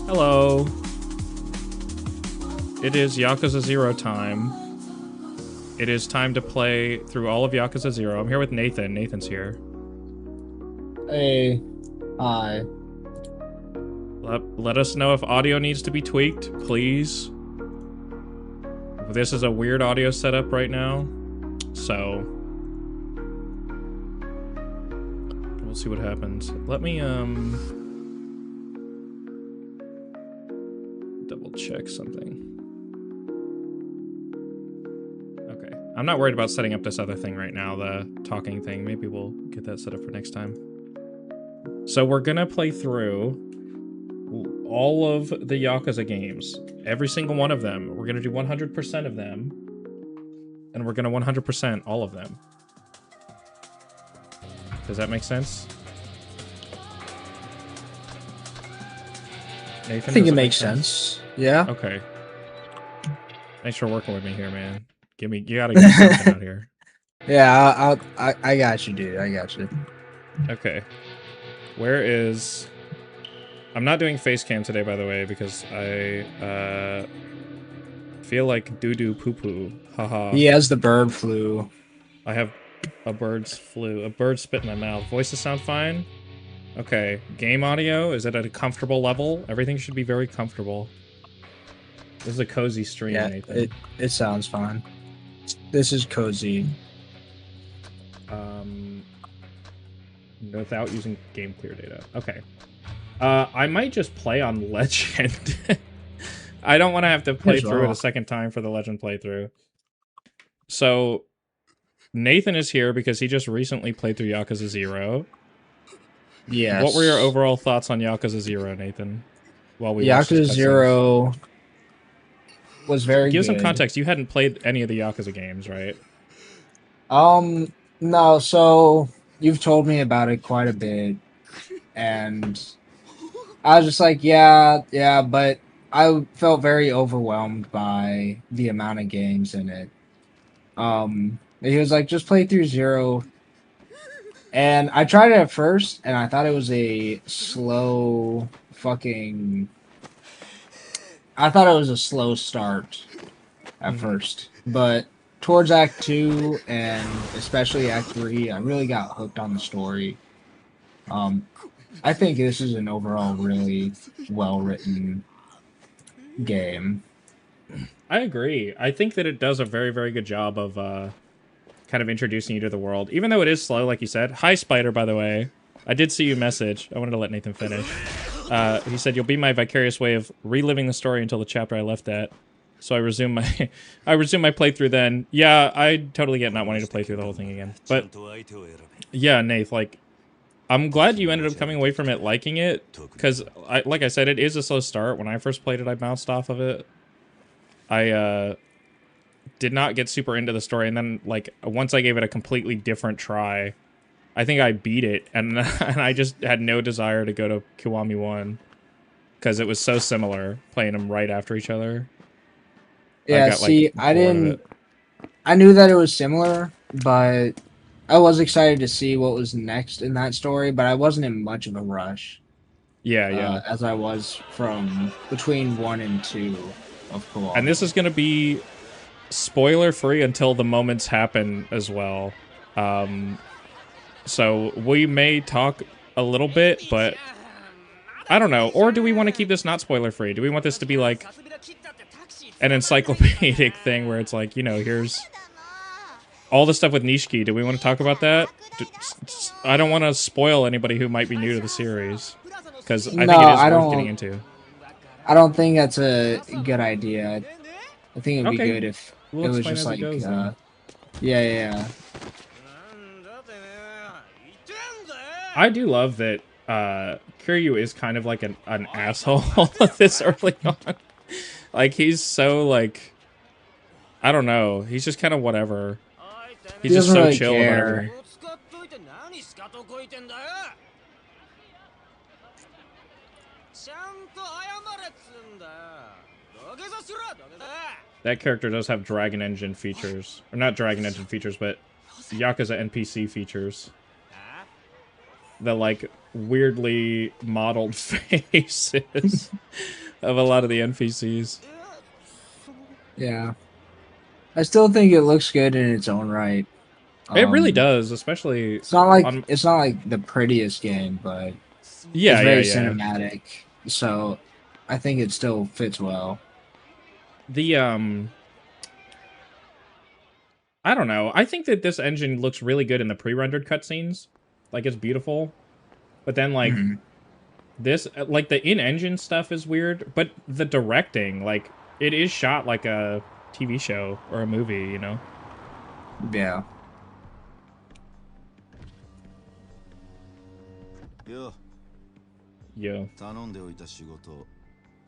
Hello. It is Yakuza 0 time. It is time to play through all of Yakuza 0. I'm here with Nathan. Nathan's here. Hey, hi. Let us know if audio needs to be tweaked, please. This is a weird audio setup right now, so we'll see what happens. Let me double check something. Okay, I'm not worried about setting up this other thing right now, the talking thing. Maybe we'll get that set up for next time. So we're gonna play through all of the Yakuza games. Every single one of them. We're gonna do 100% of them. And we're gonna 100% all of them. Does that make sense? Nathan, I think does it make makes sense. Yeah. Okay. Thanks for working with me here, man. You gotta give me something out here. Yeah, I got you, dude. I got you. Okay. Where is... I'm not doing face cam today, by the way, because I feel like doo-doo poo-poo. Haha. He has the bird flu. I have a bird's flu. A bird spit in my mouth. Voices sound fine? Okay. Game audio? Is it at a comfortable level? Everything should be very comfortable. This is a cozy stream, Yeah, Nathan. it sounds fine. This is cozy. Without using game clear data. Okay. I might just play on Legend. I don't want to have to play through it a second time for the Legend playthrough. So, Nathan is here because he just recently played through Yakuza 0. Yes. What were your overall thoughts on Yakuza 0, Nathan? While we Yakuza 0 was very good. Give some context. You hadn't played any of the Yakuza games, right? No, so you've told me about it quite a bit, and I was just like, yeah, but I felt very overwhelmed by the amount of games in it. He was like, just play through 0. And I tried it at first, and I thought it was a slow I thought it was a slow start at first. But towards Act 2, and especially Act 3, I really got hooked on the story. I think this is an overall really well-written game. I agree. I think that it does a very, very good job of kind of introducing you to the world, even though it is slow, like you said. Hi, Spider, by the way. I did see you message. I wanted to let Nathan finish. He said, "You'll be my vicarious way of reliving the story until the chapter I left at." So I resume my playthrough then. Yeah, I totally get not wanting to play through the whole thing again. But yeah, Nath, like, I'm glad you ended up coming away from it liking it, because like I said, it is a slow start. When I first played it, I bounced off of it. I did not get super into the story, and then like once I gave it a completely different try, I think I beat it, and and I just had no desire to go to Kiwami 1 because it was so similar, playing them right after each other. Yeah, see, I knew that it was similar, but I was excited to see what was next in that story, but I wasn't in much of a rush. Yeah. As I was from between 1 and 2 of Kiwami. And this is going to be spoiler-free until the moments happen as well. So we may talk a little bit, but I don't know. Or do we want to keep this not spoiler-free? Do we want this to be like an encyclopedic thing where it's like, you know, here's all the stuff with Nishiki? Do we want to talk about that? I don't want to spoil anybody who might be new to the series, because I think it is worth getting into. I don't think that's a good idea. I think it would be good if it was just like, yeah. I do love that Kiryu is kind of like an asshole this early on. Like, he's so, like, I don't know. He's just kind of whatever. He's just so really chill about everything. That character does have Dragon Engine features. Or not Dragon Engine features, but Yakuza NPC features. the like weirdly modeled faces of a lot of the NPCs. Yeah, I still think it looks good in its own right. It really Um, does, especially on. it's not like the prettiest game, but it's Yeah, yeah, very yeah. cinematic. So I think it still fits well. The I don't know. I think that this engine looks really good in the pre-rendered cutscenes. Like it's beautiful. But then like Mhm. this like the in-engine stuff is weird, but the directing, like it is shot like a TV show or a movie, you know. Yeah. よ Yeah. 頼んでおいた仕事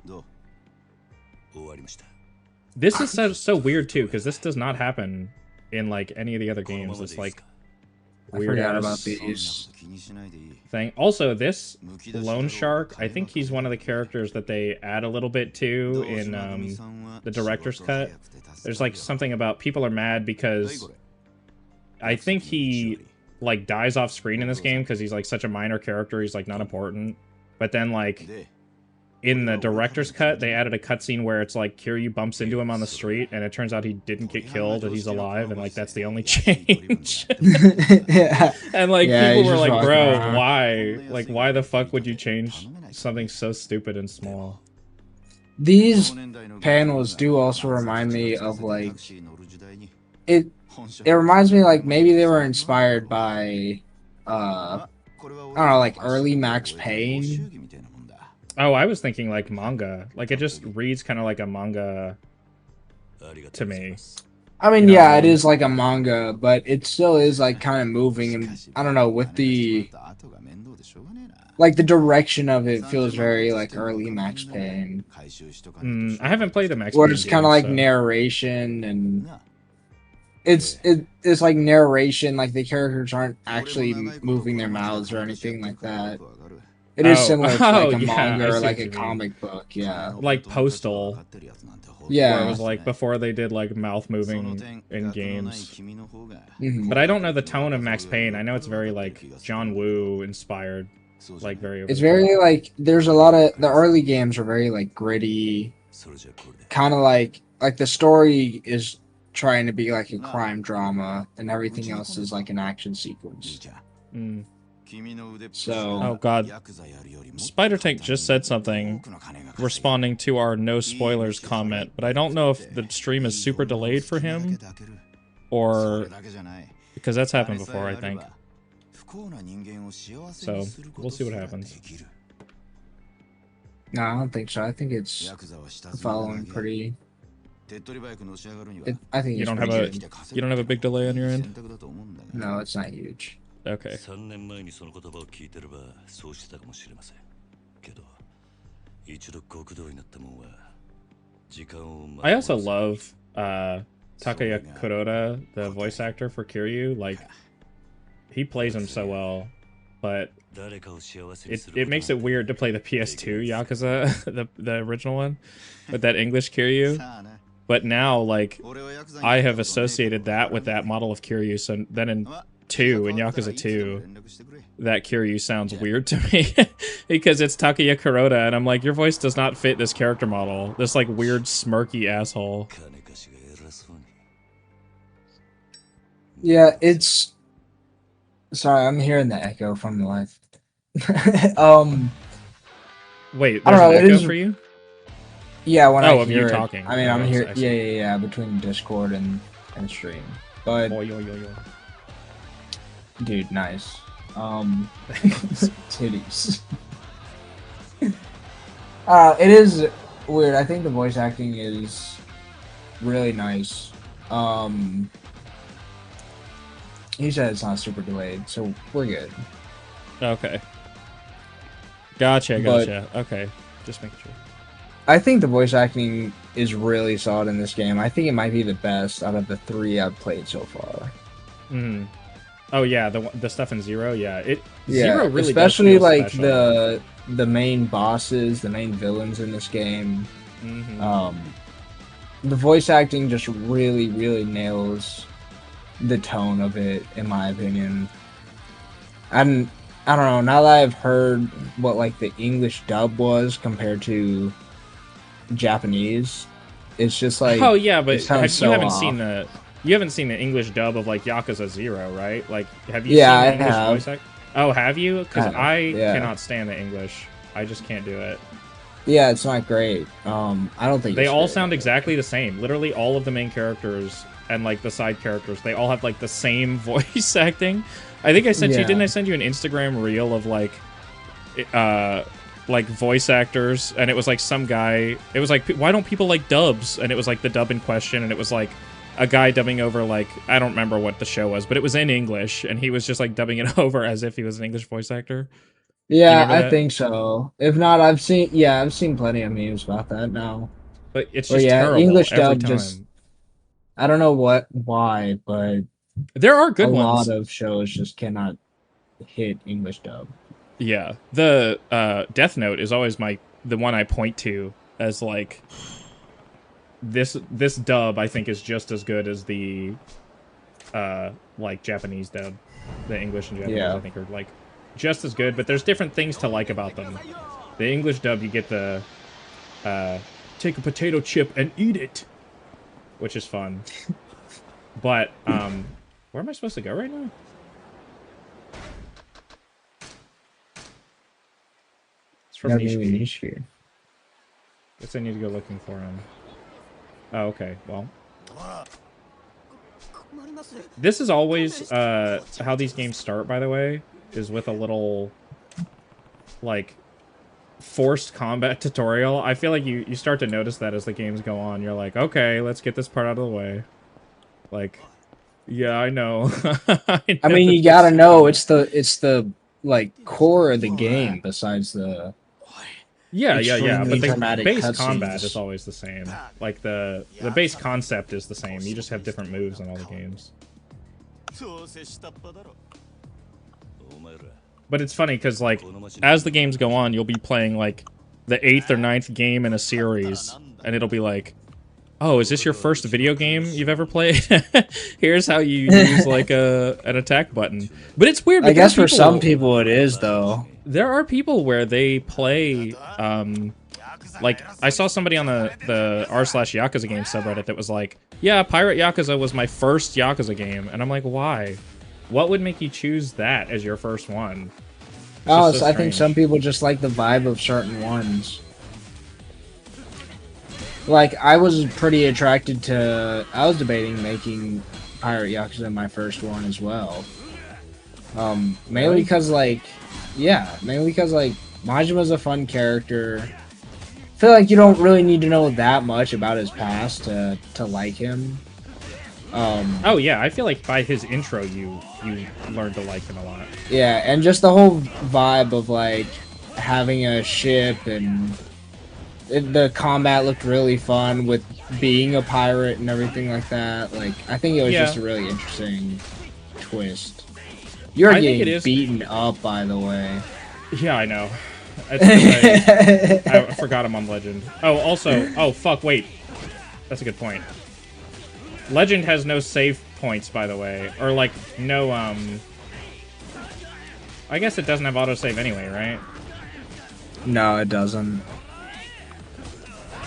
どう終わりました This is so weird too cuz this does not happen in like any of the other games. It's like I weird forgot ass about そんなこ these. と気にしないでいい thing. Also, this むき出しだろう Loan Shark, I think he's one of the characters that they add a little bit to どう in 島組さんは the director's 仕事 cut. 早くて助か There's る like よ something about people are mad はい because これ I think he like dies off screen in this game because he's like such a minor character. He's like not important. But then like で in the director's cut, they added a cutscene where it's like Kiryu bumps into him on the street, and it turns out he didn't get killed and he's alive, and like that's the only change. Yeah. And like Yeah, people he's were just like, walking "Bro, around. why? Like, why the fuck would you change something so stupid and small?" These panels do also remind me of like it. It reminds me like maybe they were inspired by I don't know, like early Max Payne. Oh, I was thinking like manga. Like it just reads kind of like a manga to me. I mean, You know what I yeah, it mean? is like a manga, but it still is like kind of moving, and I don't know, with the like the direction of it feels very like early Max Payne, I haven't played the Max where Payne it's kind of games, like so- narration and it's like narration, like the characters aren't actually moving their mouths or anything like that. It is Oh, similar to oh, like a yeah, manga I or see like what a you mean. comic book, yeah. Like Postal. Yeah. Where it was like before they did like mouth moving in games. Mhm. But I don't know the tone of Max Payne. I know it's very like John Woo inspired, like very. over It's the top. very like there's a lot of the early games are very like gritty, kind of like the story is trying to be like a crime drama and everything else is like an action sequence. Mm. So Oh god, Spider Tank just said something responding to our no spoilers comment, but I don't know if the stream is super delayed for him or because that's happened before, I think. So we'll see what happens. no, I don't think so. I think it's following pretty. I think You it's don't have pretty a good. you don't have a big delay on your end. No, it's not huge. Okay. 3年前にその言葉を聞いてればそうしてたかもしれませんけど一度極道になったもんは時間を I also love Takaya Kuroda, the voice actor for Kiryu. Like he plays him so well, but 誰かを幸せにす it makes it weird to play the PS2 Yakuza, the original one, with that English Kiryu. But now, like, I have associated that with that model of Kiryu. So then in Yakuza 2, that Kiryu sounds weird to me because it's Takaya Kuroda, and I'm like, your voice does not fit this character model. This like weird smirky asshole. 金貸しが偉そうに Yeah, it's. Sorry, I'm hearing the echo from the live. Wait, I there's don't know, an it echo is- for you? Yeah, when Oh, I of you hear it. talking. I mean, Oh, I'm I here. see. Yeah, between Discord and stream. But Oh, yo. dude, nice. Titties. It is weird. I think the voice acting is really nice. He said it's not super delayed, so we're good. Okay. Gotcha. But- Okay, just making sure. I think the voice acting is really solid in this game. I think it might be the best out of the 3 I've played so far. Oh yeah, the stuff in Zero. Yeah, Yeah, Zero really especially does feel like special. the main bosses, the main villains in this game. Mhm. The voice acting just really, really nails the tone of it, in my opinion. And I don't know. Now that I've heard what like the English dub was compared to Japanese, it's just like Oh yeah, it but sounds you so haven't off. seen the English dub of like Yakuza 0, right? Like, have you Yeah, seen I the English have. voice act? Oh, have you? Because I Yeah. cannot stand the English. I just can't do it. Yeah, it's not great. I don't think They it's all great. sound exactly the same. Literally, all of the main characters and like the side characters, they all have like the same voice acting. I think I sent you. Didn't I send you an Instagram reel of like voice actors, and it was like some guy. It was like, why don't people like dubs? And it was like the dub in question, and it was like a guy dubbing over like, I don't remember what the show was, but it was in English, and he was just like dubbing it over as if he was an English voice actor. Do you Yeah, remember I that? think so. If not, I've seen plenty of memes about that now. But it's But just yeah, terrible English every dub just time. I don't know why, but There are a good lot ones. of shows just cannot hit English dub. Yeah, the Death Note is always the one I point to as like this dub. I think is just as good as the like Japanese dub. The English and Japanese I Yeah. think are like just as good, but there's different things to like about them. The English dub, you get the take a potato chip and eat it, which is fun. But where am I supposed to go right now? It's from Nishiki. Nishiki. Guess I need to go looking for him. Oh, okay. Well, this is always how these games start, by the way, is with a little like forced combat tutorial. I feel like you start to notice that as the games go on. You're like, okay, let's get this part out of the way. Like, yeah, I know. I mean, you gotta know it's the like core of the game. Besides the Yeah. But extremely the dramatic base combat is cutscenes. always the same. Like the base concept is the same. You just have different moves in all the games. But it's funny because like as the games go on, you'll be playing like the 8th or 9th game in a series, and it'll be like, oh, is this your first video game you've ever played? Here's how you use like an attack button. But it's weird. I guess for some people it is though. There are people where they play, like, I saw somebody on the r/Yakuza game subreddit that was like, yeah, Pirate Yakuza was my first Yakuza game. And I'm like, why? What would make you choose that as your first one? Oh, so I think strange. some people just like the vibe of certain ones. Like, I was pretty attracted to... I was debating making Pirate Yakuza my first one as well. Mainly Really? because, like... Yeah, mainly because, like, Majima's a fun character. I feel like you don't really need to know that much about his past to like him. Oh yeah, I feel like by his intro you learn to like him a lot. Yeah, and just the whole vibe of, like, having a ship and... the combat looked really fun with being a pirate and everything like that. Like, I think it was just a really interesting twist. You're I think it getting is- beaten up, by the way. Yeah, I know. It's 'cause I forgot him on Legend. Oh, also, oh fuck, wait. That's a good point. Legend has no save points, by the way, or like no I guess it doesn't have autosave anyway, right? No, it doesn't.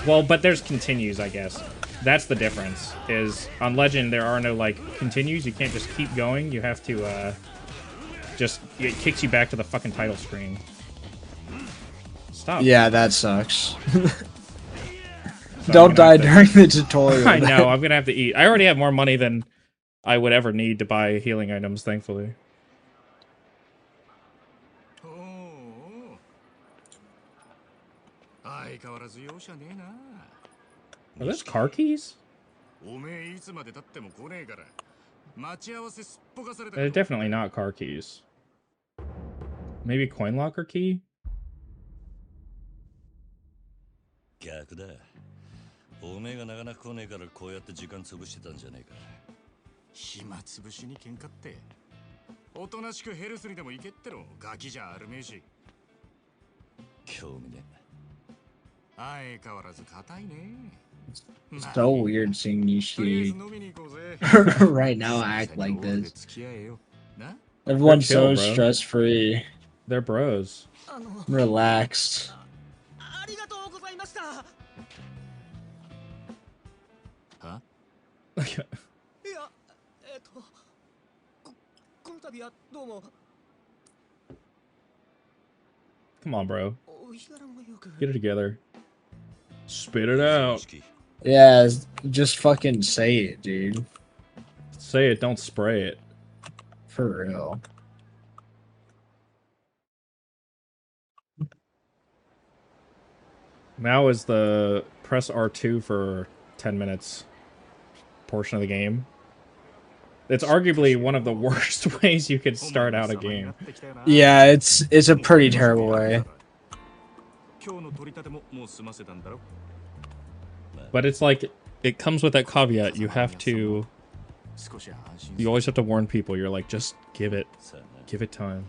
Well, but there's continues, I guess. That's the difference. Is on Legend there are no like continues. You can't just keep going. You have to just it kicks you back to the fucking title screen. Stop. Yeah, that sucks. So Don't I'm die gonna have during the tutorial. I know. I'm gonna have to eat. I already have more money than I would ever need to buy healing items. Thankfully. Are those car keys? They're definitely not car keys. Maybe coin locker key? 逆だ。おめえがなかなか来ねえからこうやって時間潰してたんじゃねえか。暇つぶしに喧嘩って。おとなしくヘルスにでも行けってろ。ガキじゃあるめえし。興味ね。相変わらず硬いね。 So weird seeing Nishi right now act like this. Everyone's Chill, so bro. stress free. They're bros. Relaxed. ありがとうございました。いや、この度はどうも。 Come on, bro. お日柄もよく。 Get it together. Spit it out. Yeah, just fucking say it, dude. Say it, don't spray it. For real. Now is the press R2 for 10 minutes portion of the game. It's arguably one of the worst ways you could start out a game. Yeah, it's a pretty terrible way. But it's like, it comes with that caveat. You always have to warn people. You're like, just give it time.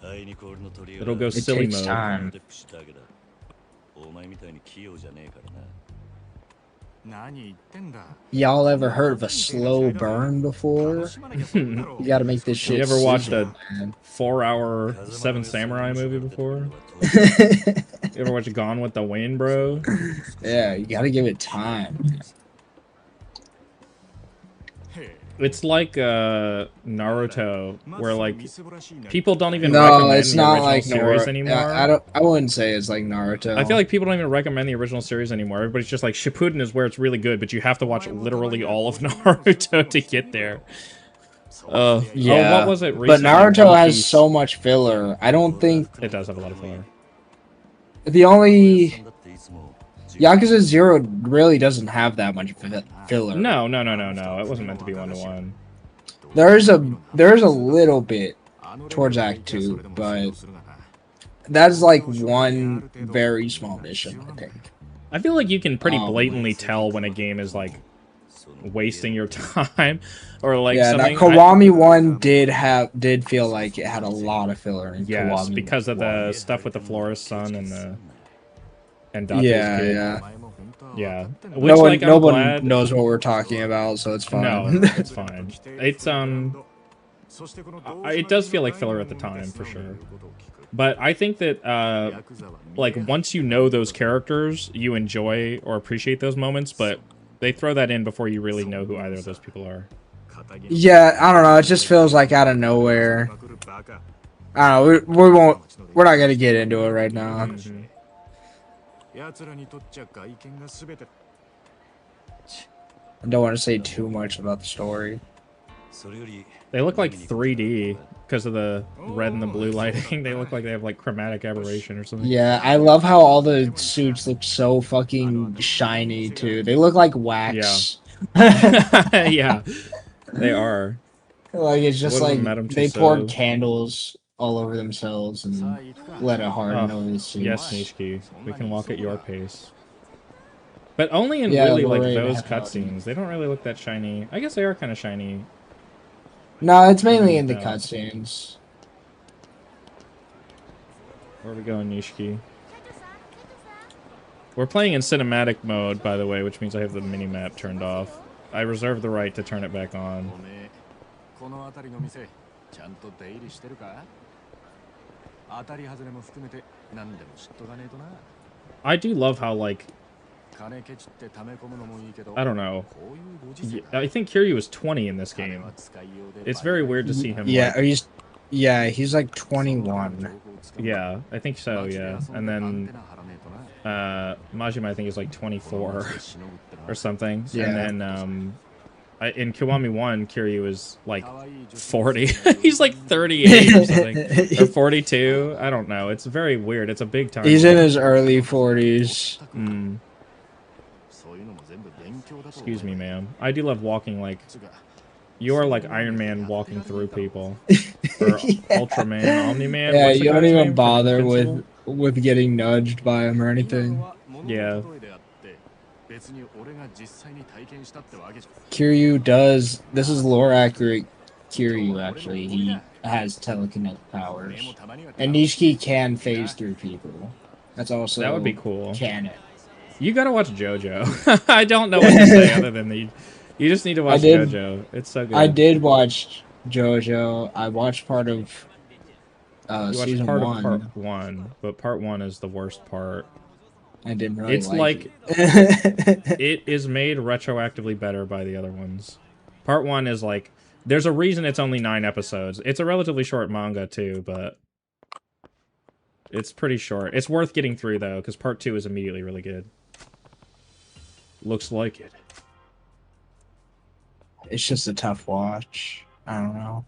It'll go It silly takes mode. time. Y'all ever heard of a slow burn before? You gotta make this shit. You ever watched a man. 4-hour Seven Samurai movie before? You ever watched Gone with the Wind, bro? Yeah, you gotta give it time. It's like Naruto, where like people don't even No, recommend it's the not original like series Naruto. anymore. I wouldn't say it's like Naruto. I feel like people don't even recommend the original series anymore. Everybody's just like, Shippuden is where it's really good, but you have to watch literally all of Naruto to get there. yeah. what was it But recently? Naruto One has Piece. so much filler. I don't think It does have a lot of filler. the only Yakuza 0 really doesn't have that much filler. No. It wasn't meant to be 1-to-1. There's a little bit towards Act 2, but that's like one very small mission, I think. I feel like you can pretty blatantly tell when a game is like wasting your time, or like Yeah, something. that Kiwami 1 did feel like it had a lot of filler in Yes, Kiwami because of 1. the stuff with the florist son and Dante's Yeah, kid. yeah. Yeah. Which, No one, like, I'm no one glad... knows what we're talking about, so it's fine. No, it's fine. It's it does feel like filler at the time for sure. But I think that like once you know those characters, you enjoy or appreciate those moments, but they throw that in before you really know who either of those people are. Yeah, I don't know. It just feels like out of nowhere. I don't know. We're not gonna get into it right now. Mhm. I don't want to say too much about the story. They look like 3D because of the red and the blue lighting. They look like they have like chromatic aberration or something. Yeah, I love how all the suits look so fucking shiny too. They look like wax. Yeah, they are. Like it's just One of like them, Madame they Tussauds. poured candles all over themselves and let it harden Oh, over the suits. Yes, Nishiki, we can walk at your pace. But only in Yeah, really like Lorraine those had cutscenes. They don't really look that shiny. I guess they are kind of shiny. No, it's mainly in the Yeah. cutscenes. Where are we going, Nishiki? We're playing in cinematic mode, by the way, which means I have the mini-map turned off. I reserve the right to turn it back on. I do love how, like, I don't know. I think Kiryu was 20 in this game. It's very weird to see him. Yeah, like, he's like 21. yeah, I think so, yeah. And then Majima, I think, is like 24 or something. Yeah. And then in Kiwami 1, Kiryu is like 40. He's like 38 or something. Or 42. I don't know. It's very weird. It's a big time. He's in his early 40s. Mm. Excuse me, ma'am. I do love walking like... You are like Iron Man walking through people. Or Ultraman, Omni-Man. Yeah, What's the you don't guy's even name? bother Invincible? with getting nudged by him or anything. Yeah. Kiryu does. This is lore accurate. Kiryu actually, he has telekinetic powers, and Nishiki can phase through people. That's also That would be cool. canon. You gotta watch JoJo. I don't know what to say other than the... You just need to watch JoJo. It's so good. I did watch JoJo. I watched part of You watched season part of one. part 1, but part 1 is the worst part. I didn't really It's like it. it is made retroactively better by the other ones. Part 1 is like, there's a reason it's only 9 episodes. It's a relatively short manga too, but it's pretty short. It's worth getting through though, because part 2 is immediately really good. Looks like it. It's just a tough watch. I don't know.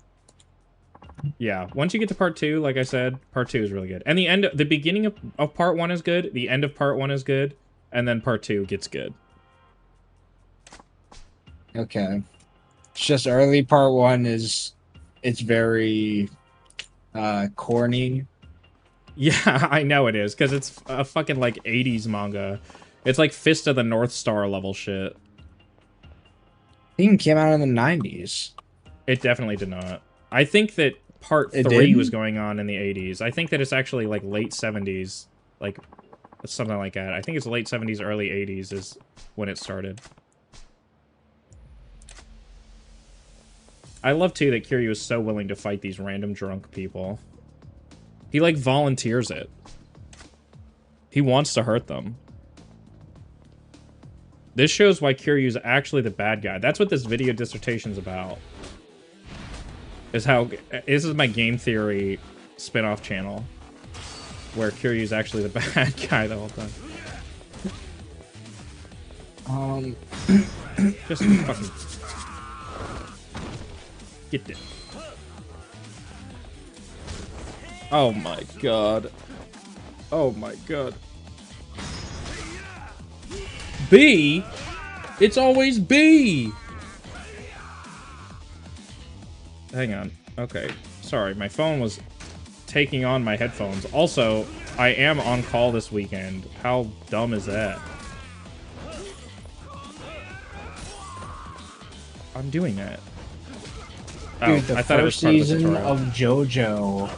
Yeah, once you get to part 2, like I said, part 2 is really good. And the beginning of part 1 is good, the end of part 1 is good, and then part 2 gets good. Okay. It's just early part one it's very corny. Yeah, I know it is, because it's a fucking, like, 80s manga. It's like Fist of the North Star level shit. I think it came out in the 90s. It definitely did not. I think that part It 3 did? was going on in the 80s. I think that it's actually, like, late 70s. Like, something like that. I think it's late 70s, early 80s is when it started. I love, too, that Kiryu is so willing to fight these random drunk people. He, like, volunteers it. He wants to hurt them. This shows why Kiryu's actually the bad guy. That's what this video dissertation's about. Is how... This is my game theory spin-off channel. Where Kiryu's actually the bad guy the whole time. Just fucking... Get it. Oh my god. Oh my god. B? It's always B! Hang on. Okay. Sorry, my phone was taking on my headphones. Also, I am on call this weekend. How dumb is that? I'm doing that. Dude, the I thought it was first part of the season tutorial. of JoJo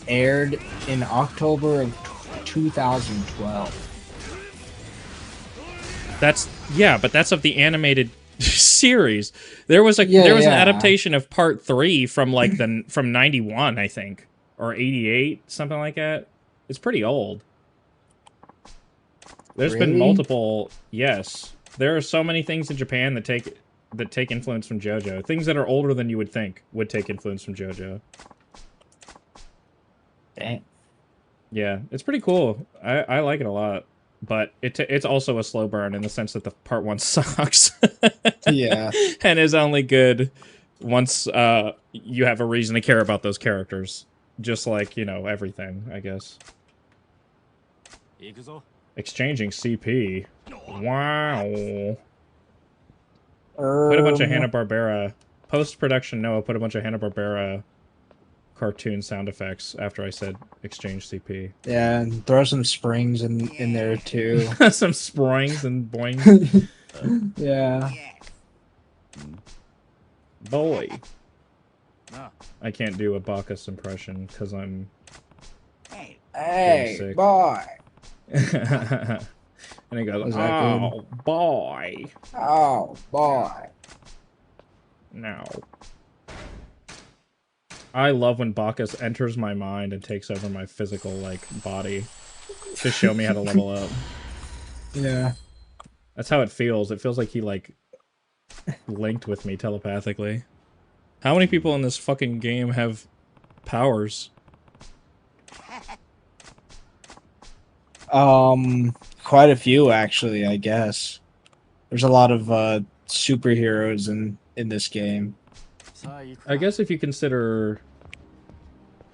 aired in October of 2012. That's yeah, but that's of the animated series. There was an Yeah. adaptation of part 3 from like from 91, I think, or 88, something like that. It's pretty old. There's been Really? multiple. Yes, there are so many things in Japan that take influence from JoJo. Things that are older than you would think would take influence from JoJo. Dang. Yeah, it's pretty cool. I like it a lot. But it's also a slow burn in the sense that the part 1 sucks. Yeah. And is only good once you have a reason to care about those characters. Just like, you know, everything, I guess. Exchanging CP. Wow. Put a bunch of Hanna-Barbera... Post-production Noah put a bunch of Hanna-Barbera cartoon sound effects after I said exchange CP. Yeah, and throw some springs in there too. Some springs and boings. Yeah. Boy. I can't do a Bacchus impression because I'm... Hey, sick. boy. And he goes, Was that oh, boy. Oh, boy. No. I love when Bacchus enters my mind and takes over my physical, like, body to show me how to level up. Yeah. That's how it feels. It feels like he, like, linked with me telepathically. How many people in this fucking game have powers? Quite a few actually, I guess. There's a lot of superheroes in this game. I guess if you consider,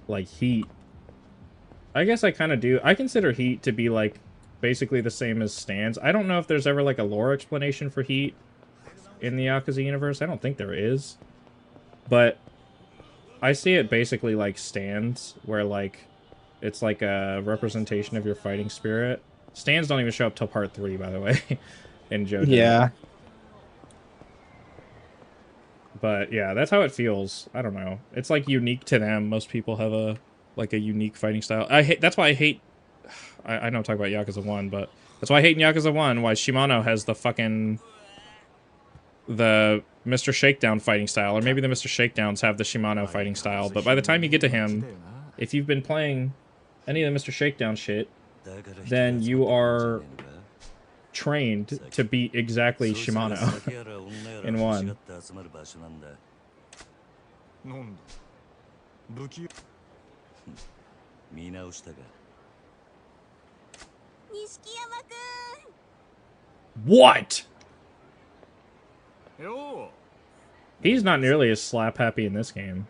like, Heat. I guess I kind of do. I consider Heat to be, like, basically the same as Stans. I don't know if there's ever, like, a lore explanation for Heat in the Yakuza universe. I don't think there is. But I see it basically like Stans, where, like, it's like a representation of your fighting spirit. Stans don't even show up till part 3, by the way, in JoJo. Yeah. But yeah, that's how it feels. I don't know. It's like unique to them. Most people have a unique fighting style. That's why I hate. I know I'm talking about Yakuza 1, but that's why I hate in Yakuza 1 why Shimano has the Mr. Shakedown fighting style, or maybe the Mr. Shakedowns have the Shimano fighting style. But by the time you get to him, if you've been playing any of the Mr. Shakedown shit, then you are trained to beat exactly Shimano in one. なんだ武器見直したが What? よ He's not nearly as slap happy in this game.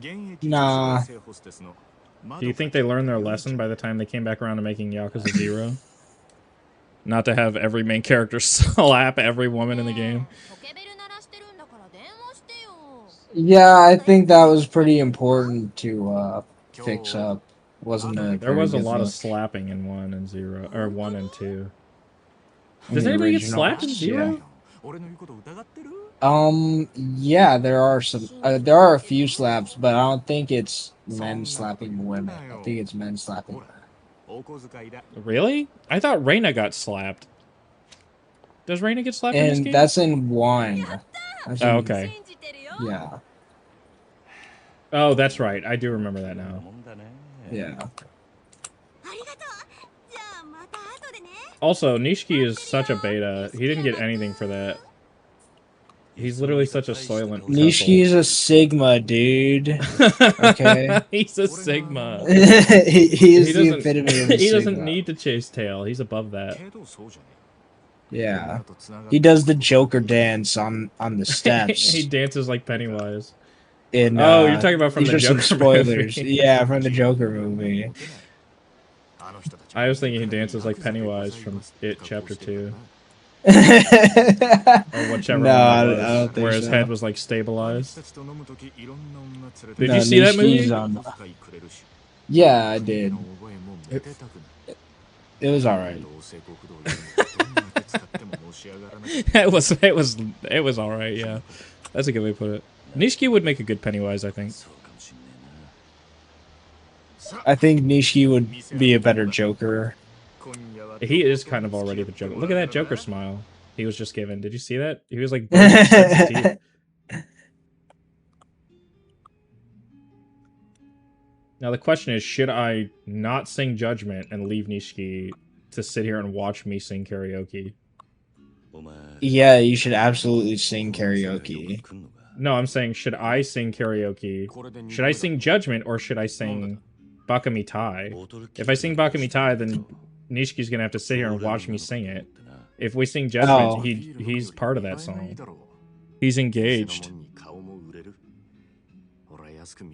現役 Nah. 女性ホステスの Do you think they learned their lesson by the time they came back around to making Yakuza 0? Not to have every main character slap every woman in the game. Yeah, I think that was pretty important to fix up. Wasn't it? There was a lot of slapping in 1 and 0, or 1 and 2. Does the anybody get original? slapped in 0? Yeah. 俺の言うこと疑ってる Yeah, there are some. There are a few slaps, but I don't think it's men slapping women. I think it's men slapping women. お小遣いだ Really? I thought Reina got slapped. Does Reina get slapped in this And game? that's in 1. That's in- Oh, okay. Yeah. Oh, that's right. I do remember that now. もんだね Yeah. Also, Nishiki is such a beta. He didn't get anything for that. He's literally such a soylent. Nishiki's a Sigma, dude. Okay. He's a Sigma. he is He the doesn't, epitome of a he doesn't Sigma. need to chase tail. He's above that. けどそうじゃね Yeah. と繋がっ He does the Joker dance on the steps. He dances like Pennywise. in, Oh, you're talking about from these the are some Joker spoilers. movie. Yeah, from the Joker movie. あの人たち I was thinking he dances like Pennywise from It Chapter 2. no, Or whichever I one it don't was, think where his so. head was like stabilized. たちと飲む時いろんな女連れて Did No, you see that Nishiki's movie? on- お小遣いくれるし Yeah, I did. の覚えもめでたくない It was alright. どうせ極道よりもどんな手使ってものし上がらない it was all right. Yeah, that's a good way to put it. Nishiki would make a good Pennywise, I think. そうかもしんね I think Nishiki would be a better Joker. 今夜は He is kind of already the Joker. Look at that Joker smile he was just given. Did you see that? He was like biting his teeth. Now the question is, should I not sing Judgment and leave Nishiki to sit here and watch me sing karaoke? お前 Yeah, you should absolutely sing karaoke. 来んのか No, I'm saying, should I sing karaoke? これで Should I sing Judgment or should I sing Bakami Tai? If I sing Bakami Tai, then Nishiki's gonna have to sit here and watch me sing it. If we sing Judgment, Oh. he's part of that song. He's engaged.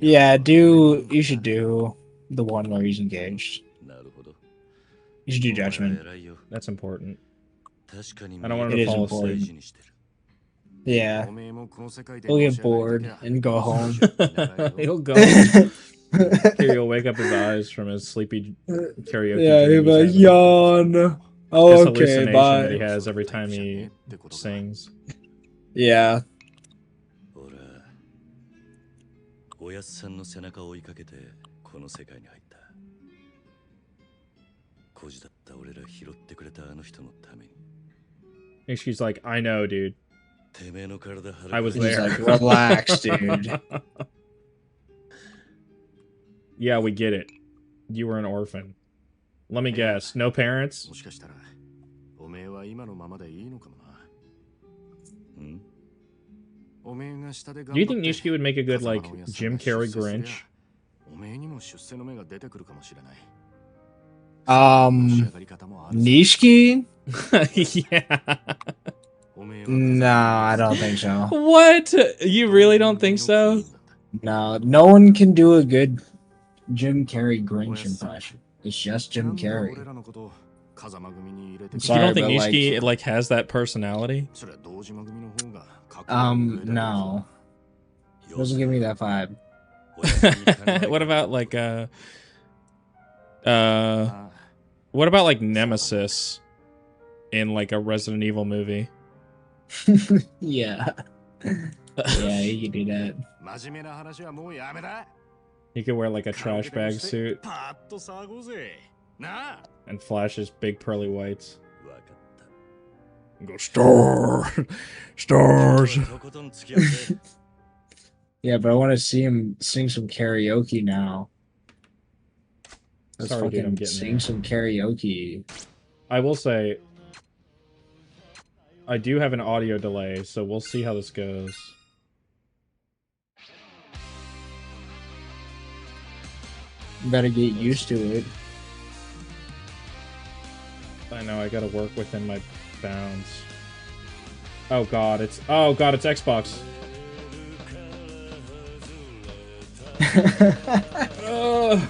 Yeah, you should do the one where he's engaged. なるほど You should do お前 Judgment. 偉いよ That's important. 確かに I don't want him It to is fall important. asleep. 大事にしてる Yeah. おめえもこの世界で He'll get bored and go home. He'll go. He'll wake up his eyes from his sleepy karaoke. Yeah, he'll dream be like, he's having. yawn. This Oh, okay, hallucination that he bye. has every time he sings. Yeah. 俺はおやっさんの背中を追いかけてこの世界に入った孤児だった俺ら拾ってくれたあの人のために And she's like, I know, dude. てめえの体張る I was He's there. like, relax, dude. Yeah, we get it. You were an orphan. Let me guess. No parents? もしかしたらおめえは今のままでいいのかもなうんおめえが下で Do you think Nishiki would make a good, like, Jim Carrey Grinch? おめえにも出世の目が出てくるかもしれない Um, Nishiki? Yeah. No, I don't think so. What? You really don't think so? No, no one can do a good Jim Carrey Grinch impression. It's just Jim Carrey. You Sorry, don't think but, like- Nishiki, like, has that personality? No. Doesn't give me that vibe. What about, like, what about, like, Nemesis in, like, a Resident Evil movie? Yeah. Yeah, you can do that. He could wear, like, a trash bag suit and flash his big pearly whites. わかった And go, Star! Stars! とことん付き合って Yeah, but I want to see him sing some karaoke now. Let's Sorry, dude, I'm fucking getting sing there. some karaoke. I will say, I do have an audio delay, so we'll see how this goes. Better get used to it. I know I gotta work within my bounds. Oh god, it's Xbox. Ugh.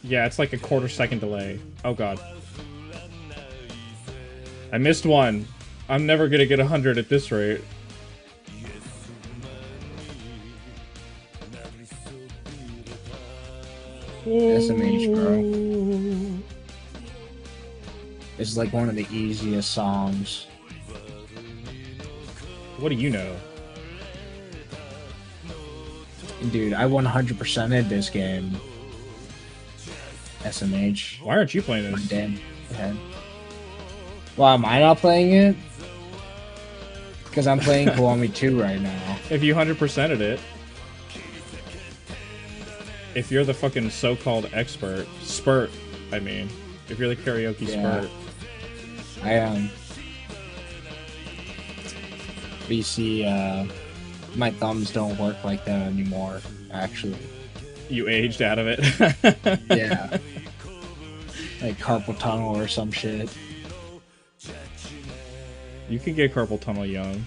Yeah, it's like a quarter-second delay. Oh god. I missed one. I'm never gonna get 100 at this rate. SMH, bro. It's like one of the easiest songs. What do you know? Dude, I 100%ed this game. SMH. Why aren't you playing My this? damn head. Why am I not playing it? Because I'm playing Kiwami 2 right now. If you 100%ed it. If you're the fucking so-called expert. Spurt, I mean. If you're the karaoke Yeah. spurt. I am. But you see, my thumbs don't work like that anymore, actually. You aged out of it. Yeah. Like carpal tunnel or some shit. You can get carpal tunnel young.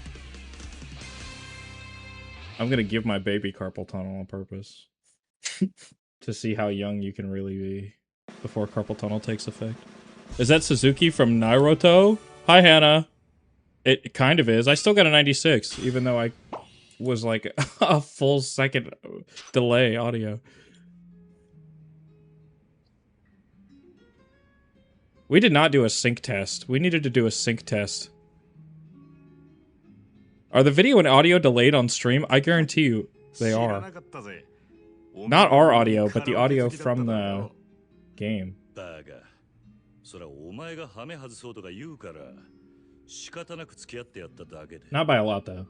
I'm gonna give my baby carpal tunnel on purpose. To see how young you can really be before carpal tunnel takes effect. Is that Suzuki from Naruto? Hi, Hannah. It kind of is. I still got a 96, even though I was like a full second delay audio. We did not do a sync test. We needed to do a sync test. Are the video and audio delayed on stream? I guarantee you they are. Not our audio, but the audio from the game. だが、それはお前がハメ外そうとか言うから、仕方なく付き合ってやっただけで。 Not by a lot, though.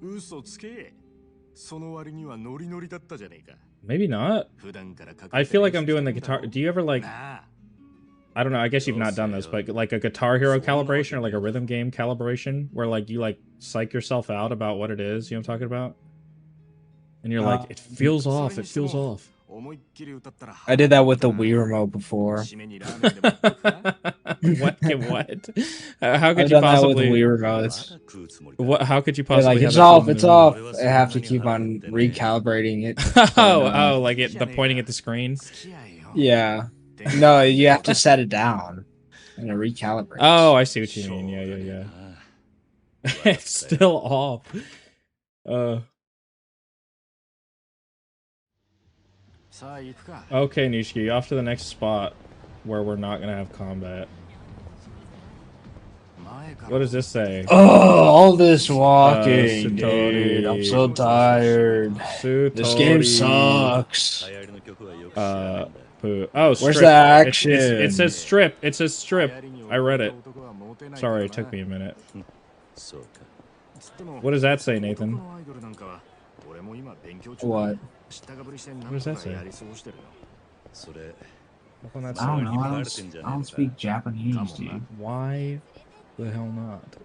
嘘つけ。その割にはノリノリだったじゃねえか。 Maybe not. 普段からかけて I feel like I'm doing the guitar. Do you ever like... なあ I don't know, I guess you've not done this, but like a Guitar Hero calibration or like a rhythm game calibration where like you like psych yourself out about what it is, you know what I'm talking about? And you're like, it feels off, it feels off. 思いっきり歌ったら I did that with the Wii remote before. 締めにラーメンでも食うか What? What? How I've could you done that with possibly... Wii remotes. What? How could you They're possibly like, have it's that off, from it's the- off. I have to keep on recalibrating it. Oh, like the pointing at the screen? 付き合えよ Yeah. No, you have to set it down and it recalibrates. Oh, I see what you mean. Yeah, yeah, yeah. It's still off. Okay, Nishiki, off to the next spot where we're not gonna have combat. What does this say? Oh, all this walking, Satori. dude. I'm so tired. This game sucks. Poo. Oh, strip. Where's the action? It says strip. It says strip. I read it. Sorry, it took me a minute. What does that say, Nathan? What? What does that say? How come that's I don't so- know. I don't speak Japanese, dude. Why the hell not?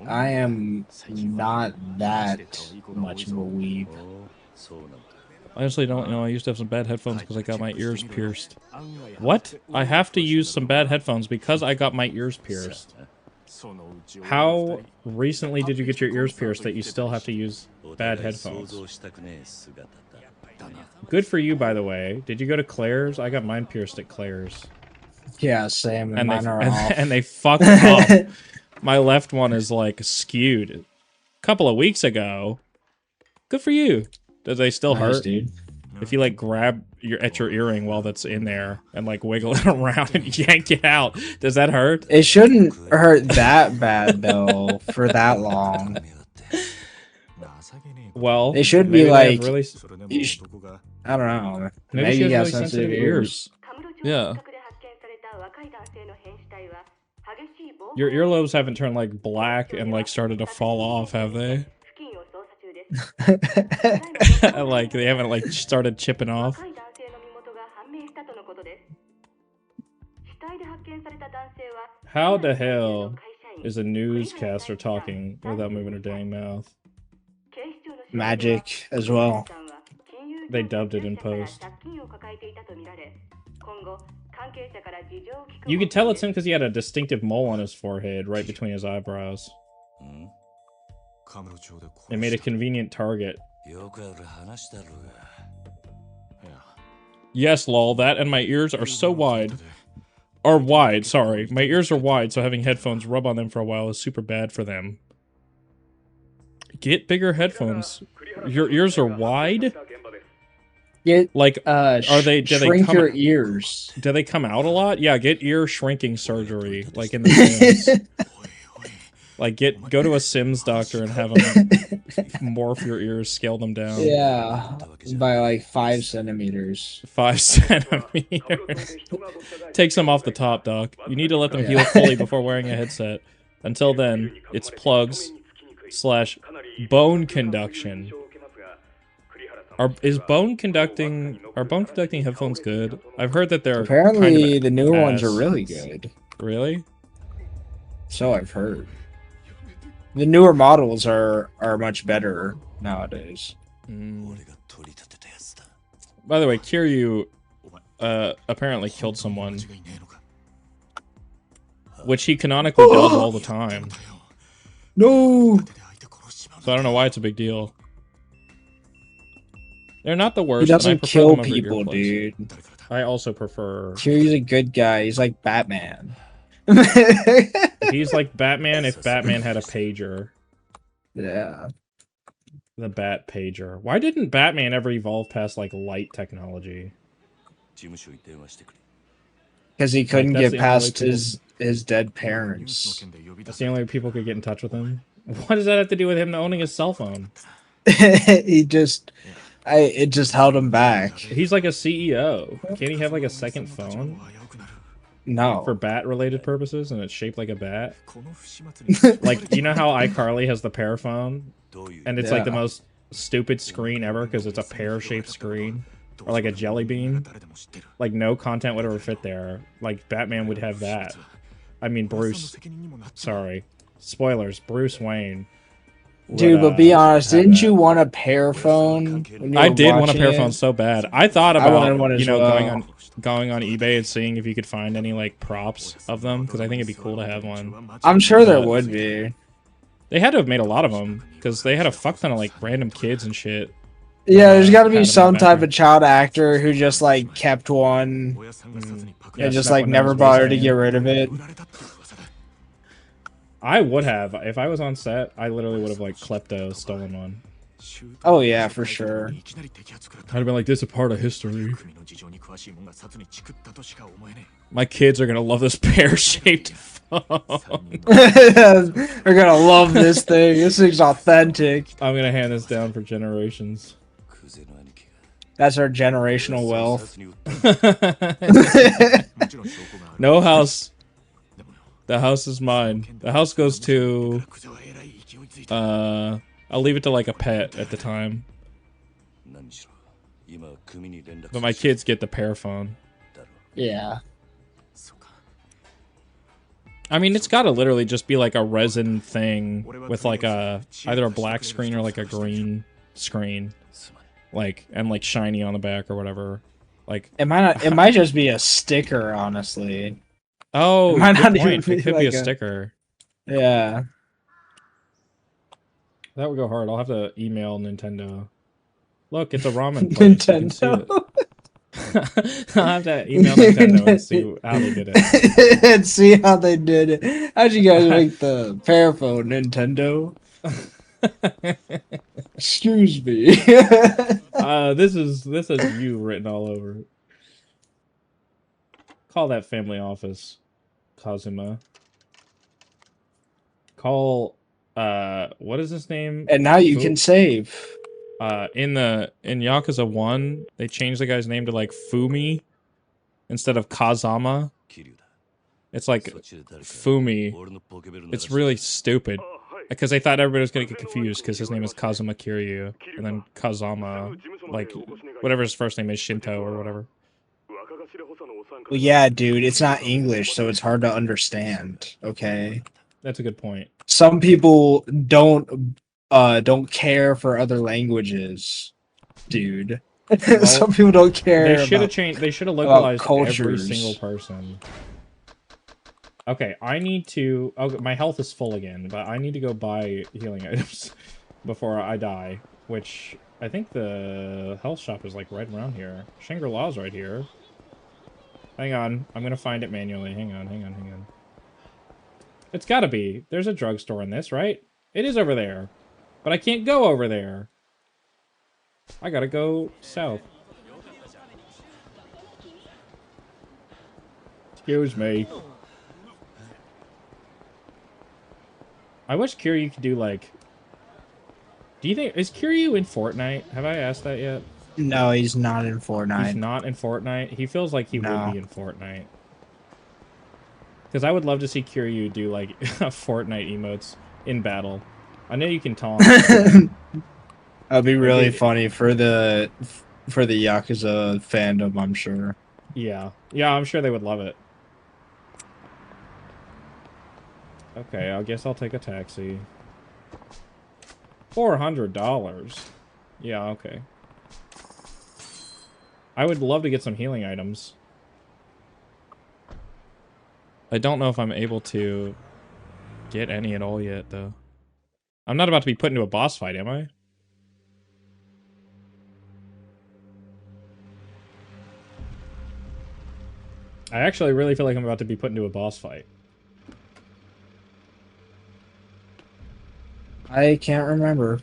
I am not that much of a weeb. I honestly don't know. I used to have some bad headphones because I got my ears pierced. What? I have to use some bad headphones because I got my ears pierced. How recently did you get your ears pierced that you still have to use bad headphones? Good for you, by the way. Did you go to Claire's? I got mine pierced at Claire's. Yeah, same. And mine are off. And they fucked up. My left one is like skewed. A couple of weeks ago. Good for you. Do they still Nice, hurt? dude. If you like grab at your earring while that's in there and like wiggle it around and yank it out, does that hurt? It shouldn't hurt that bad though for that long. Well, It should be maybe they have like- really... I don't know. Maybe she Maybe has he really has sensitive sensitive ears. ears. Yeah. Your earlobes haven't turned like black and like started to fall off, have they? Like they haven't like started chipping off. How the hell is a newscaster talking without moving her dang mouth? Magic as well. They dubbed it in post. You could tell it's him because he had a distinctive mole on his forehead right between his eyebrows. It made a convenient target. Yes, lol, that and my ears are so wide. Are wide, sorry. My ears are wide, so having headphones rub on them for a while is super bad for them. Get bigger headphones. Your ears are wide? Get like are they do shrink they come, your ears? Do they come out a lot? Yeah, get ear shrinking surgery, like in the Sims. Like go to a Sims doctor and have them morph your ears, scale them down. Yeah, by like 5 centimeters. 5 centimeters. Take some off the top, Doc. You need to let them heal fully before wearing a headset. Until then, it's plugs / bone conduction. Are bone conducting headphones good? I've heard that they're apparently kind of the newer ass. ones are really good. Really? So I've heard. The newer models are much better nowadays. By the way, Kiryu apparently killed someone, which he canonically does all the time. No. So I don't know why it's a big deal. They're not the worst. He doesn't and I prefer kill them over people, earplugs. dude. I also prefer. Kiryu's a good guy. He's like Batman. He's like Batman if Batman had a pager. Yeah. The Bat Pager. Why didn't Batman ever evolve past like light technology? Because he couldn't that's get the only way past people- his dead parents. That's the only way people could get in touch with him. What does that have to do with him owning his cell phone? It just held him back. He's like a CEO. Can't he have like a second phone No. for bat-related purposes, and it's shaped like a bat? Like, you know how iCarly has the pear phone, and it's like the Yeah. most stupid screen ever because it's a pear-shaped screen, or like a jelly bean. Like no content would ever fit there. Like Batman would have that. I mean, Bruce. Sorry, spoilers. Bruce Wayne. Dude, but be honest, didn't you want a pear phone? When you I were did want a watching pear it? phone so bad. I thought I wanted about one as well. going on eBay and seeing if you could find any like props of them because I think it'd be cool to have one. I'm sure there would be. They had to have made a lot of them because they had a fuck ton of like random kids and shit. Yeah, there's got to had be 'em in some the type background. of child actor who just like kept one Yeah, and just snuck like one down never his bothered to waistband. get rid of it. I would have if I was on set. I literally would have like klepto stolen one. Oh yeah, for sure. I'd have been like, this is a part of history. My kids are gonna love this pear-shaped phone. They're gonna love this thing. This thing's authentic. I'm gonna hand this down for generations. That's our generational wealth. No house. The house is mine. The house goes to... I'll leave it to like a pet at the time. But my kids get the pear phone. Yeah. I mean, it's gotta literally just be like a resin thing with like either a black screen or like a green screen. Like, and like shiny on the back or whatever. Like, It might not. It might just be a sticker, honestly. oh, It might good not even point. be It could be like a a- sticker. Yeah. That would go hard. I'll have to email Nintendo. Look, it's a ramen place. You can see it. I'll have to email Nintendo and see how they did it. And see how they did it. How'd you guys make the pear phone, Nintendo? Excuse me. This is you written all over it. Call that family office, Kazuma. Call what is his name? And now you can save. In Yakuza 1, they changed the guy's name to like Fumi instead of Kazama. 桐生だ It's like そっちで誰か Fumi. 俺のポケベル流 It's して really stupid because they thought everybody was gonna get confused because his name is Kazuma Kiryu and then Kazama, like whatever his first name is, Shinto or whatever. Well, yeah, dude, it's not English, so it's hard to understand. Okay, That's a good point. some people don't care for other languages, dude. Well, Some people don't care. They should have about- changed. They should have localized every cultures. single person. Okay, I need to. Oh, my health is full again, but I need to go buy healing items before I die. Which I think the health shop is like right around here. Shangri-La's right here. Hang on, I'm gonna find it manually. Hang on. It's gotta be. There's a drugstore in this, right? It is over there, but I can't go over there. I gotta go south. Excuse me. I wish Kiryu could do like... Do you think... Is Kiryu in Fortnite? Have I asked that yet? No, he's not in Fortnite. He's not in Fortnite? He feels like he No. would be in Fortnite. Because I would love to see Kiryu do like Fortnite emotes in battle. I know you can taunt. That'd be really funny for the Yakuza fandom, I'm sure. Yeah. Yeah, I'm sure they would love it. Okay, I guess I'll take a taxi. $400. Yeah, okay. I would love to get some healing items. I don't know if I'm able to get any at all yet, though. I'm not about to be put into a boss fight, am I? I actually really feel like I'm about to be put into a boss fight. I can't remember.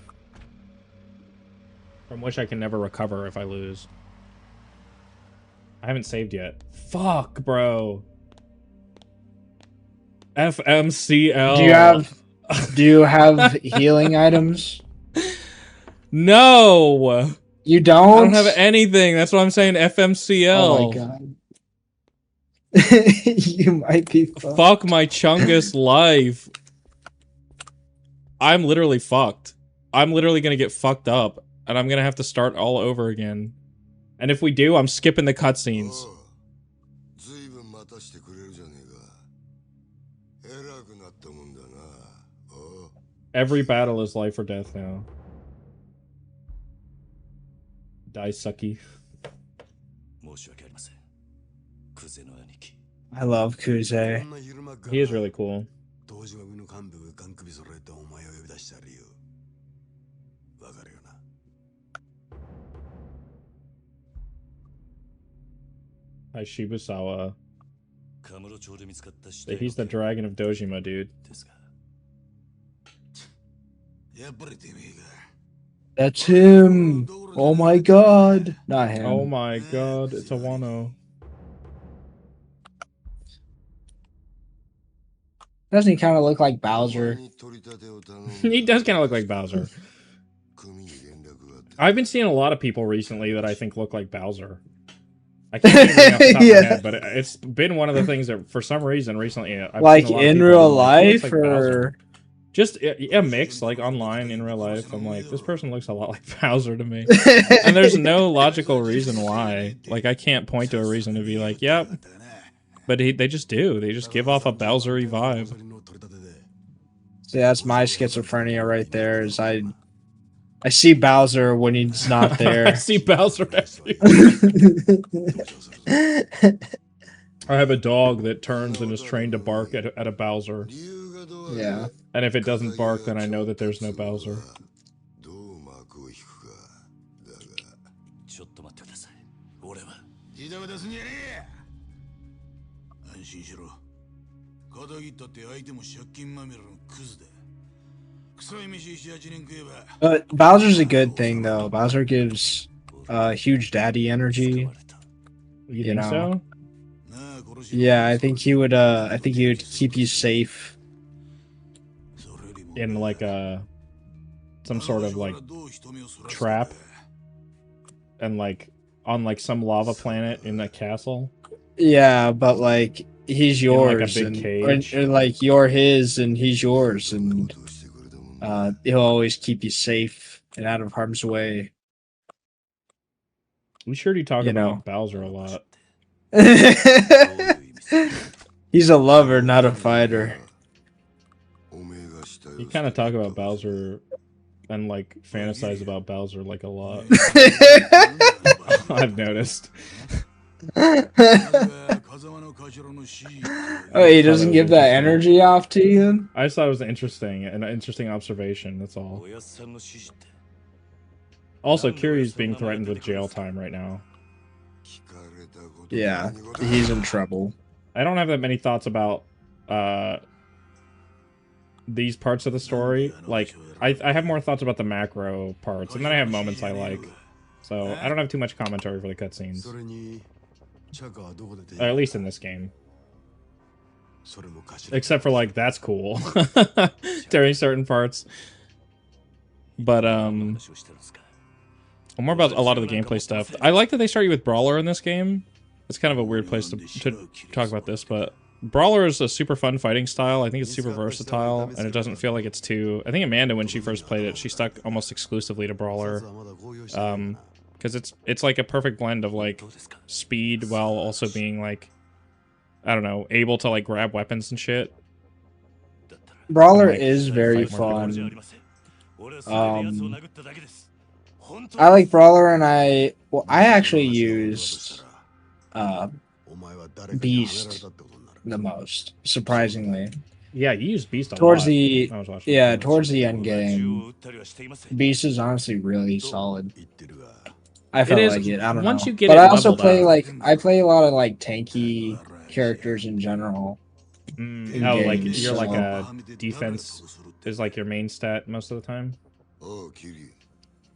From which I can never recover if I lose. I haven't saved yet. Fuck, bro. FMCL. Do you have healing items? No! You I don't? don't have anything. That's what I'm saying. FMCL. Oh my god. You might be fucked. Fuck my Chungus life. I'm literally fucked. I'm literally gonna get fucked up. And I'm gonna have to start all over again. And if we do, I'm skipping the cutscenes. ずいぶん待たしてくれるじゃねえか。偉くなったもんだな。おう Every battle is life or death now. Die sucky. 申し訳ありませんクゼの兄貴 I love Kuze. こんな昼間から He is really cool. 当時は上の幹部がガン首揃えてお前を呼び出した理由わかるよな Hi, Shibusawa. カムロ町で見つかった死 He's the dragon of Dojima, dude. ですがやっぱりてめえが That's him. Oh my god. Not him. Oh my god, it's a Wano. Doesn't he kind of look like Bowser? に取り立てを頼む He does kind of look like Bowser. 組に連絡があって I've been seeing a lot of people recently that I think look like Bowser. I can't think off the top of my Yeah. head, but it's been one of the things that, for some reason, recently, I've Like seen a lot of in people real who like, he looks life, like Bowser. or Just a mix, like online in real life. I'm like, this person looks a lot like Bowser to me, and there's no logical reason why. Like, I can't point to a reason to be like, yep. But they just do. They just give off a Bowser-y vibe. それの取り立てで see, that's my schizophrenia right there. Is I see Bowser when he's not I there. see Bowser everywhere. I have a dog that turns and is trained to bark at a Bowser. 理由がどうあれ Yeah. And if it doesn't bark, then I know that there's no Bowser. どう幕を引くかだがちょっと待ってください俺はジタバタすんじゃねえ安心しろ肩切ったって相手も借金まみれのクズだ臭い飯7、8年食えば But Bowser's a good thing though. Bowser gives huge daddy energy. You You think know. so? なあ殺し Yeah, I think he would. I think he would keep you safe. それよりも In like a some sort of like trap and like on like some lava planet in that castle. Yeah, but like he's In, like, a yours, big and cage. or, like you're his, and he's yours, and he'll always keep you safe and out of harm's way. We sure do talk You about know. Bowser a lot. He's a lover, not a fighter. You kind of talk about Bowser and like fantasize about Bowser like a lot. I've noticed. Oh, he doesn't give that energy off to you? I just thought it was an interesting observation. That's all. Also, Kiryu's being threatened with jail time right now. Yeah, he's in trouble. I don't have that many thoughts about these parts of the story. Like, I have more thoughts about the macro parts, and then I have moments I like. So I don't have too much commentary for the cutscenes. Or at least in this game. Except for like, that's cool. During certain parts. But more about a lot of the gameplay stuff. I like that they start you with Brawler in this game. It's kind of a weird place to talk about this, but Brawler is a super fun fighting style. I think it's super versatile, and it doesn't feel like it's too... I think Amanda, when she first played it, she stuck almost exclusively to Brawler. Because it's like a perfect blend of like speed while also being like, I don't know, able to like grab weapons and shit. Brawler Like, is very fight more fun. I like Brawler, and I actually used Beast the most, surprisingly. Yeah, you use Beast a Towards lot. the I was watching yeah, it. towards the end game, Beast is honestly really solid. I felt is, like it. I don't once know. you get but it I also leveled play up. I play a lot of like tanky characters in general. Oh, in like games, you're like so- a defense is like your main stat most of the time.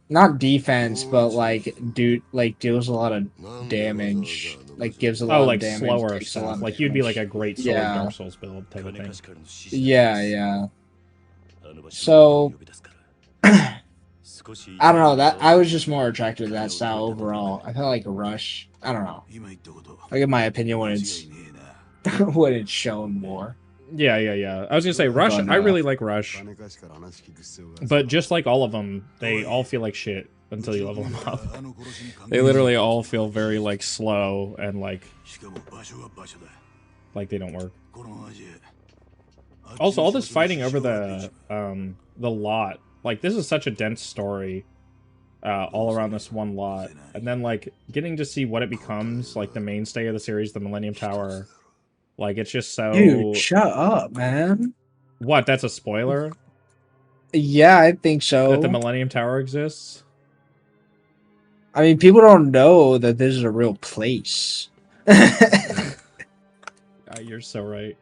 Not defense, but like deals a lot of damage. Like gives a lot Oh, of like damage. slower takes a lot stuff. of Like you'd be like a damage. great sword Yeah. Dark Souls build type of thing. Yeah. So I don't know, that I was just more attracted to that style overall. I felt like a Rush. I don't know. I get my opinion when it's when it's shown more. Yeah. I was gonna say Rush. But, I really like Rush, but just like all of them, they all feel like shit until you level them up. They literally all feel very like slow and like they don't work. Also, all this fighting over the lot, like this is such a dense story, all around this one lot, and then like getting to see what it becomes, like the mainstay of the series, the Millennium Tower. Like it's just so. Dude, shut up, man. What? That's a spoiler? Yeah, I think so. That the Millennium Tower exists? I mean, people don't know that this is a real place. You're so right.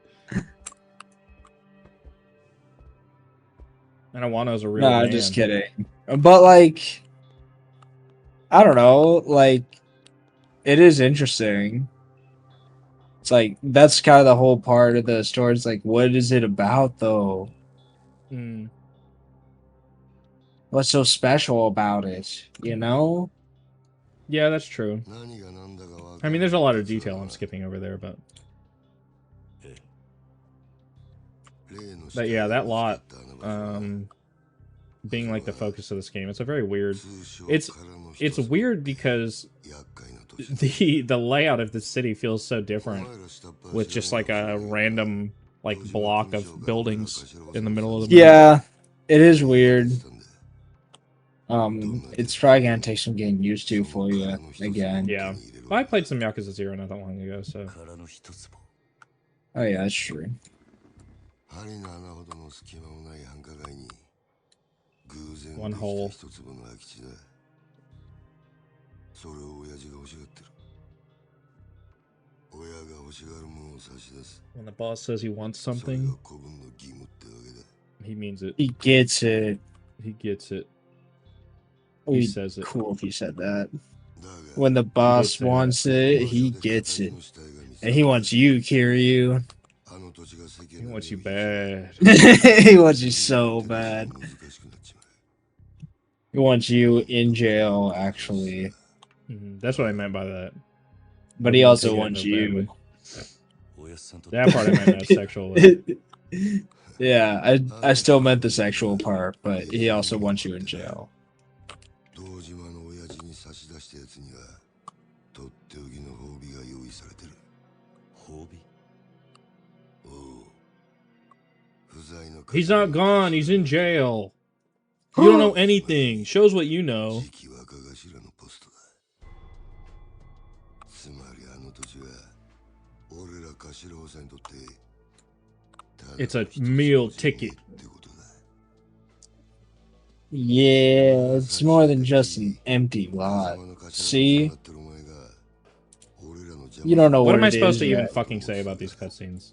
And Awano's a real No, man. I'm just kidding. But like, I don't know. Like, it is interesting. It's like that's kind of the whole part of the story. It's like, what is it about though? Mm. What's so special about it? You know? Yeah, that's true. I mean, there's a lot of detail I'm skipping over there, but yeah, that lot being like the focus of this game, it's a very weird. It's weird because the layout of the city feels so different, with just like a random like block of buildings in the middle of the map. Yeah, it is weird. It's probably gonna take some getting used to for you again. Yeah. Well, I played some Yakuza 0 not that long ago, so. Oh yeah, that's true. One hole. When the boss says he wants something, he means it. He gets it. He gets it. He He says it. Cool if you said that. When the boss wants it, he gets it. And he wants you, Kiryu. He wants you bad. He wants you so bad. He wants you in jail, actually, That's what I meant by that. but he Don't also take it wants no badly. you. おやっさんと That part I meant no sexually. Yeah, I still meant the sexual part, but he also wants you in jail. 堂島の親父に差し出したやつにはとっておきの褒美が用意されてる。褒美 おう。不在の He's not gone. He's in jail. You don't know anything. Shows what you know. 次期若頭のポストだ。つまりあの土地は俺ら頭補佐にとってただの It's a 一つ meal の ticket. ってことだ。 Yeah, it's more than just an empty lot. See? You don't know What what am I it supposed is to even yet. fucking say about these cutscenes?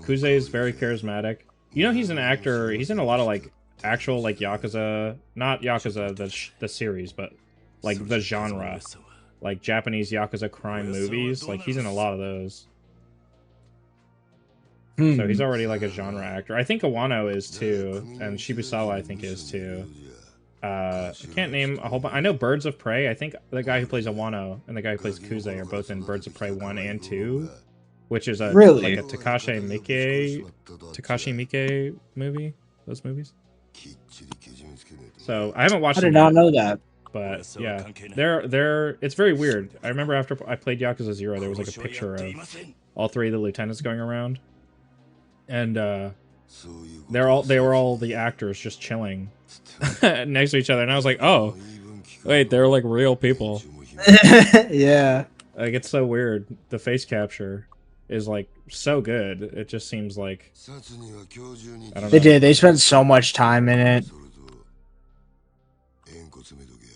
Kuze is very charismatic. You know he's an actor. He's in a lot of like actual like Yakuza, not Yakuza the series, but like the genre, like Japanese Yakuza crime movies. Like he's in a lot of those. So he's already like a genre actor. I think Awano is too, and Shibusawa I think is too. I can't name a whole bunch. I know Birds of Prey. I think the guy who plays Awano and the guy who plays Kuze are both in Birds of Prey 1 and 2, which is a Really? like a Takashi Miike movie. Those movies. So I haven't watched I did them not yet, know that. but yeah, they're it's very weird. I remember after I played Yakuza 0, there was like a picture of all three of the lieutenants going around, and they were all the actors just chilling next to each other, and I was like, oh, wait, they're like real people. Yeah. Like it's so weird. The face capture is like so good. It just seems like I don't They know. did. They spent so much time in it. 縁故詰めとけや。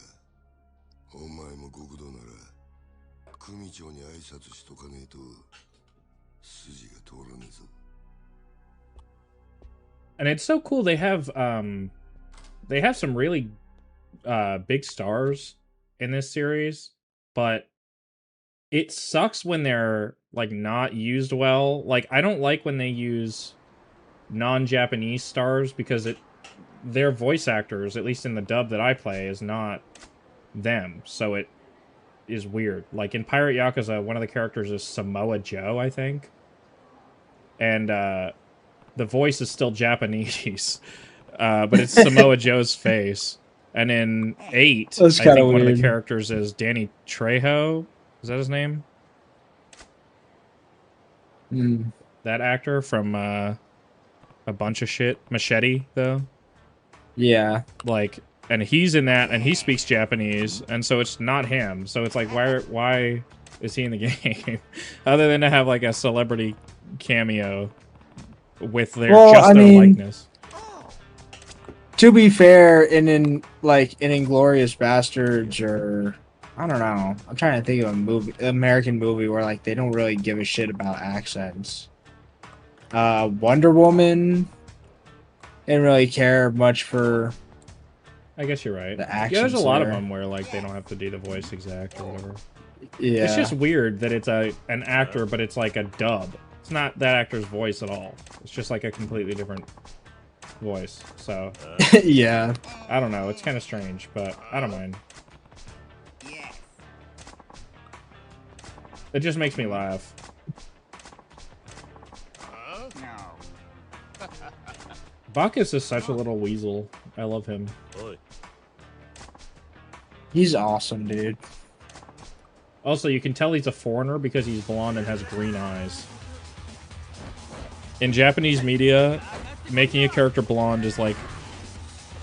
お前も極道なら組長に挨拶しとかねえと筋が通らねえぞ。 And it's so cool. They have some really big stars in this series, but it sucks when they're like not used well. Like I don't like when they use non-Japanese stars because their voice actors, at least in the dub that I play, is not them. So it is weird. Like in Pirate Yakuza, one of the characters is Samoa Joe, I think. And the voice is still Japanese. But it's Samoa Joe's face. And in 8, That's I kinda think one of weird. the characters is Danny Trejo. Is that his name? Mm. That actor from a bunch of shit. Machete, though. Yeah. Like, and he's in that, and he speaks Japanese, and so it's not him. So it's like, why is he in the game? Other than to have like a celebrity cameo with their their likeness. To be fair, in Inglorious Bastards, or I don't know, I'm trying to think of American movie where like they don't really give a shit about accents. Wonder Woman didn't really care much for. I guess you're right. The Yeah, there's a accents lot of there. them where like they don't have to do the voice exact or whatever. Yeah, It's just weird that it's an actor, but it's like a dub. It's not that actor's voice at all. It's just like a completely different voice. So yeah. I don't know. It's kind of strange, but I don't mind. It just makes me laugh. Bacchus is such a little weasel. I love him. He's awesome, dude. Also, you can tell he's a foreigner because he's blonde and has green eyes. In Japanese media, making a character blonde is like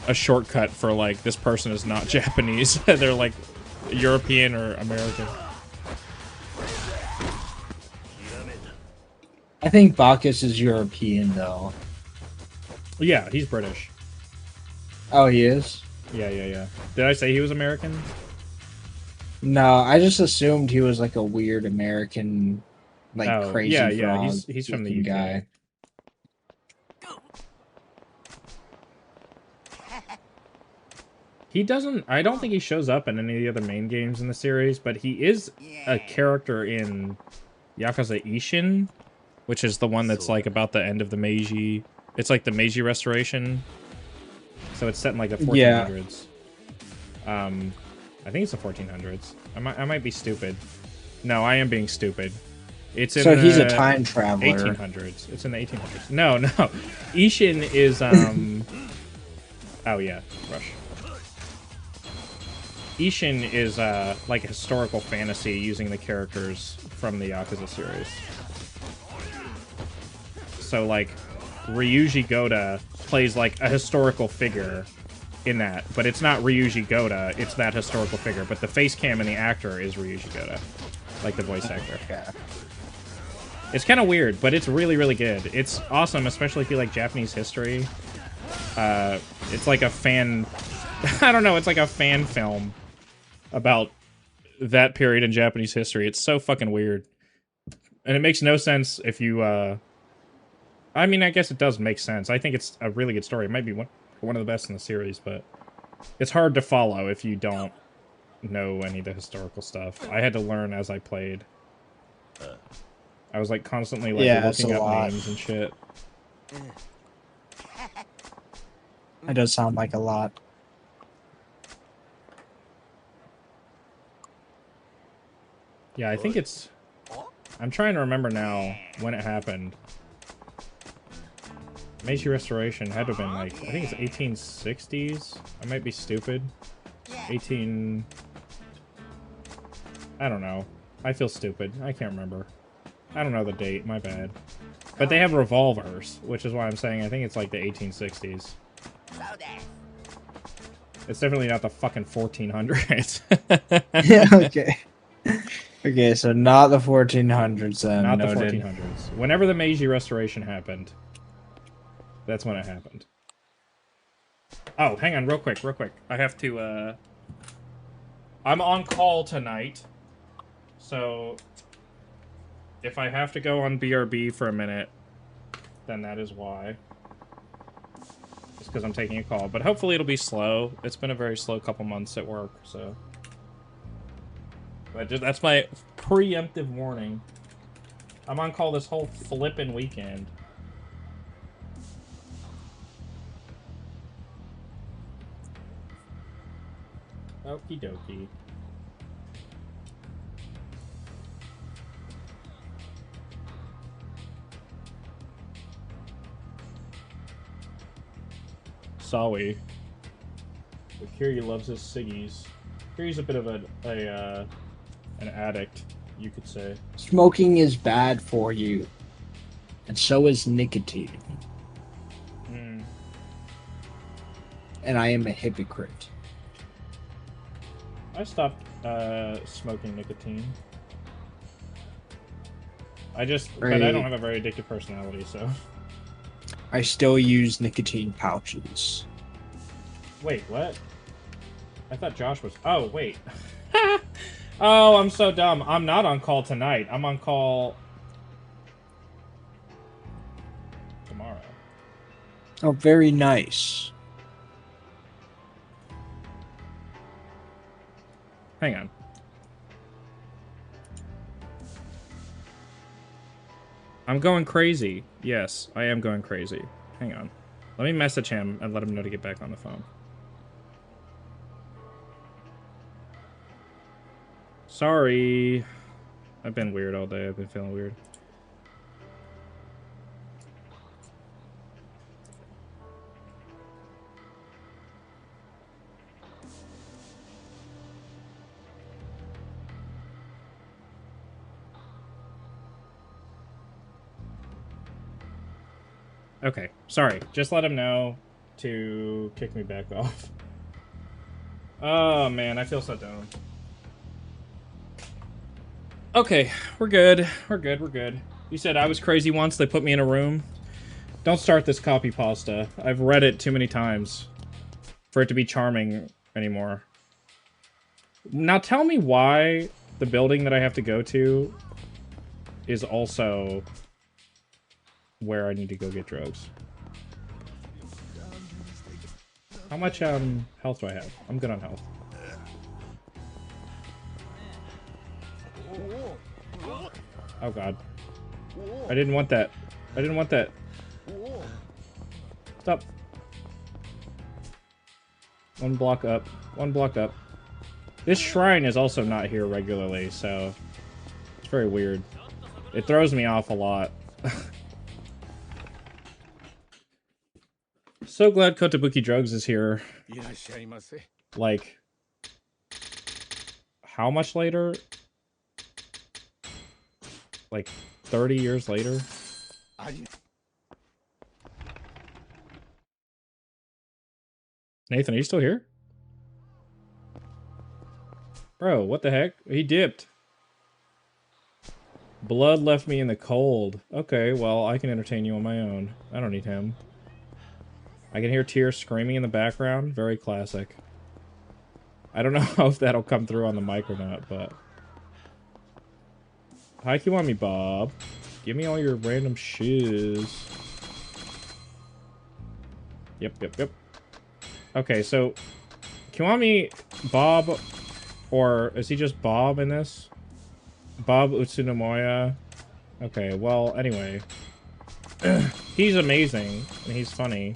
a shortcut for like, this person is not Japanese. They're like European or American. I think Bacchus is European, though. Yeah, he's British. Oh, he is? Yeah. Did I say he was American? No, I just assumed he was like a weird American, like Oh, crazy yeah, frog he's from the looking UK. guy. He doesn't... I don't think he shows up in any of the other main games in the series, but he is a character in Yakuza Ishin, which is the one that's like about the end of the Meiji... It's like the Meiji Restoration. So it's set in like the 1400s. I think it's the 1400s. I might be stupid. No, I am being stupid. It's in So the he's a time traveler. 1800s. It's in the 1800s. No. Ishin is Oh yeah, rush. Ishin is like a historical fantasy using the characters from the Yakuza series. So like Ryuji Goda plays like a historical figure in that, but it's not Ryuji Goda, it's that historical figure, but the face cam and the actor is Ryuji Goda, like the voice actor. Okay. It's kind of weird, but it's really, really good. It's awesome, especially if you like Japanese history. It's like a fan... I don't know, it's like a fan film about that period in Japanese history. It's so fucking weird. And it makes no sense if you, I mean, I guess it does make sense. I think it's a really good story. It might be one of the best in the series, but it's hard to follow if you don't know any of the historical stuff. I had to learn as I played. I was like constantly like looking up names and shit. It does sound like a lot. Yeah, I think it's... I'm trying to remember now when it happened. Meiji Restoration had to have been like... I think it's 1860s? I might be stupid. 18... I don't know. I feel stupid. I can't remember. I don't know the date. My bad. But they have revolvers, which is why I'm saying I think it's like the 1860s. It's definitely not the fucking 1400s. Yeah, okay. Okay, so not the 1400s then. Not the noted. 1400s. Whenever the Meiji Restoration happened, that's when it happened. Oh, hang on, real quick. I have to, I'm on call tonight, so if I have to go on BRB for a minute, then that is why. It's because I'm taking a call, but hopefully it'll be slow. It's been a very slow couple months at work, so... But that's my preemptive warning. I'm on call this whole flippin' weekend. Okie dokie. Sawi. But Kiryu loves his ciggies. Kiryu's a bit of an addict, you could say. Smoking is bad for you. And so is nicotine. Mm. And I am a hypocrite. I stopped smoking nicotine. But I don't have a very addictive personality, so... I still use nicotine pouches. Wait, what? I thought Josh was... Oh, wait. Oh, I'm so dumb. I'm not on call tonight. I'm on call... tomorrow. Oh, very nice. Hang on. I'm going crazy. Yes, I am going crazy. Hang on. Let me message him and let him know to get back on the phone. Sorry. I've been weird all day. I've been feeling weird. Okay, sorry. Just let him know to kick me back off. Oh, man, I feel so dumb. Okay, we're good. We're good. You said I was crazy once, they put me in a room. Don't start this copy pasta. I've read it too many times for it to be charming anymore. Now tell me why the building that I have to go to is also where I need to go get drugs. How much health do I have? I'm good on health. Oh god. I didn't want that. I didn't want that. Stop. One block up. One block up. This shrine is also not here regularly, so it's very weird. It throws me off a lot. So glad Kotobuki Drugs is here. いらっしゃいませ。 Like, how much later? Like, 30 years later? あり Nathan, are you still here? Bro, what the heck? He dipped. Blood left me in the cold. Okay, well, I can entertain you on my own. I don't need him. I can hear tears screaming in the background. Very classic. I don't know if that'll come through on the mic or not, but... Hi, Kiwami Bob. Give me all your random shoes. Yep. Okay, so... Kiwami Bob... Or is he just Bob in this? Bob Utsunomoya. Okay, well, anyway. He's amazing, and he's funny.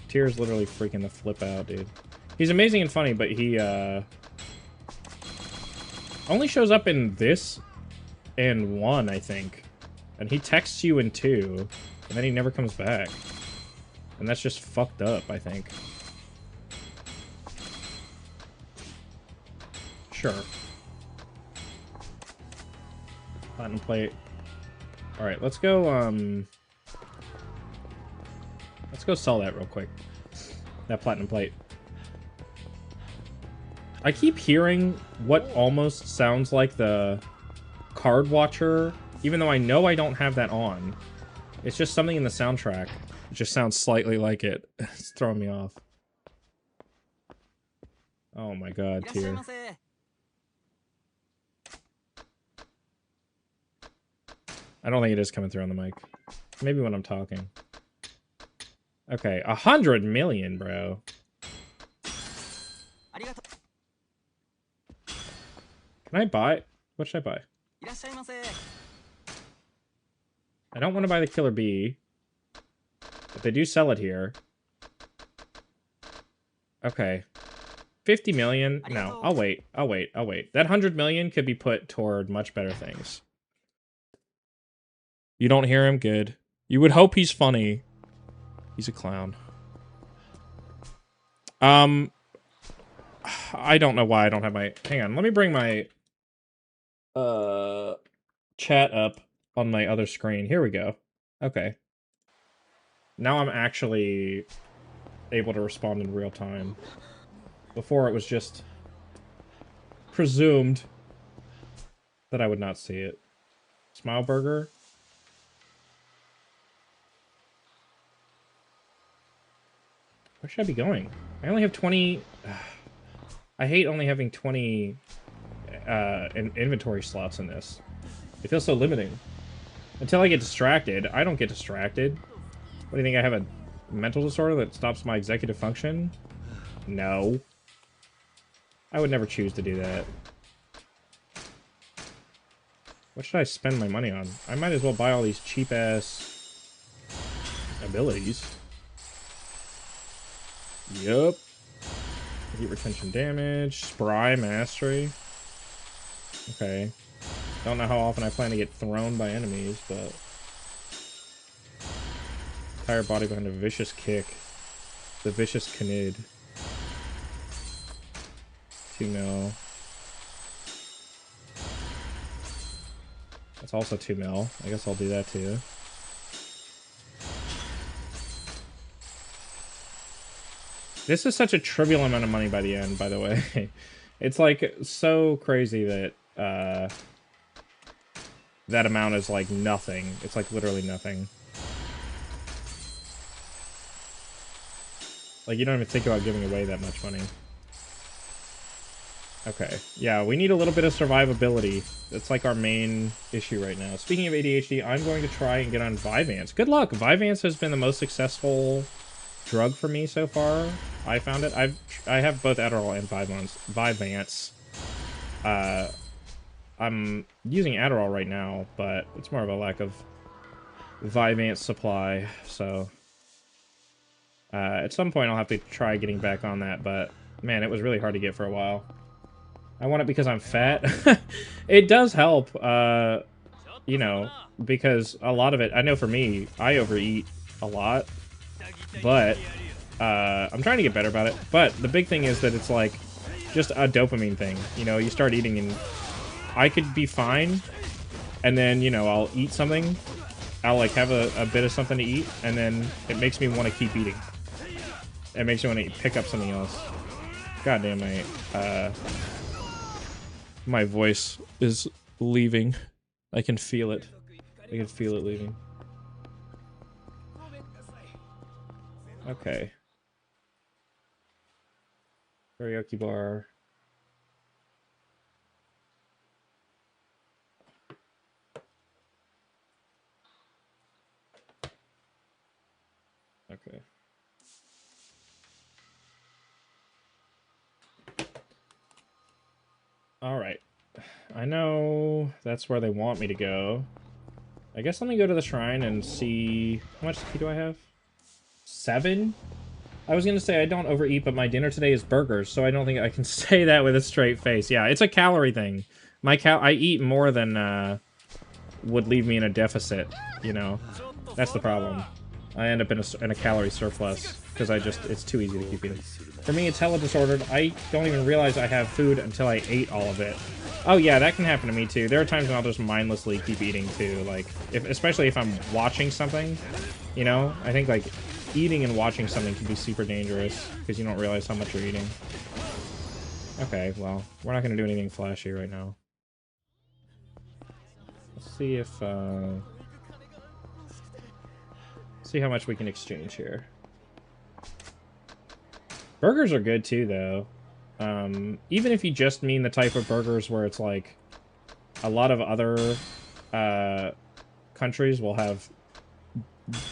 Tears literally freaking the flip out, dude. He's amazing and funny, but he, only shows up in this and 1, I think. And he texts you in 2, and then he never comes back. And that's just fucked up, I think. Sure. Platinum plate. Alright, let's go, let's go sell that real quick. That platinum plate. I keep hearing what almost sounds like the card watcher, even though I know I don't have that on. It's just something in the soundtrack. It just sounds slightly like it. It's throwing me off. Oh my god, tear. I don't think it is coming through on the mic. Maybe when I'm talking. Okay, 100 million, bro. Can I buy? What should I buy? I don't want to buy the Killer Bee. But they do sell it here. Okay. 50 million? No, I'll wait. I'll wait. That 100 million could be put toward much better things. You don't hear him? Good. You would hope he's funny. He's a clown. I don't know why I don't have my... Hang on, let me bring my... chat up on my other screen. Here we go. Okay. Now I'm actually able to respond in real time. Before it was just presumed that I would not see it. Smile Burger. Where should I be going? I only have 20... I hate only having 20 inventory slots in this. It feels so limiting. Until I get distracted. I don't get distracted. What do you think, I have a mental disorder that stops my executive function? No. I would never choose to do that. What should I spend my money on? I might as well buy all these cheap-ass abilities. Yup. Heat retention damage. Spry mastery. Okay. Don't know how often I plan to get thrown by enemies, but... Entire body behind a vicious kick. The vicious Knid. 2 mil. That's also 2 mil. I guess I'll do that too. This is such a trivial amount of money by the end, by the way. It's like so crazy that that amount is like nothing. It's like literally nothing. Like you don't even think about giving away that much money. Okay, yeah, we need a little bit of survivability. That's like our main issue right now. Speaking of ADHD, I'm going to try and get on Vyvanse. Good luck! Vyvanse has been the most successful drug for me so far. I found it. I have both Adderall and Vyvanse. I'm using Adderall right now, but it's more of a lack of Vyvanse supply, so... At some point, I'll have to try getting back on that, but man, it was really hard to get for a while. I want it because I'm fat. It does help, you know, because a lot of it, I know for me, I overeat a lot, but I'm trying to get better about it. But the big thing is that it's like just a dopamine thing. You know, you start eating and I could be fine, and then, you know, I'll eat something. I'll like have a bit of something to eat, and then it makes me want to keep eating. It makes me want to pick up something else. God damn, my voice is leaving. I can feel it. I can feel it leaving. Okay. Karaoke bar. Okay. All right. I know that's where they want me to go. I guess let me go to the shrine and see... How much tea do I have? 7? I was gonna say I don't overeat, but my dinner today is burgers, so I don't think I can say that with a straight face. Yeah, it's a calorie thing. I eat more than would leave me in a deficit, you know? That's the problem. I end up in a calorie surplus, because it's too easy to keep eating. For me, it's hella disordered. I don't even realize I have food until I ate all of it. Oh yeah, that can happen to me too. There are times when I'll just mindlessly keep eating too, like, especially if I'm watching something, you know? I think, like, eating and watching something can be super dangerous, because you don't realize how much you're eating. Okay, well, we're not going to do anything flashy right now. Let's see if, see how much we can exchange here. Burgers are good too, though. Even if you just mean the type of burgers where it's like a lot of other countries will have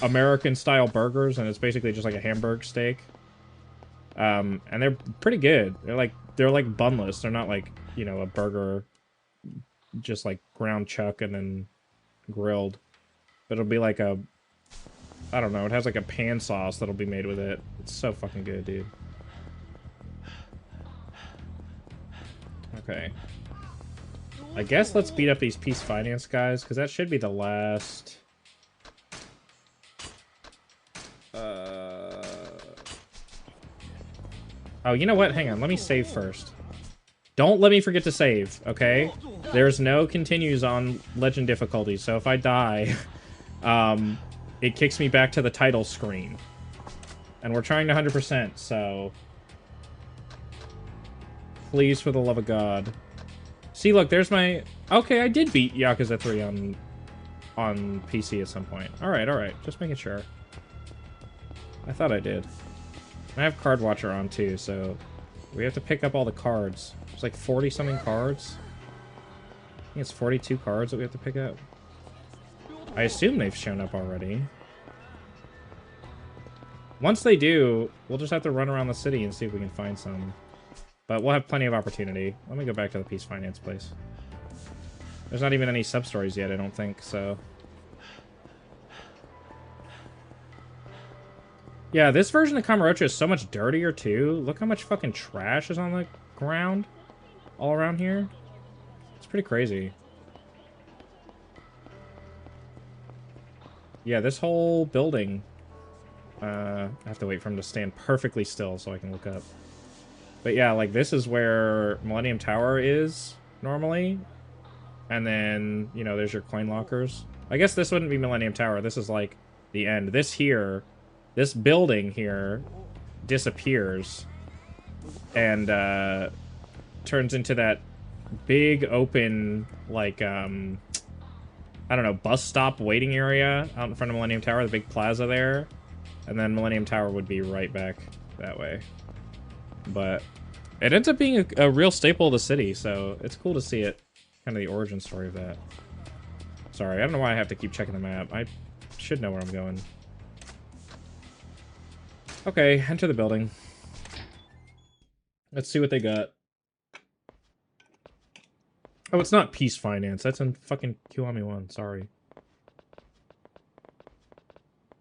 American-style burgers, and it's basically just like a hamburger steak. And they're pretty good. They're like bunless. They're not like, you know, a burger just like ground chuck and then grilled. But it'll be like a, I don't know, it has like a pan sauce that'll be made with it. It's so fucking good, dude. Okay. I guess let's beat up these peace finance guys, because that should be the last... Oh, you know what? Hang on. Let me save first. Don't let me forget to save, okay? There's no continues on legend difficulty, so if I die, it kicks me back to the title screen. And we're trying to 100%, so... Please, for the love of God. See, look, there's my... Okay, I did beat Yakuza 3 on PC at some point. Alright. Just making sure. I thought I did. I have Card Watcher on, too, so... We have to pick up all the cards. There's like 40-something cards. I think it's 42 cards that we have to pick up. I assume they've shown up already. Once they do, we'll just have to run around the city and see if we can find some. But we'll have plenty of opportunity. Let me go back to the Peace Finance place. There's not even any sub-stories yet, I don't think, so... Yeah, this version of Kamurocho is so much dirtier, too. Look how much fucking trash is on the ground all around here. It's pretty crazy. Yeah, this whole building... I have to wait for him to stand perfectly still so I can look up. But yeah, like, this is where Millennium Tower is, normally. And then, you know, there's your coin lockers. I guess this wouldn't be Millennium Tower. This is, like, the end. This here... This building here disappears and turns into that big open, like, I don't know, bus stop waiting area out in front of Millennium Tower, the big plaza there. And then Millennium Tower would be right back that way. But it ends up being a real staple of the city, so it's cool to see it. Kind of the origin story of that. Sorry, I don't know why I have to keep checking the map. I should know where I'm going. Okay, enter the building. Let's see what they got. Oh, it's not Peace Finance. That's in fucking Kiwami 1. Sorry.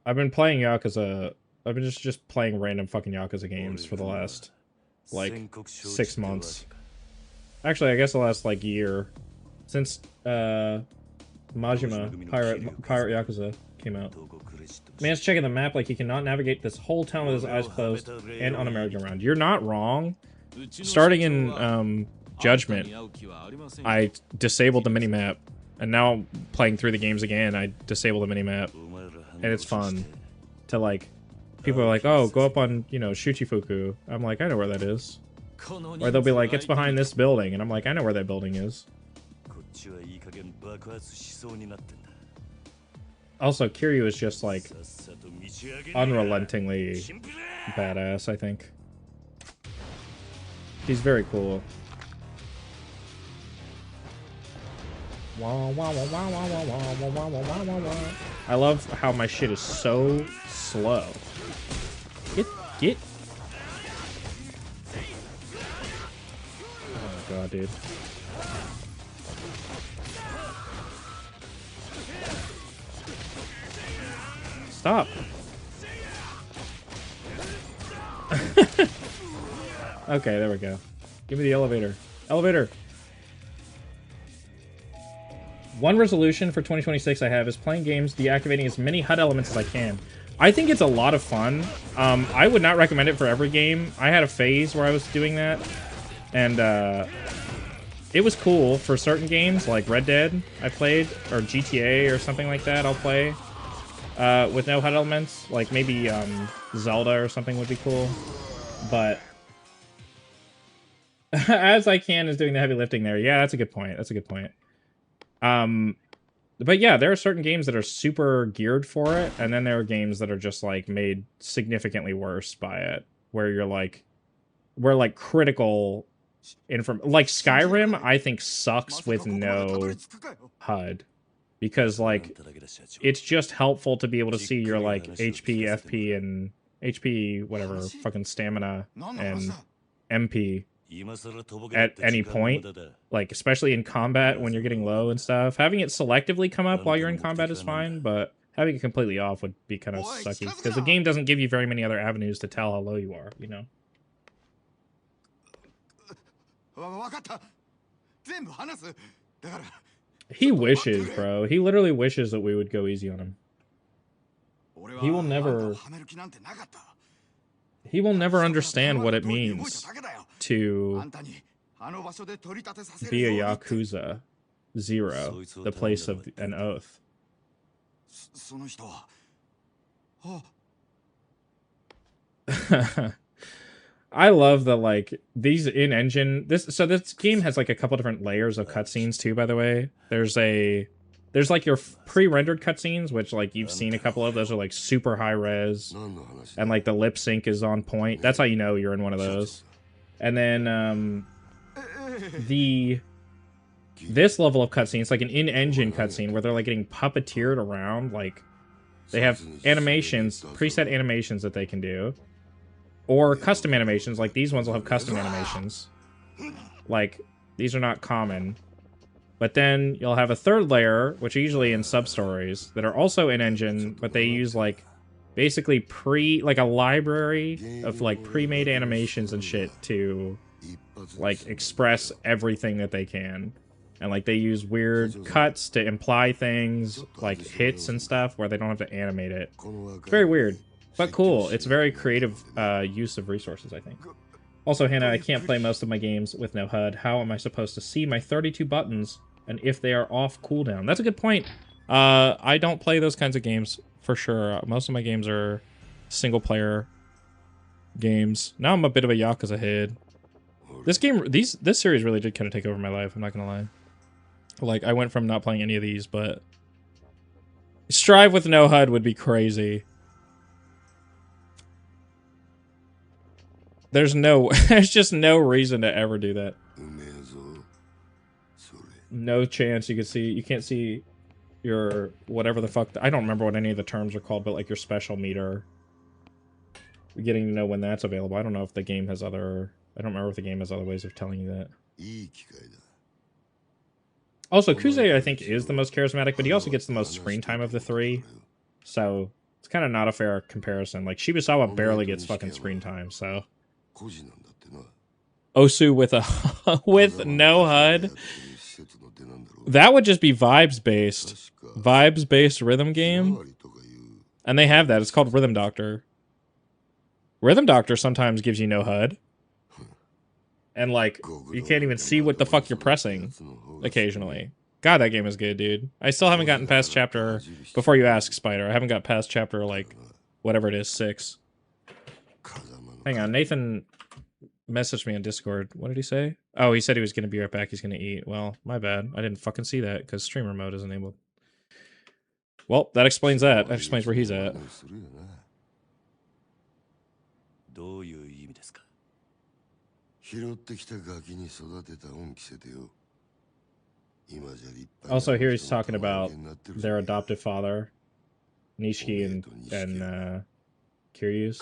I've been playing Yakuza I've been just playing random fucking Yakuza games for the last like 6 months. Actually, I guess the last like year since Majima Pirate Yakuza came out. Man's checking the map like he cannot navigate this whole town with his eyes closed and on a merry-go-round. You're not wrong. Starting in Judgment, I disabled the minimap, and now playing through the games again, I disabled the minimap, and it's fun to like. People are like, "Oh, go up on Shuchifuku." I'm like, I know where that is. Or they'll be like, "It's behind this building," and I'm like, I know where that building is. Also, Kiryu is just like unrelentingly badass, I think. He's very cool. I love how my shit is so slow. Get. Oh my god, dude. Stop. Okay, there we go. Give me the elevator. Elevator! One resolution for 2026 I have is playing games deactivating as many HUD elements as I can. I think it's a lot of fun. I would not recommend it for every game. I had a phase where I was doing that. And, it was cool for certain games, like Red Dead I played, or GTA or something like that I'll play. With no HUD elements, like maybe Zelda or something would be cool. But as I can is doing the heavy lifting there. Yeah, that's a good point. That's a good point. But yeah, there are certain games that are super geared for it, and then there are games that are just like made significantly worse by it, where you're like, where like critical like Skyrim, I think sucks with no HUD. Because, like, it's just helpful to be able to see your, like, HP, FP, and HP, whatever, fucking stamina, and MP at any point. Like, especially in combat when you're getting low and stuff. Having it selectively come up while you're in combat is fine, but having it completely off would be kind of sucky. Because the game doesn't give you very many other avenues to tell how low you are, you know? He wishes, bro. He literally wishes that we would go easy on him. He will never understand what it means to be a Yakuza 0, the place of an oath. I love the, like, these in-engine... So this game has, like, a couple different layers of cutscenes, too, by the way. There's, like, your pre-rendered cutscenes, which, like, you've seen a couple of. Those are, like, super high-res. And, like, the lip sync is on point. That's how you know you're in one of those. And then, this level of cutscenes, like an in-engine cutscene, where they're, like, getting puppeteered around. Like, they have animations, preset animations that they can do. Or custom animations, like these ones will have custom animations. Like, these are not common. But then you'll have a third layer, which are usually in sub-stories, that are also in-engine, but they use, like, basically like a library of, like, pre-made animations and shit to, like, express everything that they can. And, like, they use weird cuts to imply things, like hits and stuff, where they don't have to animate it. It's very weird. But cool. It's very creative use of resources, I think. Also, Hannah, I can't play most of my games with no HUD. How am I supposed to see my 32 buttons and if they are off cooldown? That's a good point. I don't play those kinds of games, for sure. Most of my games are single-player games. Now I'm a bit of a Yakuza head. This series really did kind of take over my life, I'm not gonna lie. Like, I went from not playing any of these, but... Strive with no HUD would be crazy. There's just no reason to ever do that. No chance you can't see your, whatever the fuck, I don't remember what any of the terms are called, but like your special meter. Getting to know when that's available. I don't know if the game has other, I don't remember if the game has other ways of telling you that. Also, Kuze, I think, is the most charismatic, but he also gets the most screen time of the three. So, it's It's kind of not a fair comparison. Like, Shibusawa barely gets fucking screen time, so. 孤児なんだってな。 Osu with a with no HUD. That would just be vibes based. Vibes based rhythm game. And they have that. It's called Rhythm Doctor. Rhythm Doctor sometimes gives you no HUD. And like, you can't even see what the fuck you're pressing occasionally. God, that game is good, dude. I still haven't gotten past chapter, before you ask, Spider, I haven't got past chapter, like, whatever it is, 6. Hang on, Nathan messaged me on Discord. What did he say? Oh, he said he was going to be right back. He's going to eat. Well, my bad. I didn't fucking see that because streamer mode is enabled. Well, that explains that. That explains where he's at. どういう意味ですか? 拾ってきたガキに育てた恩着せてよ。 Also, here he's talking about their adoptive father, Nishiki and Kiryu's,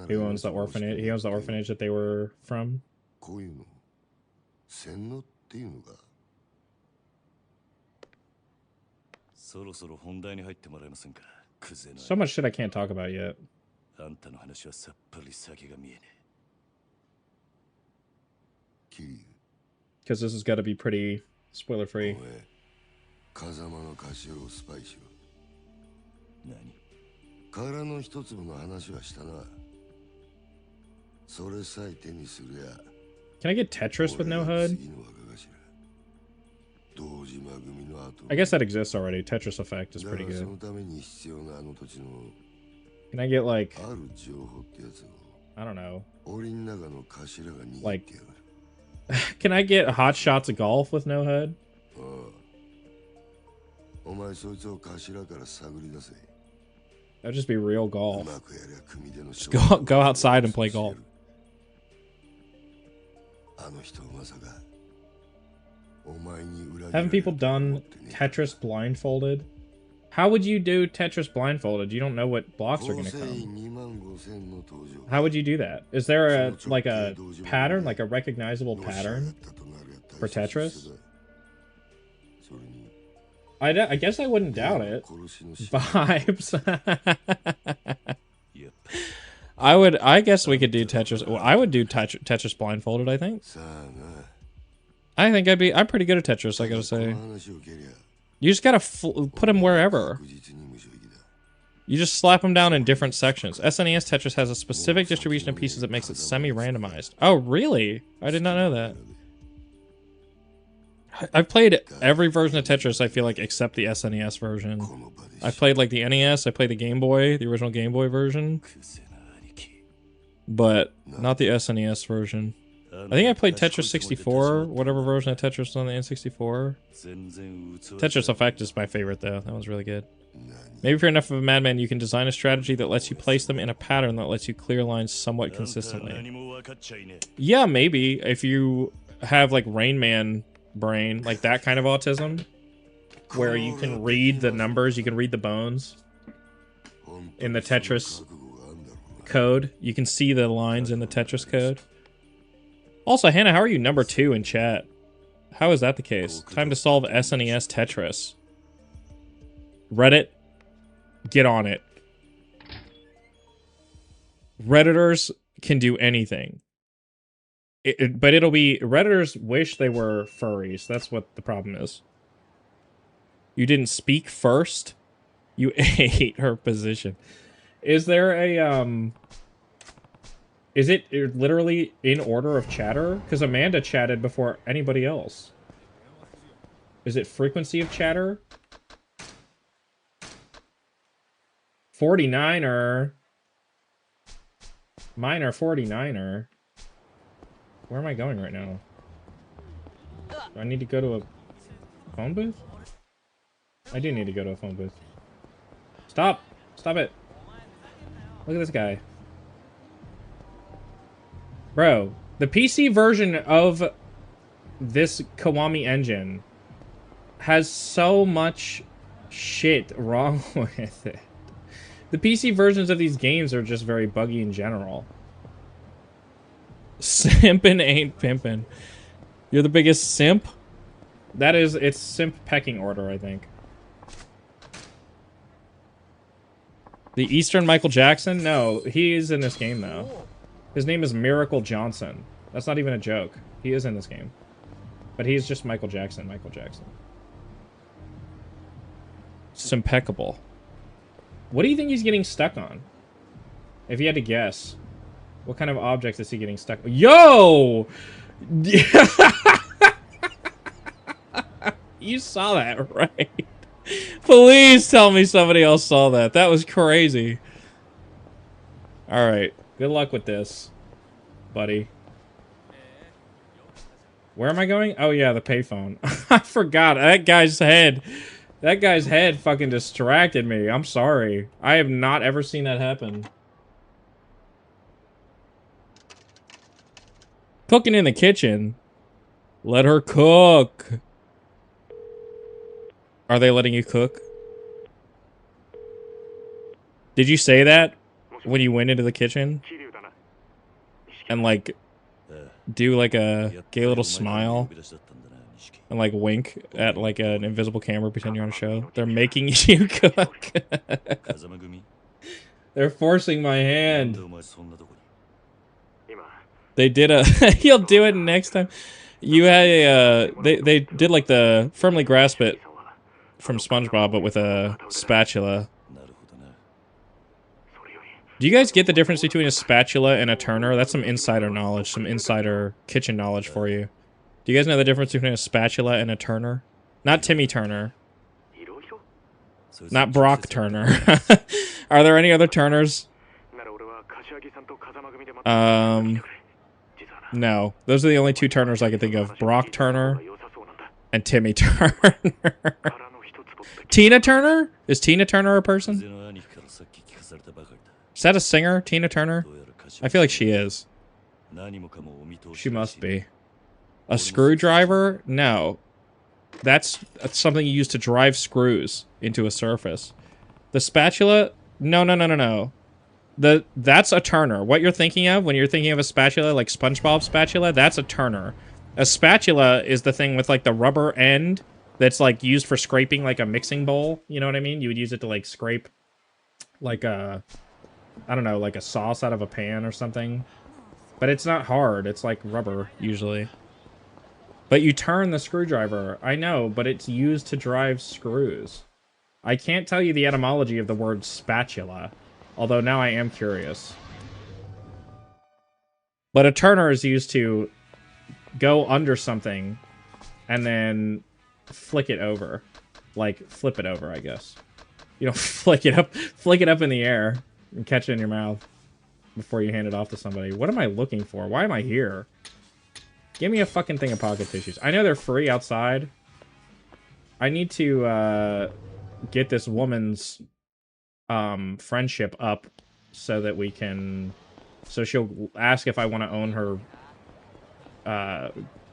who owns the orphanage. He owns the orphanage that they were from. So much shit I can't talk about yet. Because this has got to be pretty spoiler free. 風間の頭をスパイしろ。何？殻の一粒の話はしたな。それさえ手にするや。Can I get Tetris with no HUD? I guess that exists already. Tetris effect is pretty good. Can I get like, I don't know, like, can I get Hot Shots of Golf with no HUD? That would just be real golf. Just go outside and play golf. Haven't people done Tetris blindfolded? How would you do Tetris blindfolded? You don't know what blocks are going to come. How would you do that? Is there a like a pattern, like a recognizable pattern for Tetris? I guess I wouldn't doubt it. Vibes. I guess we could do Tetris. Well, I would do Tetris blindfolded, I think. I'm pretty good at Tetris, I gotta say. You just gotta put them wherever. You just slap them down in different sections. SNES Tetris has a specific distribution of pieces that makes it semi-randomized. Oh, really? I did not know that. I've played every version of Tetris, I feel like, except the SNES version. I played, like, the NES, I played the Game Boy, the original Game Boy version. But not the SNES version. I think I played Tetris 64, whatever version of Tetris was on the N64. Tetris Effect is my favorite, though. That one's really good. Maybe if you're enough of a madman, you can design a strategy that lets you place them in a pattern that lets you clear lines somewhat consistently. Yeah, maybe. If you have, like, Rain Man brain, like that kind of autism, where you can read the numbers, you can read the bones in the Tetris code. You can see the lines in the Tetris code. Also, Hannah, how are you number 2 in chat? How is that the case? Time to solve SNES Tetris. Reddit, get on it. Redditors can do anything. But it'll be... Redditors wish they were furries. That's what the problem is. You didn't speak first? You ate her position. Is there a, Is it literally in order of chatter? Because Amanda chatted before anybody else. Is it frequency of chatter? 49er. Mine are 49er. Where am I going right now? Do I need to go to a phone booth? I do need to go to a phone booth. Stop! Stop it! Look at this guy. Bro, the PC version of this Kiwami engine has so much shit wrong with it. The PC versions of these games are just very buggy in general. Simpin' ain't pimpin'. You're the biggest simp? That is, it's simp pecking order, I think. The Eastern Michael Jackson? No, he is in this game, though. His name is Miracle Johnson. That's not even a joke. He is in this game. But he's just Michael Jackson, Michael Jackson. It's impeccable. What do you think he's getting stuck on? If you had to guess. What kind of object is he getting stuck on? Yo! You saw that, right? Please tell me somebody else saw that. That was crazy. Alright. Good luck with this, buddy. Where am I going? Oh, yeah, the payphone. I forgot. That guy's head. That guy's head fucking distracted me. I'm sorry. I have not ever seen that happen. Cooking in the kitchen. Let her cook. Are they letting you cook? Did you say that when you went into the kitchen? And like, do like a gay little smile? And like wink at like an invisible camera, pretend you're on a show? They're making you cook. They're forcing my hand. They did a... He'll do it next time. You had a... They did like the firmly grasp it from SpongeBob, but with a spatula. Do you guys get the difference between a spatula and a turner? That's some insider knowledge, some insider kitchen knowledge for you. Do you guys know the difference between a spatula and a turner? Not Timmy Turner. Not Brock Turner. Are there any other Turners? No. Those are the only two Turners I can think of. Brock Turner and Timmy Turner. Tina Turner? Is Tina Turner a person? Is that a singer, Tina Turner? I feel like she is. She must be. A screwdriver? No. That's something you use to drive screws into a surface. The spatula? No. That's a turner. What you're thinking of when you're thinking of a spatula, like SpongeBob spatula, that's a turner. A spatula is the thing with like the rubber end that's like used for scraping like a mixing bowl. You know what I mean? You would use it to like scrape like a, I don't know, like a sauce out of a pan or something. But it's not hard. It's like rubber usually. But you turn the screwdriver. I know, but it's used to drive screws. I can't tell you the etymology of the word spatula. Although now I am curious. But a turner is used to go under something and then flick it over. Like, flip it over, I guess. You know, flick it up in the air and catch it in your mouth before you hand it off to somebody. What am I looking for? Why am I here? Give me a fucking thing of pocket tissues. I know they're free outside. I need to get this woman's friendship up so that we can... So she'll ask if I want to own her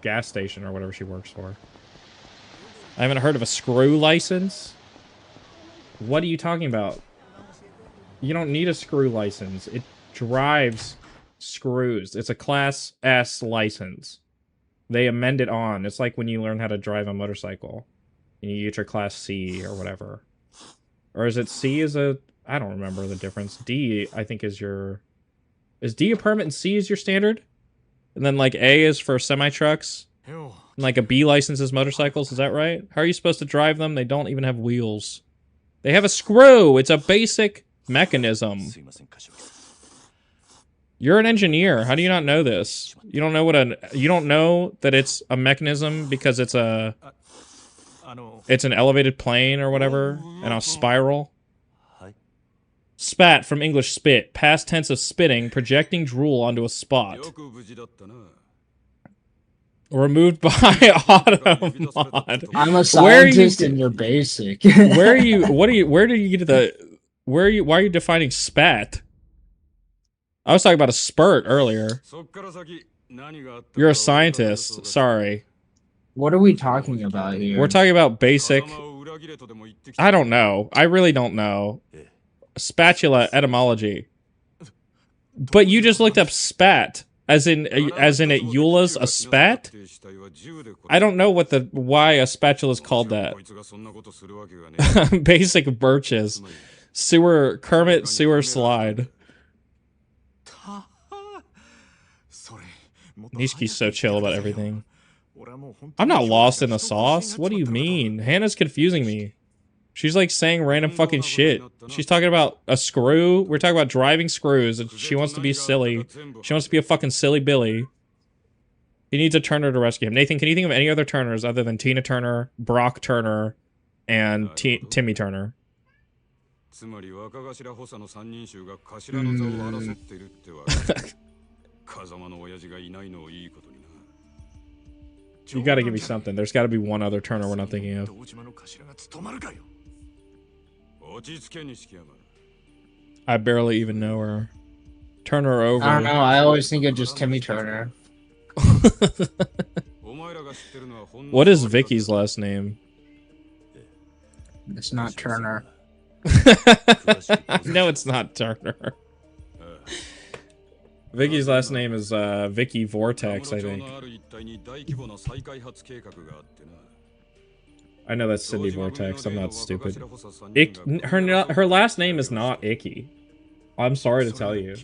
gas station or whatever she works for. I haven't heard of a screw license. What are you talking about? You don't need a screw license. It drives screws. It's a Class S license. They amend it on. It's like when you learn how to drive a motorcycle. And you get your Class C or whatever. Or is it C is a... I don't remember the difference. D, I think, is your... Is D a permit and C is your standard? And then, like, A is for semi-trucks? And, like, a B license is motorcycles, is that right? How are you supposed to drive them? They don't even have wheels. They have a screw! It's a basic mechanism. You're an engineer. How do you not know this? You don't know what you don't know that it's a mechanism because it's a... It's an elevated plane or whatever, and a spiral. Spat from English spit, past tense of spitting, projecting drool onto a spot. Removed by Automod. I'm a scientist and you're basic. Where did you get to the... why are you defining spat? I was talking about a spurt earlier. You're a scientist. Sorry. What are we talking about here? We're talking about basic... I don't know. I really don't know. Spatula etymology. But you just looked up spat. As in at Eula's a spat? I don't know why a spatula is called that. Basic birches. Kermit Sewer Slide. Nishiki's so chill about everything. I'm not lost in the sauce. What do you mean? Hannah's confusing me. She's like saying random fucking shit. She's talking about a screw. We're talking about driving screws. She wants to be silly. She wants to be a fucking silly Billy. He needs a Turner to rescue him. Nathan, can you think of any other Turners other than Tina Turner, Brock Turner, and Timmy Turner? You gotta give me something. There's gotta be one other Turner we're not thinking of. I barely even know her. Turner over. I don't know. I always think of just Timmy Turner. What is Vicky's last name? It's not Turner. No, it's not Turner. Vicky's last name is Vicky Vortex, I think. I know that's Cindy Vortex. I'm not stupid. Her last name is not Icky. I'm sorry to tell you.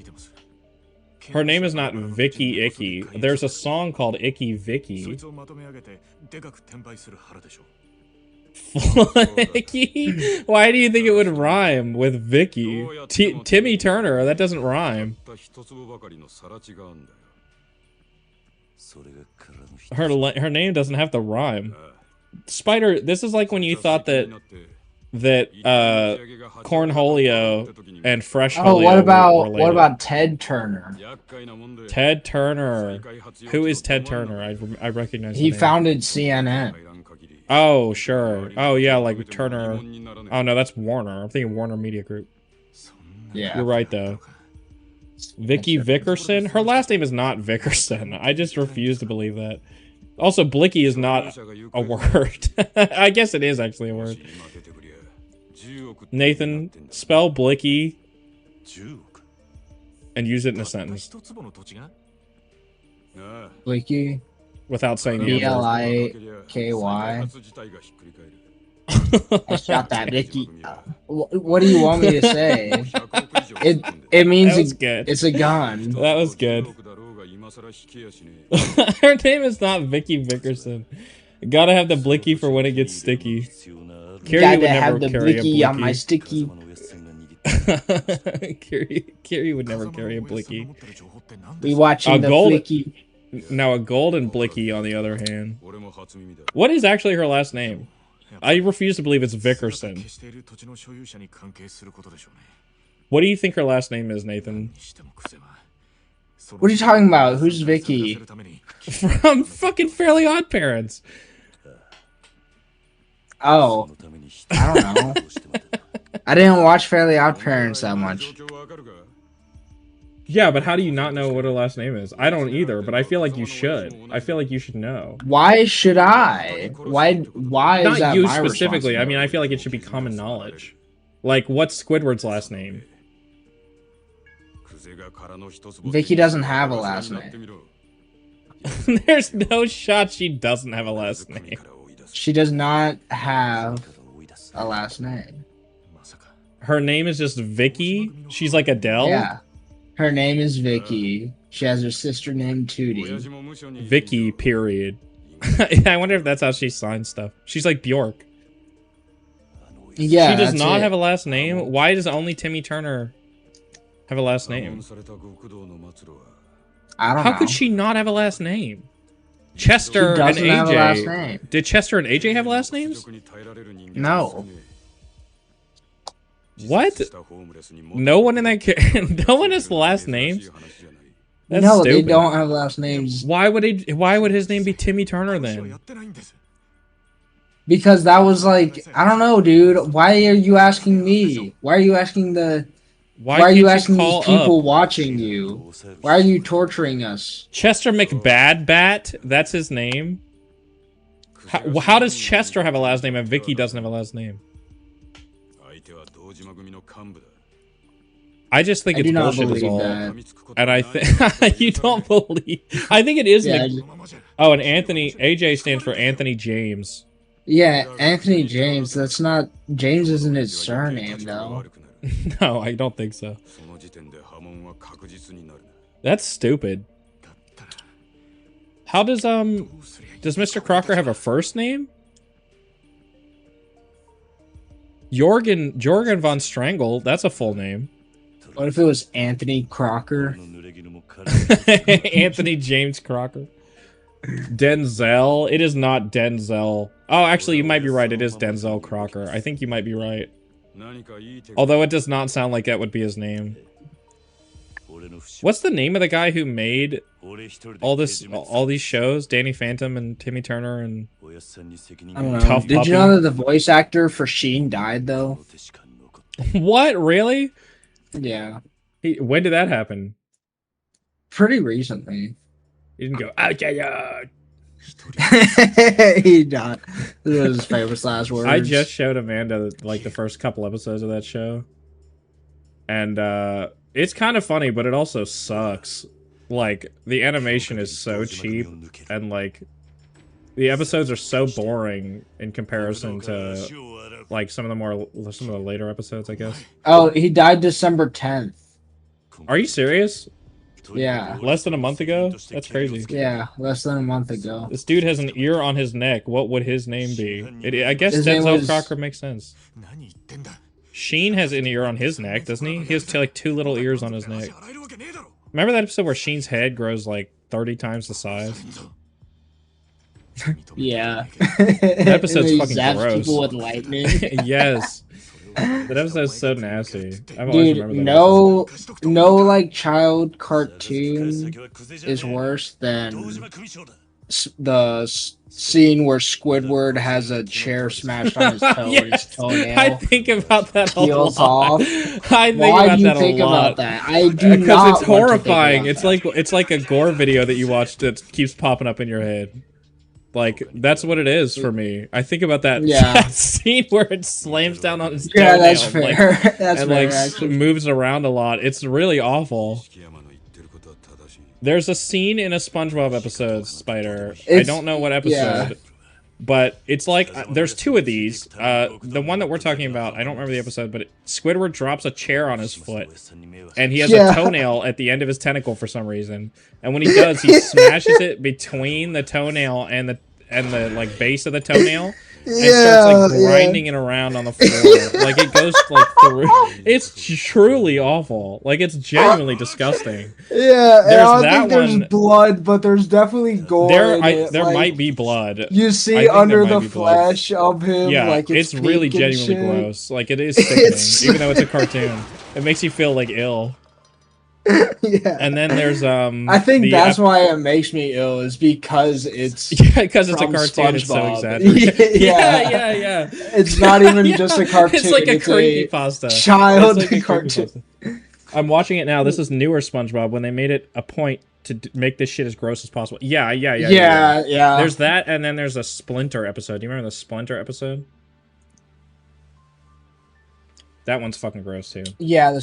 Her name is not Vicky Icky. There's a song called Icky Vicky. Icky? Why do you think it would rhyme with Vicky? Timmy Turner, that doesn't rhyme. Her name doesn't have to rhyme. Spider, this is like when you thought that Cornholio and Fresh Holio what about Ted Turner? Ted Turner. Who is Ted Turner? I recognize He the name. founded CNN. Oh, sure. Oh, yeah, like Turner. Oh, no, that's Warner. I'm thinking Warner Media Group. Yeah. You're right, though. Vicky Vickerson? Her last name is not Vickerson. I just refuse to believe that. Also, Blicky is not a word. I guess it is actually a word. Nathan, spell Blicky and use it in a sentence. Blicky. Without saying the other word. Bliky. I shot that Blicky. What do you want me to say? It means it's a gun. That was good. Her name is not Vicky Vickerson. Gotta have the Blicky for when it gets sticky. Carrie would never carry a Blicky on my sticky. Carrie would never carry a Blicky. We watching the Blicky. Now a golden Blicky, on the other hand. What is actually her last name? I refuse to believe it's Vickerson. What do you think her last name is, Nathan? What are you talking about? Who's Vicky? From fucking Fairly Odd Parents. Oh, I don't know. I didn't watch Fairly Odd Parents that much. Yeah, but how do you not know what her last name is? I don't either, but I feel like you should. I feel like you should know. Why should I? Why is that not you my specifically. I mean, I feel like it should be common knowledge. Like, what's Squidward's last name? Vicky doesn't have a last name. There's no shot she doesn't have a last name. She does not have a last name. Her name is just Vicky? She's like Adele? Yeah. Her name is Vicky. She has her sister named Tootie. Vicky, period. I wonder if that's how she signs stuff. She's like Bjork. Yeah, she does not have a last name? Why does only Timmy Turner have a last name? I don't know. How could she not have a last name? Chester and AJ. Have a last name. Did Chester and AJ have last names? No. What? No one in that no one has last names? That's no, stupid. They don't have last names. Why would his name be Timmy Turner then? Because that was like, I don't know, dude. Why are you asking me? Why are you asking Why are you asking these people watching you? Why are you torturing us? Chester McBadbat? That's his name? How does Chester have a last name and Vicky doesn't have a last name? I just think it's bullshit is all. That. And I think you don't believe. I think it is. Yeah, oh, and Anthony AJ stands for Anthony James. Yeah, Anthony James. That's not James. Isn't his surname though? No, I don't think so. その時点で波紋は確実になるな。 That's stupid. だったら How does どうすりゃいい does Mr. Crocker have a first name? Jorgen von Strangle, that's a full name. What if it was Anthony Crocker? の濡れ衣も彼に Anthony James Crocker. Denzel. It is not Denzel. Oh, actually, you might be right. It is Denzel Crocker. I think you might be right. 何かいい手が Although it does not sound like that would be his name. 俺の節 What's the name of the guy who made 俺一人で all 刑 this, 事滅 all these shows? Danny Phantom and Timmy Turner and おやっさんに責任 I don't know. Tough Did puppy. you know that the voice actor for Sheen died though? の手しか残って what? Really? Yeah, When did that happen? pretty recently. He didn't go. "Ah, yeah, yeah." He died. Those were his famous last words. I just showed Amanda like the first couple episodes of that show, and it's kind of funny, but it also sucks. Like the animation is so cheap, and like the episodes are so boring in comparison to like some of the later episodes, I guess. Oh, he died December 10th. Are you serious? Yeah. Less than a month ago? That's crazy. Yeah, less than a month ago. This dude has an ear on his neck. What would his name be? I guess His name Denzel was- Crocker makes sense. 何言ってんだ Sheen has an ear on his neck, doesn't he? He has like two little ears on his neck. 洗えるわけねえだろ Remember that episode where Sheen's head grows like 30 times the size? Yeah. That episode's And he fucking zaps gross. people with lightning. Yes. That episode's so nasty. I've always Dude, remembered that no like child cartoon is worse than the scene where Squidward has a chair smashed on his toe episode. and his Yes, toenail I think about that a peels lot. off. I think Why about do you that think a lot. about that? I do not. Because it's want to think horrifying. about It's that. like a gore video that you watch that keeps popping up in your head. Like that's what it is for me. I think about that, Yeah. that scene where it slams down on his Yeah, toenail, that's fair. like, That's and fair. like Actually. moves around a lot. It's really awful. 敷山の言ってることは正しい There's a scene in a SpongeBob episode, Spider. I It's- don't know what episode, yeah. but it's like there's two of these. The one that we're talking about, I don't remember the episode, but Squidward drops a chair on his foot, and he has Yeah. a toenail at the end of his tentacle for some reason. And when he does, he smashes it between the toenail and the like base of the toenail. And starts like grinding it around on the floor. Like it goes like through. It's truly awful. Like it's genuinely disgusting. Yeah, and There's I don't that think there's one- blood, but there's definitely gore. in it. There Like, might be blood. You I see think there under might the be blood. flesh of him, Yeah, like it's really pink and genuinely shit. gross. Like it is sickening, It's- even though it's a cartoon. It makes you feel like ill. Yeah. And then there's I think that's why it makes me ill is because it's yeah, because it's a from cartoon. It's so SpongeBob. exaggerated. Yeah. yeah. it's not even just a cartoon. It's like a it's creepypasta. child It's like a cartoon. creepypasta. I'm watching it now. This is newer SpongeBob when they made it a point to make this shit as gross as possible. Yeah. Yeah. There's that, and then there's a Splinter episode. Do you remember the Splinter episode? That one's fucking gross too. Yeah, the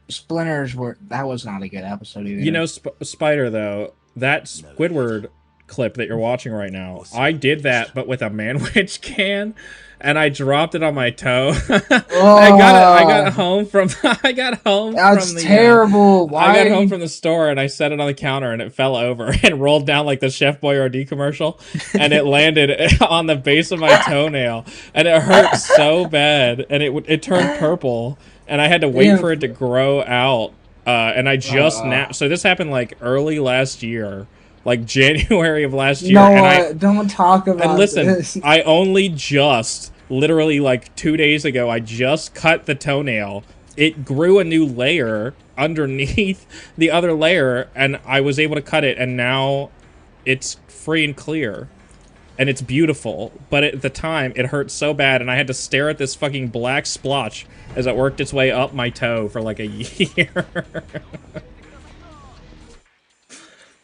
splinters were. That was not a good episode either. You know, Spider though, that Squidward clip that you're watching right now, I did that, but with a Manwich can, and I dropped it on my toe. I got home from. I got home that's from the. terrible. Why? I got home from the store and I set it on the counter and it fell over and rolled down like the Chef Boyardee commercial, and it landed on the base of my toenail and it hurt so bad and it turned purple and I had to wait Yeah. for it to grow out. And I just now. So this happened like early last year, like January of last year. No, And don't talk about and listen, this. I only just, literally like 2 days ago, I just cut the toenail. It grew a new layer underneath the other layer, and I was able to cut it, and now it's free and clear. And it's beautiful. But at the time, it hurt so bad, and I had to stare at this fucking black splotch as it worked its way up my toe for like a year.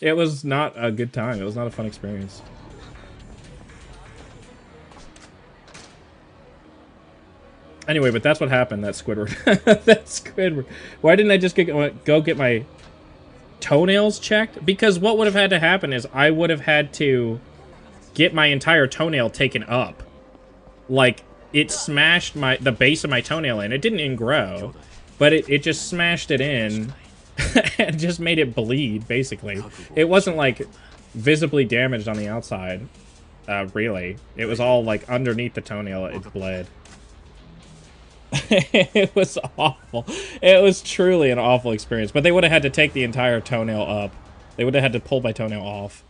It was not a good time. It was not a fun experience. Anyway, but that's what happened, that Squidward. That Squidward. Why didn't I just go get my toenails checked? Because what would have had to happen is I would have had to get my entire toenail taken up. Like, it smashed the base of my toenail in. It didn't ingrow, but it just smashed it in and just made it bleed, basically. It wasn't, like, visibly damaged on the outside, really. It was all, like, underneath the toenail, it bled. It was awful. It was truly an awful experience. But they would have had to take the entire toenail up. They would have had to pull my toenail off.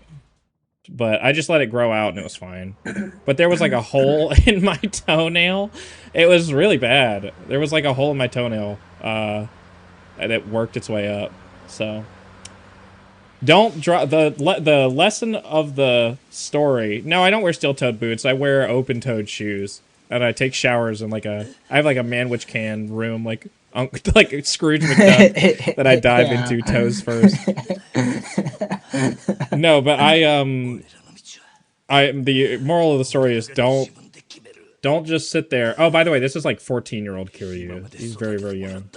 But I just let it grow out and it was fine. But there was like a hole in my toenail. It was really bad. There was like a hole in my toenail that worked its way up. So don't drop the lesson of the story. No, I don't wear steel-toed boots. I wear open-toed shoes. And I take showers in I have like a manwich can room, like Scrooge McDuck that I dive into toes first. No, but the moral of the story is don't just sit there. Oh, by the way, this is like 14-year-old Kiryu. He's very, very young.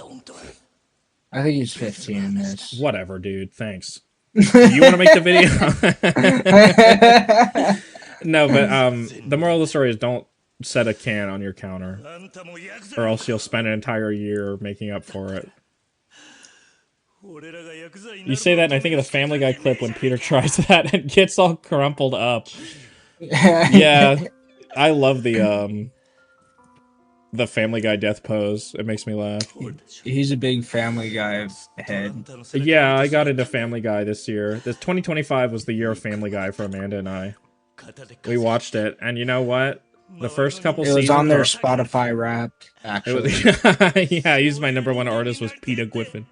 I think he's 15 in this. Whatever, dude. Thanks. You want to make the video? No, but the moral of the story is don't set a can on your counter, or else you'll spend an entire year making up for it. You say that and I think of the Family Guy clip when Peter tries that and gets all crumpled up. Yeah, I love the Family Guy death pose. It makes me laugh. He's a big Family Guy head. Yeah, I got into Family Guy this year. This 2025 was the year of Family Guy for Amanda and I. We watched it, and you know what? The first couple seasons... It was on their Spotify Wrapped, actually. Yeah, he's my #1 artist was Peter Griffin.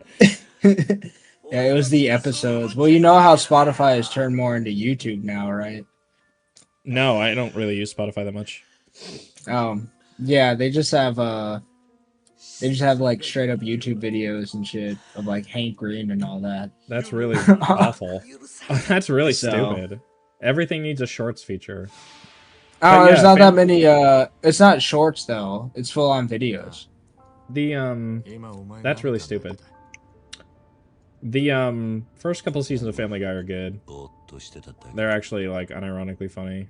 Yeah, it was the episodes. Well, you know how Spotify has turned more into YouTube now, right? No, I don't really use Spotify that much. Yeah, they just have like straight up YouTube videos and shit of like Hank Green and all that. That's really awful. That's really stupid. Everything needs a shorts feature. Oh, there's not that many. It's not shorts though. It's full on videos. That's really stupid. The first couple seasons of Family Guy are good. They're actually like unironically funny,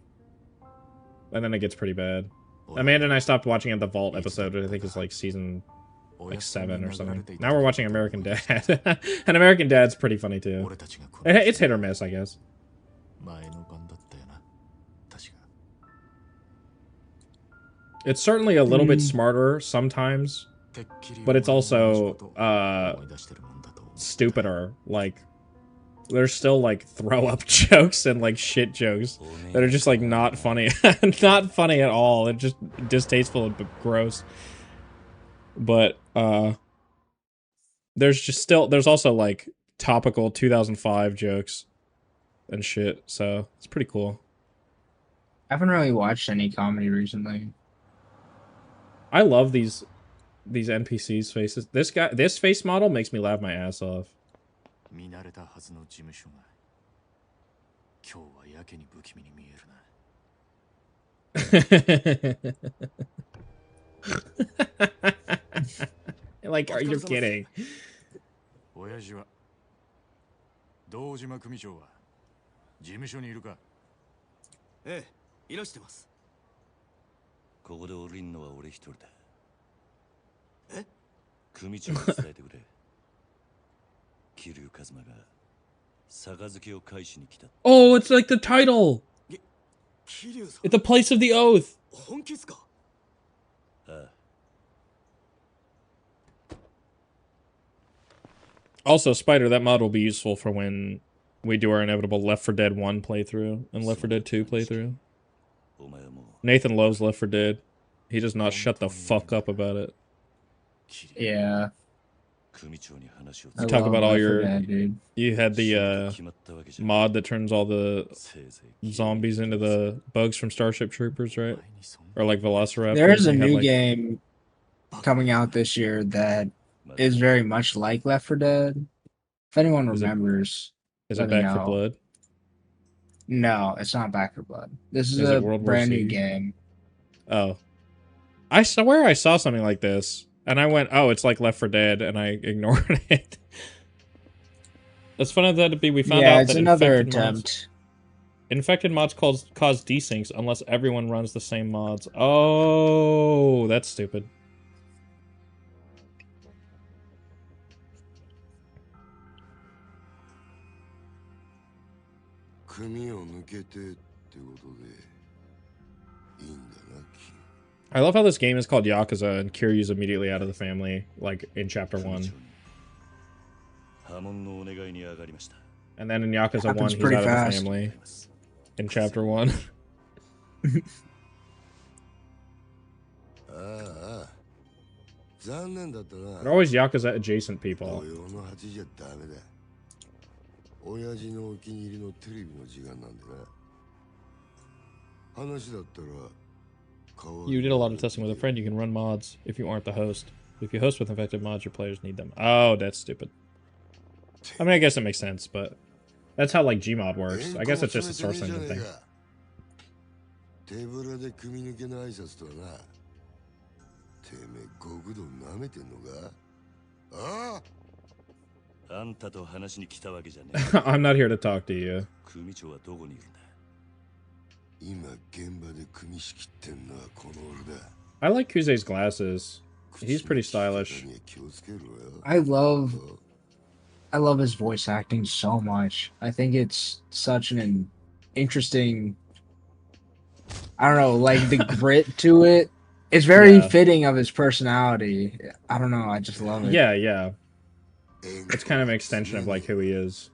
and then it gets pretty bad. Amanda and I stopped watching at the Vault episode, which I think is like season 7 or something. Now we're watching American Dad, and American Dad's pretty funny too. It's hit or miss, I guess. It's certainly a little bit smarter sometimes, but it's also stupider. Like, there's still like throw up jokes and like shit jokes that are just like not funny, not funny at all. It's just distasteful and gross. But there's also like topical 2005 jokes and shit. So it's pretty cool. I haven't really watched any comedy recently. I love these NPCs' faces. This face model makes me laugh my ass off. Like, are you kidding? 親父は堂島組長は事務所にいるか？ええ、いらしてます。ここで降りんのは俺一人だ。え？組長に伝えてくれ。桐生一馬が杯を返しに来た。Oh, it's like the title. 桐生さん。 It's the place of the oath. 本気っすか？ああ。 Also, Spider, that mod will be useful for when we do our inevitable Left 4 Dead 1 playthrough and Left 4 Dead 2 playthrough. Nathan loves Left 4 Dead. He does not shut the fuck up about it. Yeah. You talk about all your... Dead, you had the mod that turns all the zombies into the bugs from Starship Troopers, right? Or like Velociraptor. There's a new game coming out this year that is very much like Left 4 Dead. If anyone remembers. Is it Back 4 Blood? No, it's not Back 4 Blood. This is a brand new game. Oh. I swear I saw something like this. And I went, oh, it's like Left 4 Dead, and I ignored it. As fun as that'd be, we found out that it's another attempt. Infected mods cause desyncs unless everyone runs the same mods. Oh, that's stupid. I love how this game is called Yakuza and Kiryu's immediately out of the family, like in chapter 1. And then in Yakuza 1, Happens he's pretty out fast. of the family. In chapter 1. They're always Yakuza adjacent people. 親父のお気に入りのテレビの時間なんでな。話だったら You did a lot of testing with a friend, you can run mods if you aren't the host. If you host with infected mods, your players need them. Oh, that's stupid. I mean, I guess it makes sense, but that's how, like, Gmod works. I guess it's just a source engine thing. 手ぶらで組み抜けの挨拶とはな。てめえ極道舐めてんのか？ああ I'm not here to talk to you. I like Kuze's glasses. He's pretty stylish. I love his voice acting so much. I think it's such an interesting, I don't know, like the grit to it. It's very fitting of his personality. I don't know, I just love it. Yeah, yeah. It's kind of an extension of like who he is.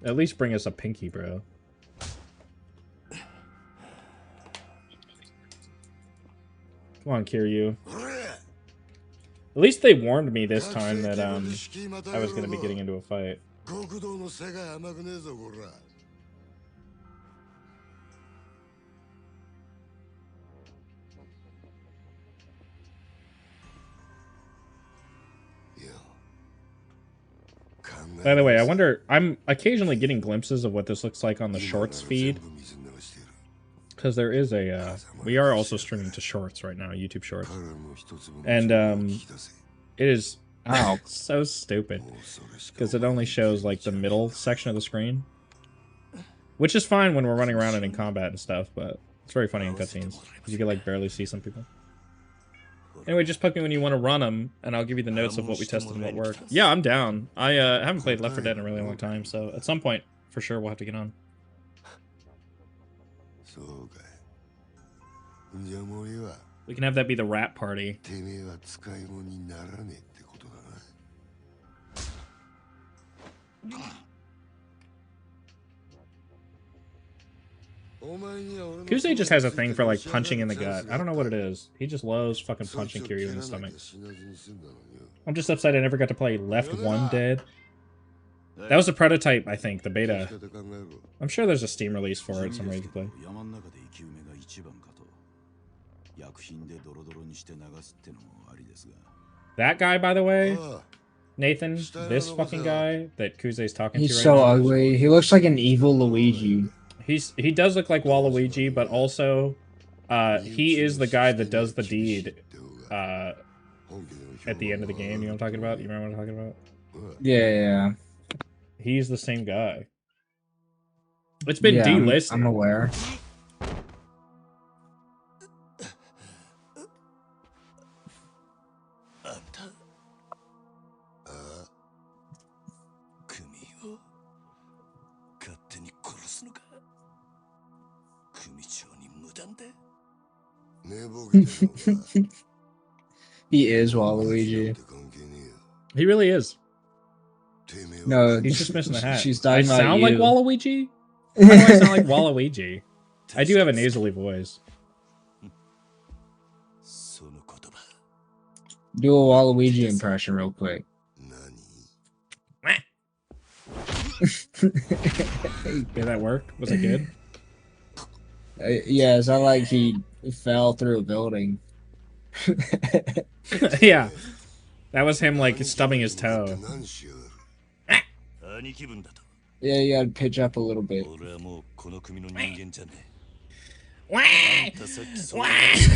At least bring us a pinky, bro. Come on, Kiryu. At least they warned me this time that I was gonna be getting into a fight. By the way, I wonder, I'm occasionally getting glimpses of what this looks like on the Shorts feed. Because there is a, we are also streaming to Shorts right now, YouTube Shorts. And, it is so stupid. Because it only shows, like, the middle section of the screen. Which is fine when we're running around and in combat and stuff, but it's very funny in cutscenes. Because you can, like, barely see some people. Anyway, just poke me when you want to run them, and I'll give you the notes of what we tested and what worked. Yeah, I'm down. I haven't played Left 4 Dead in a really long time, so at some point, for sure, we'll have to get on. We can have that be the rap party. Kuze just has a thing for, like, punching in the gut. I don't know what it is. He just loves fucking punching Kiryu in the stomach. I'm just upset I never got to play Left 1 Dead. That was a prototype, I think, the beta. I'm sure there's a Steam release for it, some way to play. That guy, by the way, Nathan, this fucking guy that Kuze's talking to right now. He's so ugly. He looks like an evil Luigi. He does look like Waluigi, but also he is the guy that does the deed at the end of the game. You know what I'm talking about? You remember what I'm talking about? Yeah. He's the same guy. It's been delisted. I'm aware. He is Waluigi. He really is. No, he's just missing the hat. She's talking about sound you. like Waluigi? How do I sound like Waluigi? I do have a nasally voice. Do a Waluigi impression real quick. Did that work? Was it good? Yeah, it sounded like he fell through a building. Yeah. That was him, like, stubbing his toe. Yeah, you gotta pitch up a little bit.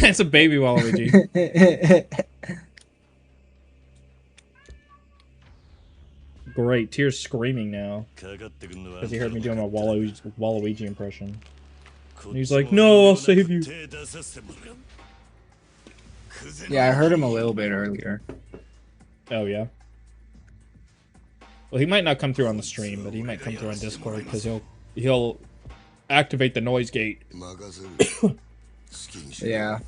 It's a baby Waluigi. Great. Tears screaming now かかってくんのは because he heard me doing my Waluigi impression. こ And っ he's ちも like, "No, I'll 遠慮な save く you." 手出させてもらう。クゼの Yeah, I heard him a little bit earlier. Oh yeah. Well, he might not come through on the stream, but he might come through on Discord because he'll activate the noise gate. 任せる好きにしろ Yeah.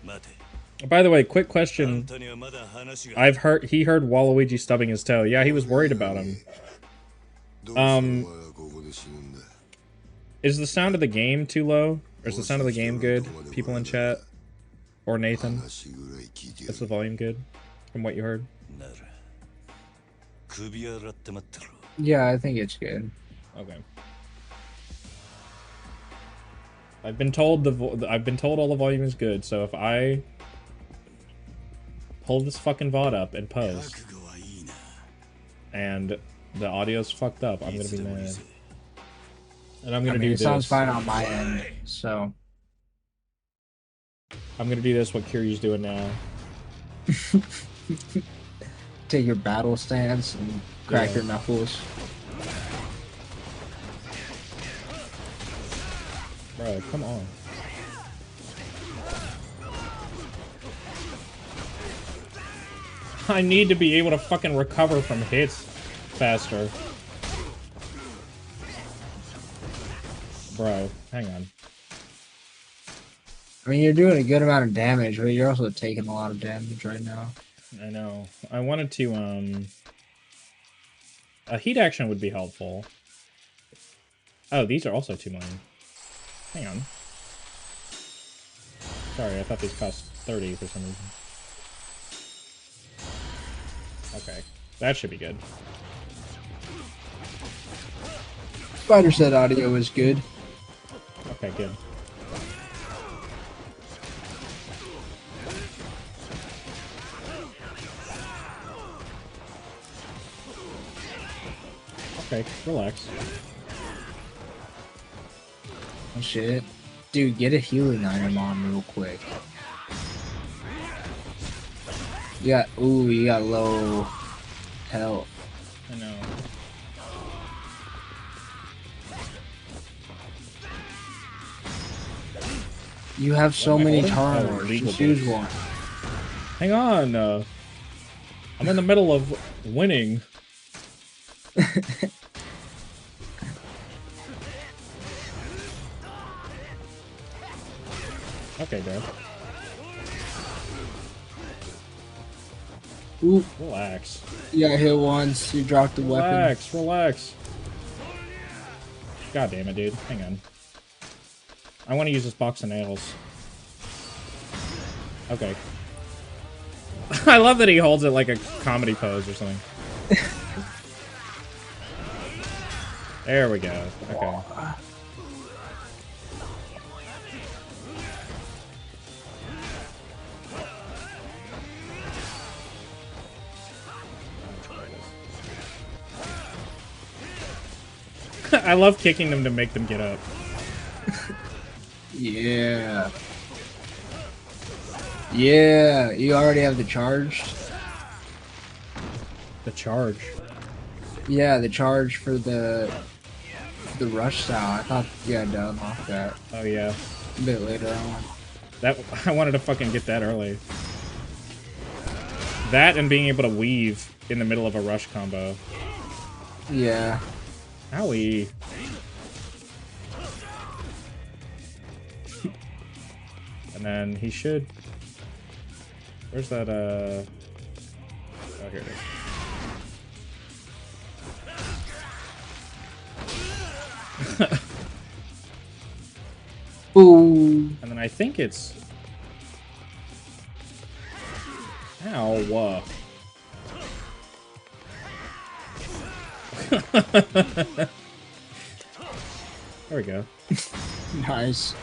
待て。 By the way, quick あん question. たにはまだ話が He heard Waluigi stubbing his toe. Yeah, he was worried about him. どうしてお前はここで死ぬんだ Is the sound of the game too low? Or is the sound of the game good? People in chat? Or Nathan? 話ぐらい聞いてや Is the る volume good? From what you heard? なら首洗って待ってろ。 Yeah, I think it's good. Okay. I've been told all the volume is good, so if I pull this fucking VOD up and post 覚悟はいいな。 and the audio's fucked up, I'm い gonna つ be でもいい mad. ぜ。 And I'm I gonna mean, do it sounds this. fine on my end, so. I'm gonna do this what Kiryu's doing now. Take your battle stance and crack Yeah. your knuckles. Bro, come on. I need to be able to fucking recover from hits faster. Bro, hang on. I mean, you're doing a good amount of damage, but you're also taking a lot of damage right now. I know. I wanted to, a heat action would be helpful. Oh, these are also 2 million. Hang on. Sorry, I thought these cost 30 for some reason. Okay. That should be good. Spider said audio is good. Okay, good. Okay, relax. Oh, shit. Dude, get a healing item on real quick. You got low health. I know. You have so What am I many holding? Oh, turns. legal Just use boots. one. Hang on, I'm in the middle of winning. Okay, bro. Ooh, Relax. you got hit once. You dropped the weapon. Relax, relax. God damn it, dude. Hang on. I want to use this box of nails. Okay. I love that he holds it like a comedy pose or something. There we go. Okay. I love kicking them to make them get up. Yeah. Yeah, you already have the charge. The charge. Yeah, the charge for the rush style. I thought you had to unlock that Oh yeah. a bit later on. That I wanted to fucking get that early. That and being able to weave in the middle of a rush combo. Yeah. Owie. And then he should... Where's that, Oh, here it is. Ooh. And then I think it's... Ow. There we go. Nice.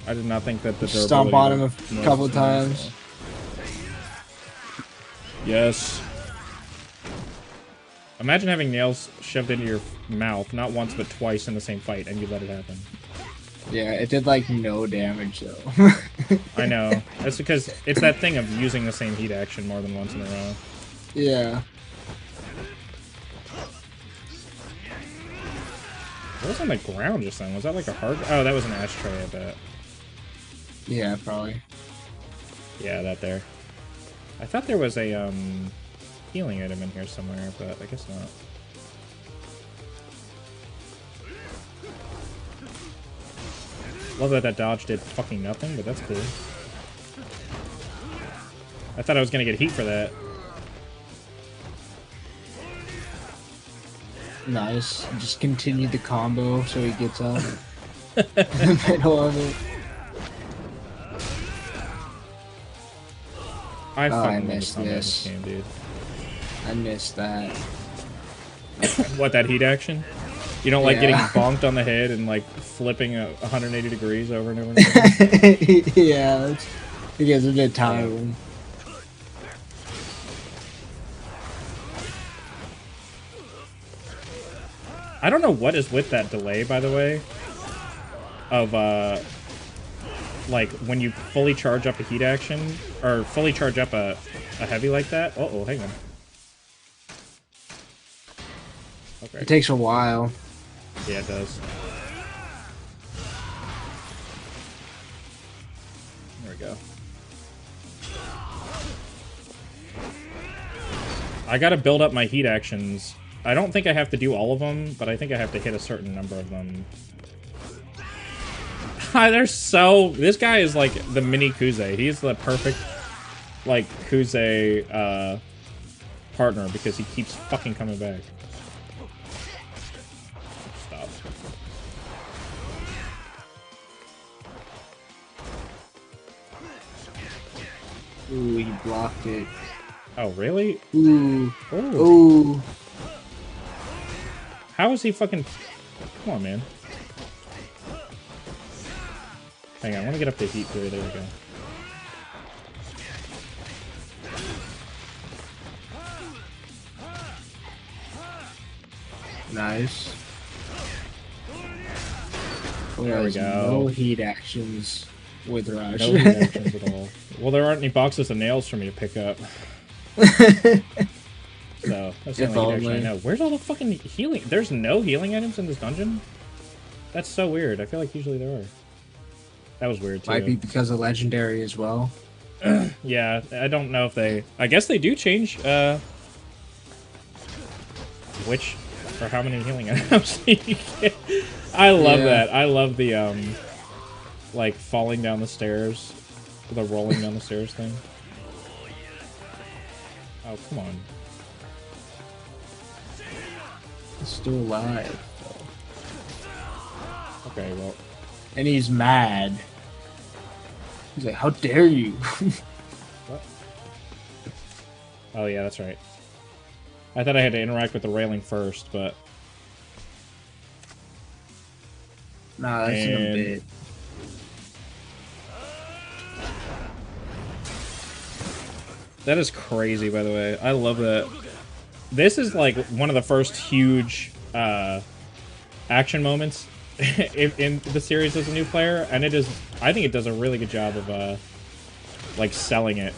I did not think that the Stomp on him a durability couple was- times. Yes. Imagine having nails shoved into your mouth, not once but twice in the same fight, and you let it happen. Yeah, it did like no damage though. I know. That's because it's that thing of using the same heat action more than once in a row. Yeah. What was on the ground just then? Was that like a hard... Oh, that was an ashtray, I bet. Yeah, probably. Yeah, that there. I thought there was a, healing item in here somewhere, but I guess not. Love that dodge did fucking nothing, but that's cool. I thought I was gonna get heat for that. Nice. Just continue the combo so he gets up. In the middle of it. I fucking love missed the combat in this. this game, dude. I missed that. What, that heat action? You don't like getting Yeah. bonked on the head and like flipping 180 degrees over and over and over? Yeah, it gets a bit tiring. I don't know what is with that delay, by the way, of, like, when you fully charge up a heat action, or fully charge up a heavy like that. Uh-oh, hang on. Okay. It takes a while. Yeah, it does. There we go. I gotta build up my heat actions. I don't think I have to do all of them, but I think I have to hit a certain number of them. They're so... This guy is like the mini Kuze. He's the perfect, like, Kuze, partner, because he keeps fucking coming back. Stop. Ooh, he blocked it. Oh, really? Ooh. Ooh. Ooh. How is he fucking... Come on, man. Hang on, I want to get up to heat theory. There we go. Nice. There we go. No heat actions with Rush. No heat actions at all. Well, there aren't any boxes of nails for me to pick up. So, that's the If only heat action I only. know. Where's all the fucking healing? There's no healing items in this dungeon? That's so weird. I feel like usually there are. That was weird, too. Might be because of Legendary as well. Yeah, I don't know if they... I guess they do change, which... or how many healing items you get. I love Yeah. that. I love the, like, falling down the stairs. The rolling down the stairs thing. Oh, come on. He's still alive. Okay, well... And he's mad. He's like, how dare you? What? Oh, yeah, that's right. I thought I had to interact with the railing first, but... Nah, that's in a And- bit. That is crazy, by the way. I love that. This is, like, one of the first huge, action moments in the series as a new player, and it is... I think it does a really good job of, like, selling it.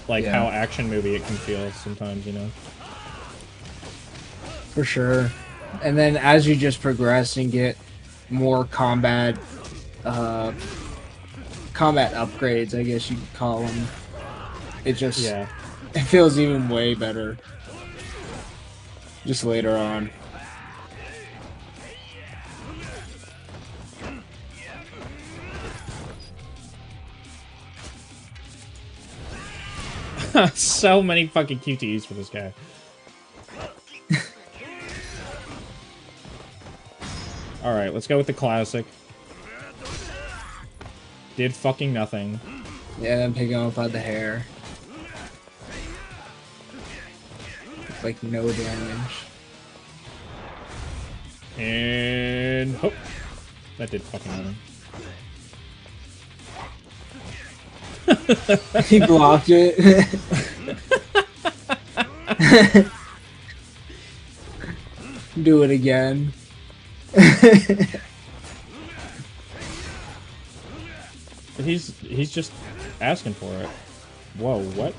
Like, Yeah. how action movie it can feel sometimes, you know? For sure. And then as you just progress and get more combat upgrades, I guess you could call them, it just Yeah. it feels even way better just later on. So many fucking QTEs for this guy. Alright, let's go with the classic. Did fucking nothing. Yeah, then pick him up by the hair. Like no damage. And... Oh! That did fucking nothing. He blocked it. Do it again. He's just asking for it. Whoa, what?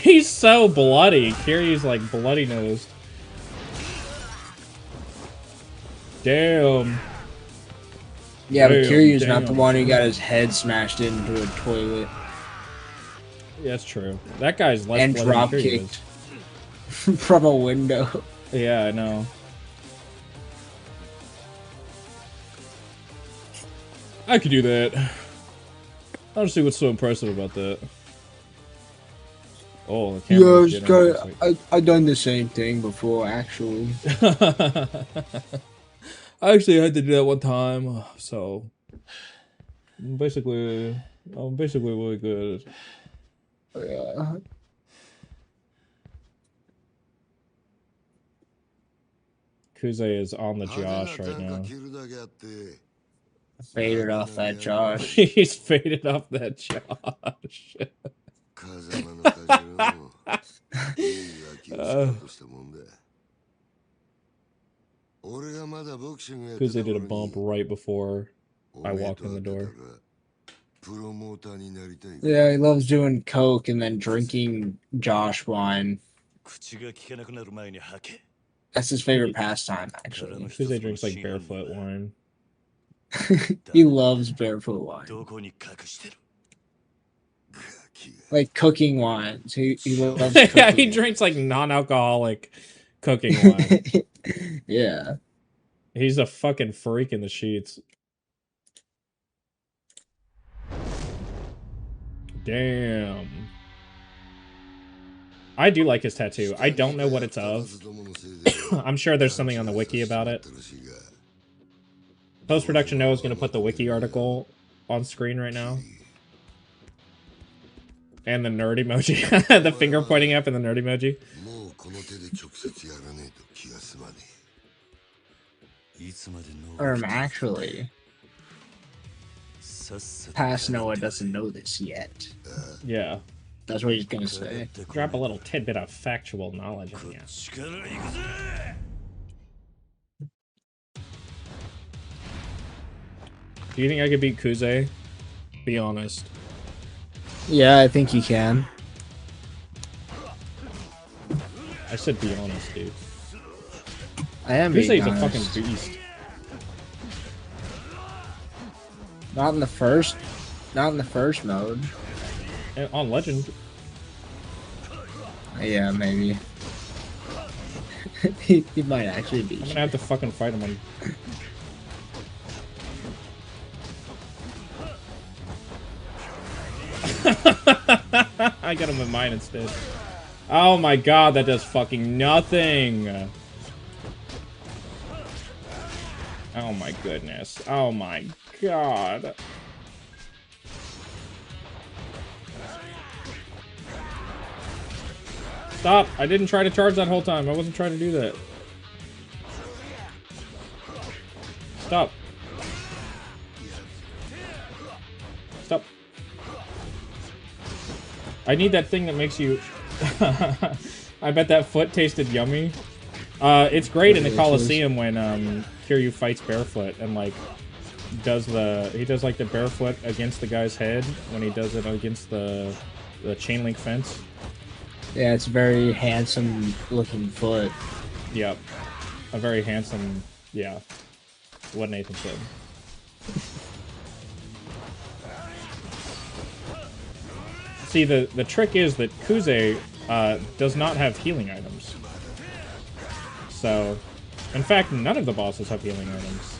He's so bloody. Kiryu's like bloody nosed. Damn. Yeah, but Damn, Kiryu's not the damn. one who got his head smashed into a toilet Yeah, that's true. That guy's less and bloody than drop Kiryu kicked from a window. is. Yeah, I know. I could do that. I don't see what's so impressive about that. Oh, the camera was generating. I done the same thing before, actually. I actually had to do that one time, so basically, I'm basically really good. Yeah. Kuze is on the Josh right now. Faded off that Josh. He's faded off that Josh. Kuze did a bump right before I walked in the door. Yeah, he loves doing coke and then drinking Josh wine. That's his favorite pastime, actually. Kuze drinks like barefoot wine. He loves barefoot wine. Like cooking wines. He loves cooking. Yeah, he drinks like non-alcoholic cooking wine. Yeah. He's a fucking freak in the sheets. Damn. I do like his tattoo. I don't know what it's of. I'm sure there's something on the wiki about it. Post-production Noah's gonna put the wiki article on screen right now. And the nerd emoji. The finger pointing up and the nerd emoji. Actually, past Noah doesn't know this yet. Yeah. That's what he's gonna say. Drop a little tidbit of factual knowledge in you. Do you think I could beat Kuze? Be honest. Yeah, I think you can. I said be honest, dude. I am Kuze's being a honest. fucking beast. Not in the first mode. And on Legend. Yeah, maybe. he might actually be. I'm gonna have to fucking fight him on... I got him with mine instead. Oh my god, that does fucking nothing. Oh my goodness. Oh my god. Stop! I didn't try to charge that whole time. I wasn't trying to do that. Stop. Stop. I need that thing that makes you... I bet that foot tasted yummy. It's great in the Coliseum when Kiryu fights barefoot and like does like the barefoot against the guy's head when he does it against the chain link fence. Yeah, it's a very handsome looking foot. Yep. A very handsome, yeah. What Nathan said. See, the trick is that Kuze does not have healing items. So, in fact, none of the bosses have healing items.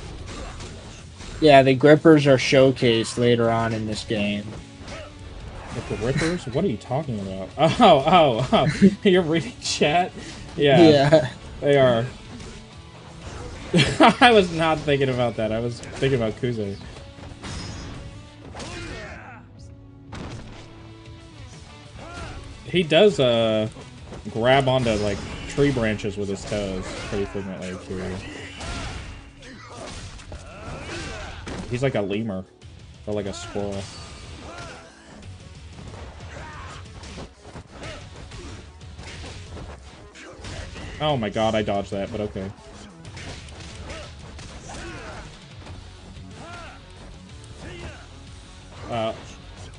Yeah, the grippers are showcased later on in this game. The Grippers? What are you talking about? Oh. You're reading chat? Yeah. Yeah. They are. I was not thinking about that. I was thinking about Kuze. He does grab onto like tree branches with his toes pretty frequently, Kiryu. He's like a lemur or like a squirrel. Oh my god, I dodged that, but okay.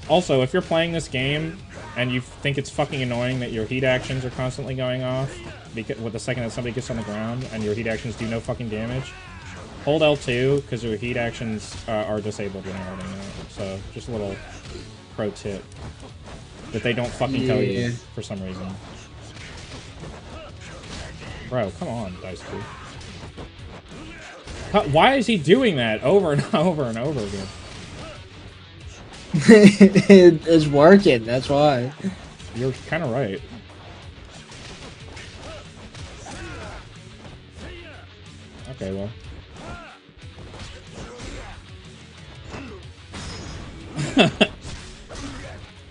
Also, if you're playing this game and you think it's fucking annoying that your heat actions are constantly going off because with the second that somebody gets on the ground and your heat actions do no fucking damage, hold L2 because your heat actions are disabled when you're holding that. So just a little pro tip that they don't fucking tell you for some reason. Bro, come on, Dice Crew. Why is he doing that over and over and over again? It's working, that's why. You're kind of right. Okay, well.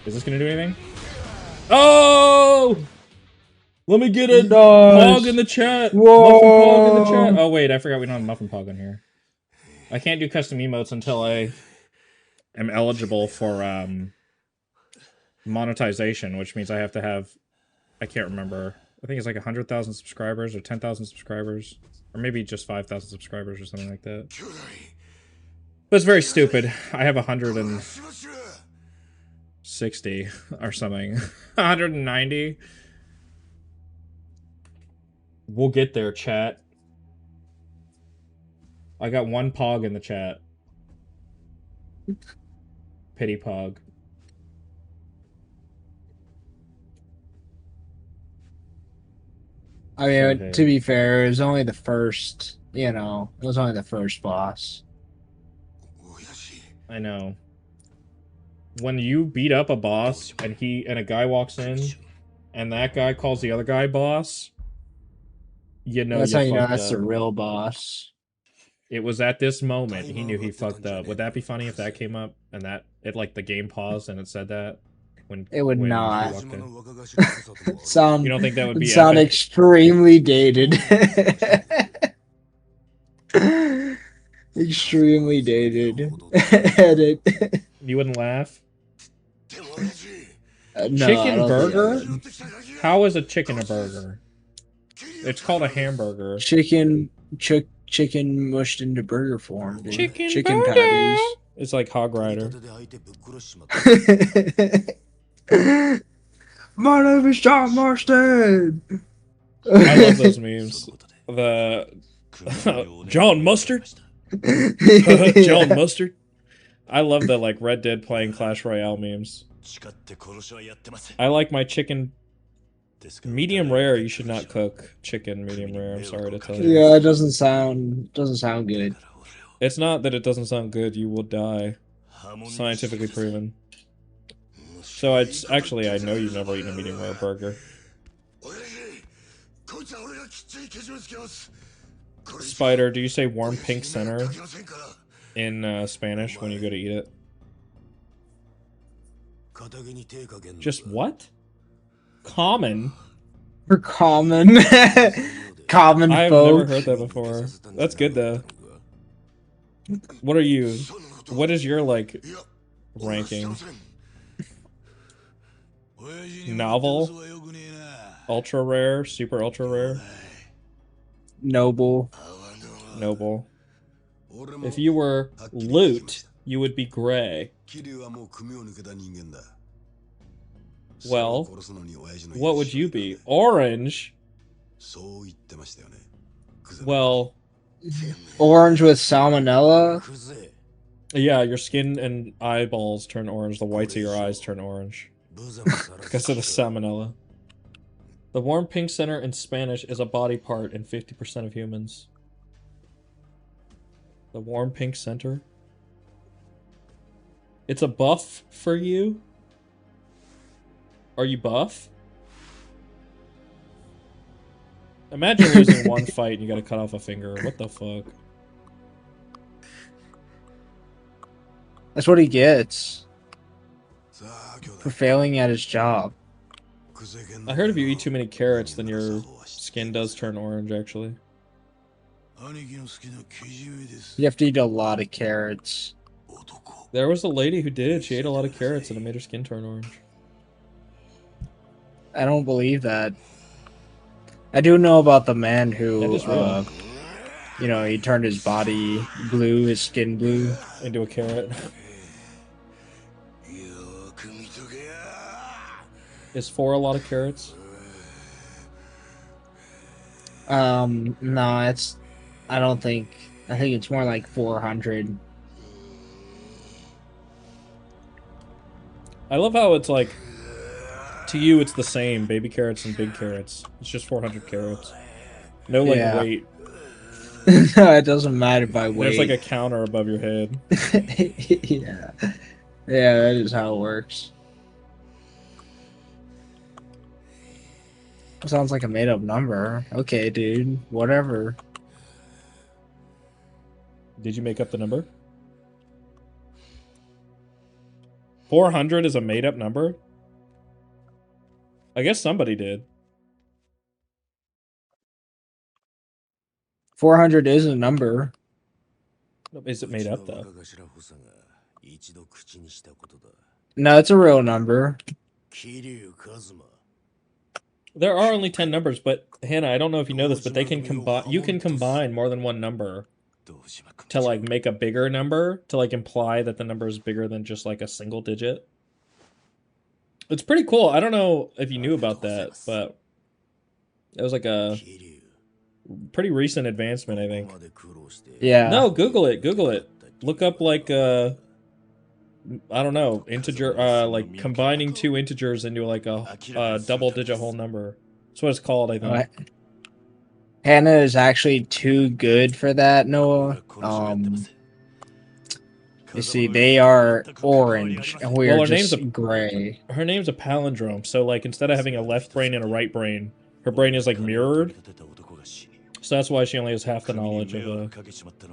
Is this gonna do anything? Oh! Let me get a pog in the chat. Whoa. Muffin pog in the chat. Oh wait, I forgot we don't have muffin pog in here. I can't do custom emotes until I am eligible for monetization, which means I have to have, I can't remember. I think it's like 100,000 subscribers or 10,000 subscribers, or maybe just 5,000 subscribers or something like that. But it's very stupid. I have 160 or something. 190. We'll get there, chat. I got one pog in the chat. Pity pog. I mean, to be fair, it was only the first, you know, it was only the first boss. I know. When you beat up a boss and a guy walks in and that guy calls the other guy boss, you know, that's how you know fucked that's up. the real boss. It was at this moment he knew he fucked up. Would that be funny if that came up and that it like the game paused and it said that? It would when not. he walked in? You don't think that would be sound epic? extremely dated. Extremely dated. Edit. You wouldn't laugh? No, chicken burger? How is a chicken a burger? It's called a hamburger. Chicken mushed into burger form. Dude. Chicken burger. Patties. It's like Hog Rider. My name is John Marston. I love those memes. The John Mustard. John Mustard. I love the like Red Dead playing Clash Royale memes. I like my chicken medium rare. You should not cook chicken medium rare. I'm sorry to tell you. Yeah, it doesn't sound good. It's not that it doesn't sound good. You will die. Scientifically proven. So it's actually, I know you've never eaten a medium rare burger. Spider, do you say warm pink center in Spanish when you go to eat it? Just what? Common? For common. Common I've folk. never heard that before. That's good though. What are you? What is your like ranking? Novel? Ultra rare? Super ultra rare? Noble. Noble. If you were loot, you would be gray. Well, what would you be? Orange? Well, orange with salmonella? Yeah, your skin and eyeballs turn orange. The whites of your eyes turn orange. Because of the salmonella. The warm pink center in Spanish is a body part in 50% of humans. The warm pink center? It's a buff for you? Are you buff? Imagine losing one fight and you gotta cut off a finger. What the fuck? That's what he gets. For failing at his job. I heard if you eat too many carrots, then your skin does turn orange, actually. You have to eat a lot of carrots. There was a lady who did. She ate a lot of carrots and it made her skin turn orange. I don't believe that. I do know about the man who, you know, he turned his body blue, his skin blue. Into a carrot. Is 4 a lot of carrots? No, it's. I don't think. I think it's more like 400. I love how it's like, to you it's the same, baby carrots and big carrots. It's just 400 carrots. No, like, Yeah. weight. No, it doesn't matter by There's like weight. a counter above your head. Yeah. Yeah, that is how it works. Sounds like a made up number. Okay, dude. Whatever. Did you make up the number? 400 is a made up number? I guess somebody did. 400 is a number. Is it made up though? No, it's a real number. There are only 10 numbers, but Hannah, I don't know if you know this, but they can combine. You can combine more than one number to like make a bigger number to like imply that the number is bigger than just like a single digit. It's pretty cool. I don't know if you knew about that, but it was like a pretty recent advancement, I think. Yeah. No, Google it. Google it. Look up like I don't know, integer like combining two integers into like a double digit whole number. That's what it's called, I think. Hannah is actually too good for that, Noah. You see, they are orange and we Well, are her name's just gray. Her name's a palindrome, so like instead of having a left brain and a right brain, her brain is like mirrored. So that's why she only has half the knowledge of a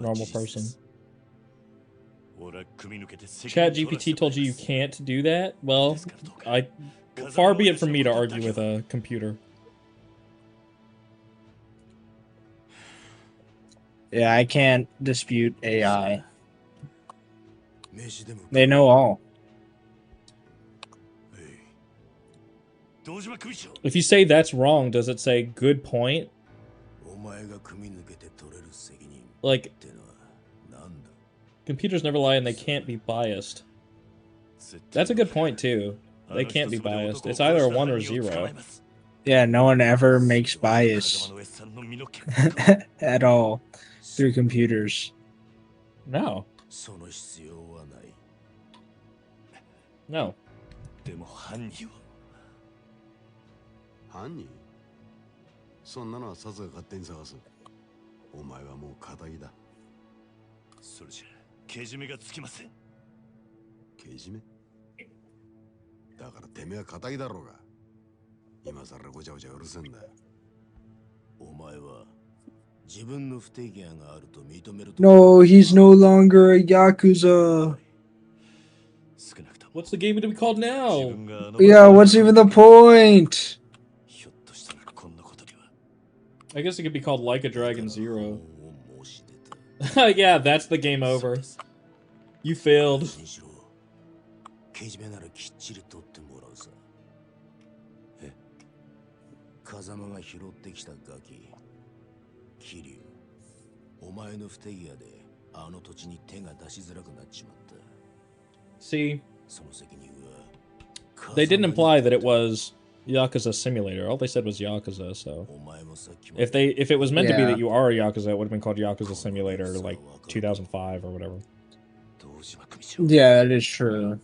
normal person. ChatGPT told you can't do that? Well, far be it from me to argue with a computer. Yeah, I can't dispute AI. They know all. If you say that's wrong, does it say good point? Like, computers never lie and they can't be biased. That's a good point too. They can't be biased. It's either a 1 or 0. Yeah, no one ever makes bias at all through computers. No. No. 犯人そんなのはさぞ勝手に探す。お前はもう仇だ。それじゃけじめがつきません。けじめだからてめえは仇だろうが。今さらごちゃごちゃうるせんだ。お前は自分の不手際があると認めると。No, he's no longer a Yakuza. What's the game to be called now? Yeah, what's even the point? I guess it could be called Like a Dragon 0. Yeah, that's the game over. You failed. けじめならきっちり取ってもらうさ。え、風間が拾ってきたガキ。桐生、お前の不手際であの土地に手が出しづらくなっちまった。See, その責任は they didn't imply that it was Yakuza Simulator. All they said was Yakuza, so if it was meant to be that you are a Yakuza, it would have been called Yakuza Simulator like 2005 or whatever. Yeah, that is true.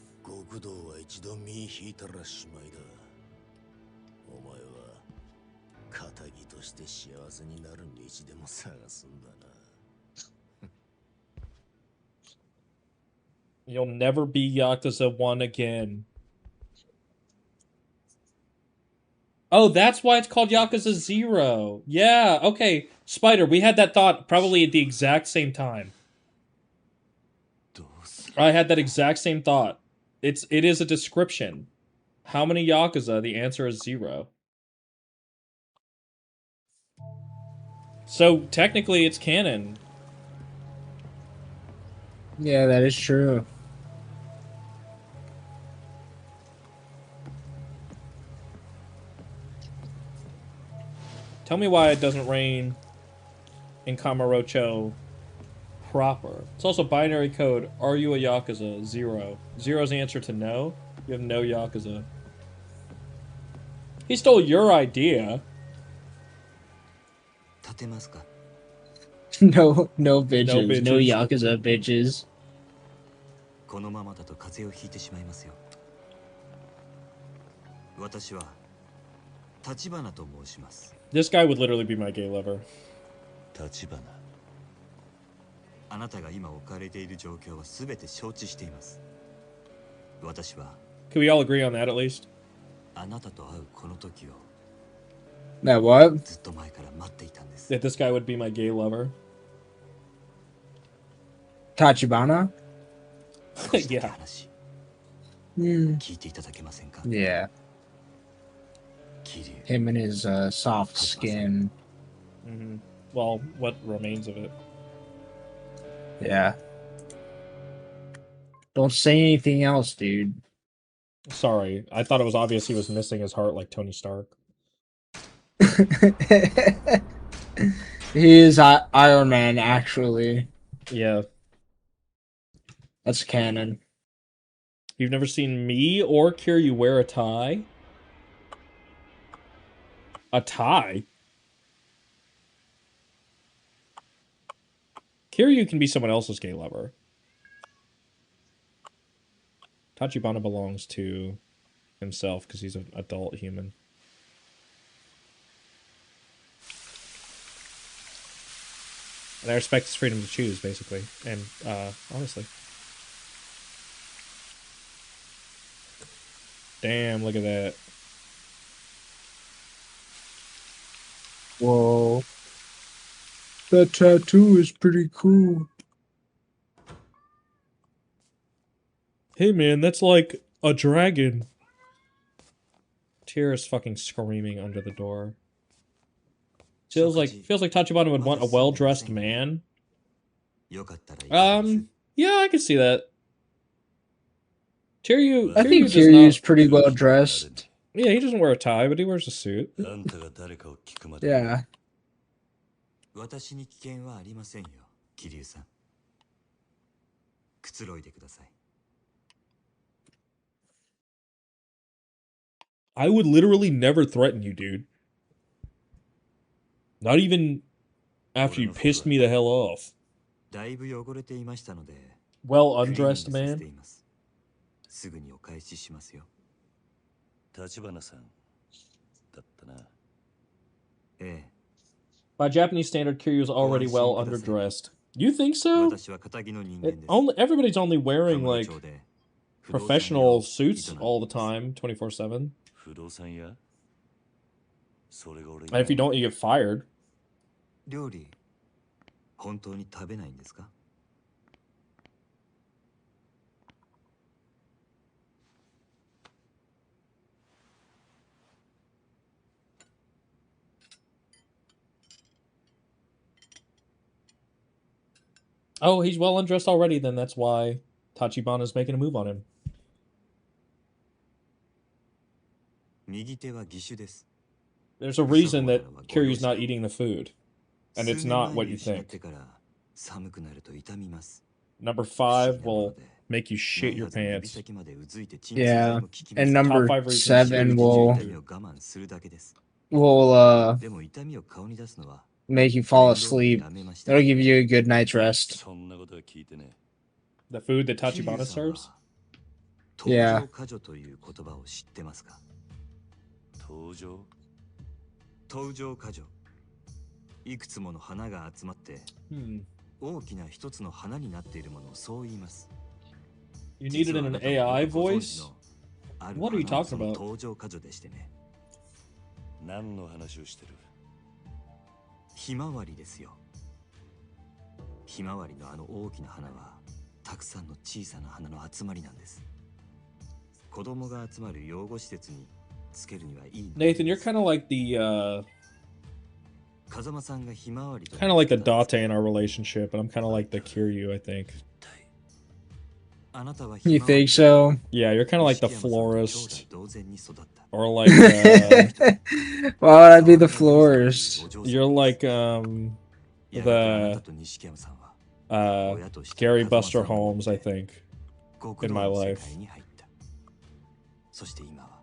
You'll never be Yakuza 1 again. Oh, that's why it's called Yakuza 0. Yeah, okay. Spider, we had that thought probably at the exact same time. I had that exact same thought. It is a description. How many Yakuza? The answer is 0. So, technically, it's canon. Yeah, that is true. Tell me why it doesn't rain in Kamurocho proper. It's also binary code. Are you a Yakuza? 0. 0's the answer to no. You have no Yakuza. He stole your idea. 立てますか？ No No bitches. No bitches. Yakuza bitches. このままだと風邪をひいてしまいますよ。私は立花と申します。 This guy would literally be my gay lover. 立花。あなたが今置かれている状況は全て承知しています。私は Can we all agree on that at least? あなたと会うこの時を That what? ずっと前から待っていたんです。 That this guy would be my gay lover. Tachibana? 少しだけ話 Hmm. 聞いていただけませんか？ Yeah. 桐生 Him and his soft skin. Mm-hmm. Well, what remains of it? Yeah. Don't say anything else, dude. Sorry, I thought it was obvious he was missing his heart like Tony Stark. He is Iron Man, actually. Yeah. That's canon. You've never seen me or Kiryu wear a tie? A tie? Kiryu can be someone else's gay lover. Tachibana belongs to himself because he's an adult human. And I respect his freedom to choose, basically. And, honestly. Damn, look at that. Whoa. That tattoo is pretty cool. Hey man, that's like a dragon. Tira's fucking screaming under the door. Feels like Tachibana would want a well-dressed man. よかったらいかがです？ Yeah, I can see that. Kiryu, I think does Kiryu's not, pretty well dressed. yeah, he doesn't wear a tie, but he wears a suit. あんたが誰かを聞くまで。 Yeah. 私に危険はありませんよ、桐生さん。くつろいでください。 I would literally never threaten you, dude. Not even after you pissed me the hell off. だいぶ汚れていましたので、 Well クリーニング undressed させ man. ています。すぐにお返ししますよ。立花さんだったな。ええ。 By Japanese standard, Kiryu's already well underdressed. You think so? 私は堅気の人間です。 Everybody's only wearing like カムロ町で不動産屋を professional suits 営んで all the います。 time, 24/7. 不動産屋それが俺 And if you don't, you get fired. 料理、本当に食べないんですか？ Oh, he's well undressed already, then that's why Tachibana's making a move on him. 右手は義手です。 There's a reason that Kiryu's not eating the food. And it's 数年 not 前 what に you 失っ think. てから寒くなると痛みます。 Number 不思 5議なもの will で make you shit ない your はずの指 pants. 先までうずいて鎮痛 Yeah. 剤も効きます。 And number Top 5 reasons 7 will 痛みを我慢するだけです。 will でも痛みを顔に出すのは make you fall 面倒で asleep. やめました。 It'll give you a good night's rest. そんなことは聞いてね。 The food that 桐 Tachibana 生さん serves? は登 Yeah. 場過剰という言葉を知ってますか？登場登場過剰。いくつもの花が集まって Hmm. 大きな一つの花になっているものをそう言います。 You need it in an AI voice? ある What are you 花は talking その about? 登場過剰でしてね。何の話をしてる？ひまわりですよ。ひまわりのあの大きな花はたくさんの小さな花の集まりなんです。子供が集まる養護施設につけるにはいい。 Nathan, you're kind of like the, 風間さんがひまわりと kind of like the Date in our relationship, and I'm kind of like the Kiryu, I think. あなたは You ひまわり think so? Yeah, you're kind of like the 錦山さんと兄 florist, 弟同然に育った。 or like, Why would I be the florist? you're like, やがてあなた the, と錦山さんは uh, 親として Gary 風間 Buster さんを Holmes, I think. 極 in 道 my の世 life. 界に入った。そして今は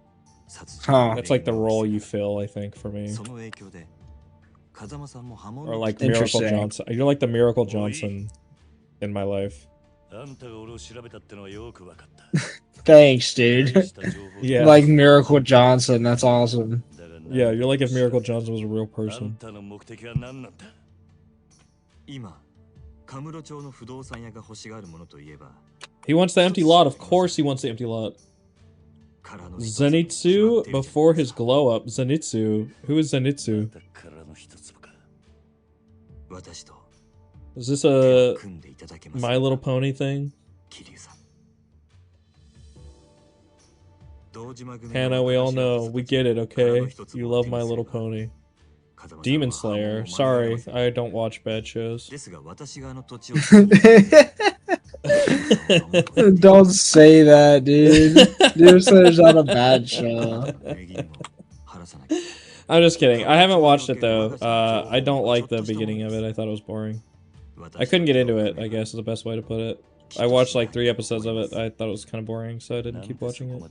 Huh. That's like the role you fill, I think, for me. その影響で風間さんも波紋 Or に like 来て Miracle Interesting. Johnson. You're like the Miracle Johnson in my life. あんたが俺を調べたってのはよくわかった。 Thanks, dude. 大した情報 Yeah. Like Miracle Johnson. That's awesome. だが Yeah, you're like if 何 Miracle Johnson was a real あん person. たの目的は何なんだ。今カムロ町の不動産屋が欲しがるものといえば He wants the empty lot. Of course he wants the empty lot. からの一つ Zenitsu 決まっている before his glow up. Zenitsu. Who is Zenitsu? だからの一粒か。私と Is this 手を a 組んでいただけます My Little Pony thing? 桐生さん堂島組の Hannah, we all 私が know. We get it, okay? You love My Little Pony. 風間さんは Demon 波紋を Slayer. 免れ Sorry, ません I don't watch bad shows. ですが私があの土地を Don't say that, dude. Dude says not a bad show. I'm just kidding. I haven't watched it though. I don't like the beginning of it. I thought it was boring. I couldn't get into it, I guess is the best way to put it. I watched like 3 episodes of it. I thought it was kind of boring, so I didn't keep watching it.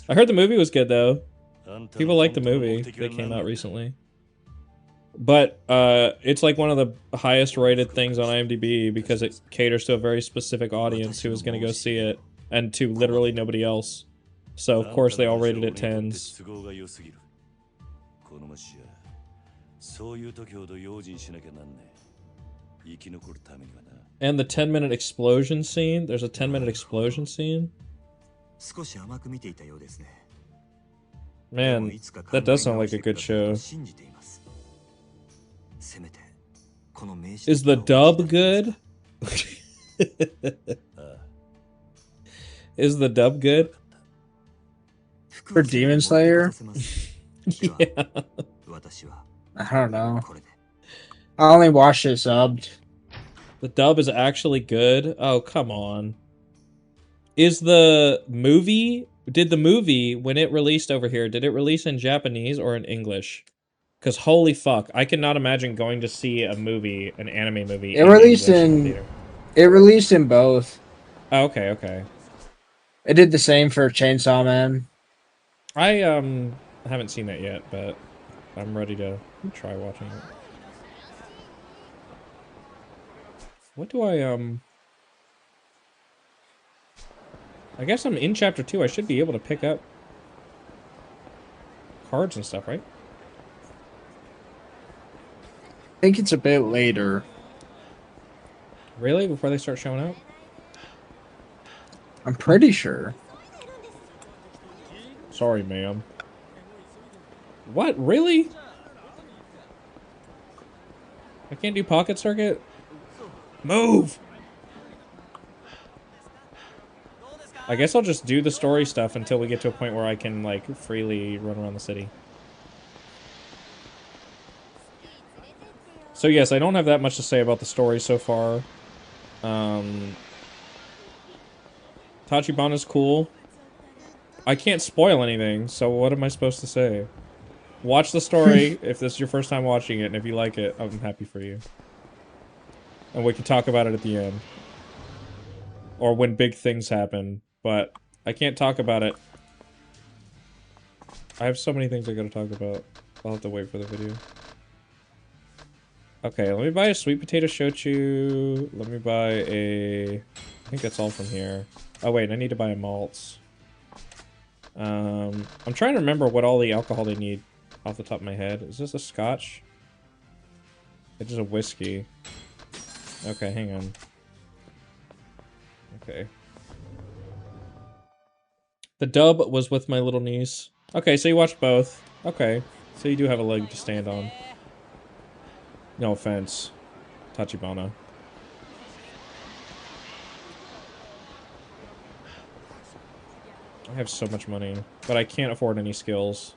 I heard the movie was good though. People like the movie that came out recently. But it's like one of the highest rated things on IMDb because it caters to a very specific audience who is going to go see it and to literally nobody else. So of course they all rated it 10s. この町やそういう時ほど用心しなきゃなんねえ。生き残るためにはな。 And the 10-minute explosion scene. There's a 10-minute explosion scene. 少し甘く見ていたようですね。 Man, that does sound like a good show. 信じています。せめてこの名刺 Is the dub good? Is the dub good? For Demon Slayer? Yeah. I don't know. I only watched it subbed. The dub is actually good? Oh, come on. Is the movie... Did the movie, when it released over here, did it release in Japanese or in English? Because holy fuck, I cannot imagine going to see a movie, an anime movie. It released English in... the theater. It released in both. Oh, okay, okay. It did the same for Chainsaw Man. I haven't seen that yet, but I'm ready to try watching it. What do I guess I'm in chapter 2. I should be able to pick up cards and stuff, right? I think it's a bit later. Really? Before they start showing up? I'm pretty sure. Sorry, ma'am. What? Really? I can't do pocket circuit? Move! I guess I'll just do the story stuff until we get to a point where I can, like, freely run around the city. So yes, I don't have that much to say about the story so far. Tachibana's cool. I can't spoil anything, so what am I supposed to say? Watch the story if this is your first time watching it, and if you like it, I'm happy for you. And we can talk about it at the end. Or when big things happen, but I can't talk about it. I have so many things I gotta talk about. I'll have to wait for the video. Okay, let me buy a sweet potato shochu. Let me buy a... I think that's all from here. Oh wait, I need to buy a malts. I'm trying to remember what all the alcohol they need off the top of my head. Is this a scotch? It's just a whiskey. Okay, hang on. Okay. The dub was with my little niece. Okay, so you watched both. Okay, so you do have a leg to stand on. No offense, Tachibana. I have so much money, but I can't afford any skills.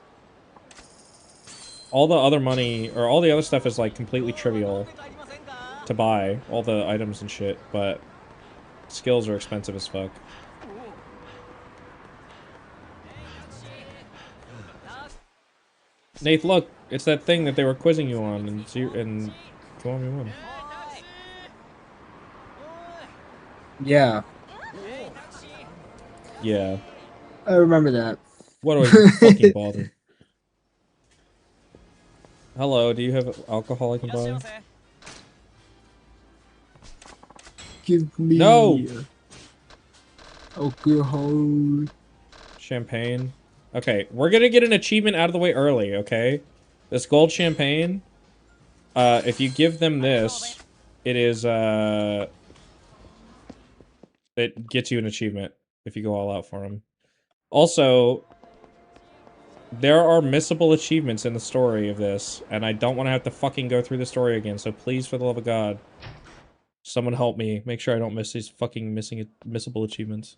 All the other money, or all the other stuff is like completely trivial to buy, all the items and shit, but skills are expensive as fuck. Nath, look, it's that thing that they were quizzing you on, and 2-1-1. Yeah, Yeah. I remember that. What do I even fucking bother? Hello, do you have alcohol I can buy? Give me No! alcohol. Champagne. Okay, we're gonna get an achievement out of the way early, okay? This gold champagne, if you give them this, it is, it gets you an achievement if you go all out for them. Also, there are missable achievements in the story of this, and I don't want to have to fucking go through the story again, so please, for the love of God, someone help me. Make sure I don't miss these fucking missable achievements.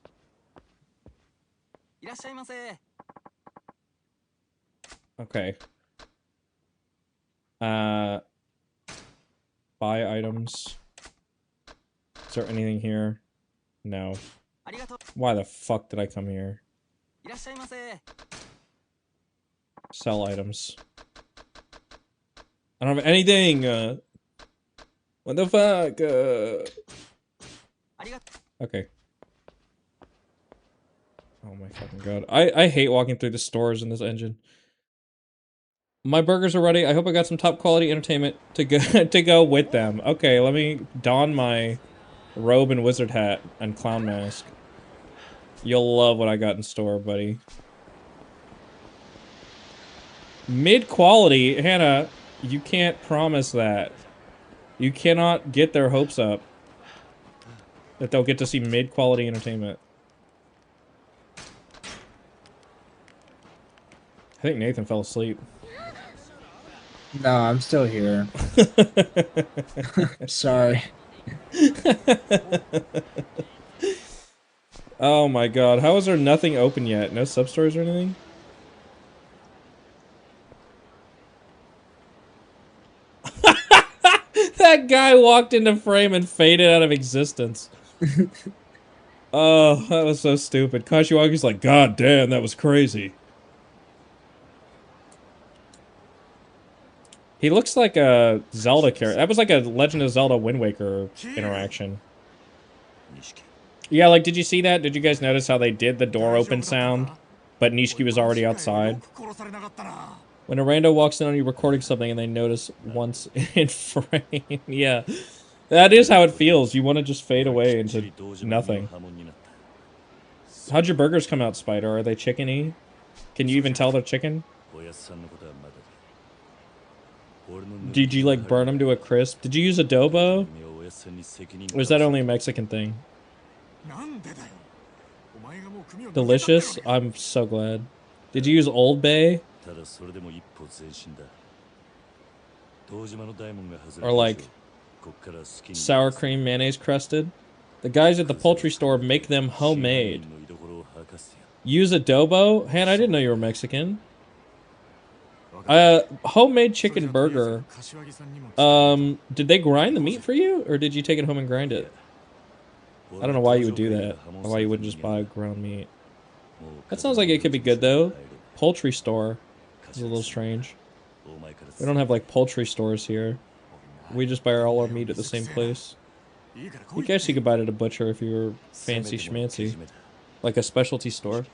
Okay. Buy items. Is there anything here? No. Why the fuck did I come here? Sell items. I don't have anything! What the fuck? Okay. Oh my fucking god. I hate walking through the stores in this engine. My burgers are ready. I hope I got some top quality entertainment to go to go with them. Okay, let me don my robe and wizard hat and clown mask. You'll love what I got in store, buddy. Mid-quality? Hannah, you can't promise that. You cannot get their hopes up that they'll get to see mid-quality entertainment. I think Nathan fell asleep. No, I'm still here. Sorry. Oh my god, how is there nothing open yet? No sub-stores or anything? That guy walked into frame and faded out of existence. Oh, that was so stupid. Kashiwagi's like, God damn, that was crazy. He looks like a Zelda character. That was like a Legend of Zelda Wind Waker interaction. Yeah, like, did you see that? Did you guys notice how they did the door open sound, but Nishiki was already outside? When a rando walks in on you recording something and they notice once in frame. Yeah, that is how it feels. You want to just fade away into nothing. How'd your burgers come out, Spider? Are they chickeny? Can you even tell they're chicken? Did you, like, burn them to a crisp? Did you use adobo? Or is that only a Mexican thing? Delicious? I'm so glad. Did you use Old Bay? Or, like, sour cream mayonnaise crusted? The guys at the poultry store make them homemade. Use adobo? Han, I didn't know you were Mexican. Homemade chicken burger. Did they grind the meat for you? Or did you take it home and grind it? I don't know why you would do that. Or why you wouldn't just buy ground meat. That sounds like it could be good, though. Poultry store is a little strange. We don't have, like, poultry stores here. We just buy all our meat at the same place. I guess you could buy it at a butcher if you were fancy schmancy. Like a specialty store.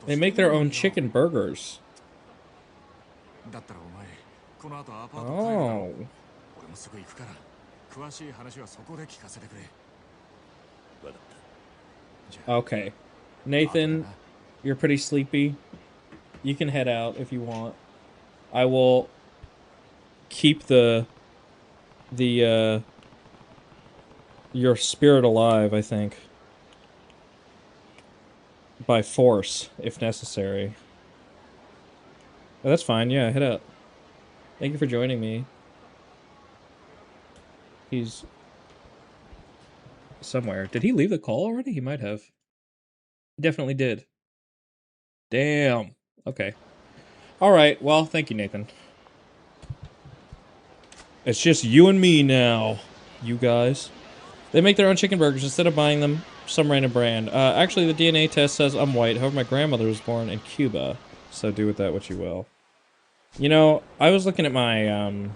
They make their own chicken burgers. Oh. Okay. Nathan, you're pretty sleepy. You can head out if you want. I will keep your spirit alive, I think. By force, if necessary. Oh, that's fine, yeah, head out. Thank you for joining me. He's somewhere. Did he leave the call already? He might have. He definitely did. Damn. Okay. Alright, well, thank you, Nathan. It's just you and me now, you guys. They make their own chicken burgers instead of buying them some random brand. Actually, the DNA test says I'm white. However, my grandmother was born in Cuba. So do with that what you will. You know, I was looking at my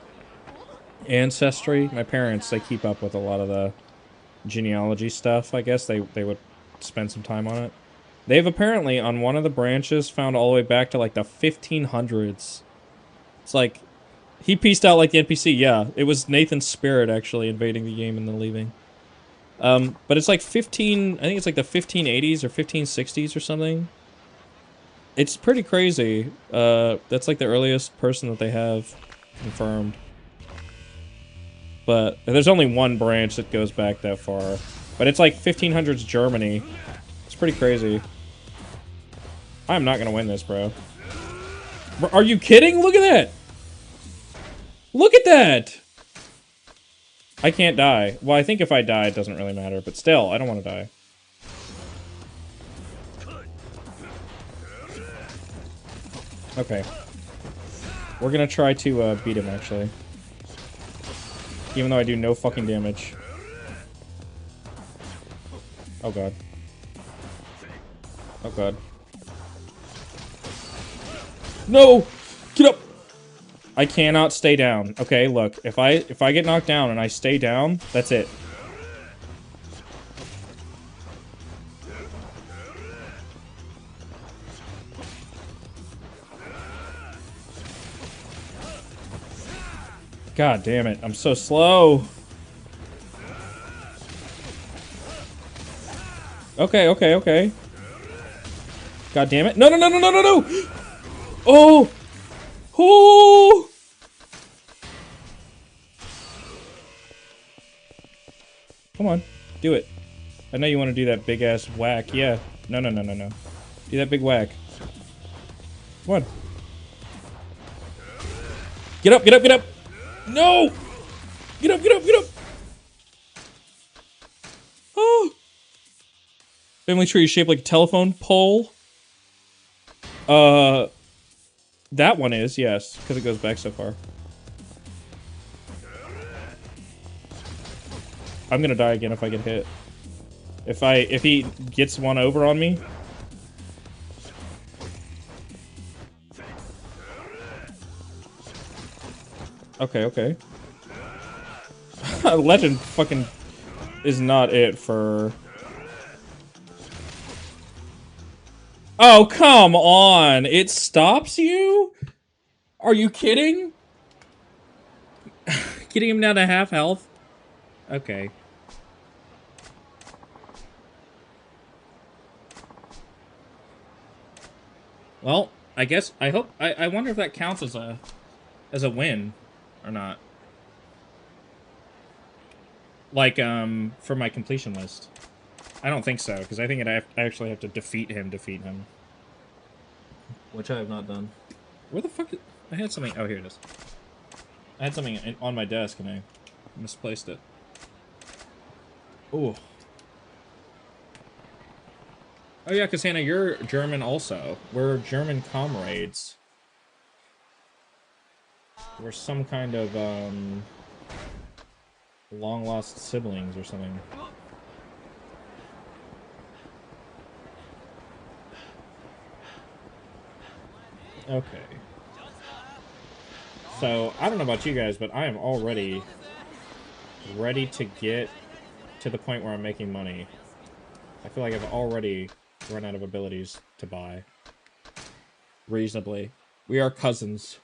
ancestry. My parents, they keep up with a lot of the genealogy stuff, I guess. They would spend some time on it. They've apparently, on one of the branches, found all the way back to, like, the 1500s. It's like, he pieced out like the NPC, yeah. It was Nathan's spirit, actually, invading the game and then leaving. But it's like 15... I think it's like the 1580s or 1560s or something. It's pretty crazy. That's like the earliest person that they have confirmed. But there's only one branch that goes back that far. But it's like 1500s Germany. It's pretty crazy. I'm not gonna win this, bro. Are you kidding? Look at that! Look at that! I can't die. Well, I think if I die, it doesn't really matter. But still, I don't want to die. Okay. We're gonna try to beat him, actually. Even though I do no fucking damage. Oh god. Oh god. No! Get up! I cannot stay down. Okay, look. If I get knocked down and I stay down, that's it. God damn it. I'm so slow. Okay, okay, okay. God damn it. No, no, no, no, no, no, no! Oh! Oh! Come on. Do it. I know you want to do that big-ass whack. Yeah. No, no, no, no, no. Do that big whack. Come on. Get up, get up, get up! No! Get up, get up, get up! Oh! Family tree is shaped like a telephone pole. That one is, yes, because it goes back so far. I'm gonna die again if I get hit. If he gets one over on me. Okay, okay. Legend fucking is not it for... Oh, come on! It stops you? Are you kidding? Getting him down to half health? Okay. Well, I guess, I hope, I wonder if that counts as a win or not. Like, for my completion list. I don't think so, because I think I actually have to defeat him. Which I have not done. Where the fuck? I had something. Oh, here it is. I had something on my desk and I misplaced it. Ooh. Oh yeah, Cassandra, you're German also. We're German comrades. We're some kind of long lost siblings or something. Okay. So, I don't know about you guys, but I am already ready to get to the point where I'm making money. I feel like I've already run out of abilities to buy. Reasonably. We are cousins.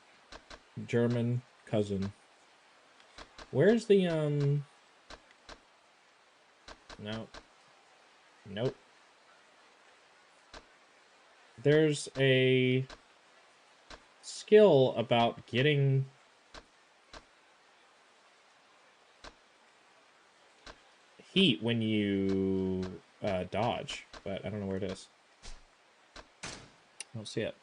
German cousin. Where's the, No. Nope. There's a skill about getting heat when you dodge, but I don't know where it is. I don't see it.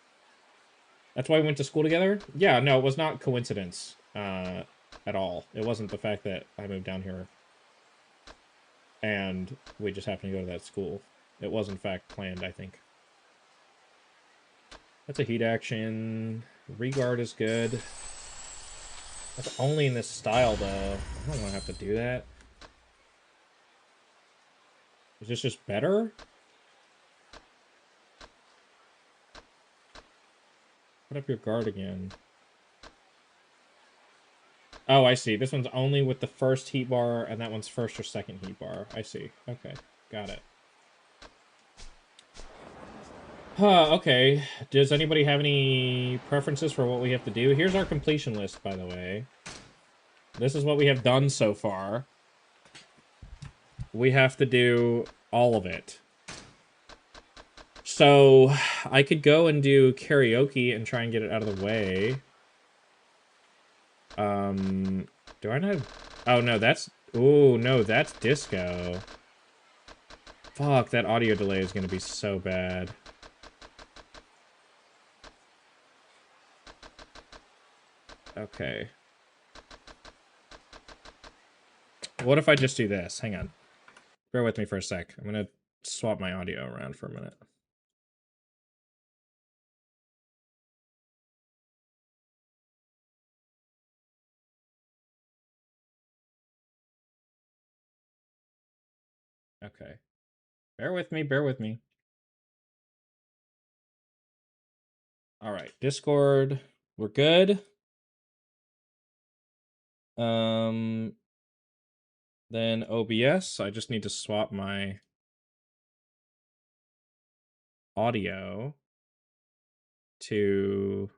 That's why we went to school together? Yeah, no, it was not coincidence at all. It wasn't the fact that I moved down here and we just happened to go to that school. It was, in fact, planned, I think. That's a heat action. Regard is good. That's only in this style, though. I don't want to have to do that. Is this just better? Put up your guard again. Oh, I see. This one's only with the first heat bar, and that one's first or second heat bar. I see. Okay, got it. Okay. Does anybody have any preferences for what we have to do? Here's our completion list, by the way. This is what we have done so far. We have to do all of it. So, I could go and do karaoke and try and get it out of the way. Do I not... Oh, no, that's... Ooh, no, that's disco. Fuck, that audio delay is gonna be so bad. Okay. What if I just do this? Hang on. Bear with me for a sec. I'm gonna swap my audio around for a minute. Okay. Bear with me, bear with me. Alright, Discord. We're good. Then OBS. I just need to swap my audio to...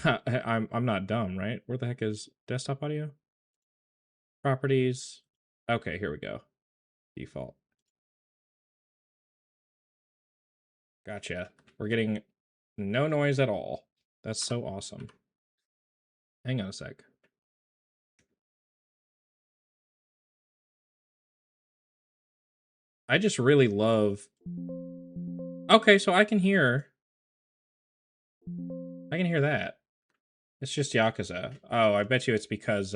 I'm not dumb, right? Where the heck is desktop audio? Properties. Okay, here we go. Default. Gotcha. We're getting no noise at all. That's so awesome. Hang on a sec. I just really love... Okay, so I can hear that. It's just Yakuza. Oh, I bet you it's because,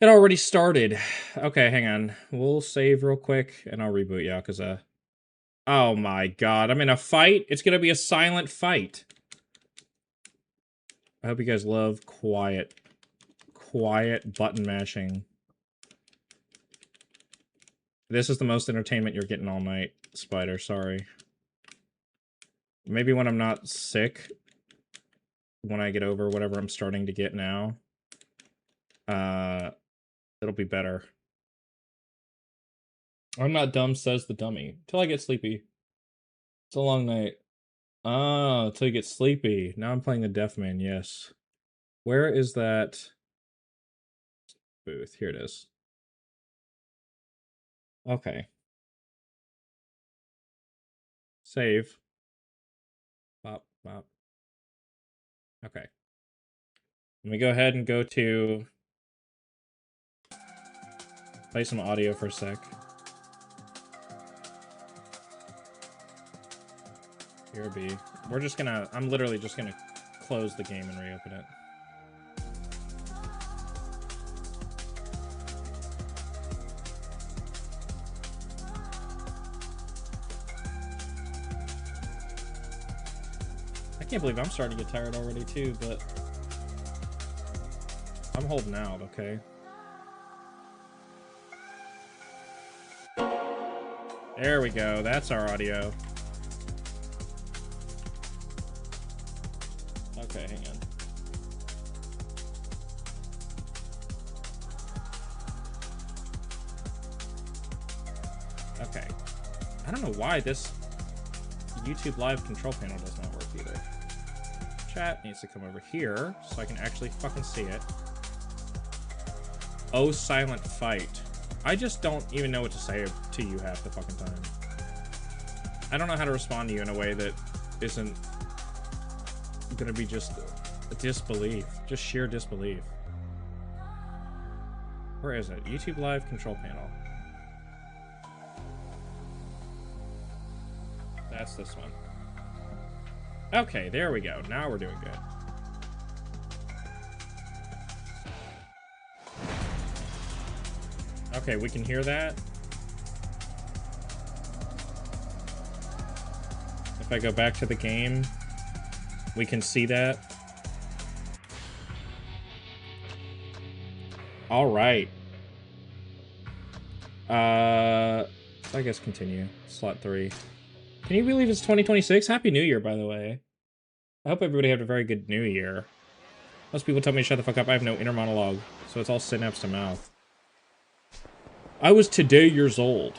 it already started. Okay, hang on. We'll save real quick, and I'll reboot Yakuza. Oh my god, I'm in a fight? It's gonna be a silent fight. I hope you guys love quiet button mashing. This is the most entertainment you're getting all night, Spider, sorry. Maybe when I'm not sick, when I get over whatever I'm starting to get now, it'll be better. I'm not dumb, says the dummy. Till I get sleepy. It's a long night. Ah, till you get sleepy. Now I'm playing the Deaf Man, yes. Where is that booth? Here it is. Okay. Save. Bop, bop. Okay. Let me go ahead and go to... Play some audio for a sec. Here be. We're just gonna... I'm literally just gonna close the game and reopen it. I can't believe I'm starting to get tired already too, but... I'm holding out, okay? There we go. That's our audio. Okay, hang on. Okay. I don't know why this YouTube Live control panel does not work either. Chat needs to come over here so I can actually fucking see it. Oh, silent fight. I just don't even know what to say to you half the fucking time. I don't know how to respond to you in a way that isn't gonna be just disbelief. Just sheer disbelief. Where is it? YouTube Live control panel. That's this one. Okay, there we go. Now we're doing good. Okay, we can hear that. If I go back to the game, we can see that. All right. I guess continue. Slot 3. Can you believe it's 2026? Happy New Year, by the way. I hope everybody had a very good new year. Most people tell me to shut the fuck up. I have no inner monologue, so it's all synapse to mouth. I was today years old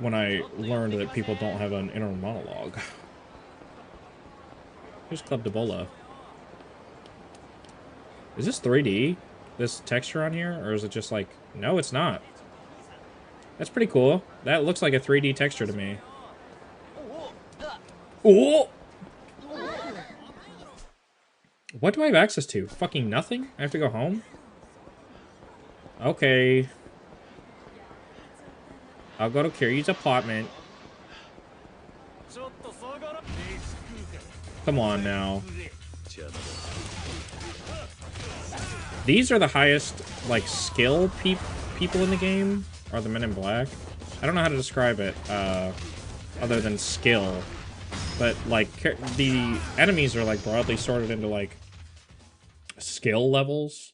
when I learned that people don't have an inner monologue. Here's Club de Bola. Is this 3D? This texture on here? Or is it just like... No, it's not. That's pretty cool. That looks like a 3D texture to me. Oh! What do I have access to? Fucking nothing? I have to go home? Okay. I'll go to Kiryu's apartment. Come on now. These are the highest, like, skill people in the game, are the Men in Black. I don't know how to describe it, other than skill. But, like, the enemies are, like, broadly sorted into, like, skill levels.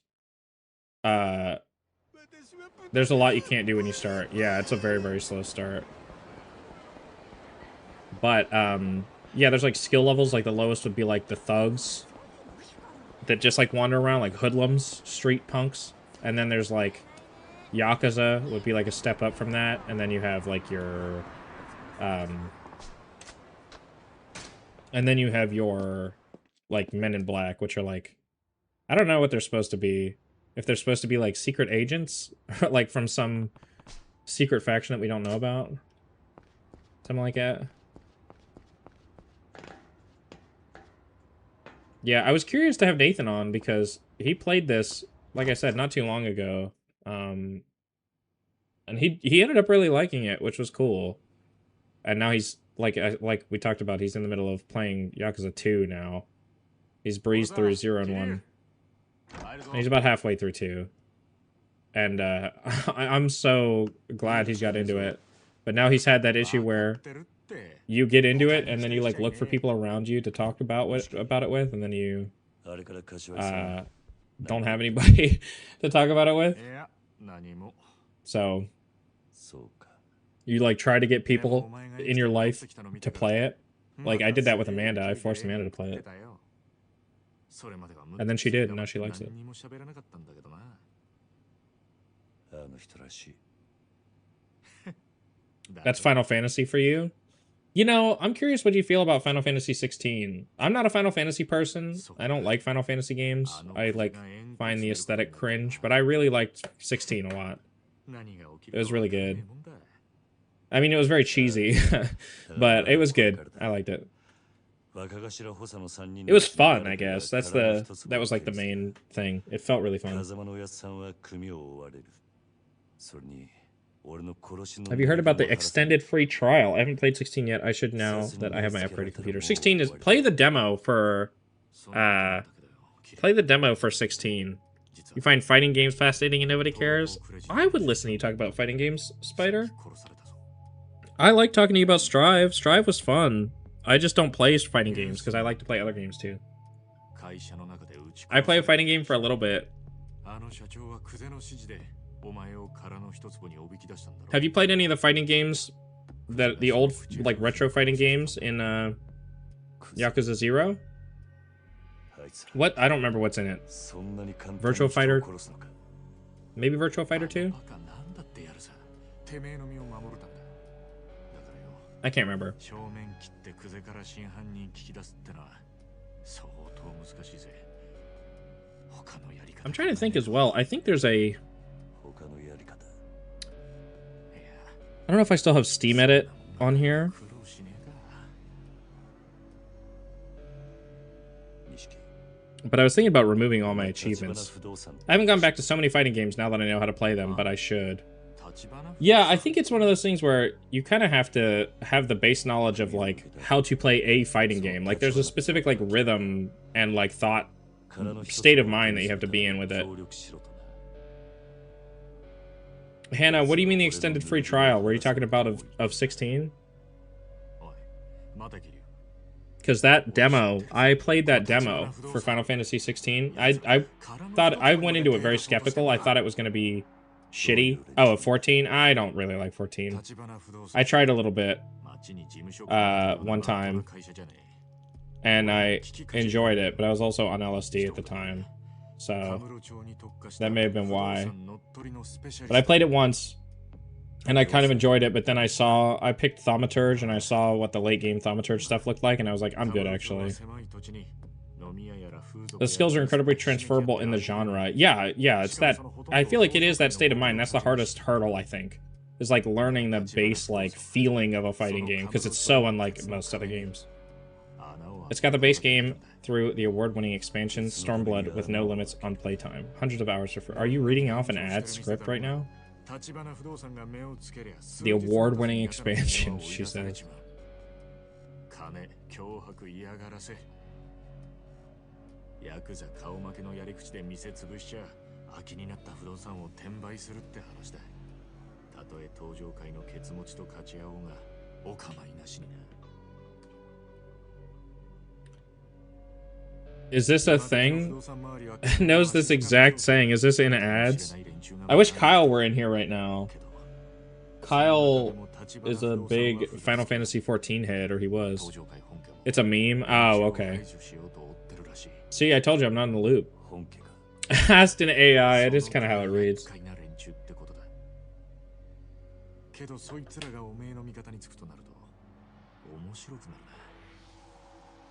There's a lot you can't do when you start. Yeah, it's a very, very slow start. But, yeah, there's, like, skill levels. Like, the lowest would be, like, the thugs that just, like, wander around, like, hoodlums, street punks. And then there's, like, Yakuza would be, like, a step up from that. And then you have, like, your, and then you have your, like, Men in Black, which are, like, I don't know what they're supposed to be. If they're supposed to be, like, secret agents, like, from some secret faction that we don't know about. Something like that. Yeah, I was curious to have Nathan on because he played this, like I said, not too long ago. And he ended up really liking it, which was cool. And now he's, like we talked about, he's in the middle of playing Yakuza 2 now. He's breezed through 0 and 1. And he's about halfway through 2. And I'm so glad he's got into it. But now he's had that issue where you get into it and then you like look for people around you to talk about it with, and then you don't have anybody to talk about it with. So you like try to get people in your life to play it. Like I did that with Amanda. I forced Amanda to play it. And then she did, and now she likes it. That's Final Fantasy for you? You know, I'm curious what you feel about Final Fantasy 16. I'm not a Final Fantasy person. I don't like Final Fantasy games. I, like, find the aesthetic cringe, but I really liked 16 a lot. It was really good. I mean, it was very cheesy, but it was good. I liked it. It was fun, I guess. That was, like, the main thing. It felt really fun. Have you heard about the extended free trial? I haven't played 16 yet. I should now that I have my upgraded computer. 16 is play the demo for 16. You find fighting games fascinating and nobody cares? I would listen to you talk about fighting games, Spider. I like talking to you about Strive. Strive was fun. I just don't play fighting games because I like to play other games too. I play a fighting game for a little bit. Have you played any of the fighting games, the old like retro fighting games in Yakuza 0? What? I don't remember what's in it. Virtua Fighter? Maybe Virtua Fighter 2? I can't remember. I'm trying to think as well. I think there's a... I don't know if I still have Steam Edit on here. But I was thinking about removing all my achievements. I haven't gone back to so many fighting games now that I know how to play them, but I should. Yeah, I think it's one of those things where you kind of have to have the base knowledge of, like, how to play a fighting game. Like, there's a specific, like, rhythm and, like, thought state of mind that you have to be in with it. Hannah, what do you mean the extended free trial? Were you talking about of 16? Because that demo, I played that demo for Final Fantasy 16. I thought, I went into it very skeptical. I thought it was going to be shitty. Oh, 14? I don't really like 14. I tried a little bit one time. and I enjoyed it, but I was also on LSD at the time, so that may have been why. But I played it once, and I kind of enjoyed it, but then I picked Thaumaturge, and I saw what the late game Thaumaturge stuff looked like, and I was like, I'm good, actually. The skills are incredibly transferable in the genre. Yeah, it's that, I feel like it is that state of mind. That's the hardest hurdle, I think, is like learning the base, like, feeling of a fighting game, because it's so unlike most other games. It's got the base game through the award-winning expansion, Stormblood, with no limits on playtime. Hundreds of hours for free. Are you reading off an ad script right now? The award-winning expansion, she says. Yakuza 顔負けのやり口で店潰しちゃ空きになった不動産を転売するって話だ。たとえ登場会のケツ持ちと勝ち合おうがお構いなしにな。Is this a thing? Knows this exact saying. Is this in ads? I wish Kyle were in here right now. Kyle is a big Final Fantasy XIV head, or he was. It's a meme? Oh, okay. See, I told you I'm not in the loop. Asked in AI, it is kind of how it reads.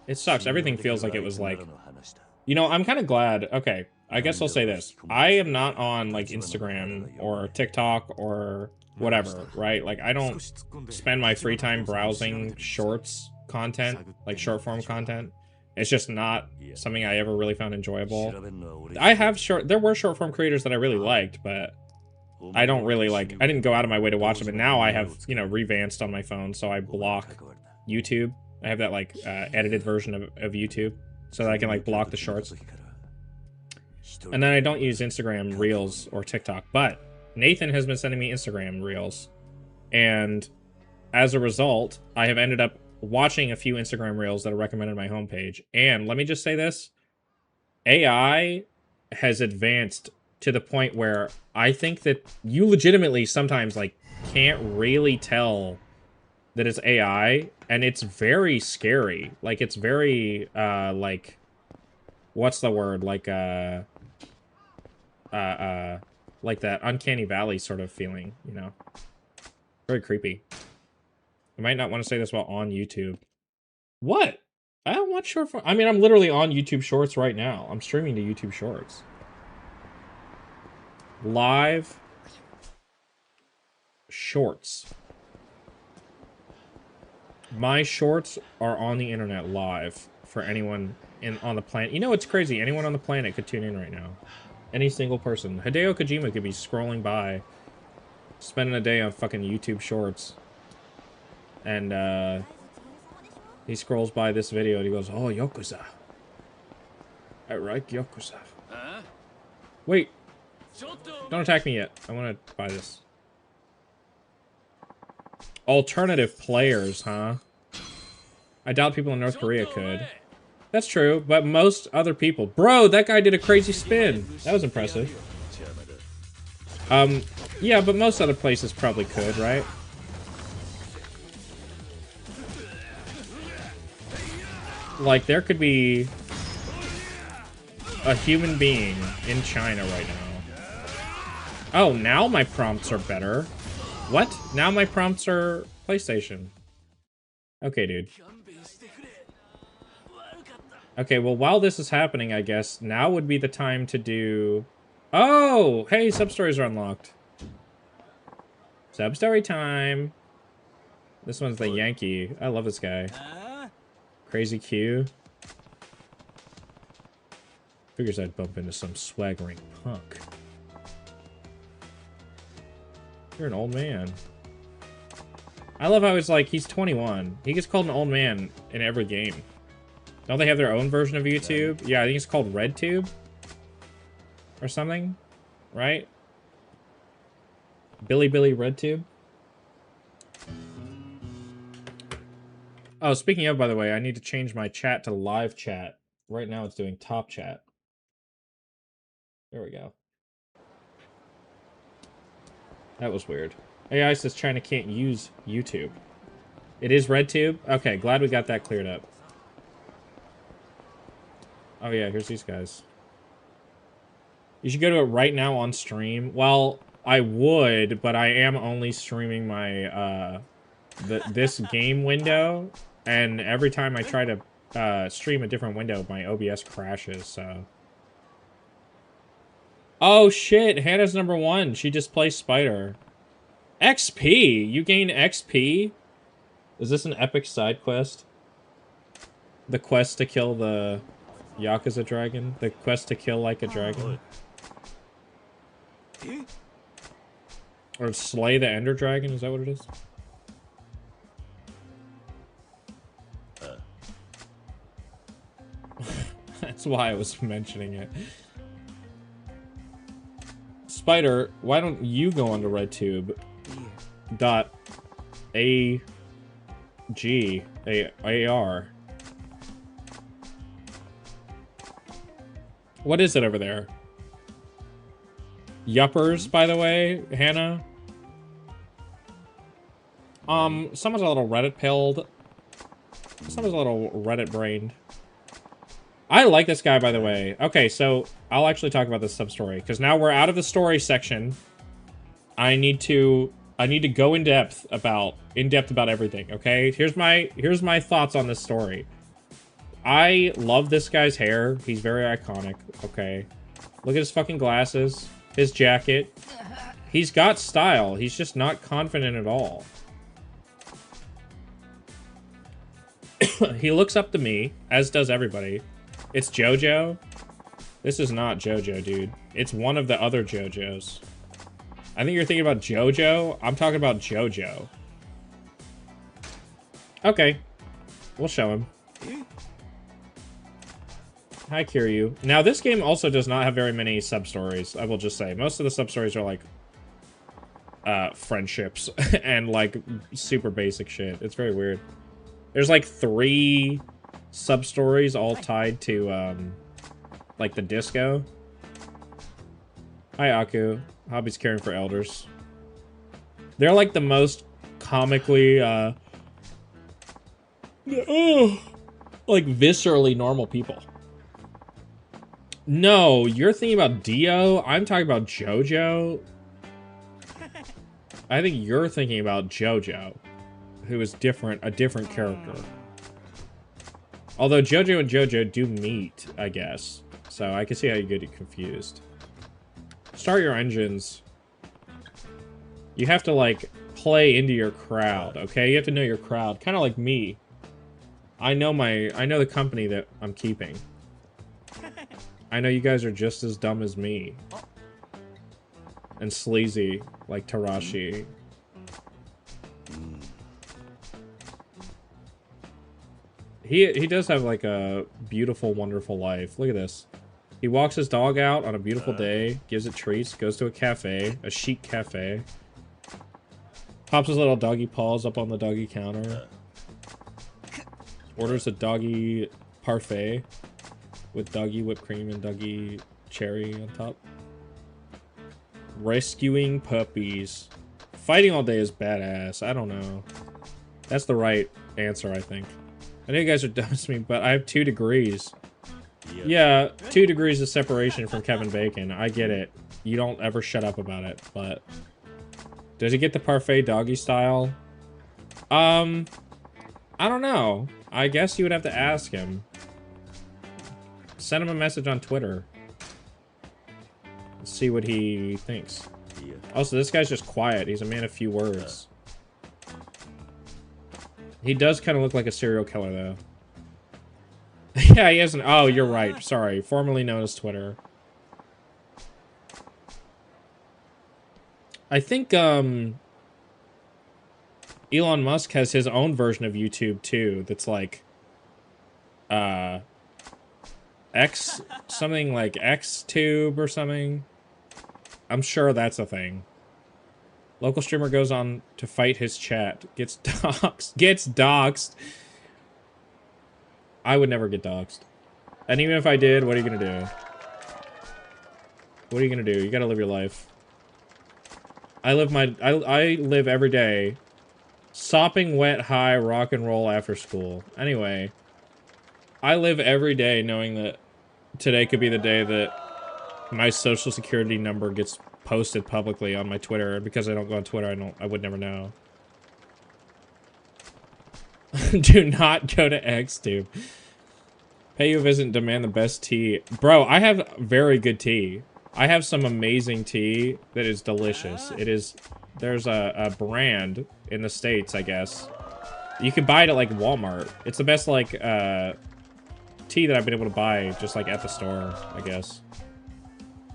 It sucks. Everything feels like it was like... You know, I'm kind of glad. Okay, I guess I'll say this. I am not on, like, Instagram or TikTok or whatever, right? Like, I don't spend my free time browsing shorts content, like short-form content. It's just not something I ever really found enjoyable. There were short-form creators that I really liked, but I don't really, like, I didn't go out of my way to watch them, and now I have, you know, revanced on my phone, so I block YouTube. I have that, like, edited version of YouTube, so that I can, like, block the shorts. And then I don't use Instagram Reels or TikTok, but Nathan has been sending me Instagram Reels, and as a result, I have ended up watching a few Instagram Reels that are recommended on my homepage. And let me just say this. AI has advanced to the point where I think that you legitimately sometimes, like, can't really tell that it's AI, and it's very scary. Like, it's very, like, what's the word? Like that Uncanny Valley sort of feeling, you know? Very creepy. I might not want to say this while on YouTube. What? I don't watch short form. I mean, I'm literally on YouTube Shorts right now. I'm streaming to YouTube Shorts. Live Shorts. My shorts are on the internet live for anyone on the planet. You know, it's crazy. Anyone on the planet could tune in right now. Any single person. Hideo Kojima could be scrolling by, spending a day on fucking YouTube Shorts. And, he scrolls by this video and he goes, oh, Yakuza. I like Yakuza. Wait. Don't attack me yet. I want to buy this. Alternative players, huh? I doubt people in North Korea could. That's true, but most other people... Bro, that guy did a crazy spin. That was impressive. Yeah, but most other places probably could, right? Like, there could be a human being in China right now. Oh, now my prompts are better. What? Now my prompts are PlayStation. Okay, dude. Okay, well, while this is happening, I guess, now would be the time to do... Oh! Hey, sub-stories are unlocked. Sub-story time. This one's the Yankee. I love this guy. Crazy Q. Figures I'd bump into some swaggering punk. You're an old man. I love how it's like, he's 21. He gets called an old man in every game. Don't they have their own version of YouTube? Yeah, I think it's called RedTube. Or something. Right? Billy RedTube. Oh, speaking of, by the way, I need to change my chat to live chat. Right now it's doing top chat. There we go. That was weird. AI says China can't use YouTube. It is RedTube? Okay, glad we got that cleared up. Oh yeah, here's these guys. You should go to it right now on stream. Well, I would, but I am only streaming my this game window, and every time I try to stream a different window, my OBS crashes. So. Oh shit! Hannah's #1. She just plays Spider. XP. You gain XP. Is this an epic side quest? The quest to kill the Yakuza dragon? The quest to kill like a dragon? Or slay the ender dragon? Is that what it is? That's why I was mentioning it. Spider, why don't you go onto RedTube? Dot A G A R. What is it over there? Yuppers, by the way, Hannah. Someone's a little Reddit pilled. Someone's a little Reddit brained. I like this guy, by the way. Okay, so I'll actually talk about this sub-story because now we're out of the story section. I need to go in depth about everything. Okay, here's my thoughts on this story. I love this guy's hair. He's very iconic. Okay, look at his fucking glasses, his jacket. He's got style. He's just not confident at all. He looks up to me, as does everybody. It's JoJo. This is not JoJo, dude. It's one of the other JoJos. I think you're thinking about JoJo. I'm talking about JoJo. Okay. We'll show him. Hi, Kiryu. Now, this game also does not have very many sub-stories, I will just say. Most of the sub-stories are, like, friendships and, like, super basic shit. It's very weird. There's, like, 3 sub-stories all tied to, like, the disco. Hi, Aku. Hobbies caring for elders. They're, like, the most comically, like, viscerally normal people. No, you're thinking about Dio. I'm talking about JoJo. I think you're thinking about JoJo, who is different, a different character. Although JoJo and JoJo do meet, I guess. So I can see how you get confused. Start your engines. You have to, like, play into your crowd, okay? You have to know your crowd. Kind of like me. I know the company that I'm keeping. I know you guys are just as dumb as me. And sleazy, like Tarashi. He does have, like, a beautiful, wonderful life. Look at this. He walks his dog out on a beautiful day, gives it treats, goes to a cafe, a chic cafe. Pops his little doggy paws up on the doggy counter. Orders a doggy parfait with doggy whipped cream and doggy cherry on top. Rescuing puppies. Fighting all day is badass. I don't know. That's the right answer, I think. I know you guys are dumb as me, but I have 2 degrees. Yeah, 2 degrees of separation from Kevin Bacon. I get it. You don't ever shut up about it, but... Does he get the parfait doggy style? I don't know. I guess you would have to ask him. Send him a message on Twitter. See what he thinks. Also, this guy's just quiet. He's a man of few words. He does kind of look like a serial killer, though. Yeah, he hasn't. Oh, you're right. Sorry. Formerly known as Twitter. I think, Elon Musk has his own version of YouTube, too. That's like, something like XTube or something. I'm sure that's a thing. Local streamer goes on to fight his chat. Gets doxxed. Gets doxxed. I would never get doxxed. And even if I did, what are you gonna do? What are you gonna do? You gotta live your life. I live every day. Sopping wet high rock and roll after school. Anyway. I live every day knowing that Today could be the day that my social security number gets posted publicly on my Twitter. And because I don't go on Twitter, I would never know. Do not go to XTube. Pay you a visit and demand the best tea. Bro, I have very good tea. I have some amazing tea that is delicious. There's a brand in the States, I guess. You can buy it at, like, Walmart. It's the best, like, tea that I've been able to buy just, like, at the store, I guess.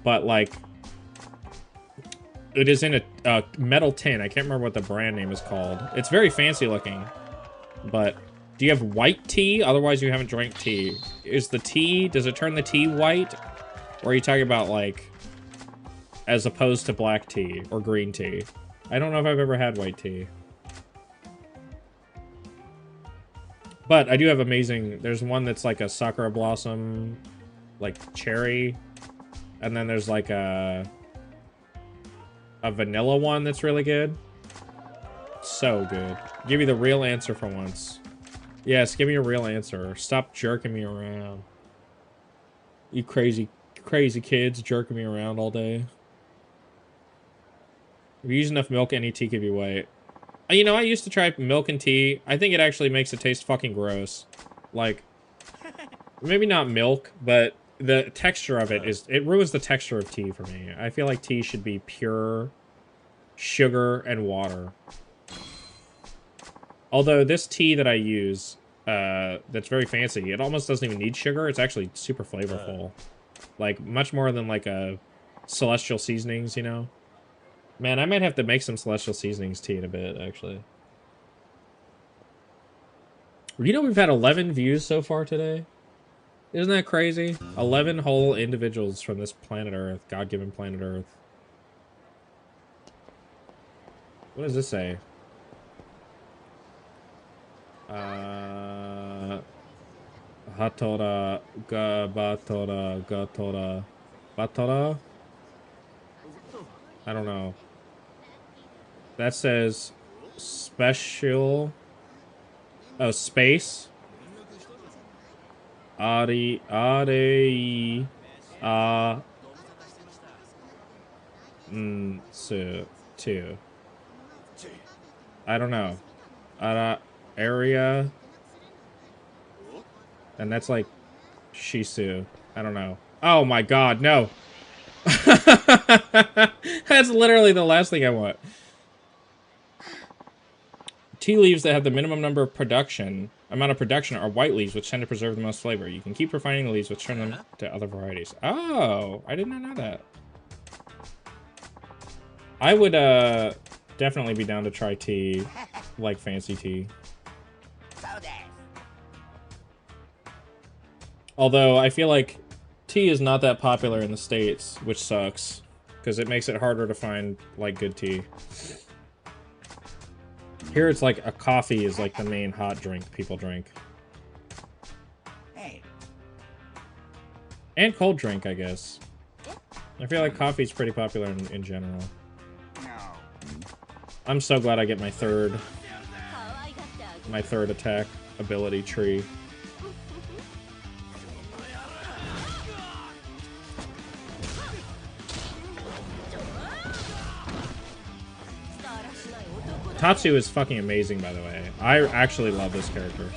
But, like, it is in a metal tin. I can't remember what the brand name is called. It's very fancy looking. But do you have white tea? Otherwise, you haven't drank tea. Does it turn the tea white? Or are you talking about, like, as opposed to black tea or green tea? I don't know if I've ever had white tea. But I do have amazing... There's one that's like a sakura blossom, like cherry. And then there's like a vanilla one that's really good. So good. Give me the real answer for once. Yes, give me a real answer. Stop jerking me around. You crazy kids jerking me around all day. If you use enough milk, any tea could be white. You know, I used to try milk and tea. I think it actually makes it taste fucking gross. Like, maybe not milk, but the texture of it ruins the texture of tea for me. I feel like tea should be pure sugar and water. Although this tea that I use, that's very fancy, it almost doesn't even need sugar. It's actually super flavorful. Like, much more than, like, a Celestial Seasonings, you know? Man, I might have to make some Celestial Seasonings tea in a bit, actually. You know we've had 11 views so far today? Isn't that crazy? 11 whole individuals from this planet Earth, God-given planet Earth. What does this say? Hatora, batora, batora? I don't know. That says special. Oh, space. Ari, so, two. I don't know. Area. And that's like Shisu. I don't know. Oh my god, no. That's literally the last thing I want. Tea leaves that have the minimum amount of production are white leaves, which tend to preserve the most flavor. You can keep refining the leaves, which turn them to other varieties. Oh, I did not know that. I would definitely be down to try tea, like fancy tea. Although I feel like tea is not that popular in the States, which sucks, because it makes it harder to find, like, good tea. Here it's like a coffee is like the main hot drink people drink. And cold drink, I guess. I feel like coffee's pretty popular in general. I'm so glad I get my third attack ability tree. Tatsu is fucking amazing, by the way. I actually love this character.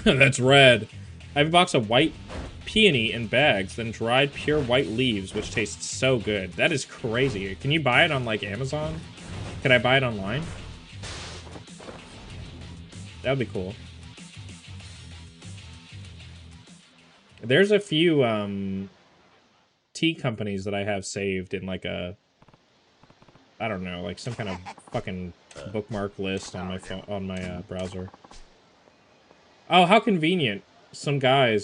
That's red. I have a box of white peony in bags, then dried pure white leaves, which tastes so good. That is crazy. Can you buy it on, like, Amazon? Can I buy it online? That would be cool. There's a few tea companies that I have saved in like a, I don't know, like some kind of fucking bookmark list on my phone, on my browser. Oh, how convenient! Some guy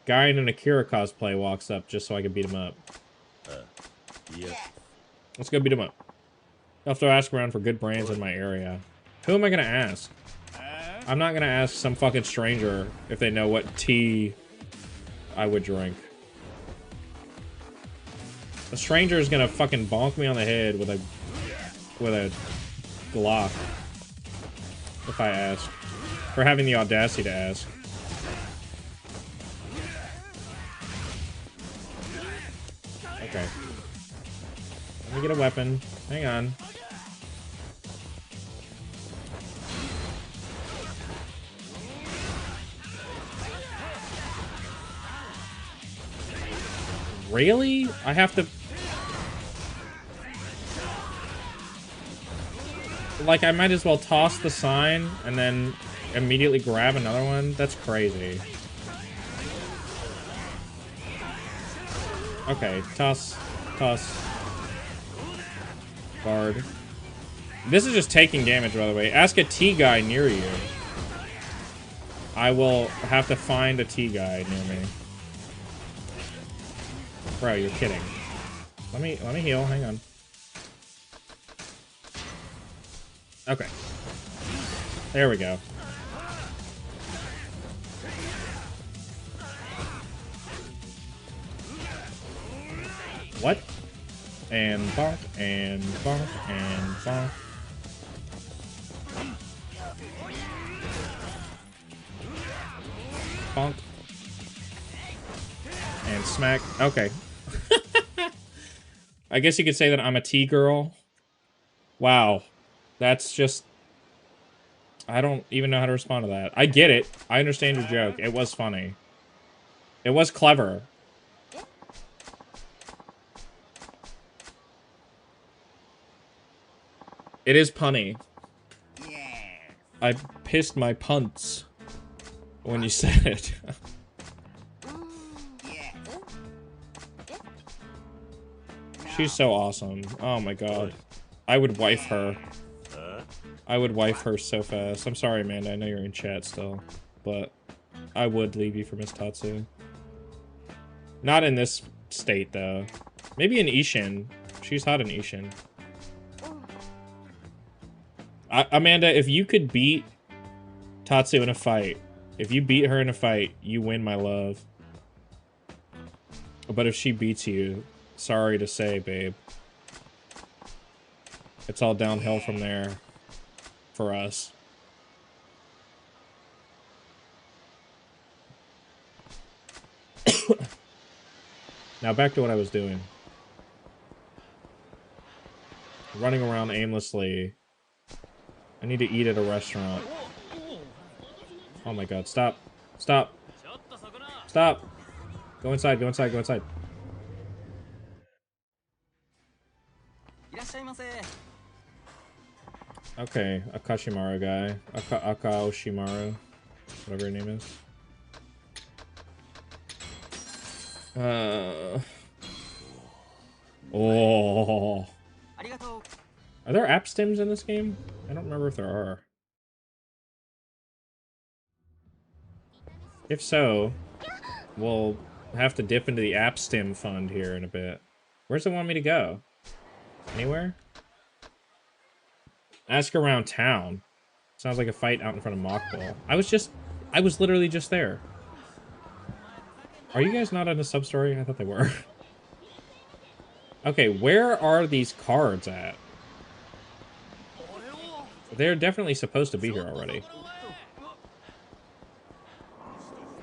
in an Akira cosplay walks up just so I can beat him up. Yeah. Let's go beat him up. I'll have to ask around for good brands in my area. Who am I gonna ask? I'm not gonna ask some fucking stranger if they know what tea I would drink. A stranger is gonna fucking bonk me on the head with a Glock. if I ask. For having the audacity to ask. Okay. Let me get a weapon. Hang on. Really? I have to... Like, I might as well toss the sign and then immediately grab another one? That's crazy. Okay, toss. Toss. Guard. This is just taking damage, by the way. Ask a T guy near you. I will have to find a T guy near me. Bro, you're kidding. Let me heal. Hang on. Okay. There we go. What? And bonk, and bonk, and bonk. Bonk. And smack. Okay. I guess you could say that I'm a T-girl. Wow. That's just... I don't even know how to respond to that. I get it. I understand your joke. It was funny. It was clever. It is punny. I pissed my punts when you said it. She's so awesome. Oh my god. I would wife her. I would wife her so fast. I'm sorry, Amanda. I know you're in chat still. But I would leave you for Miss Tatsu. Not in this state, though. Maybe in Ishin. She's hot in Ishin. Amanda, if you could beat Tatsu in a fight, if you beat her in a fight, you win my love. But if she beats you, sorry to say, babe. It's all downhill from there for us. Now back to what I was doing. Running around aimlessly. I need to eat at a restaurant. Oh my god, stop. Stop. Stop. Go inside, go inside, go inside. Okay, Akashimaru guy. Akaoshimaru. Whatever your name is. Oh. Are there app stims in this game? I don't remember if there are. If so, we'll have to dip into the app stim fund here in a bit. Where's it want me to go? Anywhere? Ask around town. Sounds like a fight out in front of Mockball. I was literally just there. Are you guys not on a sub-story? I thought they were. Okay, where are these cards at? They're definitely supposed to be here already.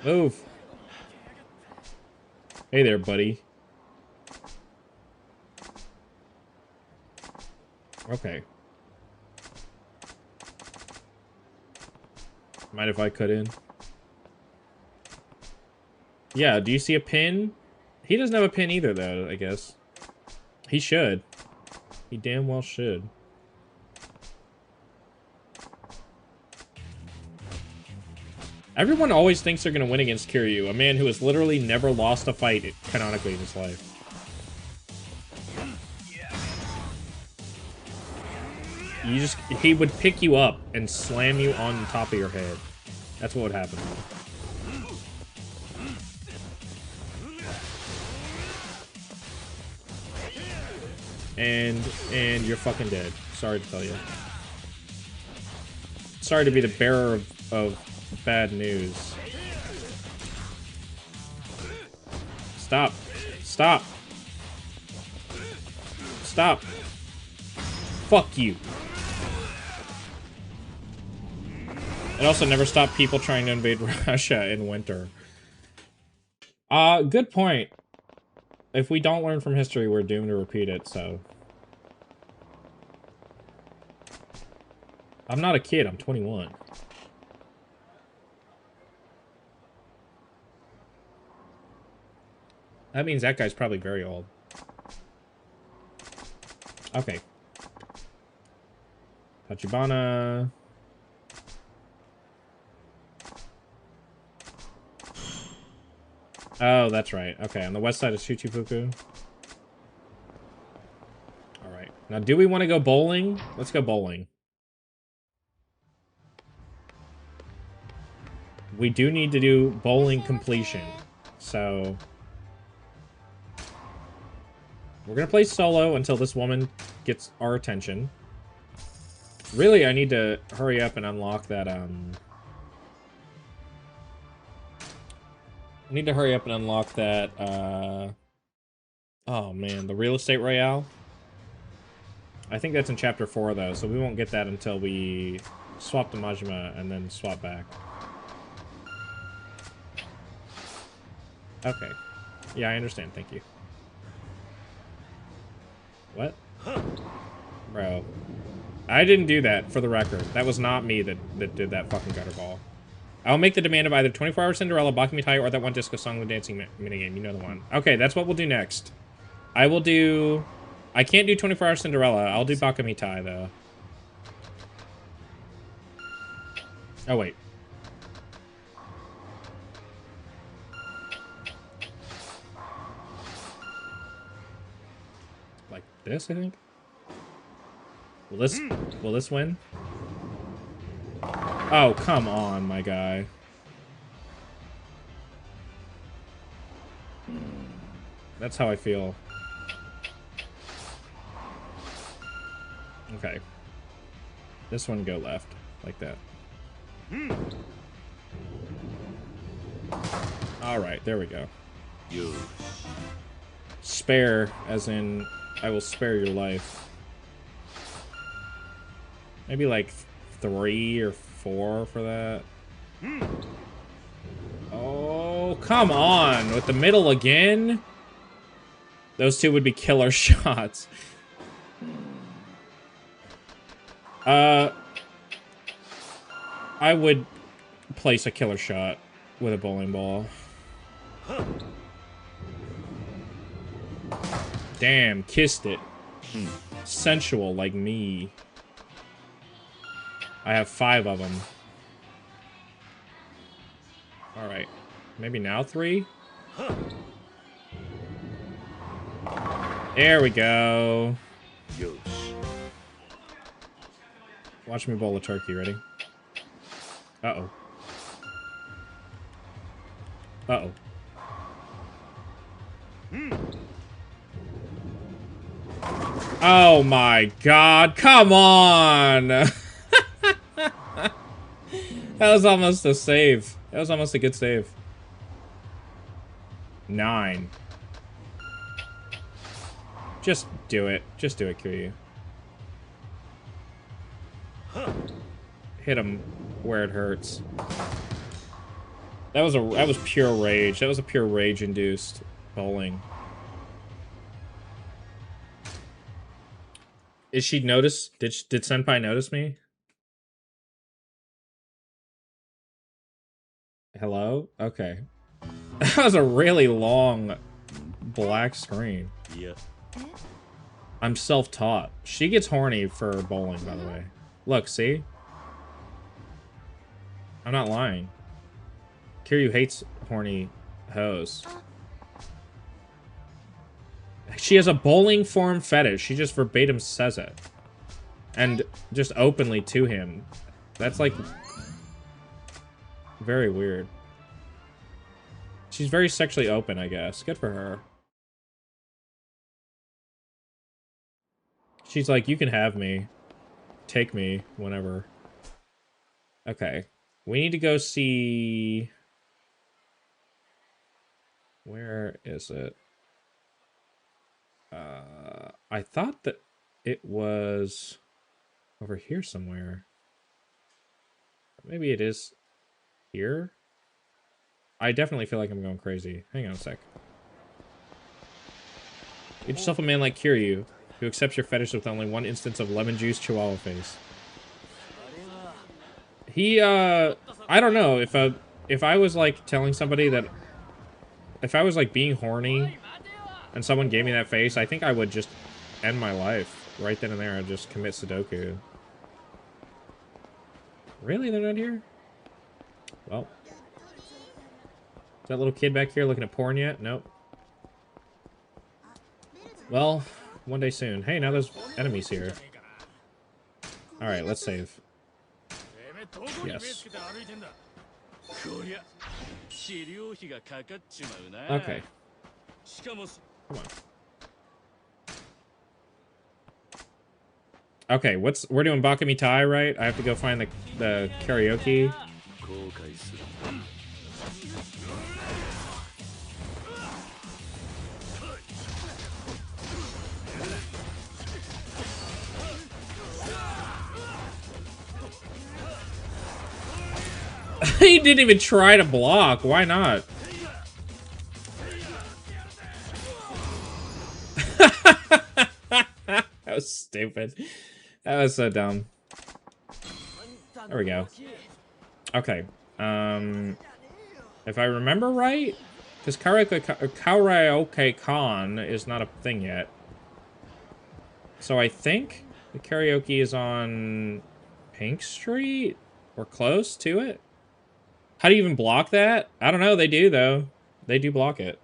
Move. Hey there, buddy. Okay. Mind if I cut in? Yeah, do you see a pin? He doesn't have a pin either, though, I guess. He should. He damn well should. Everyone always thinks they're going to win against Kiryu, a man who has literally never lost a fight canonically in his life. He would pick you up and slam you on top of your head. That's what would happen. And you're fucking dead. Sorry to tell you. Sorry to be the bearer of bad news. Stop. Stop. Stop. Fuck you. It also never stopped people trying to invade Russia in winter. Good point. If we don't learn from history, we're doomed to repeat it, so... I'm not a kid, I'm 21. That means that guy's probably very old. Okay. Tachibana. Oh, that's right. Okay, on the west side is Shichifuku. Alright. Now, do we want to go bowling? Let's go bowling. We do need to do bowling completion. So... we're gonna play solo until this woman gets our attention. Really, I need to hurry up and unlock that, I need to hurry up and unlock that, oh man, the Real Estate Royale. I think that's in Chapter 4, though, so we won't get that until we swap to Majima and then swap back. Okay. Yeah, I understand, thank you. What? Bro. I didn't do that, for the record. That was not me that did that fucking gutter ball. I'll make the demand of either 24-Hour Cinderella, Bakumi or that one disco song, the dancing minigame. You know the one. Okay, that's what we'll do next. I will do... I can't do 24-Hour Cinderella. I'll do Bakumi though. Oh, wait. Like this, I think? Will this win? Oh, come on, my guy. That's how I feel. Okay. This one go left, like that. Alright, there we go. Spare, as in, I will spare your life. Maybe like 3 or 4 for that. Oh, come on! With the middle again? Those two would be killer shots. I would place a killer shot with a bowling ball. Damn, kissed it. Sensual like me. I have 5 of them. Alright. Maybe now 3? There we go. Watch me bowl a turkey, ready? Uh-oh. Uh-oh. Oh my god, come on! That was almost a save. That was almost a good save. 9. Just do it. Just do it, Kiryu. Hit him where it hurts. That was pure rage. That was a pure rage-induced bowling. Is she notice? Did Senpai notice me? Hello? Okay. That was a really long black screen. Yeah. I'm self-taught. She gets horny for bowling, by the way. Look, see? I'm not lying. Kiryu hates horny hoes. She has a bowling form fetish. She just verbatim says it. And just openly to him. That's like... very weird. She's very sexually open, I guess. Good for her. She's like, you can have me. Take me whenever. Okay. We need to go see... Where is it? I thought that it was over here somewhere. Maybe it is here. I definitely feel like I'm going crazy. Hang on a sec. Get yourself a man like Kiryu, who accepts your fetish with only one instance of lemon juice chihuahua face. He, I don't know, if I was, like, telling somebody that, if I was, like, being horny, and someone gave me that face, I think I would just end my life right then and there and just commit Sudoku. Really? They're not here? Well. Is that little kid back here looking at porn yet? Nope. Well, one day soon. Hey, now there's enemies here. Alright, let's save. Yes. Okay. Come on. Okay, we're doing Bakami Tai, right? I have to go find the karaoke. He didn't even try to block. Why not? That was stupid. That was so dumb. There we go. Okay. If I remember right, because Karaoke Con is not a thing yet. So I think the karaoke is on Pink Street? Or close to it? How do you even block that? I don't know. They do, though. They do block it.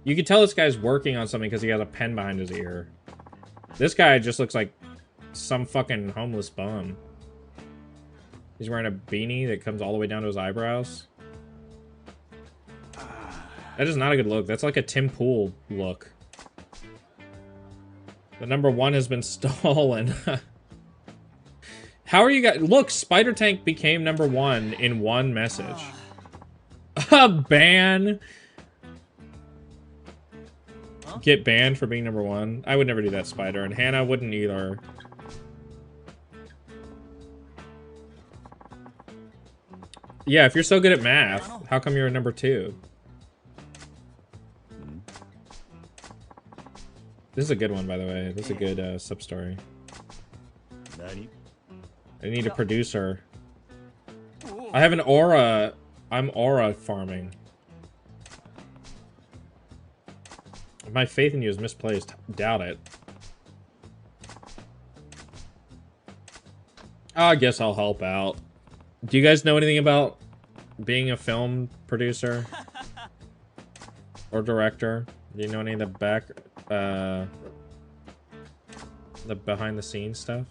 You can tell this guy's working on something because he has a pen behind his ear. This guy just looks like some fucking homeless bum. He's wearing a beanie that comes all the way down to his eyebrows. That is not a good look. That's like a Tim Pool look. The number 1 has been stolen. How are you guys? Look, Spider Tank became number 1 in one message. A ban. Get banned for being number 1. I would never do that, Spider, and Hannah wouldn't either. Yeah, if you're so good at math, how come you're number 2? This is a good one, by the way. This is a good sub-story. I need a producer. I have an aura. I'm aura farming. My faith in you is misplaced. Doubt it. I guess I'll help out. Do you guys know anything about being a film producer? Or director? Do you know any of the the behind the scenes stuff?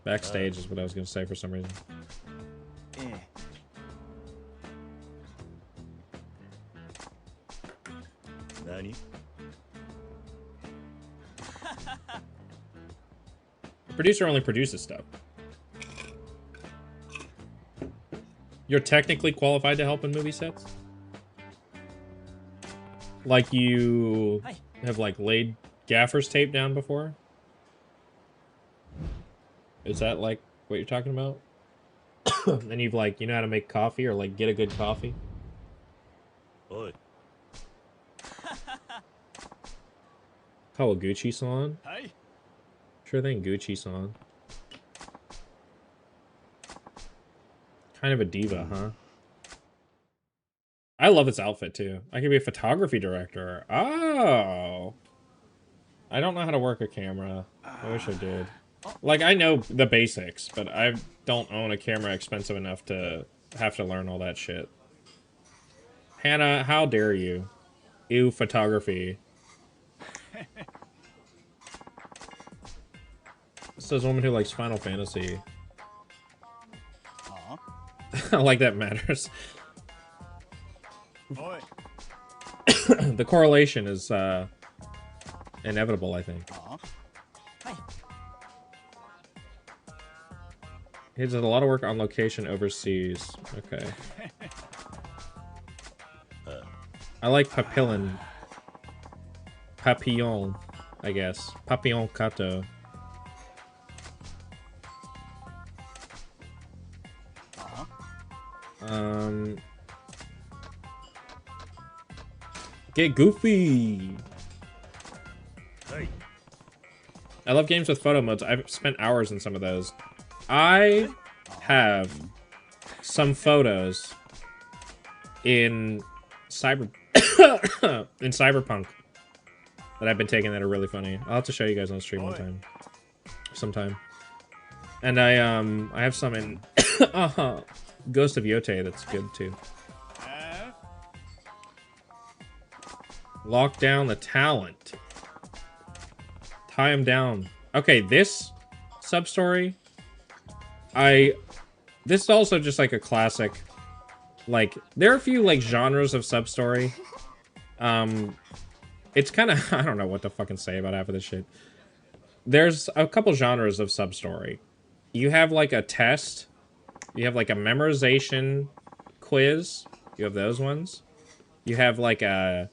Backstage is what I was gonna say for some reason. The producer only produces stuff. You're technically qualified to help in movie sets? Like you have like laid gaffer's tape down before? Is that like what you're talking about? And you've like, you know how to make coffee or like get a good coffee? Oi. Kawaguchi-san? Hey. Sure thing, Gucci-san. Kind of a diva, huh? I love its outfit, too. I could be a photography director. Oh! I don't know how to work a camera. I wish I did. Like, I know the basics, but I don't own a camera expensive enough to have to learn all that shit. Hannah, how dare you? Ew, photography. Says woman who likes Final Fantasy. Like that matters. The correlation is inevitable, I think. He did a lot of work on location overseas. Okay. I like Papillon Papillon, I guess. Papillon Kato. Get goofy. I love games with photo modes. I've spent hours in some of those. I have some photos in Cyberpunk that I've been taking that are really funny. I'll have to show you guys on stream sometime. And I have some in Ghost of Yote that's good too. Lock down the talent. Tie him down. Okay, this sub-story, this is also just like a classic, like, there are a few like genres of sub-story. It's kind of, I don't know what to fucking say about half of this shit. There's a couple genres of sub-story. You have like a test, you have like a memorization quiz, you have those ones. You have like a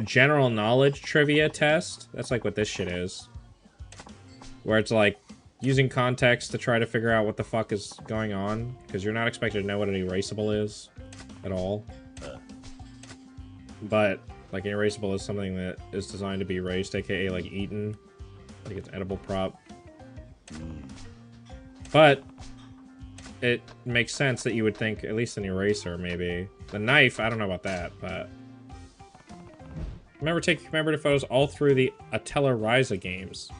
general knowledge trivia test. That's like what this shit is. Where it's like using context to try to figure out what the fuck is going on. Because you're not expected to know what an erasable is at all. But like an erasable is something that is designed to be erased, aka like eaten. Like it's edible prop. But it makes sense that you would think at least an eraser maybe. The knife, I don't know about that, but remember take commemorative photos all through the Atella Ryza games.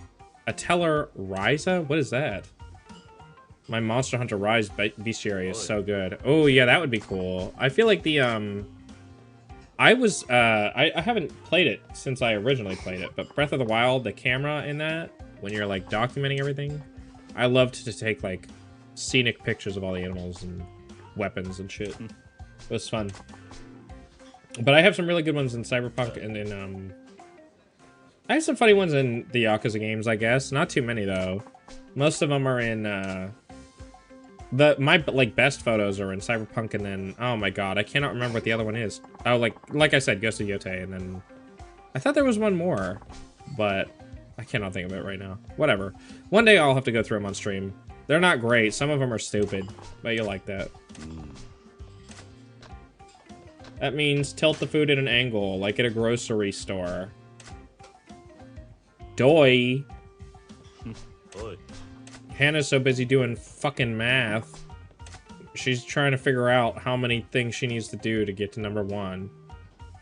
Atella Ryza? What is that? My Monster Hunter Rise bestiary is so good. Oh yeah, that would be cool. I feel like the I haven't played it since I originally played it, but Breath of the Wild, the camera in that, when you're like documenting everything, I loved to take like scenic pictures of all the animals and weapons and shit. It was fun. But I have some really good ones in Cyberpunk and in I have some funny ones in the Yakuza games, I guess. Not too many though. Most of them are in my like best photos are in Cyberpunk, and then oh my god, I cannot remember what the other one is. Oh, like I said, Ghost of Yote, and then I thought there was one more, but I cannot think of it right now. Whatever. One day I'll have to go through them on stream. They're not great. Some of them are stupid, but you like that. That means tilt the food at an angle, like at a grocery store. Doi. Hannah's so busy doing fucking math. She's trying to figure out how many things she needs to do to get to number 1.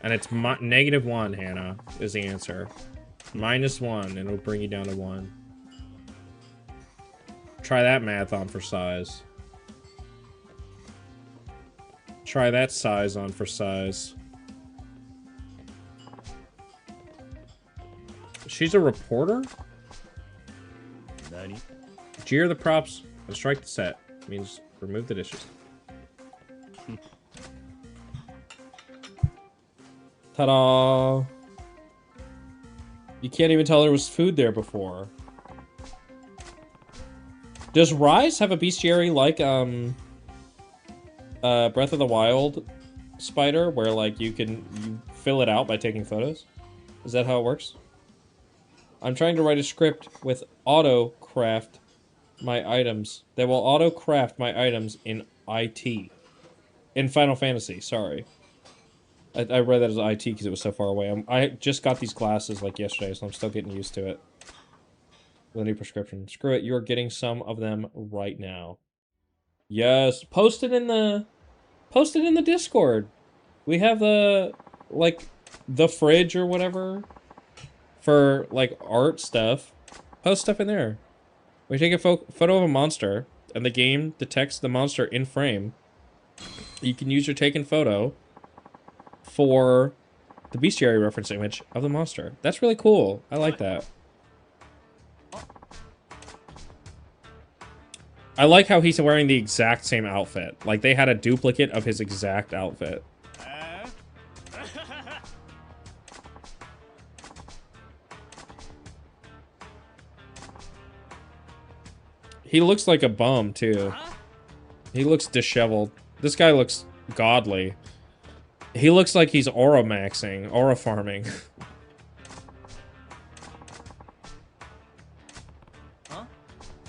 And it's -1, Hannah, is the answer. -1, and it'll bring you down to 1. Try that math on for size. Try that size on for size. She's a reporter? Nani? Jeer the props and strike the set. Means remove the dishes. Ta-da! You can't even tell there was food there before. Does Rise have a bestiary like Breath of the Wild spider, where like you fill it out by taking photos? Is that how it works? I'm trying to write a script with auto-craft my items. That will auto-craft my items in IT. In Final Fantasy, sorry. I read that as IT because it was so far away. I just got these glasses like yesterday, so I'm still getting used to it. The new prescription. Screw it, you're getting some of them right now. Yes, post it in the Discord. We have the fridge or whatever for like art stuff. Post stuff in there. We take a photo of a monster, and the game detects the monster in frame. You can use your taken photo for the bestiary reference image of the monster. That's really cool. I like that. I like how he's wearing the exact same outfit. Like, they had a duplicate of his exact outfit. He looks like a bum, too. He looks disheveled. This guy looks godly. He looks like he's aura maxing, aura farming.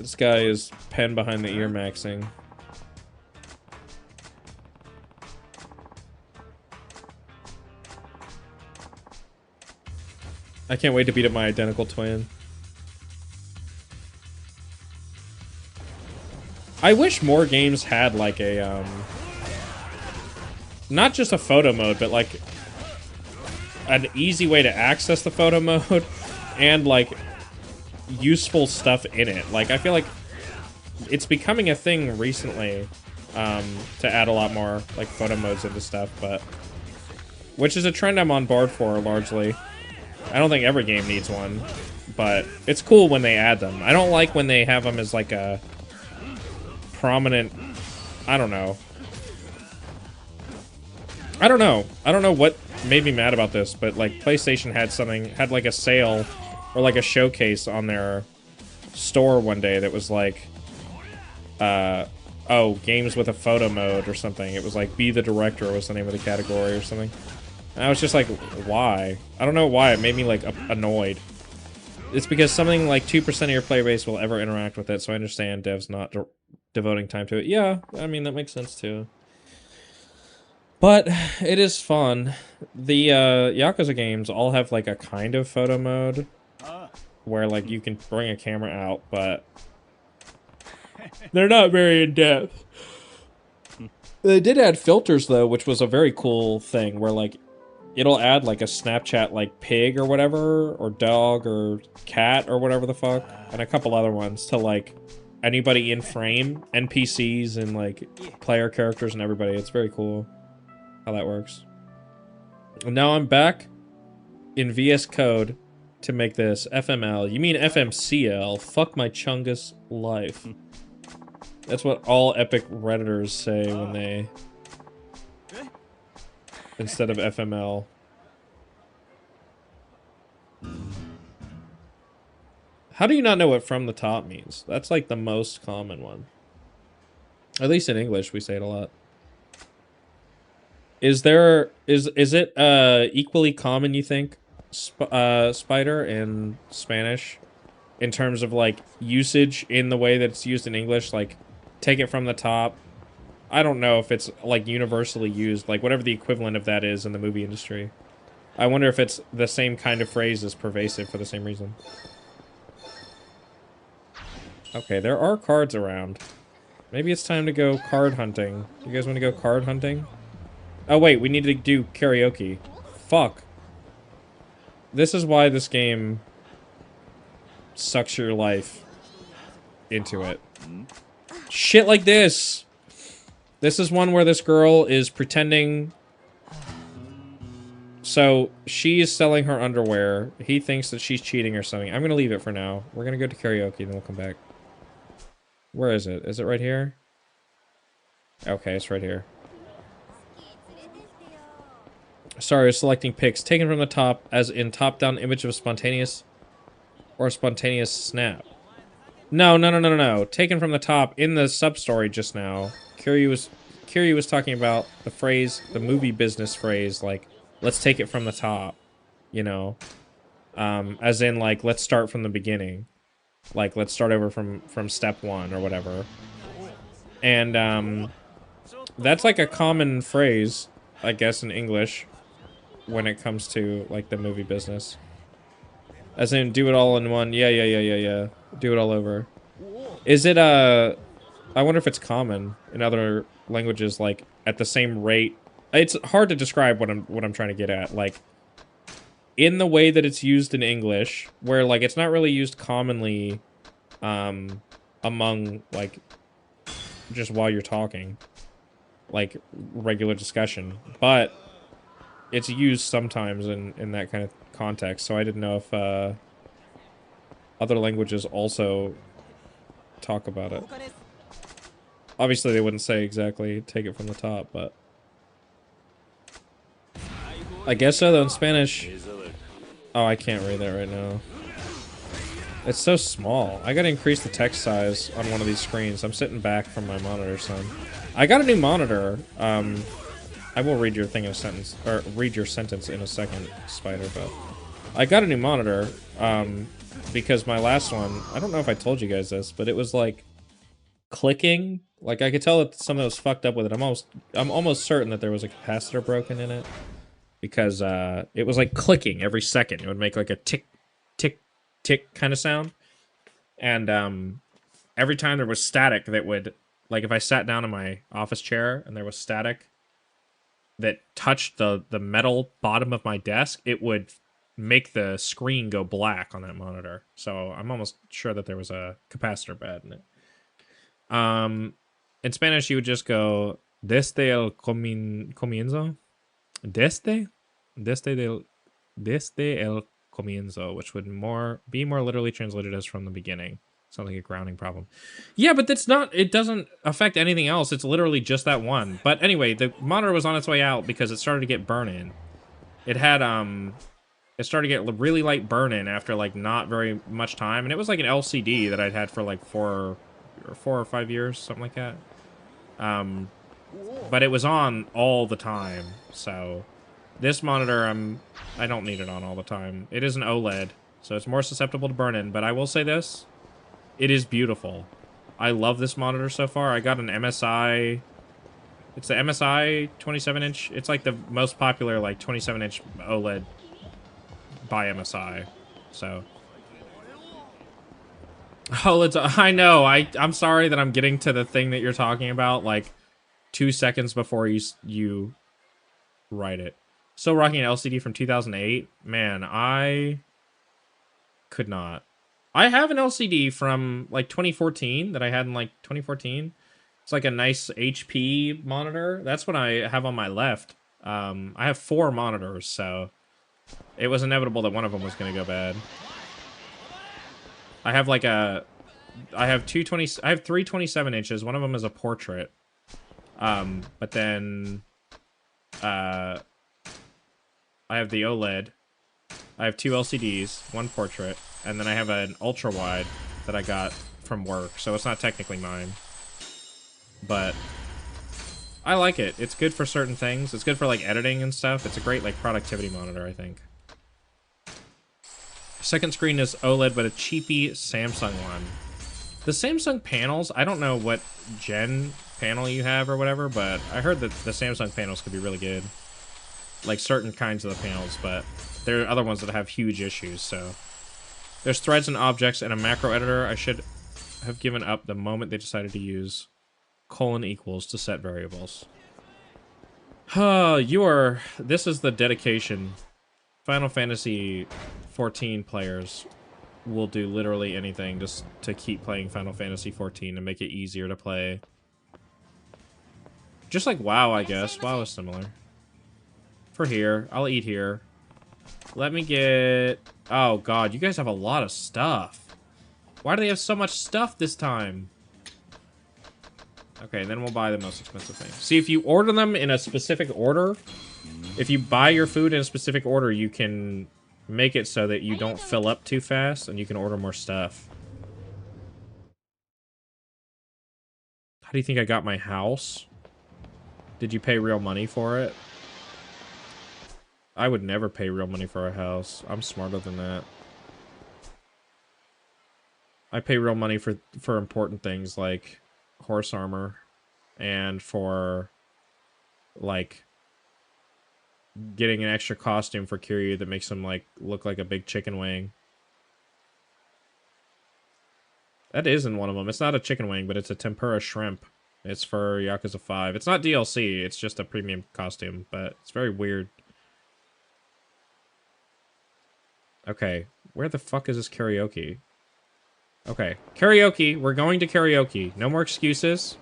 This guy is pen behind the ear maxing. I can't wait to beat up my identical twin. I wish more games had like a not just a photo mode, but like an easy way to access the photo mode and like useful stuff in it. Like I feel like it's becoming a thing recently to add a lot more like photo modes into stuff, but which is a trend I'm on board for largely. I don't think every game needs one, but it's cool when they add them. I don't like when they have them as like a prominent, I don't know what made me mad about this, but like PlayStation had like a sale or like a showcase on their store one day that was like oh, games with a photo mode or something. It was like Be the Director was the name of the category or something. And I was just like, why? I don't know why. It made me like annoyed. It's because something like 2% of your player base will ever interact with it, so I understand devs not devoting time to it. Yeah, I mean, that makes sense too. But it is fun. The Yakuza games all have like a kind of photo mode where like you can bring a camera out, but they're not very in-depth. They did add filters though, which was a very cool thing where like it'll add like a Snapchat like pig or whatever, or dog or cat or whatever the fuck, and a couple other ones to like anybody in frame, NPCs and like player characters and everybody. It's very cool how that works. And now I'm back in VS Code to make this FML. You mean FMCL? Fuck my Chungus life. That's what all epic Redditors say when they... instead of FML. How do you not know what from the top means? That's like the most common one. At least in English we say it a lot. Is it equally common, you think, Spider, in Spanish? In terms of like usage in the way that it's used in English, like take it from the top. I don't know if it's like universally used, like whatever the equivalent of that is in the movie industry. I wonder if it's the same kind of phrase is pervasive for the same reason. Okay, there are cards around. Maybe it's time to go card hunting. You guys want to go card hunting? Oh wait, we need to do karaoke. Fuck. This is why this game sucks your life into it. Shit like this! This is one where this girl is pretending... So, she is selling her underwear. He thinks that she's cheating or something. I'm gonna leave it for now. We're gonna go to karaoke, then we'll come back. Where is it? Is it right here? Okay, it's right here. Sorry, selecting pics. Taken from the top, as in top-down image of a spontaneous... or a spontaneous snap. No. Taken from the top in the sub-story just now. Kiryu was talking about the phrase, the movie business phrase, like, let's take it from the top, you know? As in, like, let's start from the beginning. Like, let's start over from step one or whatever. And, that's like a common phrase, I guess, in English when it comes to, like, the movie business. As in, do it all in one. Yeah. Do it all over. Is it, I wonder if it's common in other languages, like, at the same rate. It's hard to describe what I'm trying to get at. Like, in the way that it's used in English, where, like, it's not really used commonly, among, like, just while you're talking. Like, regular discussion. But it's used sometimes in that kind of context, so I didn't know if other languages also talk about it. Obviously, they wouldn't say exactly take it from the top, but I guess so, though, in Spanish. Oh, I can't read that right now. It's so small. I gotta increase the text size on one of these screens. I'm sitting back from my monitor, son. I got a new monitor. I will read your thing in a sentence, or read your sentence in a second, Spider, but I got a new monitor, because my last one, I don't know if I told you guys this, but it was like clicking. Like I could tell that something was fucked up with it. I'm almost certain that there was a capacitor broken in it because it was like clicking every second. It would make like a tick, tick, tick kind of sound, and every time there was static that would, like if I sat down in my office chair and there was static that touched the metal bottom of my desk, it would make the screen go black on that monitor. So I'm almost sure that there was a capacitor bad in it. In Spanish, you would just go desde el comienzo, desde el comienzo, which would be more literally translated as from the beginning. Sounds like a grounding problem. Yeah, but that's not. It doesn't affect anything else. It's literally just that one. But anyway, the monitor was on its way out because it started to get burn-in. It had it started to get really light burn-in after like not very much time, and it was like an LCD that I'd had for like 4 or 5 years, something like that. But it was on all the time, so this monitor I don't need it on all the time. It is an OLED, so it's more susceptible to burn-in. But I will say this. It is beautiful. I love this monitor so far. I got an MSI. It's the MSI 27-inch. It's like the most popular like 27-inch OLED by MSI. So. Oh, I know. I'm sorry that I'm getting to the thing that you're talking about like 2 seconds before you write it. Still rocking an LCD from 2008. Man, I could not. I have an LCD from like 2014 that I had in like 2014. It's like a nice HP monitor. That's what I have on my left. I have 4 monitors, so it was inevitable that one of them was going to go bad. I have like I have 3 27 inches. One of them is a portrait. But then I have the OLED. I have 2 LCDs, 1 portrait, and then I have an ultra wide that I got from work, so it's not technically mine. But I like it. It's good for certain things. It's good for like editing and stuff. It's a great like productivity monitor, I think. Second screen is OLED, but a cheapy Samsung one. The Samsung panels, I don't know what gen panel you have or whatever, but I heard that the Samsung panels could be really good. Like certain kinds of the panels, but there are other ones that have huge issues, so. There's threads and objects and a macro editor. I should have given up the moment they decided to use := to set variables. This is the dedication. Final Fantasy 14 players will do literally anything just to keep playing Final Fantasy 14 and make it easier to play. Just like WoW, I guess. WoW is similar. For here. I'll eat here. Let me get... Oh, God. You guys have a lot of stuff. Why do they have so much stuff this time? Okay, then we'll buy the most expensive thing. See, if you order them in a specific order, if you buy your food in a specific order, you can make it so that you don't fill up too fast, and you can order more stuff. How do you think I got my house? Did you pay real money for it? I would never pay real money for a house. I'm smarter than that. I pay real money for important things like horse armor and for like getting an extra costume for Kiryu that makes him like look like a big chicken wing. That isn't one of them. It's not a chicken wing, but it's a tempura shrimp. It's for Yakuza 5. It's not DLC, it's just a premium costume, but it's very weird. Okay, where the fuck is this karaoke? Okay, karaoke. We're going to karaoke. No more excuses.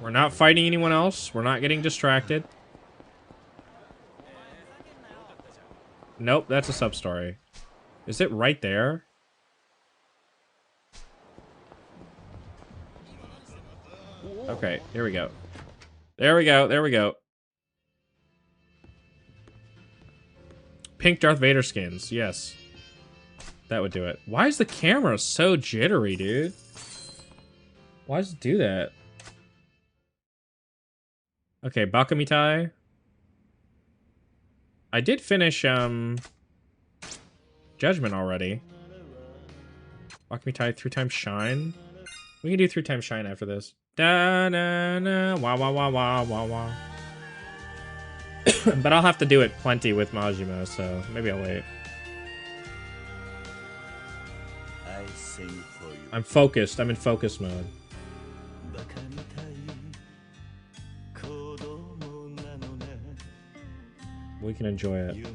We're not fighting anyone else. We're not getting distracted. Nope, that's a sub-story. Is it right there? Okay, here we go. There we go, there we go. Pink Darth Vader skins, yes. That would do it. Why is the camera so jittery, dude? Why does it do that? Okay, Bakamitai. I did finish Judgment already. Walk Me Tight 3 times Shine. We can do 3 times Shine after this. Da na na wah wah wah wah wah wah. But I'll have to do it plenty with Majima, so maybe I'll wait. I sing for you. I'm focused. I'm in focus mode. We can enjoy it.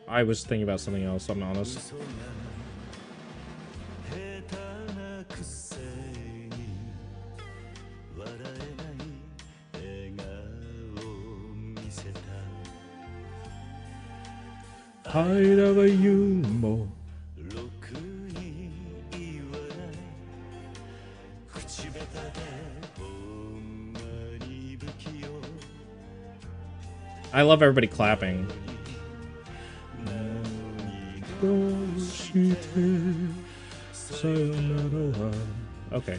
I was thinking about something else, I'm honest. I love everybody clapping. Okay.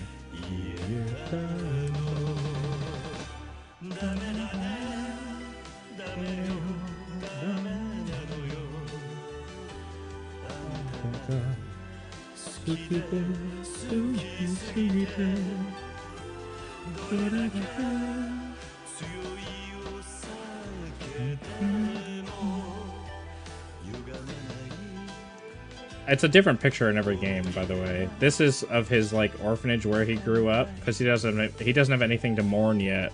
It's a different picture in every game, by the way. This is of his like orphanage where he grew up, because he doesn't have anything to mourn yet.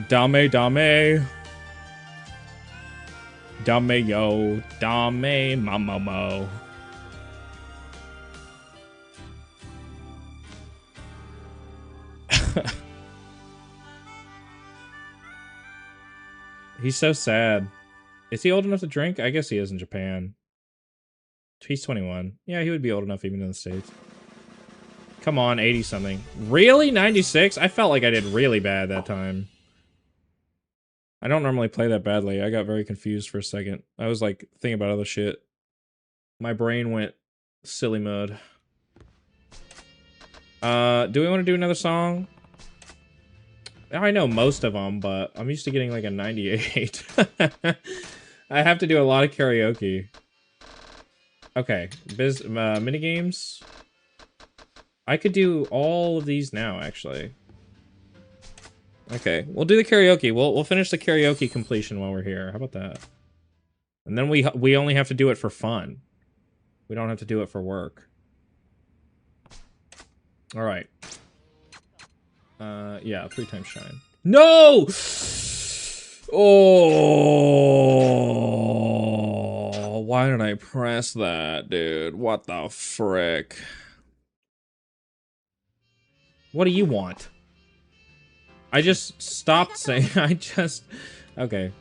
Dame dame. Dame yo. Dame mama mo. He's so sad. Is he old enough to drink? I guess he is in Japan. He's 21. Yeah, he would be old enough even in the States. Come on, 80-something. Really? 96? I felt like I did really bad that time. I don't normally play that badly. I got very confused for a second. I was like thinking about other shit. My brain went silly mode. Do we want to do another song? I know most of them, but I'm used to getting like a 98. I have to do a lot of karaoke. Okay, minigames. I could do all of these now, actually. Okay, we'll do the karaoke. We'll finish the karaoke completion while we're here. How about that? And then we only have to do it for fun. We don't have to do it for work. All right. Yeah, 3 times Shine. No! Oh, why did I press that, dude? What the frick? What do you want? I just stopped saying. Okay.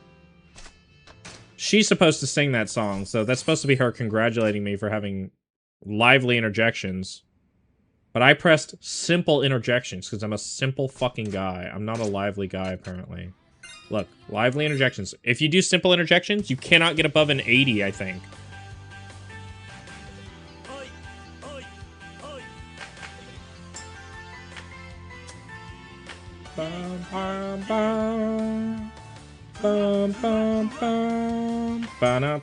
She's supposed to sing that song, so that's supposed to be her congratulating me for having lively interjections. But I pressed simple interjections because I'm a simple fucking guy. I'm not a lively guy, apparently. Look, lively interjections. If you do simple interjections, you cannot get above an 80, I think. Bum, bum, bum. Bum, bum, bum. Ba-na.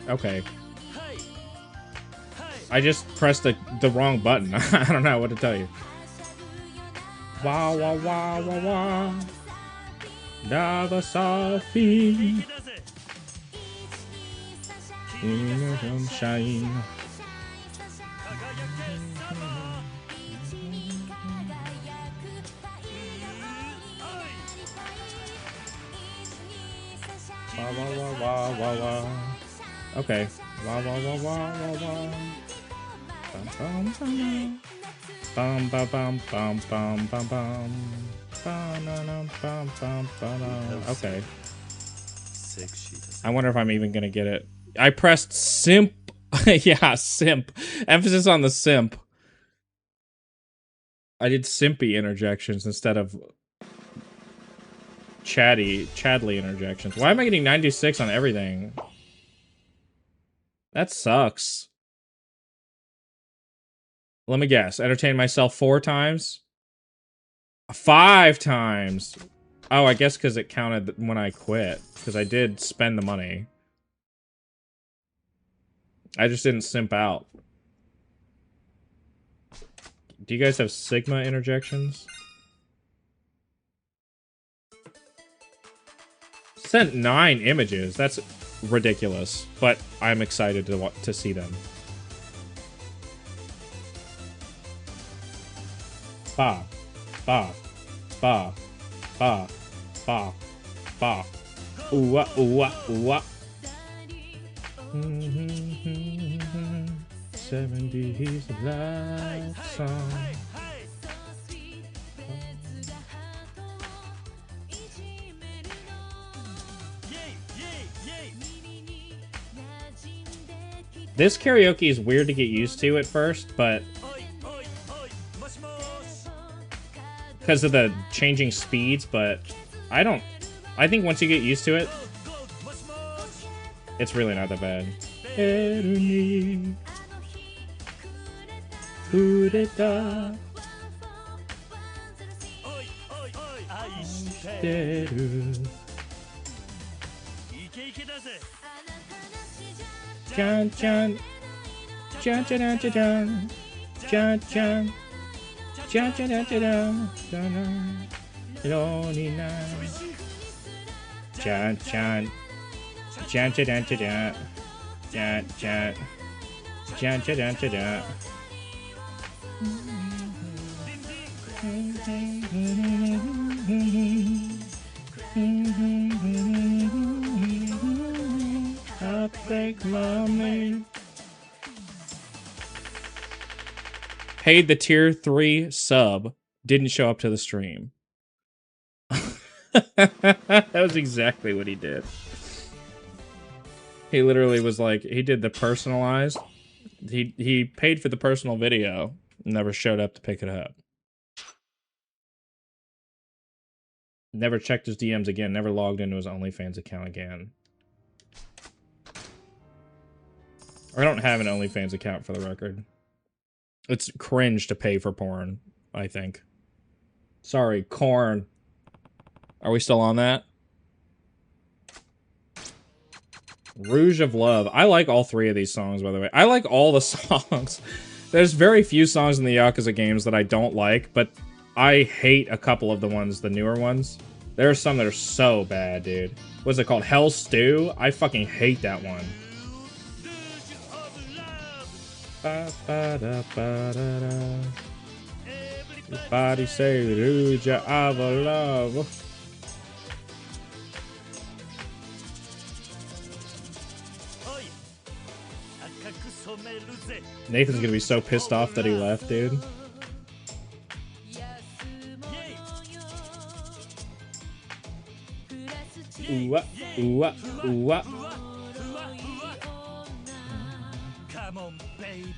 Okay. I just pressed the wrong button. I don't know what to tell you. Wah wah wah wah wah. Nagasaki. Shine. Wah wah wah wah wah wah. Okay. Wah wah wah wah wah wah. Bum, bum, bum. Bum ba bum bum bum bum bum. Okay. I wonder if I'm even gonna get it. I pressed simp. Yeah, simp. Emphasis on the simp. I did simpy interjections instead of chadly interjections. Why am I getting 96 on everything? That sucks. Let me guess. Entertain myself 4 times? 5 times. Oh, I guess because it counted when I quit. Because I did spend the money. I just didn't simp out. Do you guys have Sigma interjections? Sent 9 images. That's ridiculous. But I'm excited to see them. Ba. Ba. Ba. Ba. Ba. Ba. Ooh-ah, ooh-ah, ooh-ah. 70s love song. This karaoke is weird to get used to at first, but because of the changing speeds, but I think once you get used to it, it's really not that bad. Chan chan chan chan chan chan chan chan chan chan chan chan lonely night chan chan chan chan chan chan chan chan chan chan chan. I think mommy paid the tier 3 sub, didn't show up to the stream. That was exactly what he did. He literally was like, he did the personalized. He paid for the personal video, never showed up to pick it up. Never checked his DMs again, never logged into his OnlyFans account again. I don't have an OnlyFans account, for the record. It's cringe to pay for porn, I think. Sorry, corn. Are we still on that? Rouge of Love. I like all 3 of these songs, by the way. I like all the songs. There's very few songs in the Yakuza games that I don't like, but I hate a couple of the ones, the newer ones. There are some that are so bad, dude. What's it called? Hell Stew? I fucking hate that one. Ba, ba, da, ba, da, da. Everybody say Rouge of Love. Nathan's gonna be so pissed off that he left, dude. Ooh-ah, ooh-ah, ooh-ah. Come on, baby.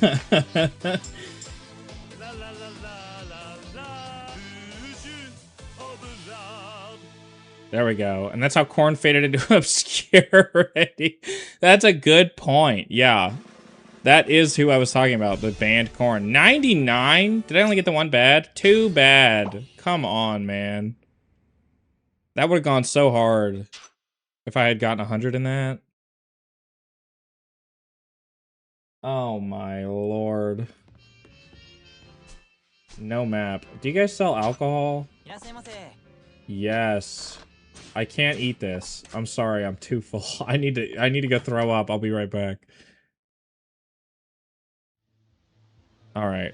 La la la la la la. Vision of love. There we go. And that's how Korn faded into obscurity. That's a good point. Yeah. That is who I was talking about, the band Korn. 99? Did I only get the one bad? Too bad. Come on, man. That would have gone so hard if I had gotten 100 in that. Oh my lord. No map. Do you guys sell alcohol? Yes. I can't eat this. I'm sorry, I'm too full. I need to go throw up. I'll be right back. All right.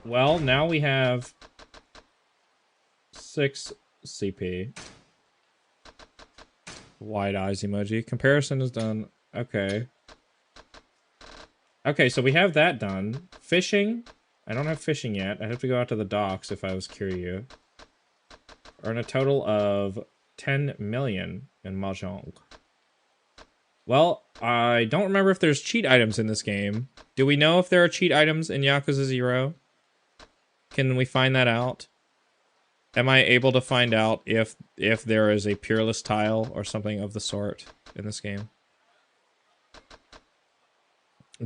Well, now we have 6 CP. Wide eyes emoji. Comparison is done. Okay. Okay, so we have that done. Fishing. I don't have fishing yet. I have to go out to the docks if I was curious. Earn a total of 10 million in Mahjong. Well, I don't remember if there's cheat items in this game. Do we know if there are cheat items in Yakuza 0? Can we find that out? Am I able to find out if there is a peerless tile or something of the sort in this game?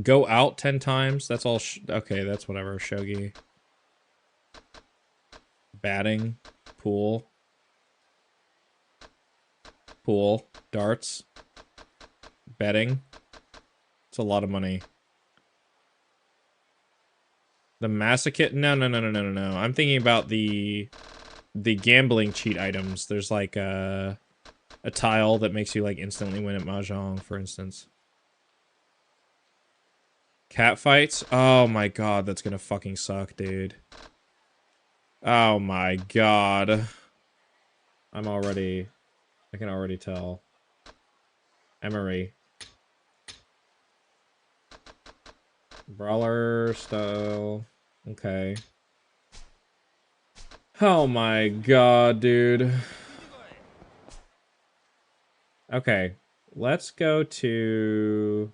Go out 10 times? That's all. Okay, that's whatever. Shogi. Batting. Pool. Pool. Darts. Betting. It's a lot of money. The masochist? No. I'm thinking about the gambling cheat items. There's like a tile that makes you like instantly win at Mahjong, for instance. Cat fights? Oh my god, that's gonna fucking suck, dude. Oh my god. I can already tell. Emery. Brawler style. Okay. Oh my god, dude. Okay. Let's go to...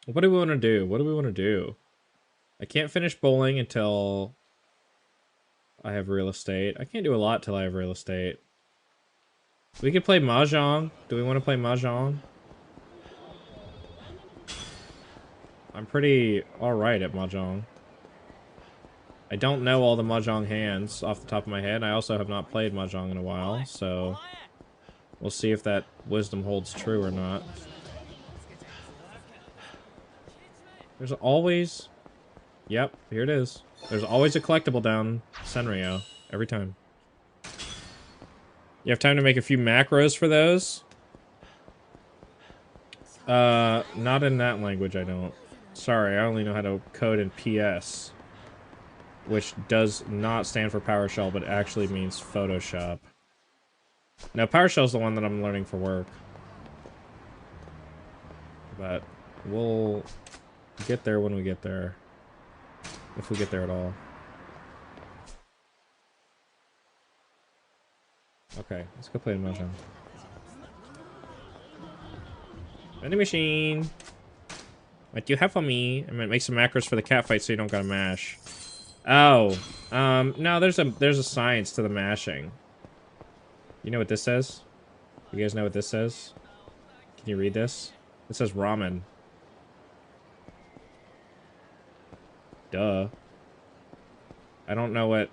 What do we want to do? What do we want to do? I can't finish bowling until I have real estate. I can't do a lot till I have real estate. We could play Mahjong. Do we want to play Mahjong? I'm pretty alright at Mahjong. I don't know all the Mahjong hands off the top of my head. I also have not played Mahjong in a while, so... We'll see if that wisdom holds true or not. There's always... Yep, here it is. There's always a collectible down Senryo. Every time. You have time to make a few macros for those? Not in that language, I don't. Sorry, I only know how to code in PS. Which does not stand for PowerShell, but actually means Photoshop. Now, PowerShell's the one that I'm learning for work. But we'll get there when we get there. If we get there at all. Okay, let's go play the Mahjong. Vending machine! What do you have for me? I'm gonna make some macros for the cat fight so you don't gotta mash. Oh. No, there's a science to the mashing. You know what this says? You guys know what this says? Can you read this? It says ramen. Duh. I don't know what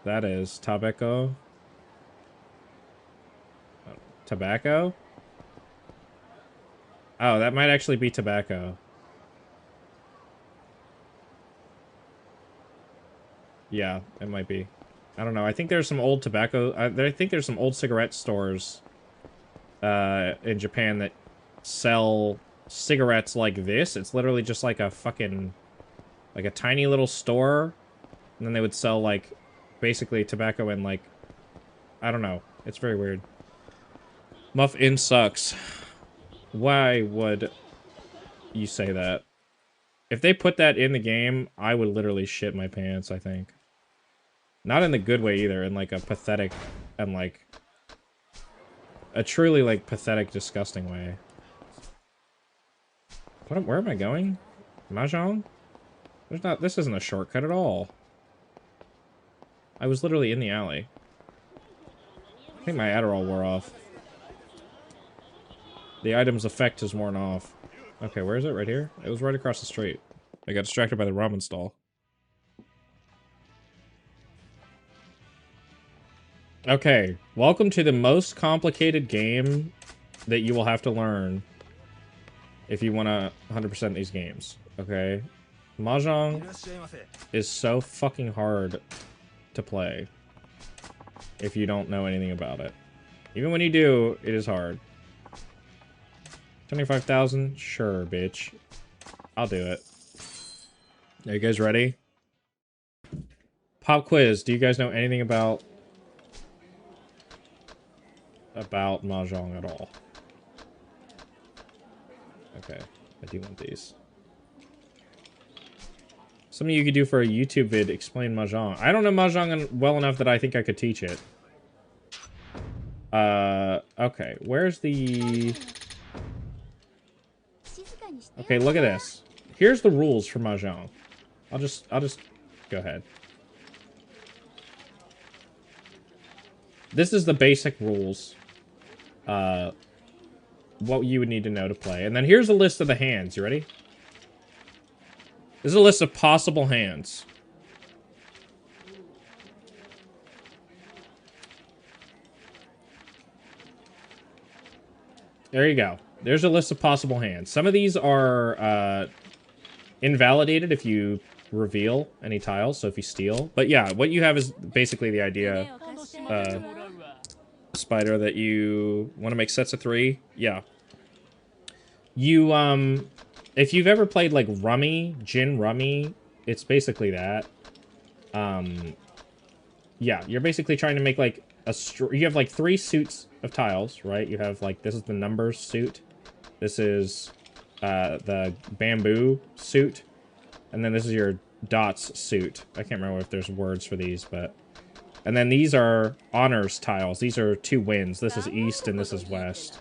that is. Tabeko? Tobacco? Oh, that might actually be tobacco. Yeah, it might be. I don't know. I think there's some old tobacco... I think there's some old cigarette stores in Japan that sell cigarettes like this. It's literally just like a fucking... like a tiny little store. And then they would sell, like, basically tobacco and, like... I don't know. It's very weird. Muffin sucks. Why would you say that? If they put that in the game, I would literally shit my pants, I think. Not in the good way either, in like a pathetic and like a truly like pathetic, disgusting way. Where am I going? Mahjong? This isn't a shortcut at all. I was literally in the alley. I think my Adderall wore off. The item's effect is worn off. Okay, where is it? Right here? It was right across the street. I got distracted by the ramen stall. Okay, welcome to the most complicated game that you will have to learn if you want to 100% these games, okay? Mahjong is so fucking hard to play if you don't know anything about it. Even when you do, it is hard. 25,000? Sure, bitch. I'll do it. Are you guys ready? Pop quiz. Do you guys know anything about Mahjong at all? Okay, I do want these. Something you could do for a YouTube vid, explain Mahjong. I don't know Mahjong well enough that I think I could teach it. Okay, where's the... Okay, look at this. Here's the rules for Mahjong. I'll just go ahead. This is the basic rules. What you would need to know to play. And then here's a list of the hands. You ready? This is a list of possible hands. There you go. There's a list of possible hands. Some of these are invalidated if you reveal any tiles, so if you steal. But yeah, what you have is basically the idea, Spider, that you want to make sets of 3. Yeah. You, if you've ever played, like, Rummy, Gin Rummy, it's basically that. Yeah, you're basically trying to make, like, you have, like, 3 suits of tiles, right? You have, like, this is the numbers suit. This is, the bamboo suit. And then this is your dots suit. I can't remember if there's words for these, but... And then these are honors tiles. These are 2 winds. This is east and this is west.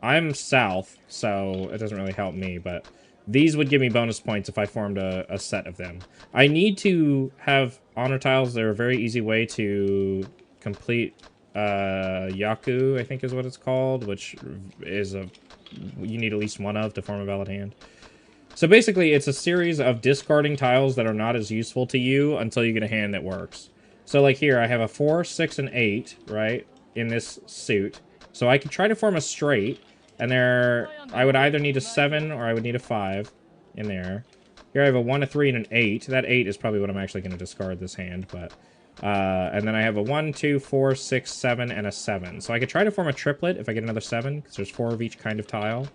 I'm south, so it doesn't really help me, but these would give me bonus points if I formed a set of them. I need to have honor tiles. They're a very easy way to complete Yaku, I think is what it's called, which is you need at least one of to form a valid hand. So basically, it's a series of discarding tiles that are not as useful to you until you get a hand that works. So like here, I have a 4, 6, and 8, right, in this suit. So I could try to form a straight, and there, I would either need a 7 or I would need a 5 in there. Here I have a 1, a 3, and an 8. That 8 is probably what I'm actually going to discard this hand, but... and then I have a 1, 2, 4, 6, 7, and a 7. So I could try to form a triplet if I get another 7, because there's 4 of each kind of tile.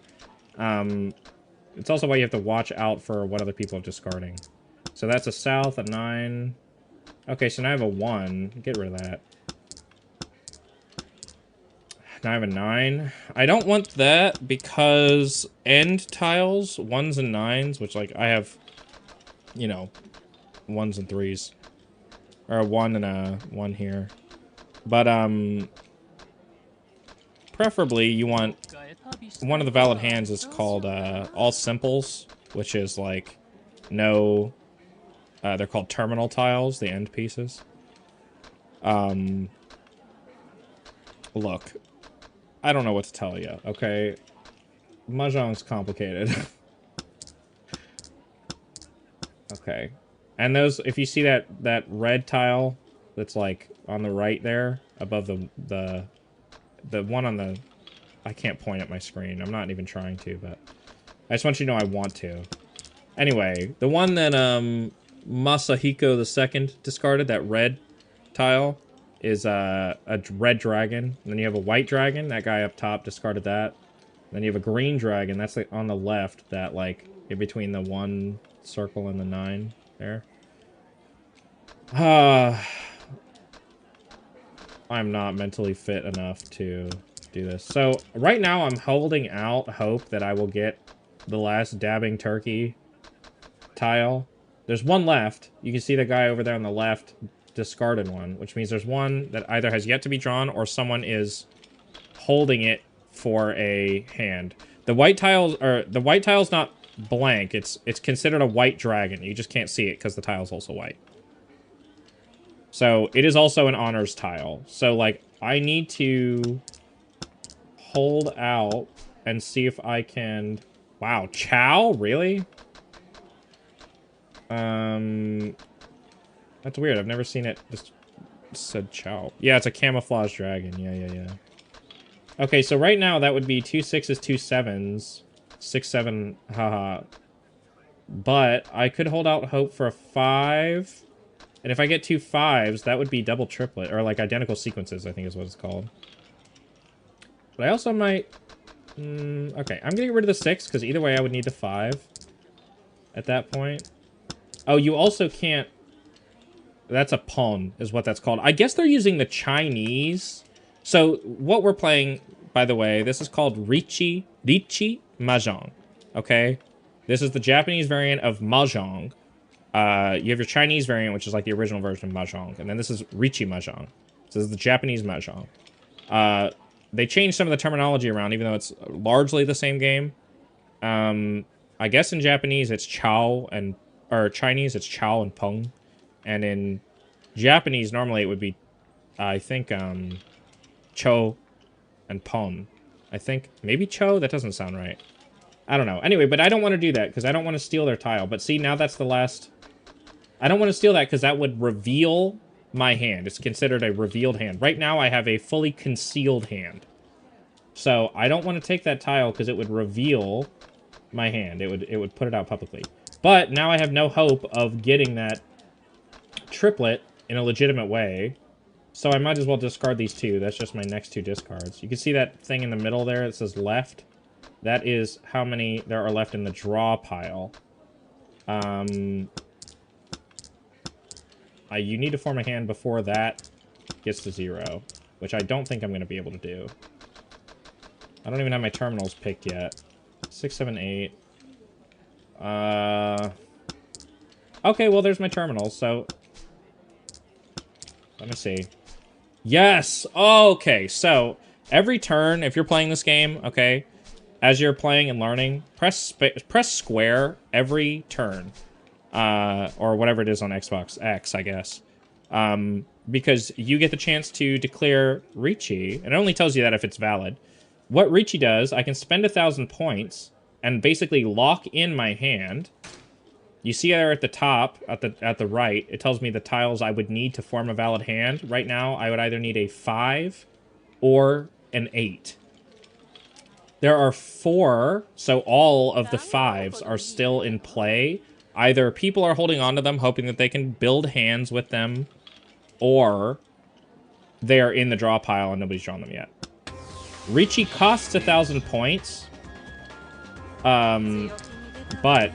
It's also why you have to watch out for what other people are discarding. So that's a south, a 9. Okay, so now I have a 1. Get rid of that. Now I have a 9. I don't want that because end tiles, 1s and 9s, which, like, I have, you know, 1s and 3s. Or a 1 and a 1 here. But, preferably you want... One of the valid hands is called, all simples, which is, like, no... they're called terminal tiles, the end pieces. Look. I don't know what to tell you, okay? Mahjong's complicated. Okay. And those, if you see that red tile that's, like, on the right there, above the one on the... I can't point at my screen. I'm not even trying to, but... I just want you to know I want to. Anyway, the one that, Masahiko II discarded, that red tile, is, a red dragon. And then you have a white dragon. That guy up top discarded that. Then you have a green dragon. That's, like, on the left, that, like, in between the 1 circle and the 9 there. I'm not mentally fit enough to do this. So, right now I'm holding out hope that I will get the last dabbing turkey tile. There's one left. You can see the guy over there on the left discarded one, which means there's one that either has yet to be drawn or someone is holding it for a hand. The white tile's not blank. It's considered a white dragon. You just can't see it because the tile's also white. So it is also an honors tile. So like I need to hold out and see if I can. Wow, Chow? Really? That's weird. I've never seen it just said Chow. Yeah, it's a camouflage dragon. Yeah. Okay, so right now that would be 2 6s, 2 7s, 6 7, haha. But I could hold out hope for a 5. And if I get 2 5s, that would be double triplet, or like identical sequences, I think is what it's called. But I also might... okay, I'm gonna get rid of the 6, because either way I would need the 5 at that point. Oh, you also can't... That's a pawn, is what that's called. I guess they're using the Chinese... So, what we're playing, by the way, this is called Richi Mahjong, okay? This is the Japanese variant of Mahjong. You have your Chinese variant, which is like the original version of Mahjong, and then this is Richi Mahjong. So this is the Japanese Mahjong. They changed some of the terminology around, even though it's largely the same game. I guess in Japanese it's Chao and... Or Chinese, it's Chao and Peng. And in Japanese, normally it would be, I think, Cho and Pon. I think. Maybe Cho? That doesn't sound right. I don't know. Anyway, but I don't want to do that, because I don't want to steal their tile. But see, now that's the last... I don't want to steal that, because that would reveal my hand. It's considered a revealed hand. Right now, I have a fully concealed hand. So, I don't want to take that tile, because it would reveal my hand. It would put it out publicly. But, now I have no hope of getting that triplet in a legitimate way. So I might as well discard these 2. That's just my next 2 discards. You can see that thing in the middle there that says left. That is how many there are left in the draw pile. You need to form a hand before that gets to 0, which I don't think I'm going to be able to do. I don't even have my terminals picked yet. 6, 7, 8. Okay, well, there's my terminals, so... Let me see. Yes! Okay, so every turn, if you're playing this game, okay, as you're playing and learning, press square every turn. Or whatever it is on Xbox X, I guess. Because you get the chance to declare Richi, and it only tells you that if it's valid. What Richi does, I can spend 1,000 points and basically lock in my hand. You see there at the top, at the right, it tells me the tiles I would need to form a valid hand. Right now, I would either need a 5 or an 8. There are 4, so all of the 5s are still in play. Either people are holding on to them, hoping that they can build hands with them, or they are in the draw pile and nobody's drawn them yet. Richi costs 1,000 points, but...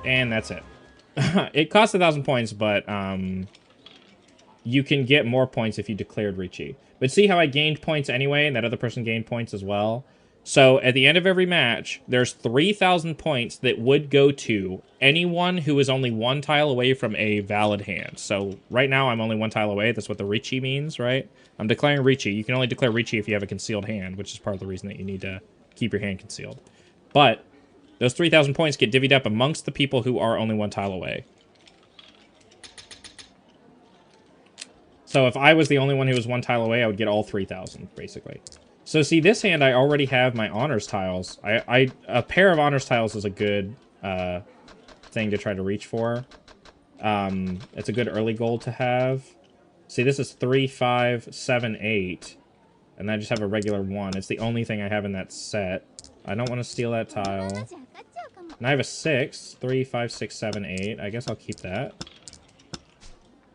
And that's it. It costs 1,000 points, but you can get more points if you declared Richi. But see how I gained points anyway, and that other person gained points as well? So at the end of every match, there's 3,000 points that would go to anyone who is only 1 tile away from a valid hand. So right now, I'm only 1 tile away. That's what the Richi means, right? I'm declaring Richi. You can only declare Richi if you have a concealed hand, which is part of the reason that you need to keep your hand concealed. But... those 3,000 points get divvied up amongst the people who are only 1 tile away. So if I was the only one who was 1 tile away, I would get all 3,000, basically. So see, this hand, I already have my honors tiles. A pair of honors tiles is a good thing to try to reach for. It's a good early goal to have. See, this is 3, 5, 7, 8. And I just have a regular 1. It's the only thing I have in that set. I don't want to steal that tile. And I have a 6. 3, 5, 6, 7, 8. I guess I'll keep that.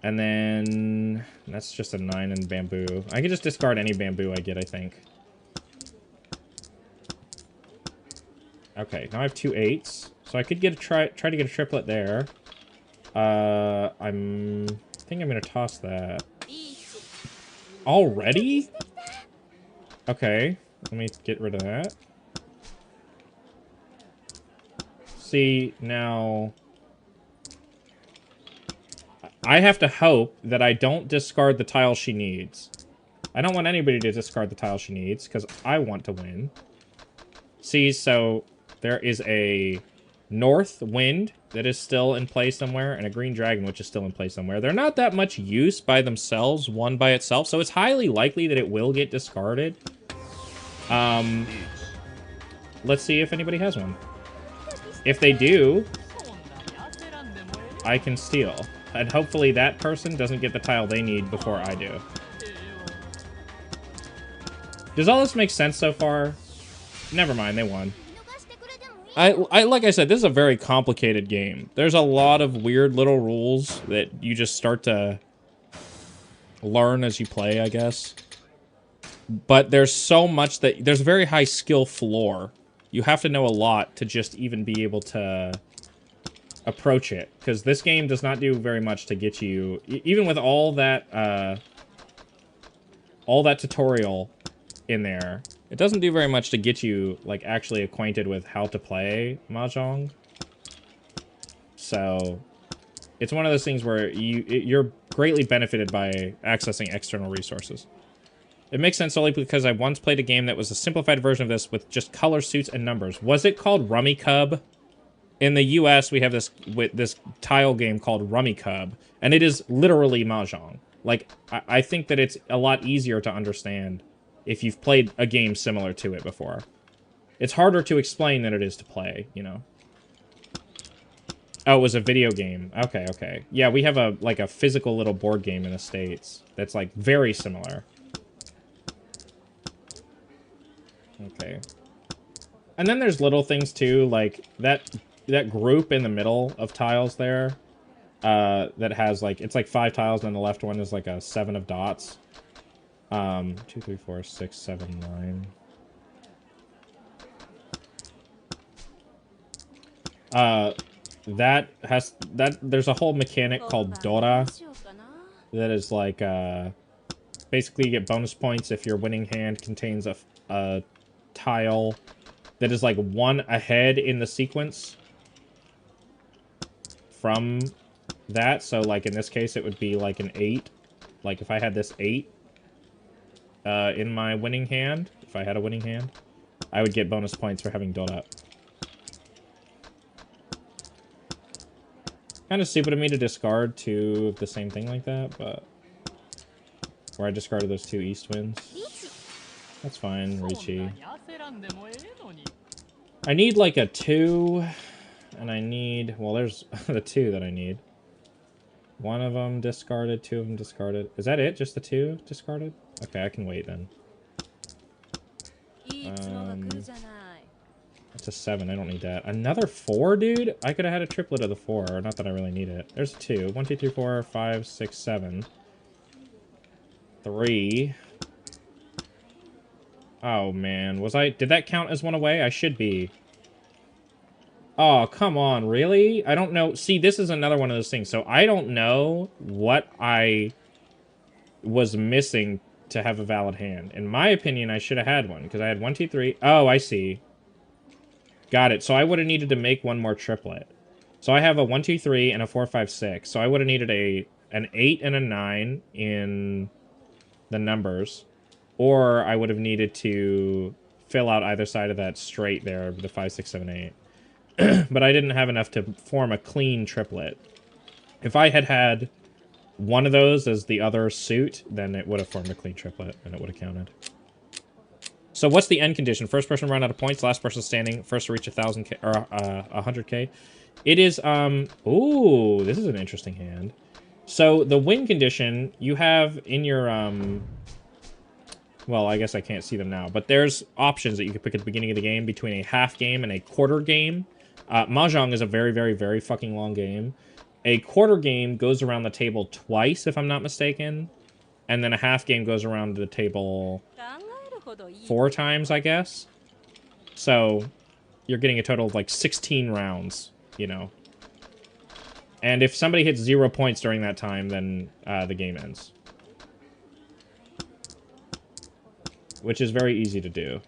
And then... that's just a 9 in bamboo. I can just discard any bamboo I get, I think. Okay, now I have 2 8s. So I could get a try to get a triplet there. I think I'm going to toss that. Already? Okay, let me get rid of that. See, now... I have to hope that I don't discard the tile she needs. I don't want anybody to discard the tile she needs, because I want to win. See, so there is a north wind that is still in play somewhere, and a green dragon which is still in play somewhere. They're not that much use by themselves, one by itself, so it's highly likely that it will get discarded. Let's see if anybody has one. If they do, I can steal. And hopefully that person doesn't get the tile they need before I do. Does all this make sense so far? Never mind, they won. I like I said, this is a very complicated game. There's a lot of weird little rules that you just start to learn as you play, I guess. But there's so much that... There's a very high skill floor. You have to know a lot to just even be able to approach it. Because this game does not do very much to get you... Even with all that tutorial in there, it doesn't do very much to get you, like, actually acquainted with how to play Mahjong. So, it's one of those things where you're greatly benefited by accessing external resources. It makes sense solely because I once played a game that was a simplified version of this with just color suits and numbers. Was it called Rummy Cub? In the US, we have this tile game called Rummy Cub, and it is literally Mahjong. Like, I think that it's a lot easier to understand if you've played a game similar to it before. It's harder to explain than it is to play, you know? Oh, it was a video game. Okay, okay. Yeah, we have a physical little board game in the States that's, like, very similar. Okay. And then there's little things, too, like, that group in the middle of tiles there, that has, like, it's like 5 tiles, and the left one is, like, a 7 of dots. 2, 3, 4, 6, 7, 9. There's a whole mechanic called Dora that is like, basically you get bonus points if your winning hand contains a tile that is like 1 ahead in the sequence from that. So like in this case, it would be like an 8. Like if I had this 8 in my winning hand, if I had a winning hand, I would get bonus points for having Dora. Kind of stupid of me to discard 2 of the same thing like that, but... Where I discarded those 2 east winds. That's fine, Ricci. I need like a 2, and I need... Well, there's the 2 that I need. 1 of them discarded, 2 of them discarded. Is that it? Just the 2 discarded? Okay, I can wait then. That's a 7, I don't need that. Another 4, dude? I could have had a triplet of the 4, not that I really need it. There's 2. 1, 2, 3, 4, 5, 6, 7. 3. Oh, man. Did that count as 1 away? I should be. Oh, come on, really? I don't know. See, this is another one of those things. So I don't know what I was missing to have a valid hand. In my opinion, I should have had one, because I had 1, 2, 3. Oh, I see. Got it. So I would have needed to make 1 more triplet. So I have a 1, 2, 3 and a 4, 5, 6. So I would have needed an 8 and a 9 in the numbers. Or I would have needed to fill out either side of that straight there, the 5, 6, 7, 8. But I didn't have enough to form a clean triplet. If I had had 1 of those as the other suit, then it would have formed a clean triplet, and it would have counted. So what's the end condition? First person to run out of points, last person standing, first to reach 1,000K, or 100K. It is, ooh, this is an interesting hand. So the win condition, you have in your, well, I guess I can't see them now, but there's options that you can pick at the beginning of the game between a half game and a quarter game. Mahjong is a very, very, very fucking long game. A quarter game goes around the table twice, if I'm not mistaken. And then a half game goes around the table 4 times, I guess. So, you're getting a total of like 16 rounds, you know. And if somebody hits 0 points during that time, then the game ends. Which is very easy to do.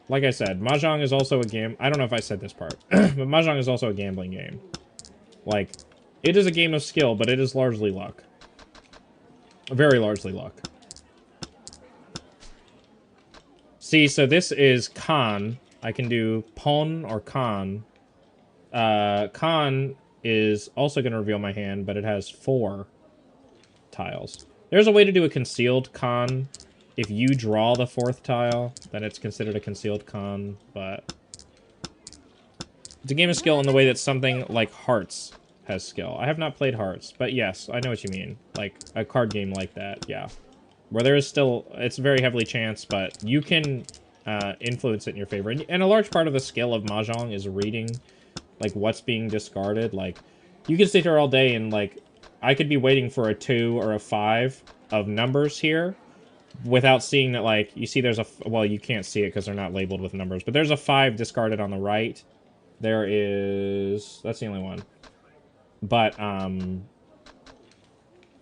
Like I said, Mahjong is also a game... I don't know if I said this part, but Mahjong is also a gambling game. Like, It is a game of skill, but it is largely luck. Very largely luck. See, so this is Khan. I can do Pon or Khan. Khan is also going to reveal my hand, but it has 4 tiles. There's a way to do a concealed Khan. If you draw the 4th tile, then it's considered a concealed Khan, but... It's a game of skill in the way that something like Hearts has skill. I have not played Hearts, but yes, I know what you mean. Like, a card game like that, yeah. Where there is still... It's very heavily chance, but you can influence it in your favor. And a large part of the skill of Mahjong is reading, like, what's being discarded. Like, you can sit here all day and, like, I could be waiting for a 2 or a 5 of numbers here without seeing that, like, you see there's a... Well, you can't see it because they're not labeled with numbers, but there's a 5 discarded on the right. There is... That's the only one. But, and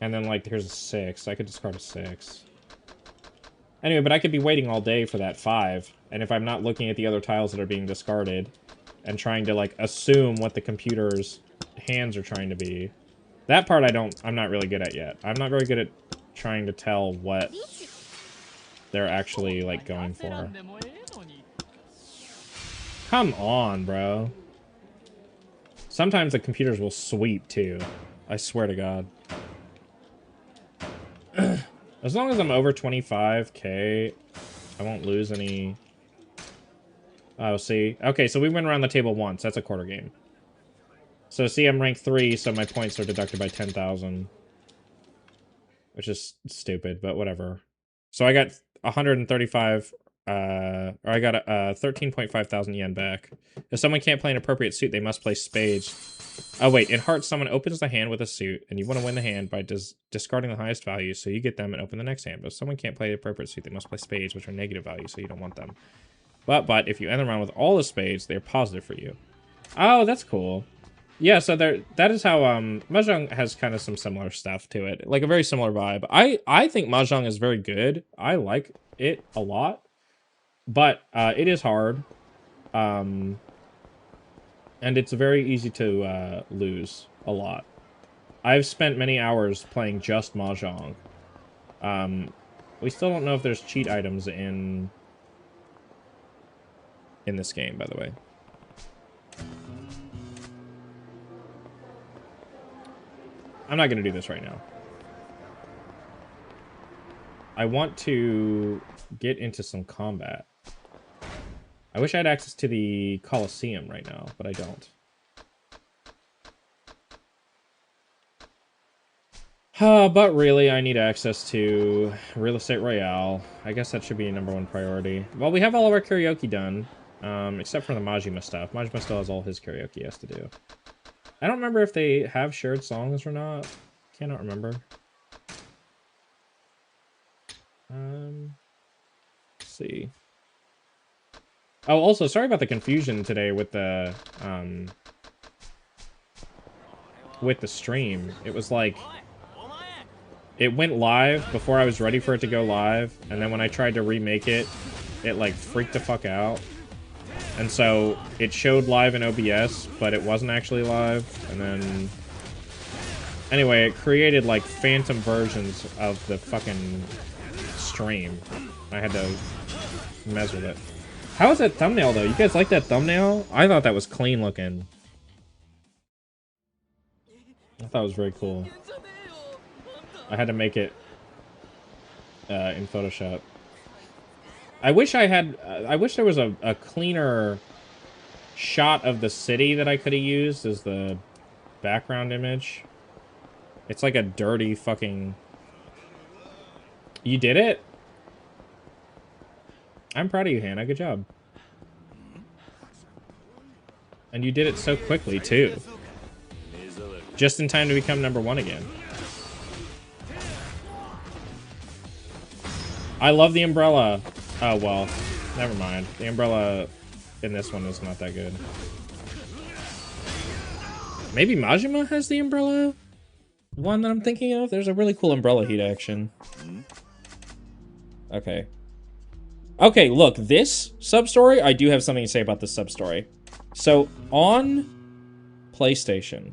then, like, here's a 6. I could discard a 6. Anyway, but I could be waiting all day for that 5. And if I'm not looking at the other tiles that are being discarded and trying to, like, assume what the computer's hands are trying to be... That part I'm not really good at yet. I'm not very good at trying to tell what they're actually, like, going for. Come on, bro. Sometimes the computers will sweep, too. I swear to God. As long as I'm over 25k, I won't lose any... Oh, see? Okay, so we went around the table once. That's a quarter game. So, see, I'm rank 3, so my points are deducted by 10,000. Which is stupid, but whatever. So I got 135... or I got 13.5 thousand yen back. If someone can't play an appropriate suit, they must play spades. Oh, wait. In Hearts, someone opens the hand with a suit, and you want to win the hand by discarding the highest value, so you get them and open the next hand. But if someone can't play the appropriate suit, they must play spades, which are negative value, so you don't want them. But if you end the round with all the spades, they're positive for you. Oh, that's cool. Yeah, so that is how Mahjong has kind of some similar stuff to it. Like, a very similar vibe. I think Mahjong is very good. I like it a lot. But it is hard. And it's very easy to lose a lot. I've spent many hours playing just Mahjong. We still don't know if there's cheat items in this game, by the way. I'm not going to do this right now. I want to get into some combat. I wish I had access to the Coliseum right now, but I don't. But really, I need access to Real Estate Royale. I guess that should be #1 priority. Well, we have all of our karaoke done, except for the Majima stuff. Majima still has all his karaoke he has to do. I don't remember if they have shared songs or not. Cannot remember. Let's see. Oh, also, sorry about the confusion today with the stream. It was like... It went live before I was ready for it to go live, and then when I tried to remake it, it, like, freaked the fuck out. And so, it showed live in OBS, but it wasn't actually live, and then... Anyway, it created, like, phantom versions of the fucking stream. I had to mess with it. How is that thumbnail, though? You guys like that thumbnail? I thought that was clean looking. I thought it was very cool. I had to make it in Photoshop. I wish I had... I wish there was a cleaner shot of the city that I could have used as the background image. It's like a dirty fucking... You did it? I'm proud of you, Hannah. Good job. And you did it so quickly, too. Just in time to become #1 again. I love the umbrella. Oh, well. Never mind. The umbrella in this one is not that good. Maybe Majima has the umbrella one that I'm thinking of? There's a really cool umbrella heat action. Okay. Okay, look. This sub-story, I do have something to say about this sub-story. So, on PlayStation,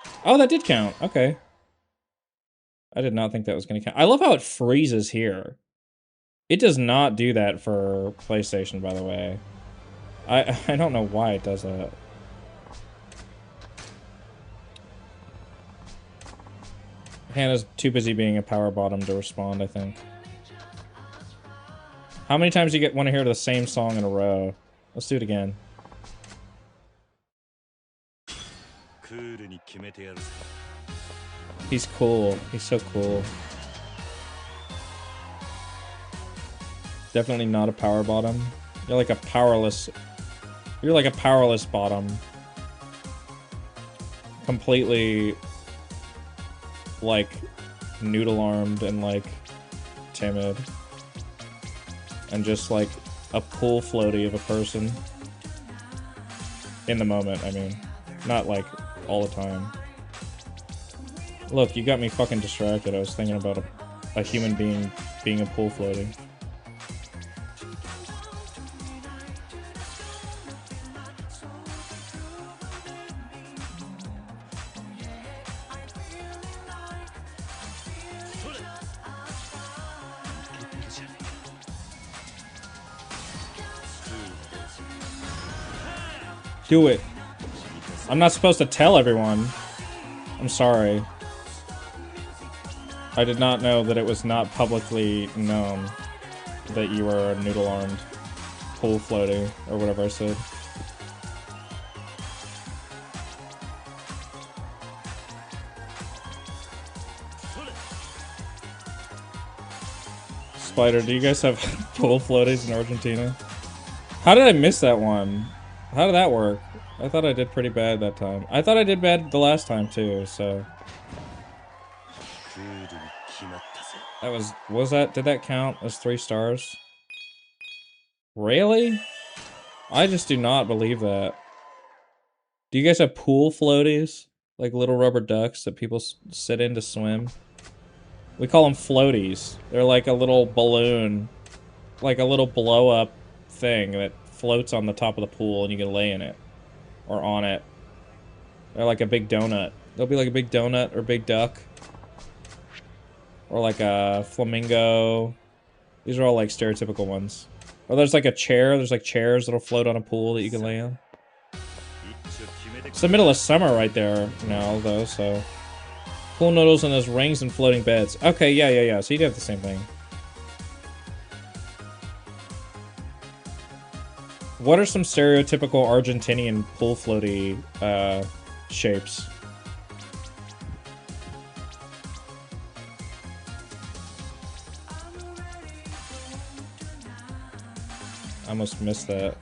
Oh, that did count. Okay. I did not think that was going to count. I love how it freezes here. It does not do that for PlayStation, by the way. I don't know why it does that. Hannah's too busy being a power bottom to respond, I think. How many times do you want to hear the same song in a row? Let's do it again. He's cool. He's so cool. Definitely not a power bottom. You're like a powerless... You're like a powerless bottom. Completely... like... noodle-armed and like... timid. And just like... a pool floaty of a person. In the moment, I mean. Not like... all the time. Look, you got me fucking distracted. I was thinking about a human being being a pool floaty. Do it. I'm not supposed to tell everyone. I'm sorry. I did not know that it was not publicly known that you were a noodle-armed pool floaty, or whatever I said. Spider, do you guys have pool floaties in Argentina? How did I miss that one? How did that work? I thought I did pretty bad that time. I thought I did bad the last time too, so... That did that count as 3 stars? Really? I just do not believe that. Do you guys have pool floaties? Like little rubber ducks that people sit in to swim? We call them floaties. They're like a little balloon. Like a little blow-up thing that floats on the top of the pool and you can lay in it. Or on it. They're like a big donut. They'll be like a big donut or big duck. Or like a flamingo. These are all like stereotypical ones. Or there's like a chair. There's like chairs that'll float on a pool that you can lay on. It's the middle of summer right there now, though, so... Pool noodles and those rings and floating beds. Okay, yeah. So you'd have the same thing. What are some stereotypical Argentinian pool floaty shapes? I almost missed that.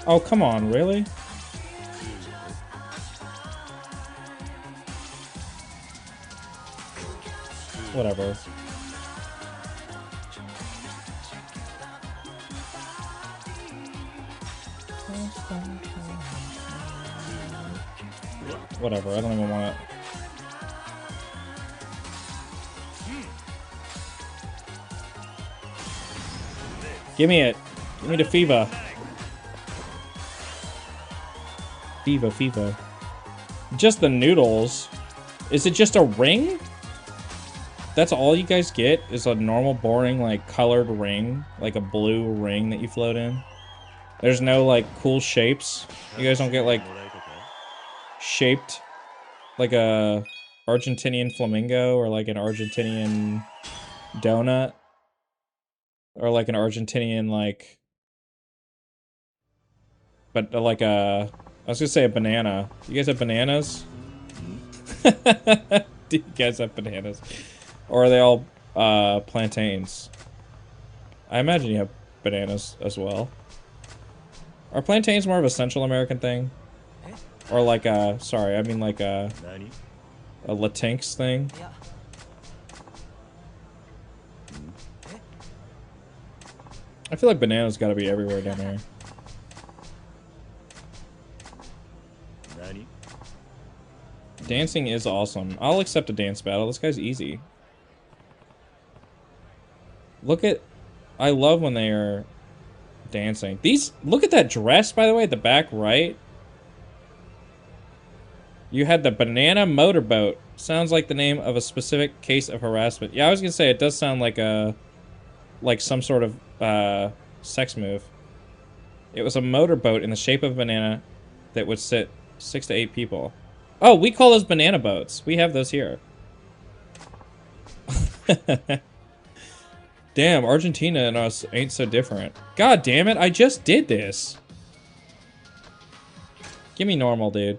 Oh, come on, really? Whatever. Whatever, I don't even want it. Give me it. Give me the FIFA. FIFA. Just the noodles. Is it just a ring? That's all you guys get? Is a normal, boring, like, colored ring? Like a blue ring that you float in? There's no, like, cool shapes? You guys don't get, like, shaped like a Argentinian flamingo or like an Argentinian donut? Or like an Argentinian, like... But like a... I was gonna say a banana. You guys have bananas? Do you guys have bananas? Or are they all plantains? I imagine you have bananas as well. Are plantains more of a Central American thing? Or like a... Sorry, I mean like a Latinx thing? I feel like bananas gotta be everywhere down there. Dancing is awesome. I'll accept a dance battle. This guy's easy. Look at... I love when they are dancing. These... Look at that dress, by the way, at the back right. You had the banana motorboat. Sounds like the name of a specific case of harassment. Yeah, I was gonna say, it does sound like a... like some sort of, sex move. It was a motorboat in the shape of a banana that would sit 6 to 8 people. Oh, we call those banana boats. We have those here. Damn, Argentina and us ain't so different. God damn it, I just did this. Give me normal, dude.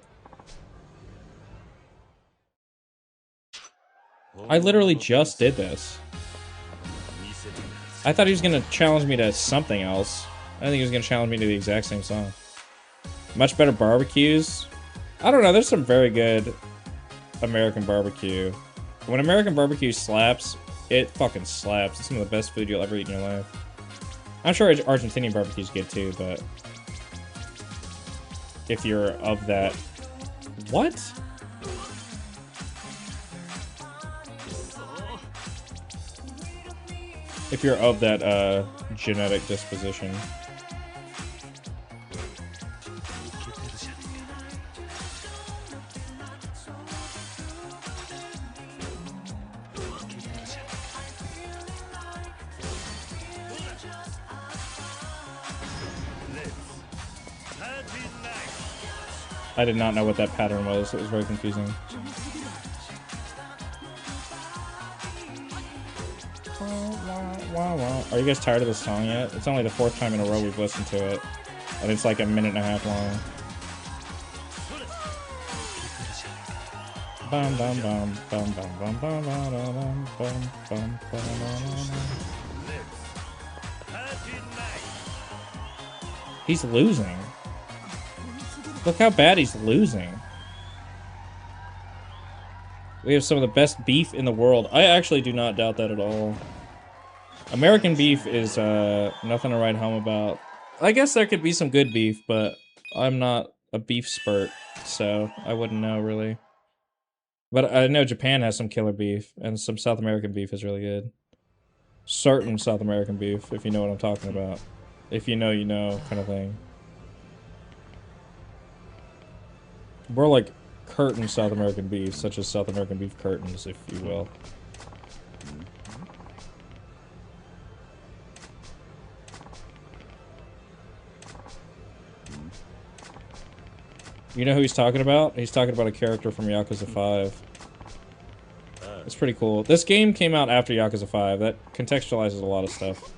I literally just did this. I thought he was gonna challenge me to something else. I didn't think he was gonna challenge me to the exact same song. Much better barbecues. I don't know, there's some very good American barbecue. When American barbecue slaps, it fucking slaps. It's some of the best food you'll ever eat in your life. I'm sure Argentinian barbecue's good too, but if you're of that... What? If you're of that, genetic disposition. I did not know what that pattern was. It was very confusing. Are you guys tired of this song yet? It's only the 4th time in a row we've listened to it. And it's like a minute and a half long. Bum bum bum bum bum bum bum bum bum bum bum. He's losing. Look how bad he's losing. We have some of the best beef in the world. I actually do not doubt that at all. American beef is nothing to write home about. I guess there could be some good beef, but I'm not a beef spurt, so I wouldn't know really. But I know Japan has some killer beef, and some South American beef is really good. Certain South American beef, if you know what I'm talking about. If you know, you know, kind of thing. More like curtain South American beef, such as South American beef curtains, if you will. You know who he's talking about? He's talking about a character from Yakuza 5. It's pretty cool. This game came out after Yakuza 5. That contextualizes a lot of stuff.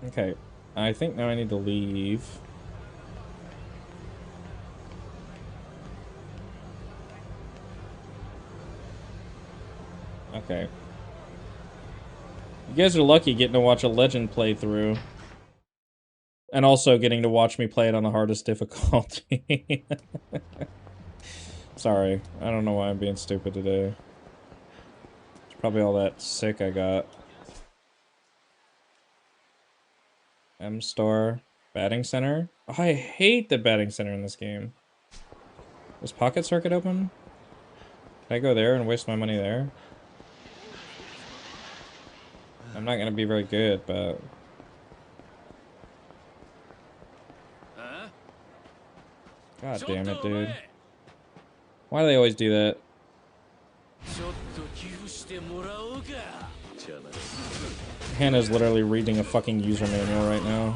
Okay. I think now I need to leave. Okay. You guys are lucky getting to watch a Legend playthrough. And also getting to watch me play it on the hardest difficulty. Sorry. I don't know why I'm being stupid today. It's probably all that sick I got. M-Star. Batting Center? Oh, I hate the batting center in this game. Was Pocket Circuit open? Can I go there and waste my money there? I'm not gonna be very good, but... God damn it, dude. Why do they always do that? Hannah's literally reading a fucking user manual right now.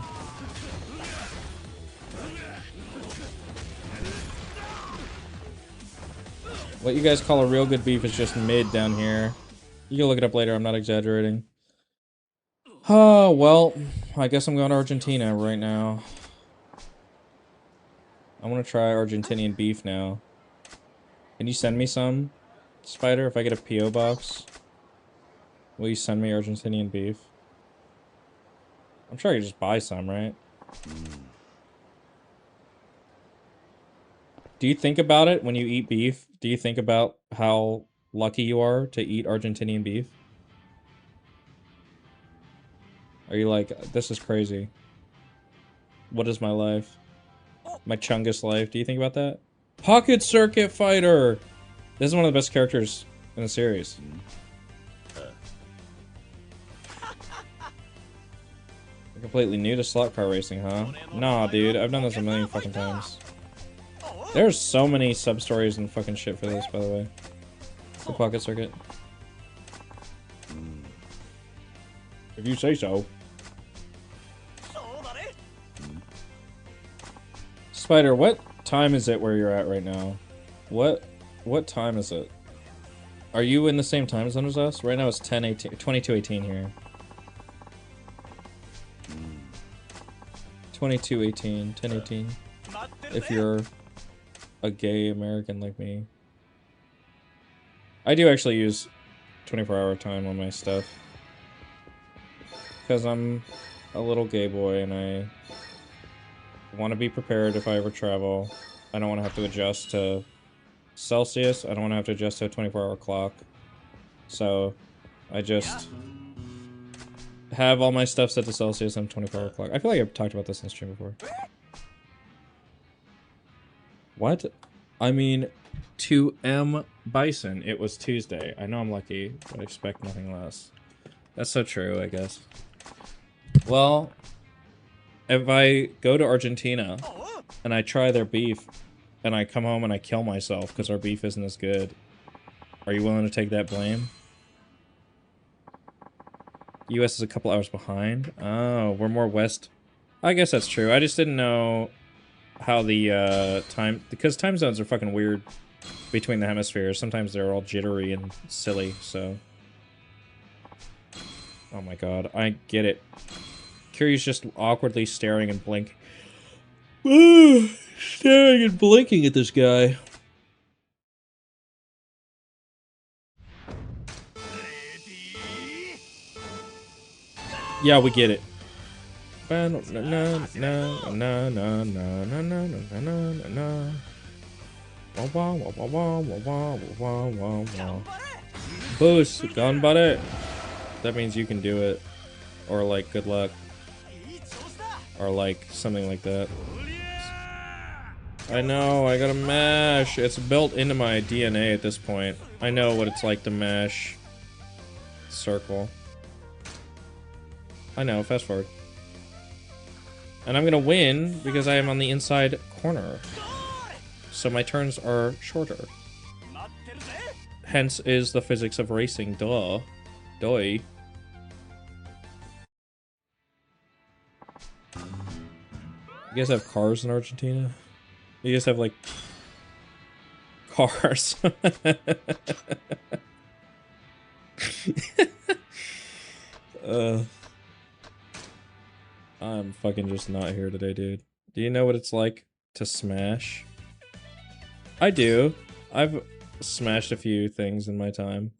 What you guys call a real good beef is just mid down here. You can look it up later, I'm not exaggerating. Oh, well, I guess I'm going to Argentina right now. I want to try Argentinian beef now. Can you send me some, Spider, if I get a P.O. box? Will you send me Argentinian beef? I'm sure I could just buy some, right? Do you think about it when you eat beef? Do you think about how lucky you are to eat Argentinian beef? Are you like, this is crazy? What is my life? My Chungus life. Do you think about that? Pocket Circuit Fighter! This is one of the best characters in the series. Completely new to slot car racing, huh? Nah, dude. I've done this a million fucking times. There's so many sub-stories and fucking shit for this, by the way. The Pocket Circuit. If you say so. Spider, what time is it where you're at right now? What time is it? Are you in the same time zone as us? Right now it's 10:18, 22:18 here. 22:18, 10:18. If you're a gay American like me. I do actually use 24-hour time on my stuff. Because I'm a little gay boy and I want to be prepared if I ever travel. I don't want to have to adjust to Celsius. I don't want to have to adjust to a 24-hour clock. So I just have all my stuff set to Celsius and 24-hour clock. I feel like I've talked about this in the stream before. What? I mean, to M. Bison, it was Tuesday. I know I'm lucky, but I expect nothing less. That's so true, I guess. Well, if I go to Argentina and I try their beef and I come home and I kill myself because our beef isn't as good, are you willing to take that blame? US is a couple hours behind. Oh, we're more west. I guess that's true. I just didn't know how the time, because time zones are fucking weird between the hemispheres. Sometimes they're all jittery and silly, so. Oh my god, I get it. Kiryu's just awkwardly staring and blinking. Staring and blinking at this guy. Yeah, we get it. Boost, ganbare. That means you can do it. Or like, good luck. Or like, something like that. I know, I gotta mash. It's built into my DNA at this point. I know what it's like to mash. Circle. I know, fast forward. And I'm gonna win because I am on the inside corner. So my turns are shorter. Hence is the physics of racing, duh. Doi. You guys have cars in Argentina? You guys have, like, cars. I'm fucking just not here today, dude. Do you know what it's like to smash? I do. I've smashed a few things in my time.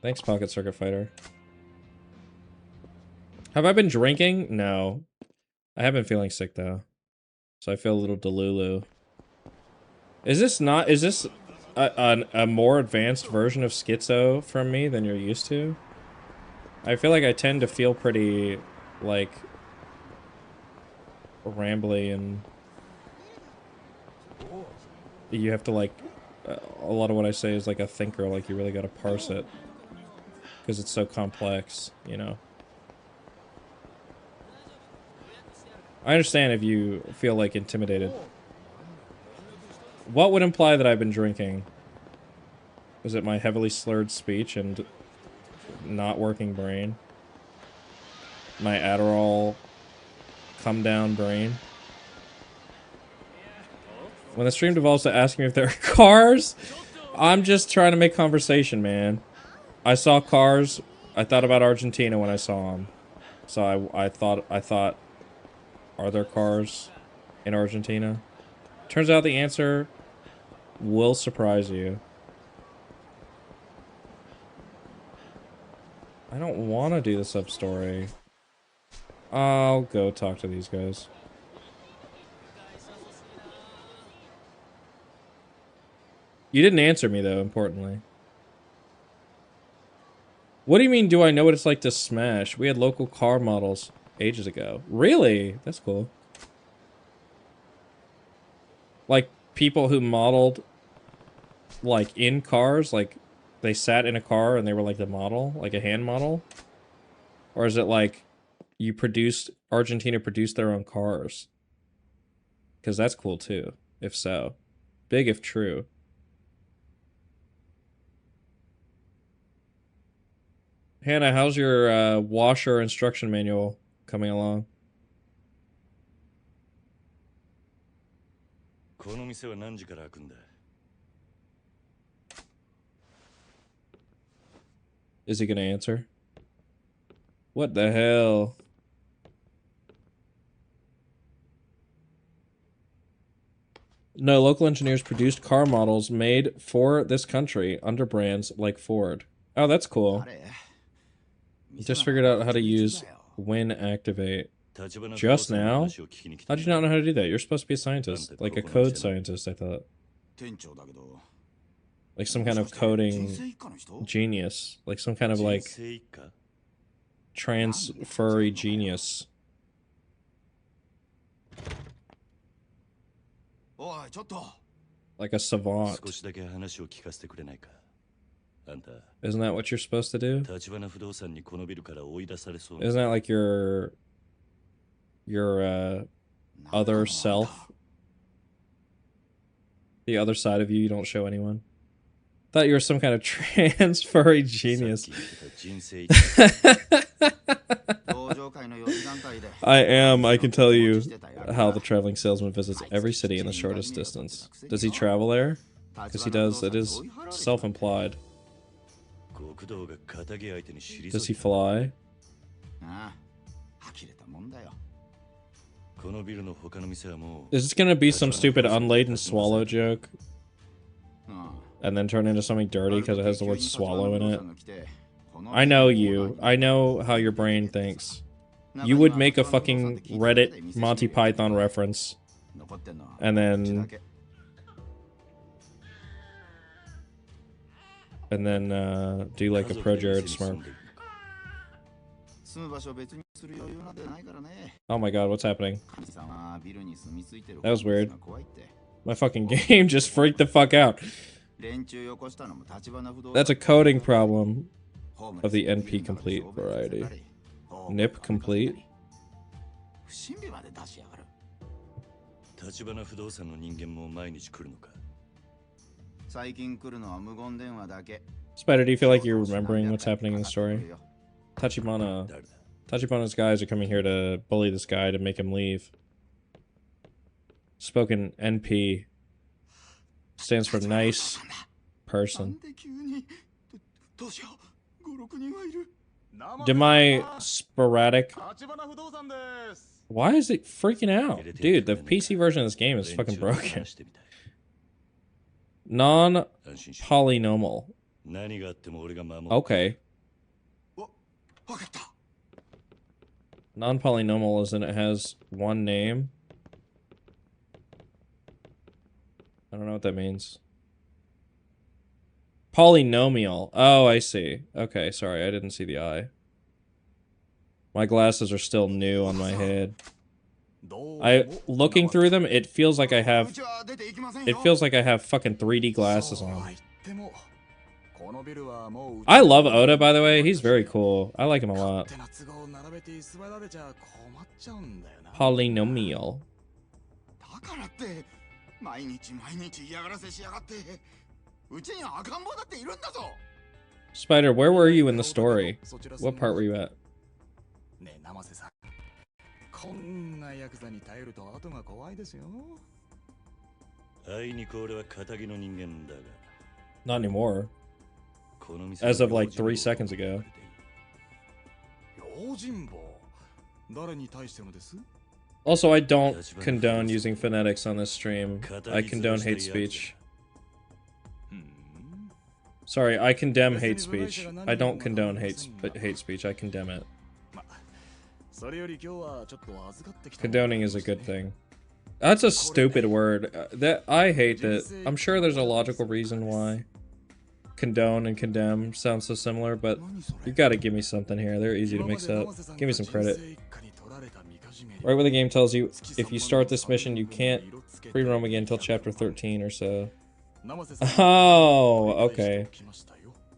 Thanks, Pocket Circuit Fighter. Have I been drinking? No. I have been feeling sick, though. So I feel a little delulu. Is this not... Is this a more advanced version of schizo from me than you're used to? I feel like I tend to feel pretty, like, rambly and... You have to, like... a lot of what I say is like a thinker, like you really gotta parse it. Because it's so complex, you know? I understand if you feel, like, intimidated. What would imply that I've been drinking? Is it my heavily slurred speech and not working brain? My Adderall come down brain? When the stream devolves to asking me if there are cars, I'm just trying to make conversation, man. I saw cars. I thought about Argentina when I saw them. So I thought, are there cars in Argentina? Turns out the answer will surprise you. I don't want to do the sub-story. I'll go talk to these guys. You didn't answer me, though, importantly. What do you mean, do I know what it's like to smash? We had local car models ages ago. Really? That's cool. Like, people who modeled, like, in cars? Like, they sat in a car and they were, like, the model? Like a hand model? Or is it, like, Argentina produced their own cars? Because that's cool, too. If so. Big if true. Hannah, how's your washer instruction manual coming along? この店は何時から開くんだ Is he gonna answer? What the hell? No, local engineers produced car models made for this country under brands like Ford. Oh, that's cool. Just figured out how to use Win Activate. Just now? How'd you not know how to do that? You're supposed to be a scientist. Like a code scientist, I thought. Like some kind of coding genius. Like some kind of like transferry genius. Like a savant. Isn't that what you're supposed to do? Isn't that like your other self? The other side of you don't show anyone? Thought you were some kind of transferry genius. I am. I can tell you how the traveling salesman visits every city in the shortest distance. Does he travel there? Because he does. It is self-implied. Does he fly? Is this gonna be some stupid unladen swallow joke? And then turn into something dirty because it has the word swallow in it? I know you. I know how your brain thinks. You would make a fucking Reddit Monty Python reference. And then do like a pro Jared smirk. Oh my god, what's happening? That was weird. My fucking game just freaked the fuck out. That's a coding problem of the NP complete variety. NIP complete? Spider, do you feel like you're remembering what's happening in the story? Tachibana's guys are coming here to bully this guy to make him leave. Spoken NP stands for nice person. Did my sporadic... Why is it freaking out? Dude, the PC version of this game is fucking broken. Non-polynomial. Okay. Non-polynomial is in it has one name. I don't know what that means. Polynomial. Oh, I see. Okay, sorry, I didn't see the eye. My glasses are still new on my head. Looking through them, it feels like I have fucking 3D glasses on. I love Oda, by the way. He's very cool. I like him a lot. Polynomial. Spider, where were you in the story? What part were you at? Not anymore. As of like 3 seconds ago. Also, I don't condone using phonetics on this stream. I condone hate speech. Sorry, I condemn hate speech. I don't condone hate speech. I condemn it. Condoning is a good thing. That's a stupid word. I hate that. I'm sure there's a logical reason why. condone and condemn sound so similar, but you gotta give me something here. They're easy to mix up. Give me some credit. Right where the game tells you, if you start this mission, you can't free roam again until chapter 13 or so. Oh, okay.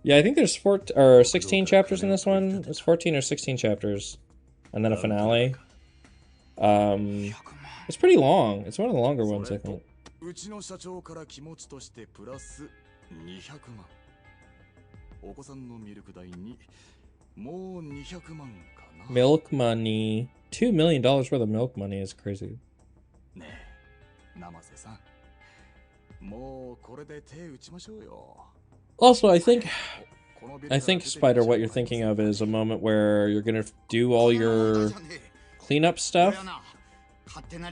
Yeah, I think there's 16 chapters in this one. It's 14 or 16 chapters. And then a finale. It's pretty long. It's one of the longer ones, I think. うちの社長から気持ちとしてプラス200万。お子さんのミルク代にもう200万かな。Milk money. $2 million worth of milk money is crazy. ねえ、生瀬さん。もうこれで手打ちましょうよ。Also, I think, Spider, what you're thinking of is a moment where you're gonna do all your cleanup stuff,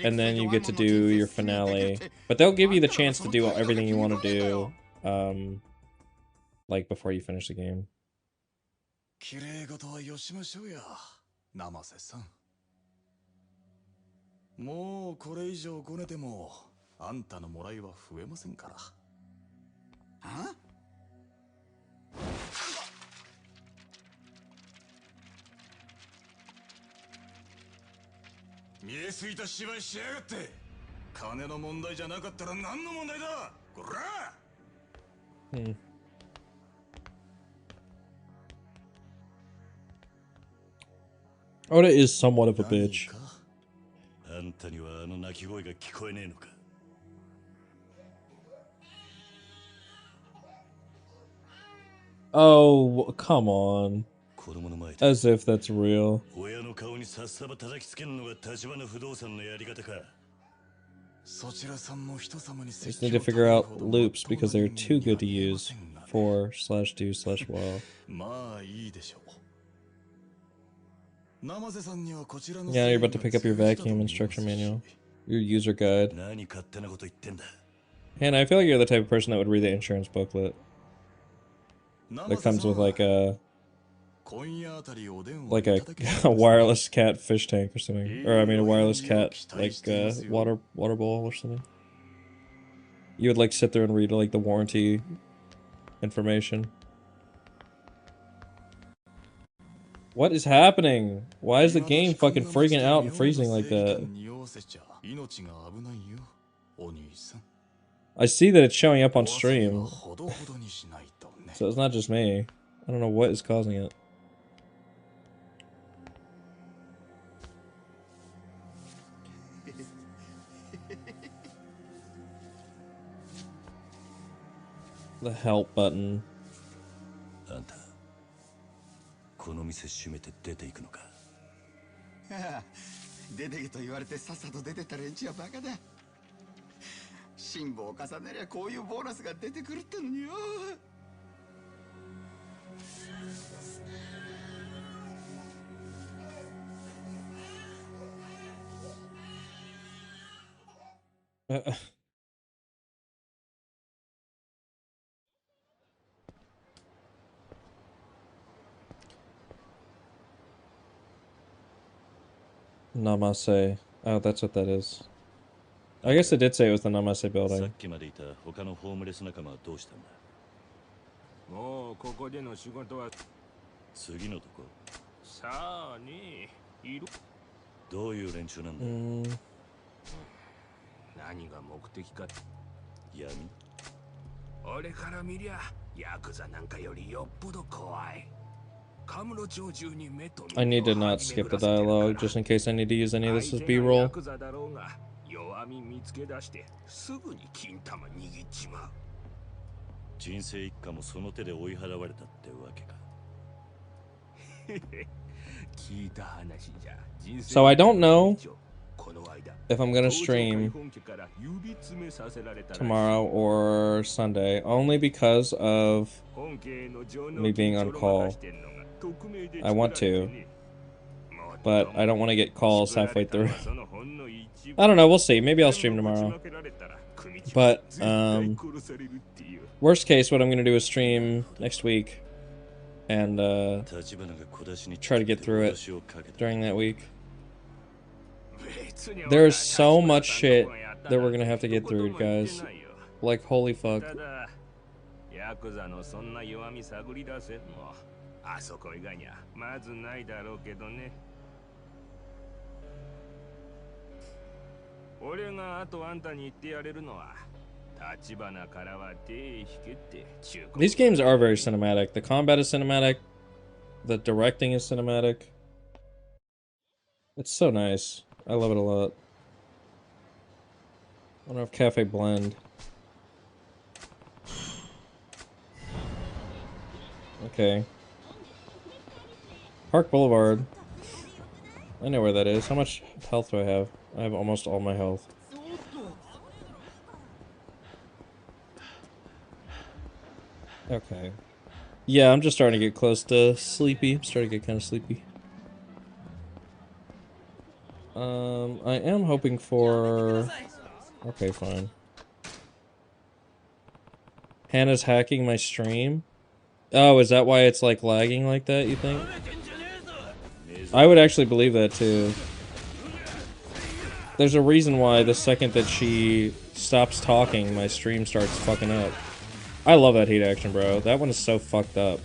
and then you get to do your finale. But they'll give you the chance to do everything you want to do, like before you finish the game. 綺麗事はよしましょうや、生瀬さん。もうこれ以上ごねてもあんたのもらいは増えませんから。あ？見えすぎた芝居しやがって。金の問題じゃなかったら何の問題だ、こら。Oda is somewhat of a bitch. あんたにはあの泣き声が聞こえねえのか。Oh, come on. 子供の前で As if that's real. 親の顔にさっさば叩きつけるのが立花不動産のやり方か。そちらさんも人様に Just need to figure out loops because they're too good to use. 4/2/wow. まあいいでしょう。生瀬さんにはこちらの Yeah, you're about to pick up your vacuum instruction manual. Your user guide. 何勝手なこと言ってんだ。 And I feel like you're the type of person that would read the insurance booklet. That comes with like a wireless cat fish tank or something. Or I mean a wireless cat like water bowl or something. You would like sit there and read like the warranty information. What is happening? Why is the game fucking freaking out and freezing like that? I see that it's showing up on stream. So it's not just me. I don't know what is causing it. The help button. あんた、この店閉めて出ていくのか。出てけと言われてさっさと出てった連中はバカだ。辛抱を重ねりゃこういうボーナスが出てくるってのによ。Namase. Oh, that's what that is. I guess it did say it was the Namase さ building. っきまでいた他のホームレス仲間はどうしたんだ。もうここでの仕事は次のとこ。さあね、いる。どういう連中なんだ。何が目的か。闇。俺から見りゃヤクザなんかよりよっぽど怖い。 I need to not skip the dialogue just in case I need to use any of this as B-roll. 人生一家もその手で追い払われたってわけか。So I don't know if I'm gonna stream tomorrow or Sunday, only because of me being on call. I want to, but I don't want to get calls halfway through. I don't know, we'll see. Maybe I'll stream tomorrow. But, worst case, what I'm going to do is stream next week and try to get through it during that week. There's so much shit that we're going to have to get through, guys. Like, holy fuck. ヤクザのそんな弱み探り出せんのあそこ以外にはまずないだろうけどね。俺があとあんたに言ってやれるのは立花からは手引けって中古。 These games are very cinematic. The combat is cinematic. The directing is cinematic. It's so nice. I love it a lot. I don't know if Cafe Blend. Okay. Park Boulevard. I know where that is. How much health do I have? I have almost all my health. Okay. Yeah, I'm just starting to get close to sleepy. I'm starting to get kind of sleepy. I am hoping for... Okay, fine. Hannah's hacking my stream? Oh, is that why it's like lagging like that, you think? I would actually believe that too. There's a reason why the second that she stops talking, my stream starts fucking up. I love that heat action, bro. That one is so fucked up.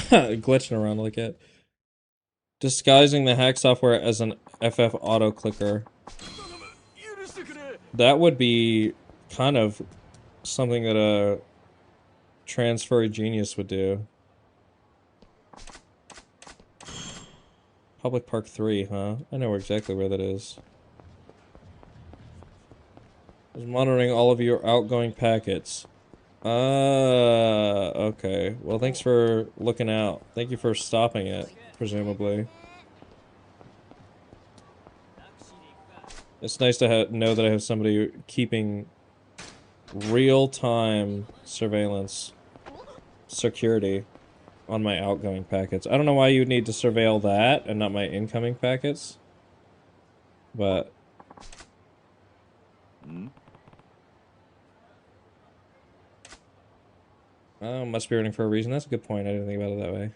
Glitching around like it. Disguising the hack software as an FF auto clicker. That would be kind of something that a transfer genius would do. Public Park 3, huh? I know exactly where that is. I was monitoring all of your outgoing packets. Okay. Well, thanks for looking out. Thank you for stopping it, presumably. It's nice to know that I have somebody keeping real-time surveillance, security on my outgoing packets. I don't know why you would need to surveil that and not my incoming packets, but... Oh, must be running for a reason. That's a good point. I didn't think about it that way.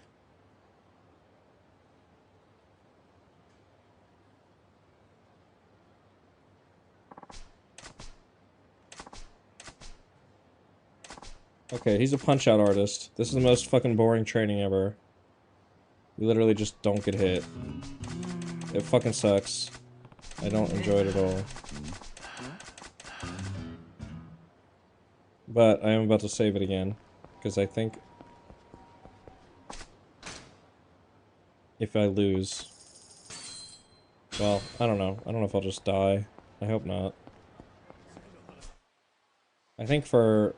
Okay, he's a punch-out artist. This is the most fucking boring training ever. You literally just don't get hit. It fucking sucks. I don't enjoy it at all. But I am about to save it again. Because I think... if I lose... Well, I don't know. I don't know if I'll just die. I hope not. I think for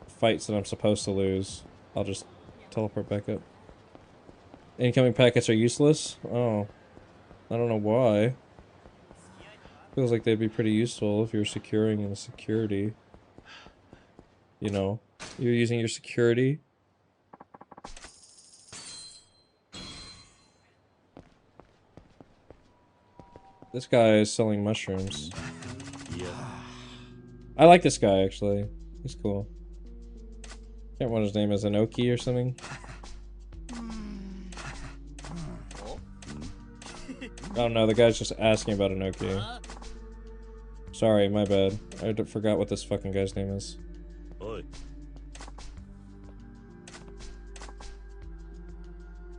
fights that I'm supposed to lose, I'll just teleport back up. Incoming packets are useless? Oh. I don't know why. Feels like they'd be pretty useful if you're securing in security. You know, you're using your security. This guy is selling mushrooms. Yeah. I like this guy, actually. He's cool. Can't remember what his name is, Anoki or something? Oh no, the guy's just asking about Anoki. Sorry, my bad. I forgot what this fucking guy's name is. Oi.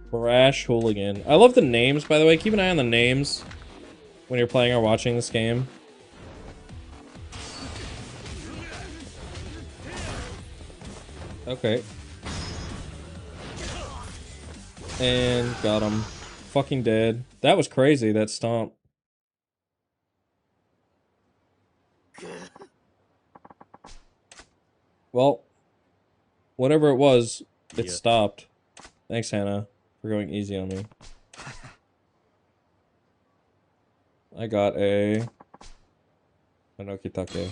Brash Hooligan. I love the names, by the way. Keep an eye on the names when you're playing or watching this game. Okay. And got him. Fucking dead. That was crazy, that stomp. Well, whatever it was, it stopped. Thanks, Hannah, for going easy on me. I got a Anokitake.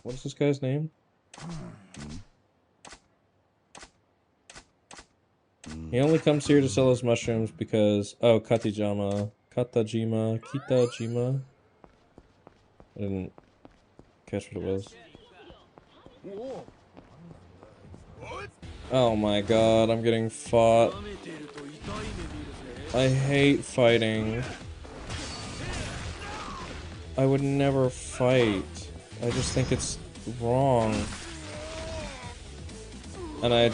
What is this guy's name? He only comes here to sell his mushrooms because... Oh, Katajima. Kitajima? I didn't catch what it was. Oh my god, I'm getting fought. I hate fighting. I would never fight. I just think it's wrong. And I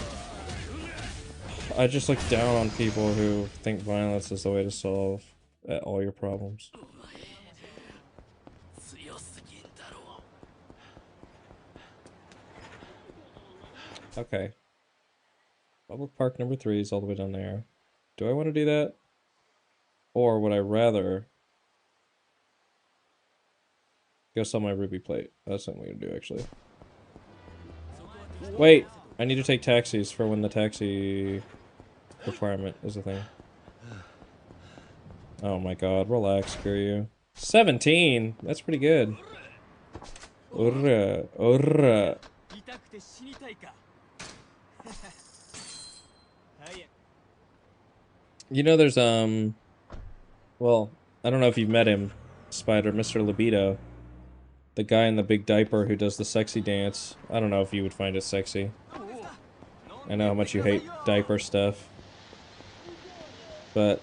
just look down on people who think violence is the way to solve all your problems. Okay. Public park number 3 is all the way down there. Do I want to do that? Or would I rather go sell my ruby plate? That's what I'm going to do, actually. Wait! I need to take taxis for when the taxi requirement is a thing. Oh my god, relax, Kiryu. 17! That's pretty good. Urra, urra. You know there's, well, I don't know if you've met him, Spider, Mr. Libido. The guy in the big diaper who does the sexy dance. I don't know if you would find it sexy. I know how much you hate diaper stuff. But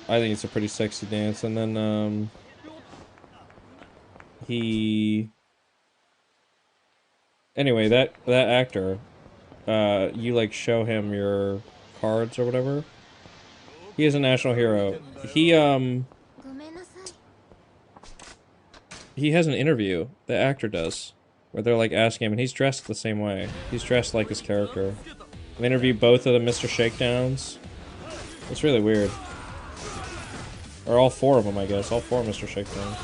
I think it's a pretty sexy dance. And then, anyway, that actor, you, like, show him your cards or whatever. He is a national hero. He has an interview, the actor does, where they're, like, asking him, and he's dressed the same way. He's dressed like his character. They interview both of the Mr. Shakedowns. It's really weird. Or all 4 of them, I guess. All 4 Mr. Shakedowns.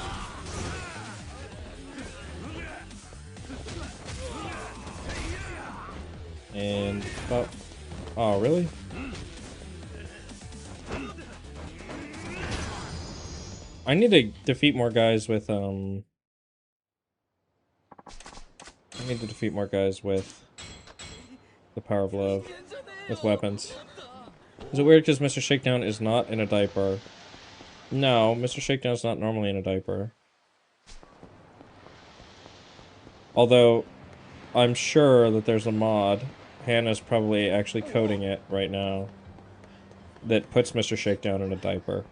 And... oh, really? I need to defeat more guys with, I need to defeat more guys with the power of love. With weapons. Is it weird because Mr. Shakedown is not in a diaper? No, Mr. Shakedown's not normally in a diaper. Although, I'm sure that there's a mod, Hannah's probably actually coding it right now, that puts Mr. Shakedown in a diaper.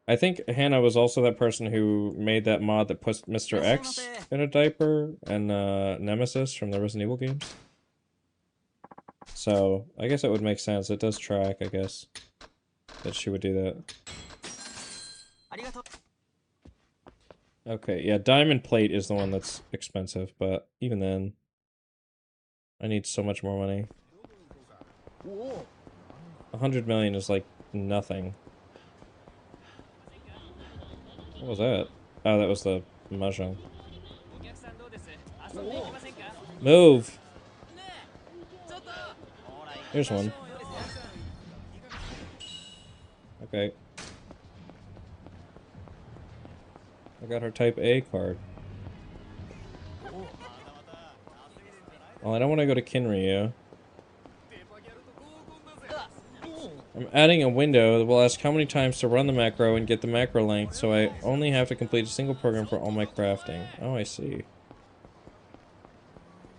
I think Hannah was also that person who made that mod that puts Mr. X in a diaper and Nemesis from the Resident Evil games. So, I guess it would make sense. It does track, I guess, that she would do that. Okay, yeah, diamond plate is the one that's expensive, but even then, I need so much more money. 100 million is like nothing. What was that? Oh, that was the mahjong. Move! Here's one. Okay. I got her type A card. Well, I don't want to go to Kinryu. I'm adding a window that will ask how many times to run the macro and get the macro length, so I only have to complete a single program for all my crafting. Oh, I see.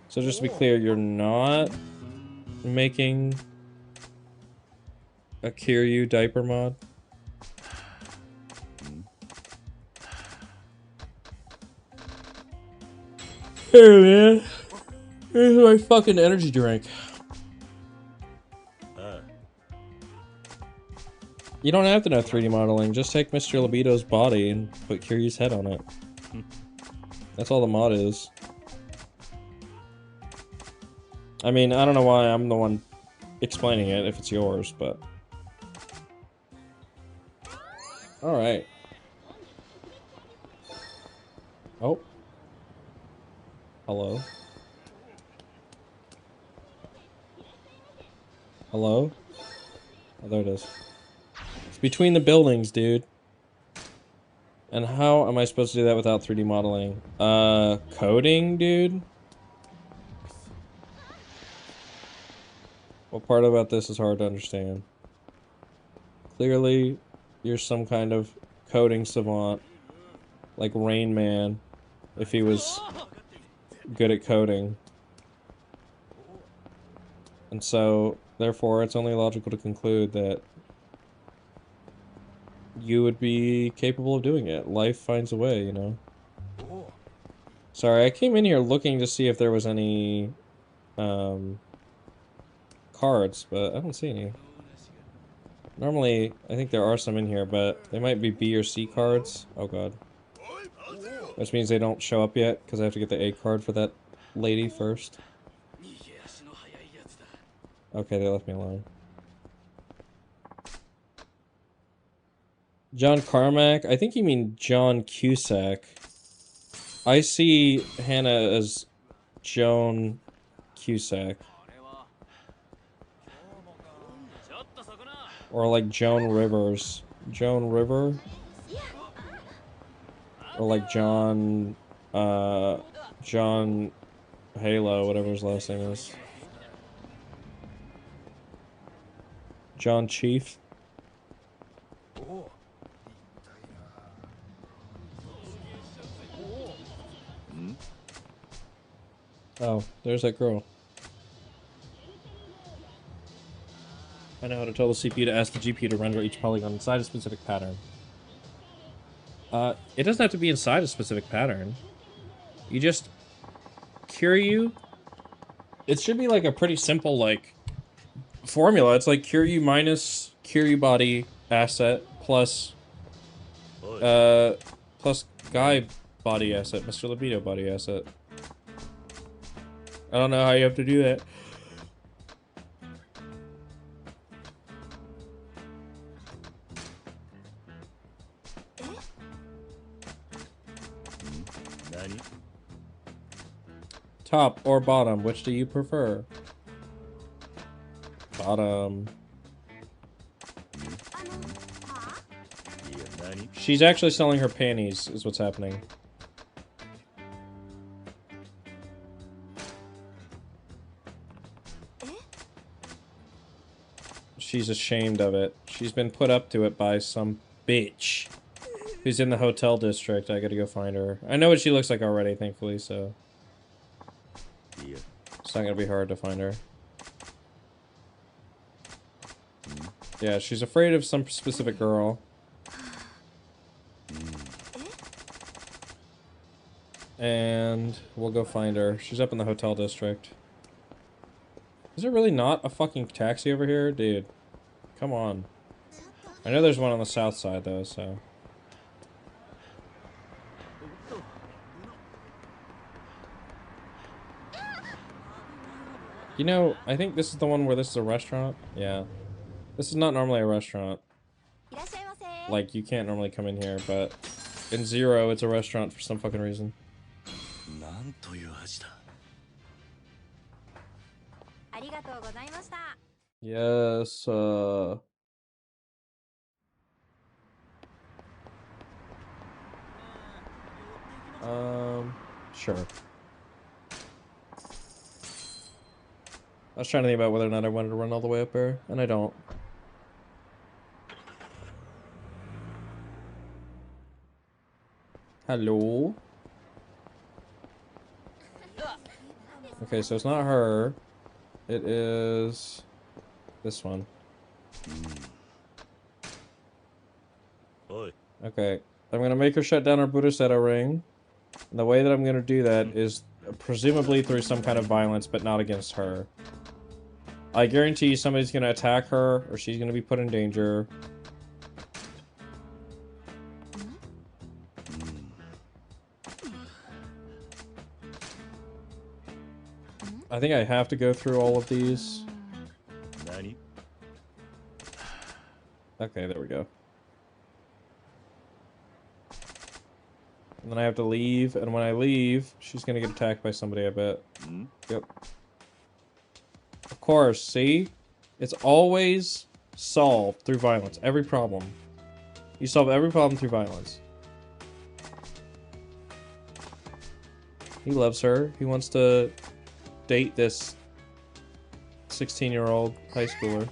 So just to be clear, you're not making a Kiryu diaper mod? Hey man, here's my fucking energy drink. You don't have to know 3D modeling, just take Mr. Libido's body and put Kiryu's head on it. That's all the mod is. I mean, I don't know why I'm the one explaining it if it's yours, but... Alright. Oh. Hello? Hello? Oh, there it is. It's between the buildings, dude. And how am I supposed to do that without 3D modeling? Coding, dude? What part about this is hard to understand? Clearly, you're some kind of coding savant. Like Rain Man. If he was good at coding. And so, therefore, it's only logical to conclude that you would be capable of doing it. Life finds a way, you know? Sorry, I came in here looking to see if there was any, cards, but I don't see any. Normally, I think there are some in here, but they might be B or C cards. Oh god. Which means they don't show up yet, because I have to get the A card for that lady first. Okay, they left me alone. John Carmack? I think you mean John Cusack. I see Hannah as Joan Cusack. Or like Joan Rivers. Joan River? Or like John... John Halo, whatever his last name is. John Chief? Oh, there's that girl. I know how to tell the CPU to ask the GPU to render each polygon inside a specific pattern. It doesn't have to be inside a specific pattern. You just... Kiryu... It should be like a pretty simple, like, formula. It's like Kiryu minus Kiryu body asset plus... plus Guy body asset, Mr. Libido body asset. I don't know how you have to do that. Top or bottom, which do you prefer? Bottom. She's actually selling her panties, is what's happening. She's ashamed of it. She's been put up to it by some bitch who's in the hotel district. I gotta go find her. I know what she looks like already, thankfully, so it's not gonna be hard to find her. Yeah, she's afraid of some specific girl. And we'll go find her. She's up in the hotel district. Is there really not a fucking taxi over here? Dude, come on. I know there's one on the south side, though, so... You know, I think this is the one where this is a restaurant. Yeah. This is not normally a restaurant. Like, you can't normally come in here, but... In Zero, it's a restaurant for some fucking reason. Yes, sure. I was trying to think about whether or not I wanted to run all the way up there, and I don't. Hello? Okay, so it's not her. It is... this one. Okay, I'm gonna make her shut down her Buddhasetto ring. And the way that I'm gonna do that is presumably through some kind of violence, but not against her. I guarantee you somebody's gonna attack her, or she's gonna be put in danger. I think I have to go through all of these. Okay, there we go. And then I have to leave, and when I leave, she's gonna get attacked by somebody, I bet. Yep. Of course, see? It's always solved through violence. Every problem. You solve every problem through violence. He loves her. He wants to date this 16-year-old high schooler.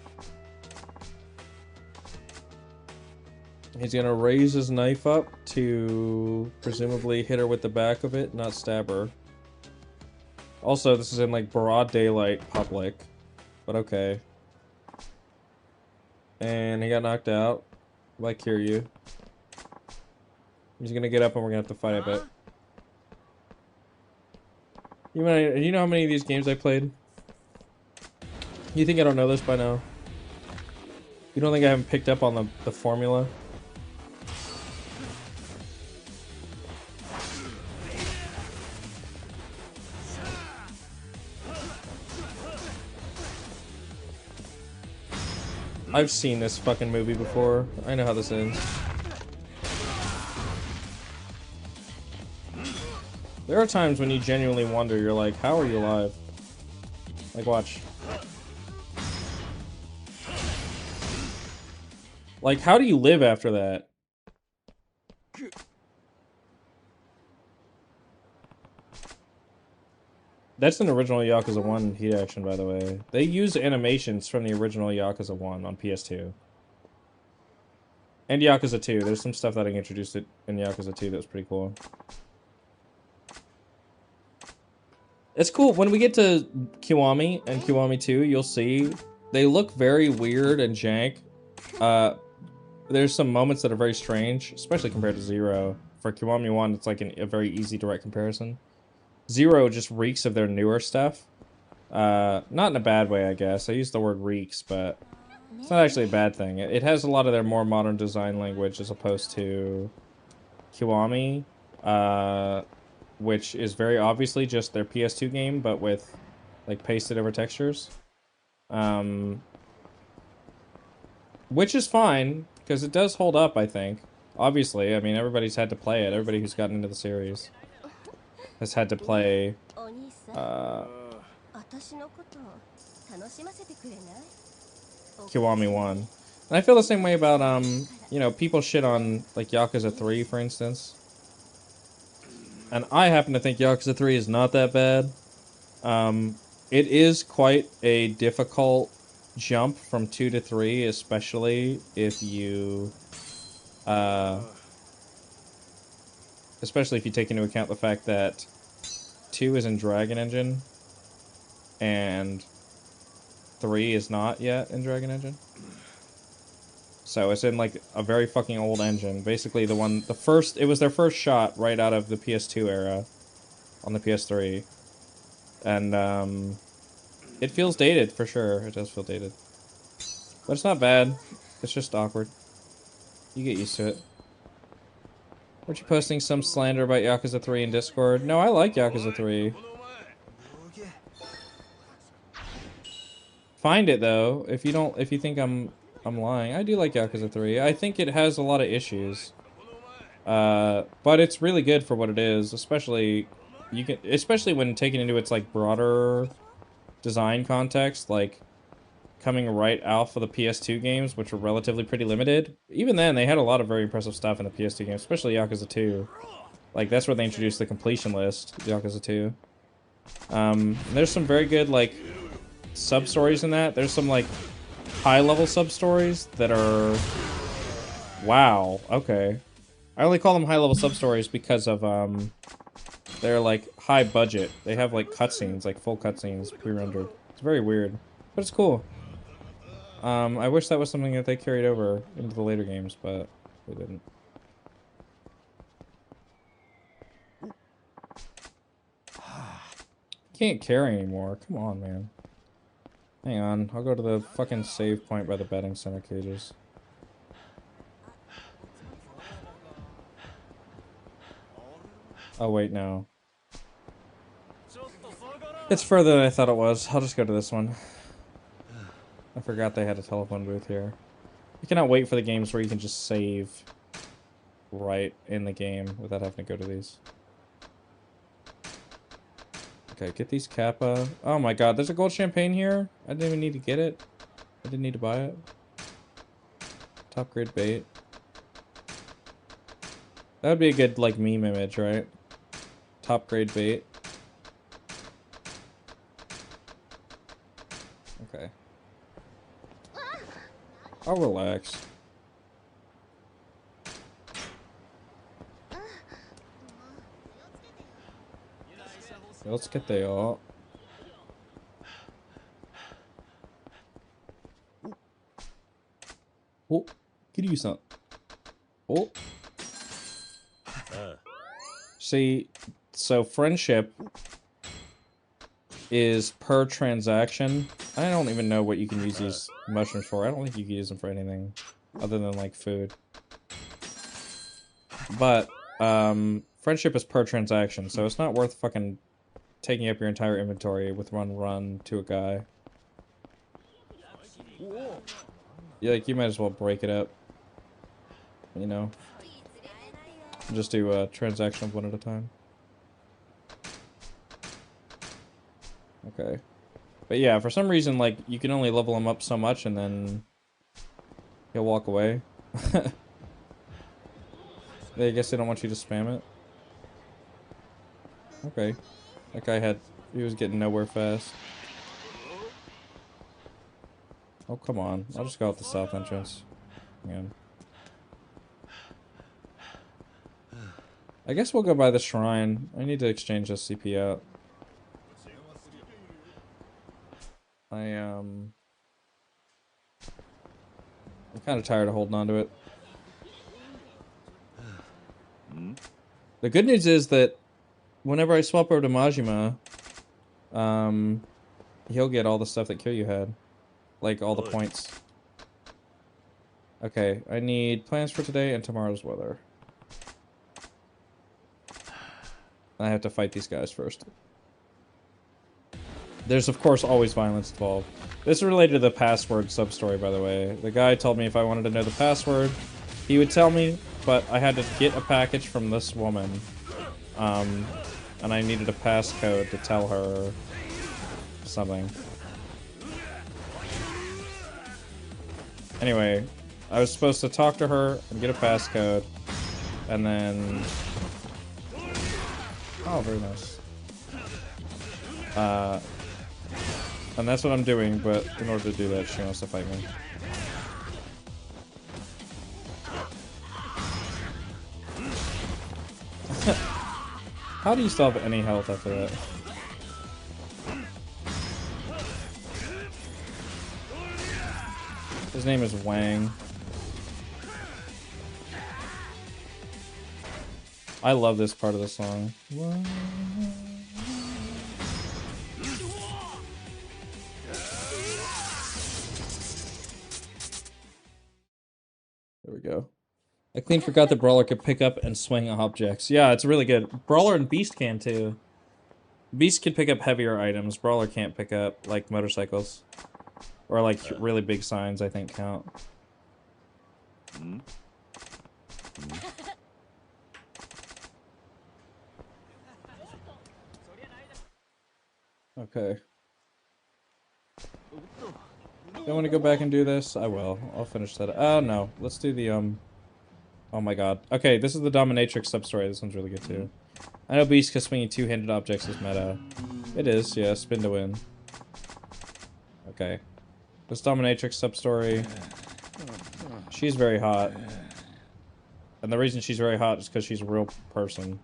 He's gonna raise his knife up to presumably hit her with the back of it, not stab her. Also, this is in like broad daylight public, but okay. And he got knocked out by Kiryu. He's gonna get up and we're gonna have to fight, I bet. You know how many of these games I played? You think I don't know this by now? You don't think I haven't picked up on the formula? I've seen this fucking movie before. I know how this ends. There are times when you genuinely wonder, you're like, how are you alive? Like, watch. Like, how do you live after that? That's an original Yakuza 1 heat action, by the way. They use animations from the original Yakuza 1 on PS2. And Yakuza 2. There's some stuff that I introduced it in Yakuza 2 that's pretty cool. It's cool. When we get to Kiwami and Kiwami 2, you'll see they look very weird and jank. There's some moments that are very strange, especially compared to Zero. For Kiwami 1, it's like a very easy direct comparison. Zero just reeks of their newer stuff. Not in a bad way, I guess. I use the word reeks, but it's not actually a bad thing. It has a lot of their more modern design language as opposed to Kiwami, which is very obviously just their PS2 game, but with like pasted over textures. Which is fine, because it does hold up, I think. Obviously, I mean, everybody's had to play it. Everybody who's gotten into the series has had to play, Kiwami 1. And I feel the same way about, you know, people shit on, like, Yakuza 3, for instance. And I happen to think Yakuza 3 is not that bad. It is quite a difficult jump from 2 to 3, especially if you, especially if you take into account the fact that 2 is in Dragon Engine, and 3 is not yet in Dragon Engine. So it's in like a very fucking old engine. Basically it was their first shot right out of the PS2 era on the PS3. And it feels dated for sure. It does feel dated. But it's not bad. It's just awkward. You get used to it. Weren't you posting some slander about Yakuza 3 in Discord? No, I like Yakuza 3. Find it though. If you think I'm lying. I do like Yakuza 3. I think it has a lot of issues. But it's really good for what it is, especially when taken into its like broader design context, like coming right off of the PS2 games, which were relatively pretty limited. Even then, they had a lot of very impressive stuff in the PS2 games, especially Yakuza 2. Like, that's where they introduced the completion list, Yakuza 2. There's some very good, like, sub-stories in that. There's some, like, high-level sub-stories that are... Wow, okay. I only call them high-level sub-stories because of, they're, like, high budget. They have, like, cutscenes, like, full cutscenes pre-rendered. It's very weird, but it's cool. I wish that was something that they carried over into the later games, but they didn't. Can't carry anymore. Come on, man. Hang on. I'll go to the fucking save point by the betting center cages. Oh, wait, no. It's further than I thought it was. I'll just go to this one. I forgot they had a telephone booth here. I cannot wait for the games where you can just save right in the game without having to go to these. Okay, get these Kappa. Oh my god, there's a gold champagne here? I didn't even need to get it. I didn't need to buy it. Top grade bait. That would be a good, like, meme image, right? Top grade bait. Okay. I'll relax. Let's get the all. Kiryu-san. Oh. Ah, See, so friendship is per transaction. I don't even know what you can use these mushrooms for. I don't think you can use them for anything other than like food. But friendship is per transaction, so it's not worth fucking taking up your entire inventory with one run to a guy. Yeah, like you might as well break it up. You know, just do transactions one at a time. Okay. But yeah, for some reason, like, you can only level him up so much and then he'll walk away. I guess they don't want you to spam it. Okay. That guy he was getting nowhere fast. Oh, come on. I'll just go out the south entrance. Man. I guess we'll go by the shrine. I need to exchange this CP out. I'm kind of tired of holding on to it. The good news is that whenever I swap over to Majima, he'll get all the stuff that Kiryu had. Like, all the points. Okay, I need plans for today and tomorrow's weather. I have to fight these guys first. There's, of course, always violence involved. This is related to the password sub-story, by the way. The guy told me if I wanted to know the password, he would tell me, but I had to get a package from this woman. And I needed a passcode to tell her something. Anyway, I was supposed to talk to her and get a passcode, and then... Oh, very nice. And that's what I'm doing, but in order to do that, she wants to fight me. How do you still have any health after that? His name is Wang. I love this part of the song. There we go. I clean forgot that Brawler could pick up and swing objects. Yeah, it's really good. Brawler and Beast can too. Beast can pick up heavier items. Brawler can't pick up, like, motorcycles. Or, like, really big signs, I think, count. Okay. Do I want to go back and do this? I will. I'll finish that. Oh, no. Let's do the, Oh my god. Okay, this is the Dominatrix sub-story. This one's really good, too. I know Beast because swinging two-handed objects is meta. It is, yeah. Spin to win. Okay. This Dominatrix sub-story. She's very hot. And the reason she's very hot is because she's a real person.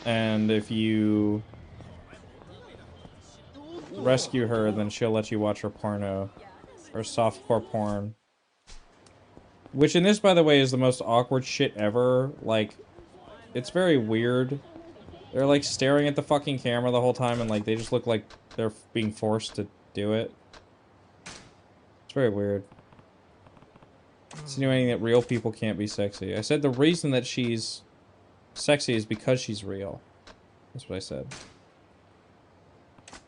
And if you rescue her, then she'll let you watch her porno. Or softcore porn. Which in this, by the way, is the most awkward shit ever. Like, it's very weird. They're, like, staring at the fucking camera the whole time, and, like, they just look like they're being forced to do it. It's very weird. Insinuating that real people can't be sexy. I said the reason that she's sexy is because she's real. That's what I said.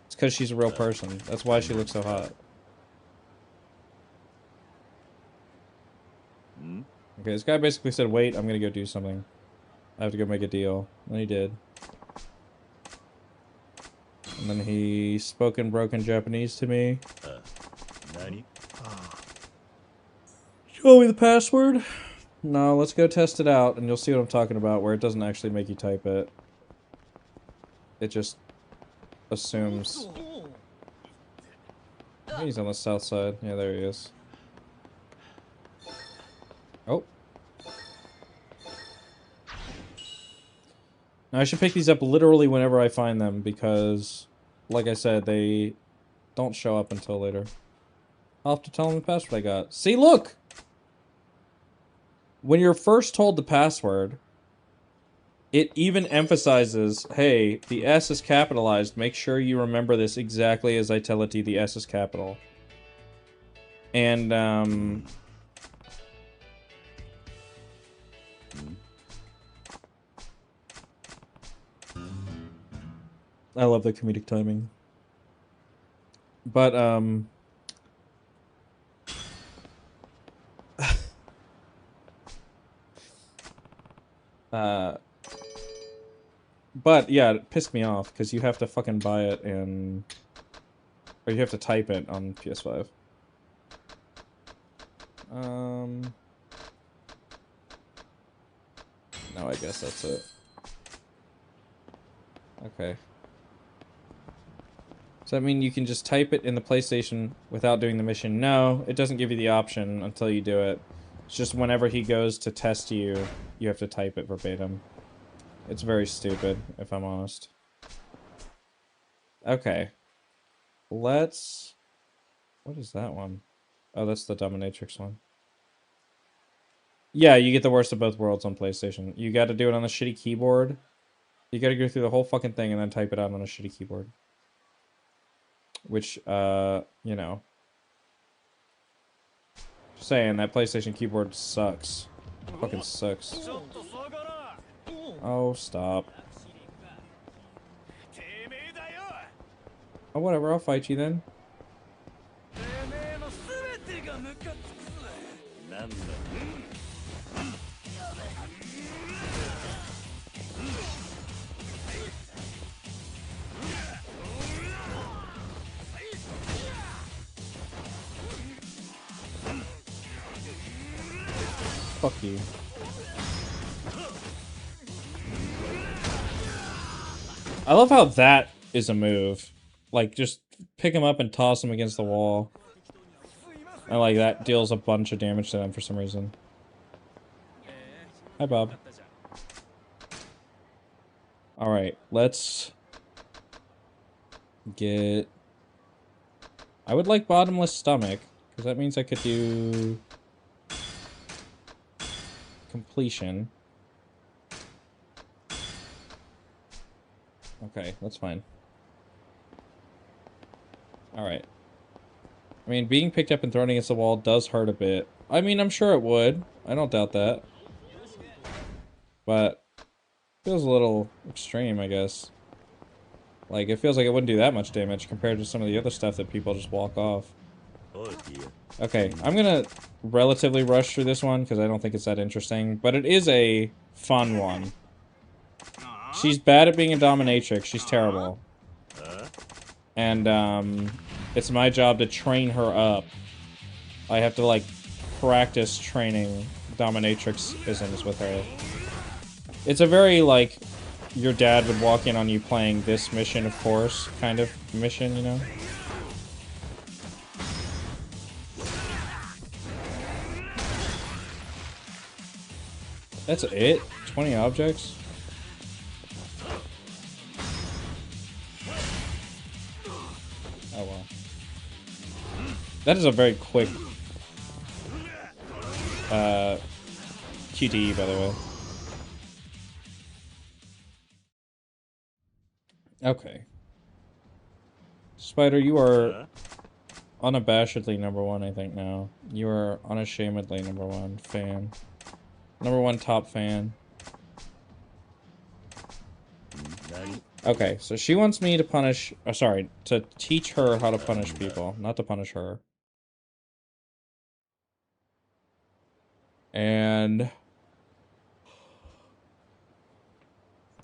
It's because she's a real person. That's why she looks so hot. Okay, this guy basically said, wait, I'm gonna go do something. I have to go make a deal. And he did. And then he spoke in broken Japanese to me. Show me the password. No, let's go test it out, and you'll see what I'm talking about, where it doesn't actually make you type it. It just assumes. He's on the south side. Yeah, there he is. Oh. Now, I should pick these up literally whenever I find them, because, like I said, they don't show up until later. I'll have to tell him the password I got. See, look! When you're first told the password, it even emphasizes, hey, the S is capitalized. Make sure you remember this exactly as I tell it to you. The S is capital. And, I love the comedic timing. But, but, yeah, it pissed me off, because you have to fucking buy it in... Or you have to type it on PS5. No, I guess that's it. Okay. Does that mean you can just type it in the PlayStation without doing the mission? No, it doesn't give you the option until you do it. It's just whenever he goes to test you, you have to type it verbatim. It's very stupid, if I'm honest. Okay. Let's... What is that one? Oh, that's the Dominatrix one. Yeah, you get the worst of both worlds on PlayStation. You gotta do it on a shitty keyboard. You gotta go through the whole fucking thing and then type it out on a shitty keyboard. Which, you know. Just saying, that PlayStation keyboard sucks. Fucking sucks. Oh, stop. Oh, whatever, I'll fight you then. Fuck you. I love how that is a move. Like, just pick him up and toss him against the wall. And like, that deals a bunch of damage to them for some reason. Hi, Bob. Alright, let's... get... I would like bottomless stomach, because that means I could do... completion. Okay, that's fine. Alright. I mean, being picked up and thrown against the wall does hurt a bit. I mean, I'm sure it would. I don't doubt that. But... feels a little extreme, I guess. Like, it feels like it wouldn't do that much damage compared to some of the other stuff that people just walk off. Okay, I'm gonna relatively rush through this one, because I don't think it's that interesting. But it is a fun one. She's bad at being a dominatrix. She's terrible. And, it's my job to train her up. I have to, like, practice training dominatrix-isms with her. It's a very, like, your dad would walk in on you playing this mission, of course, kind of mission, you know? That's it? 20 objects? Oh, well. That is a very quick... QTE, by the way. Okay. Spider, you are unabashedly #1, I think, now. You are unashamedly #1 fan. #1 top fan. Okay, so she wants me to punish... sorry, to teach her how to punish people, not to punish her. And...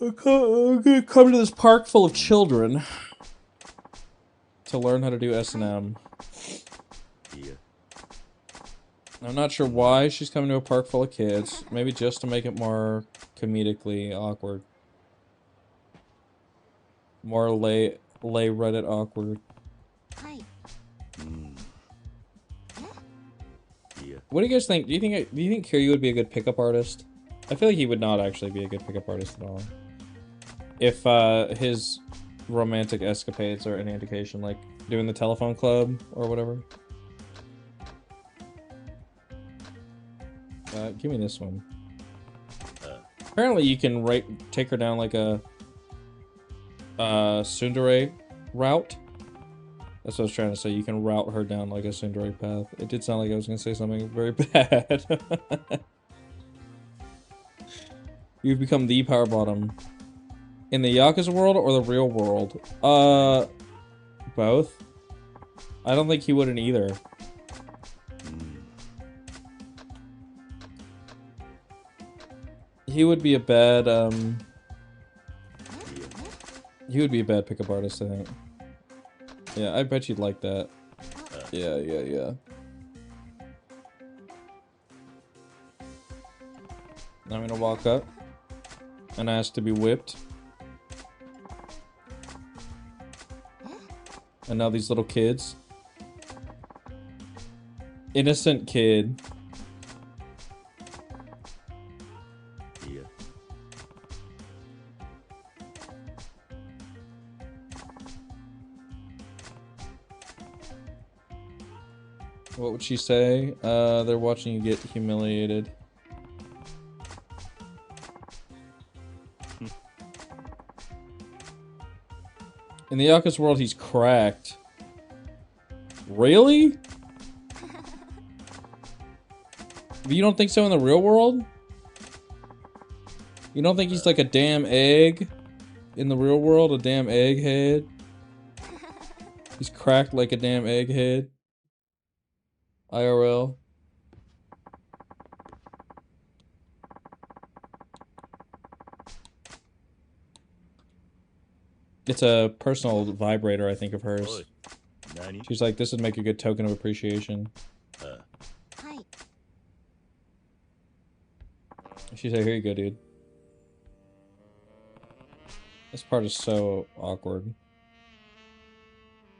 I'm gonna come to this park full of children to learn how to do S&M. I'm not sure why she's coming to a park full of kids. Maybe just to make it more comedically awkward. More lay Reddit awkward. What do you guys think? Do you think Kiryu would be a good pickup artist? I feel like he would not actually be a good pickup artist at all. If his romantic escapades are any indication, like doing the telephone club or whatever. Give me this one. Apparently you can take her down like a tsundere route. That's what I was trying to say. You can route her down like a tsundere path. It did sound like I was going to say something very bad. You've become the power bottom. In the Yakuza world or the real world? Both. I don't think he wouldn't either. He would be a bad, he would be a bad pickup artist, I think. Yeah, I bet you'd like that. Yeah. I'm gonna walk up and ask to be whipped. And now these little kids. Innocent kid. Yeah. What would she say? They're watching you get humiliated. In the Yakuza world, he's cracked. Really? But you don't think so in the real world? You don't think he's like a damn egg? In the real world, a damn egghead? He's cracked like a damn egghead? IRL? It's a personal vibrator, I think, of hers. She's like, this would make a good token of appreciation. She's like, here you go, dude. This part is so awkward.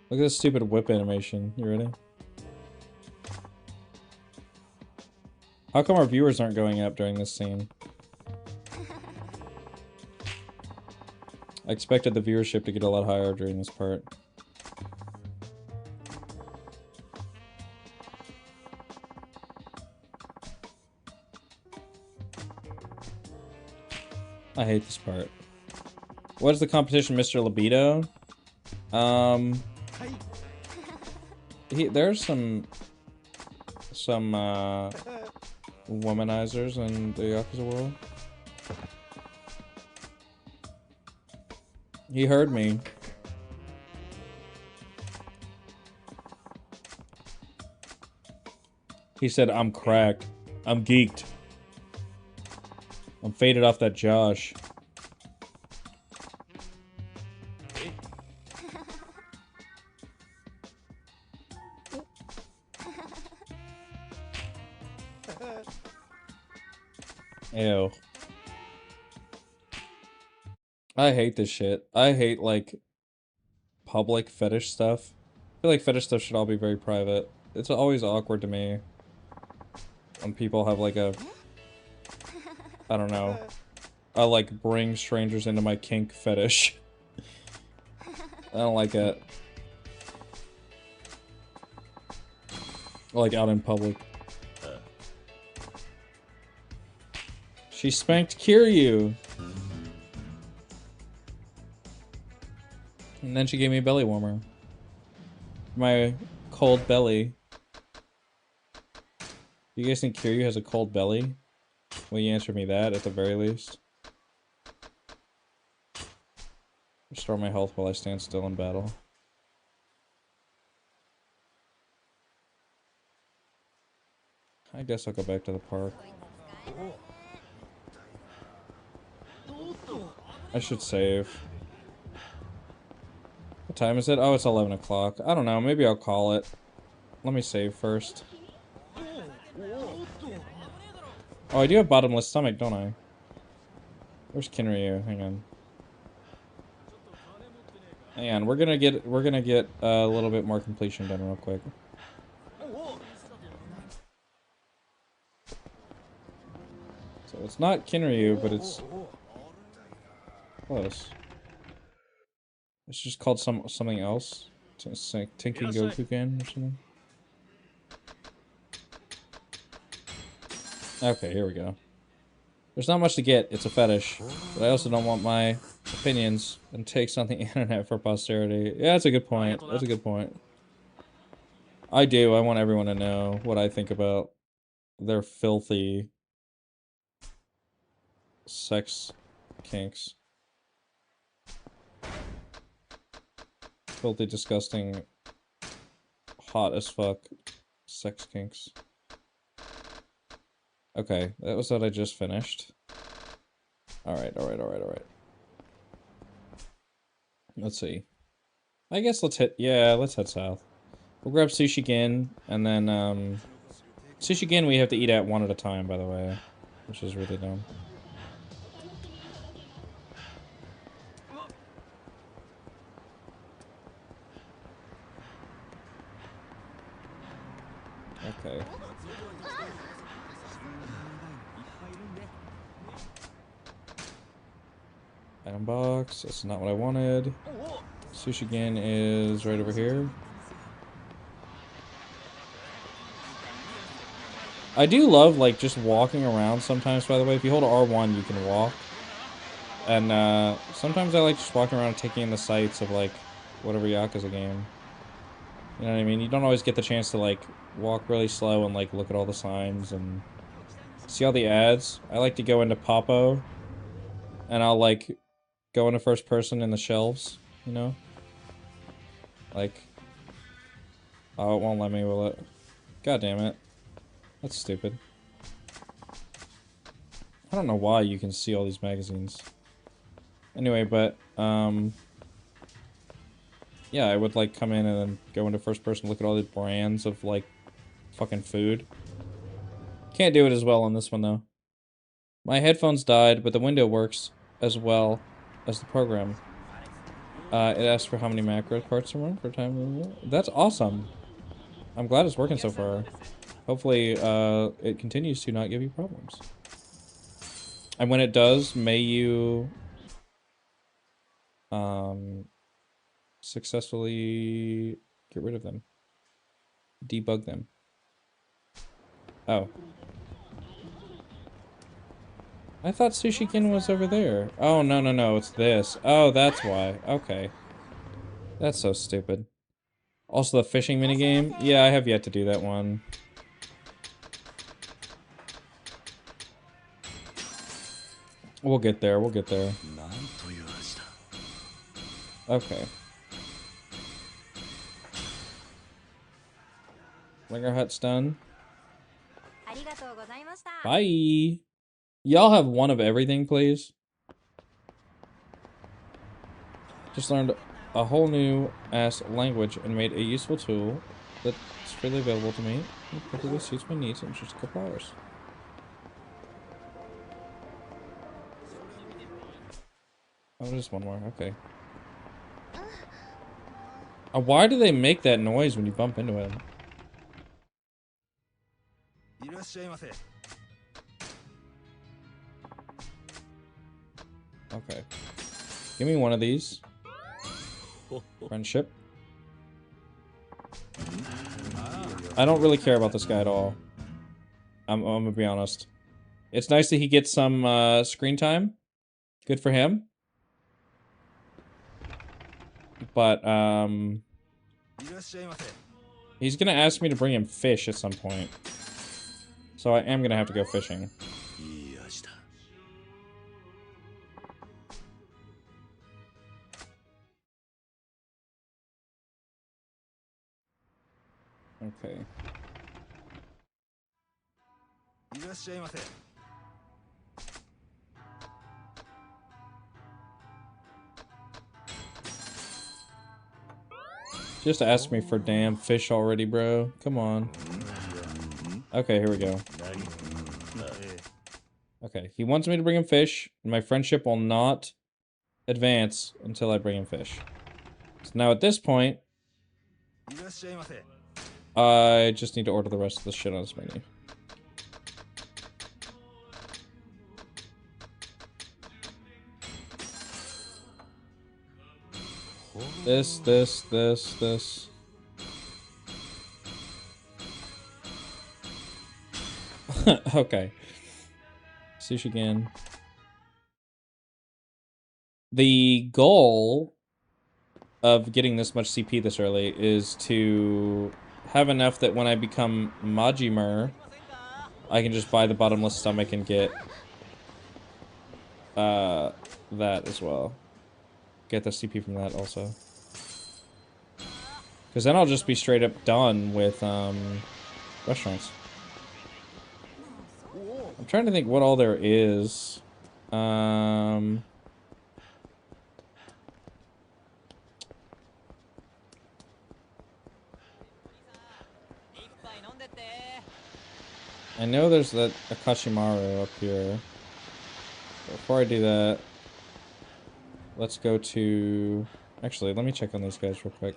Look at this stupid whip animation. You ready? How come our viewers aren't going up during this scene? I expected the viewership to get a lot higher during this part. I hate this part. What is the competition, Mr. Libido? There's some womanizers in the Yakuza world. He heard me. He said, I'm cracked. I'm geeked. I'm faded off that Josh. Ew. I hate this shit. I hate, like, public fetish stuff. I feel like fetish stuff should all be very private. It's always awkward to me when people have, like, a... I don't know. I, like, bring strangers into my kink fetish. I don't like it. Like, out in public. She spanked Kiryu! And then she gave me a belly warmer. My cold belly. You guys think Kiryu has a cold belly? Will you answer me that, at the very least? Restore my health while I stand still in battle. I guess I'll go back to the park. I should save. What time is it? Oh, it's 11 o'clock. I don't know. Maybe I'll call it. Let me save first. Oh, I do have bottomless stomach, don't I? Where's Kinryu? Hang on. Hang on. We're gonna get a little bit more completion done real quick. So it's not Kinryu, but it's close. It's just called something else. It's like Tenki Gokuken or something. Okay, here we go. There's not much to get. It's a fetish. But I also don't want my opinions and takes on the internet for posterity. Yeah, that's a good point. That's a good point. I do. I want everyone to know what I think about their filthy sex kinks. Filthy, disgusting, hot as fuck sex kinks. Okay, that was what I just finished. Alright. Let's see. I guess let's head south. We'll grab Sushi Gin, and then, Sushi Gin we have to eat at one at a time, by the way. Which is really dumb. Okay. Item box, that's not what I wanted. Sushi Gin is right over here. I do love, like, just walking around sometimes, by the way. If you hold R1, you can walk. And, sometimes I like just walking around and taking in the sights of, like, whatever Yakuza game. You know what I mean? You don't always get the chance to, like, walk really slow and, like, look at all the signs and see all the ads. I like to go into Popo, and I'll, like, go into first person in the shelves, you know? Like... Oh, it won't let me, will it? God damn it. That's stupid. I don't know why you can see all these magazines. Anyway, but, yeah, I would, like, come in and then go into first person, look at all the brands of, like, fucking food. Can't do it as well on this one, though. My headphones died, but the window works as well as the program. It asks for how many macro parts are run for time. That's awesome. I'm glad it's working so far. Hopefully, it continues to not give you problems. And when it does, may you, successfully get rid of them. Debug them. Oh. I thought Sushikin was over there. Oh, no, it's this. Oh, that's why. Okay. That's so stupid. Also, the fishing minigame? Yeah, I have yet to do that one. We'll get there, we'll get there. Okay. Linger Hut's done. Bye! Y'all have one of everything, please. Just learned a whole new ass language and made a useful tool that's freely available to me. It perfectly suits my needs in just a couple hours. Oh, there's one more. Okay. Why do they make that noise when you bump into it? Okay. Give me one of these. Friendship. I don't really care about this guy at all. I'm gonna be honest. It's nice that he gets some screen time. Good for him. But, he's gonna ask me to bring him fish at some point. So I am gonna have to go fishing. Okay. Just ask me for damn fish already, bro. Come on. Okay, here we go. Okay, he wants me to bring him fish, and my friendship will not advance until I bring him fish. So now at this point, I just need to order the rest of the shit on this menu. This. Okay. Sushi again. The goal of getting this much CP this early is to have enough that when I become Majimur, I can just buy the bottomless stomach and get that as well. Get the CP from that also. Because then I'll just be straight up done with restaurants. I'm trying to think what all there is. I know there's that Akashimaru up here. Before I do that, let's go to... Actually, let me check on these guys real quick.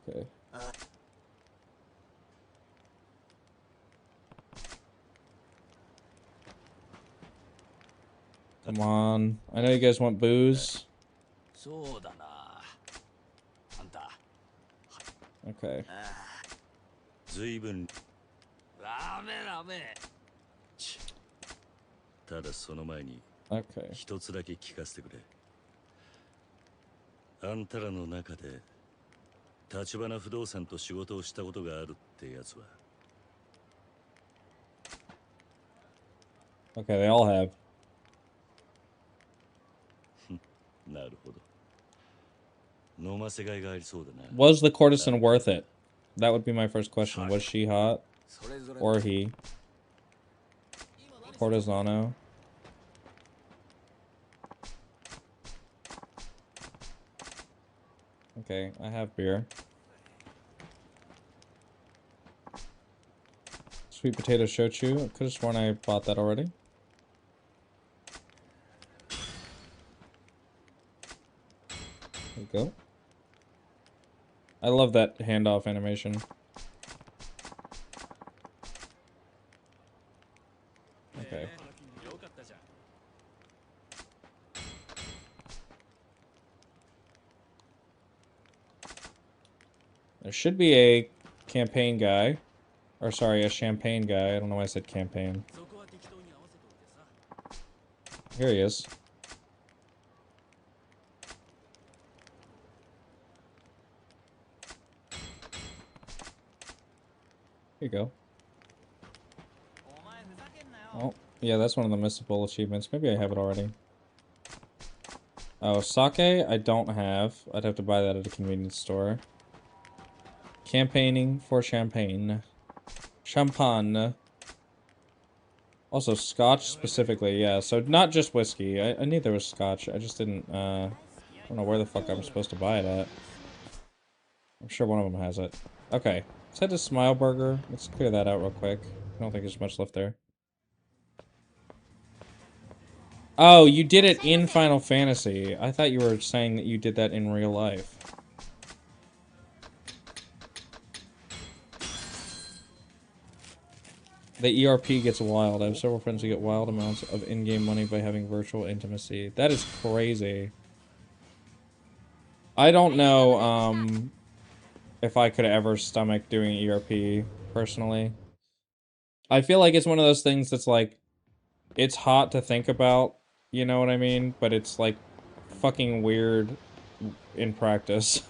Okay. Come on. I know you guys want booze. Okay. 随分ただその前に Okay. 一つだけ聞かせてくれ。あんたらの中で立花不動産と仕事をしたことがあるってやつは。Okay, they all have. なるほど。飲ませがいがありそうだな。Was the courtesan worth it? That would be my first question. Was she hot? Or he? Cortesano? Okay, I have beer. Sweet potato shochu. I could have sworn I bought that already. There we go. I love that handoff animation. Okay. There should be a campaign guy. Or sorry, a champagne guy. I don't know why I said campaign. Here he is. Here you go. Oh, yeah, that's one of the missable achievements. Maybe I have it already. Oh, sake I don't have. I'd have to buy that at a convenience store. Campaigning for champagne. Champagne. Also, scotch specifically, yeah. So not just whiskey. I knew there was scotch. I just didn't, I don't know where the fuck I'm supposed to buy it at. I'm sure one of them has it. Okay. Let's head to Smile Burger. Let's clear that out real quick. I don't think there's much left there. Oh, you did it in Final Fantasy. I thought you were saying that you did that in real life. The ERP gets wild. I have several friends who get wild amounts of in-game money by having virtual intimacy. That is crazy. I don't know, if I could ever stomach doing ERP, personally. I feel like it's one of those things that's like, it's hot to think about, you know what I mean? But it's like, fucking weird in practice.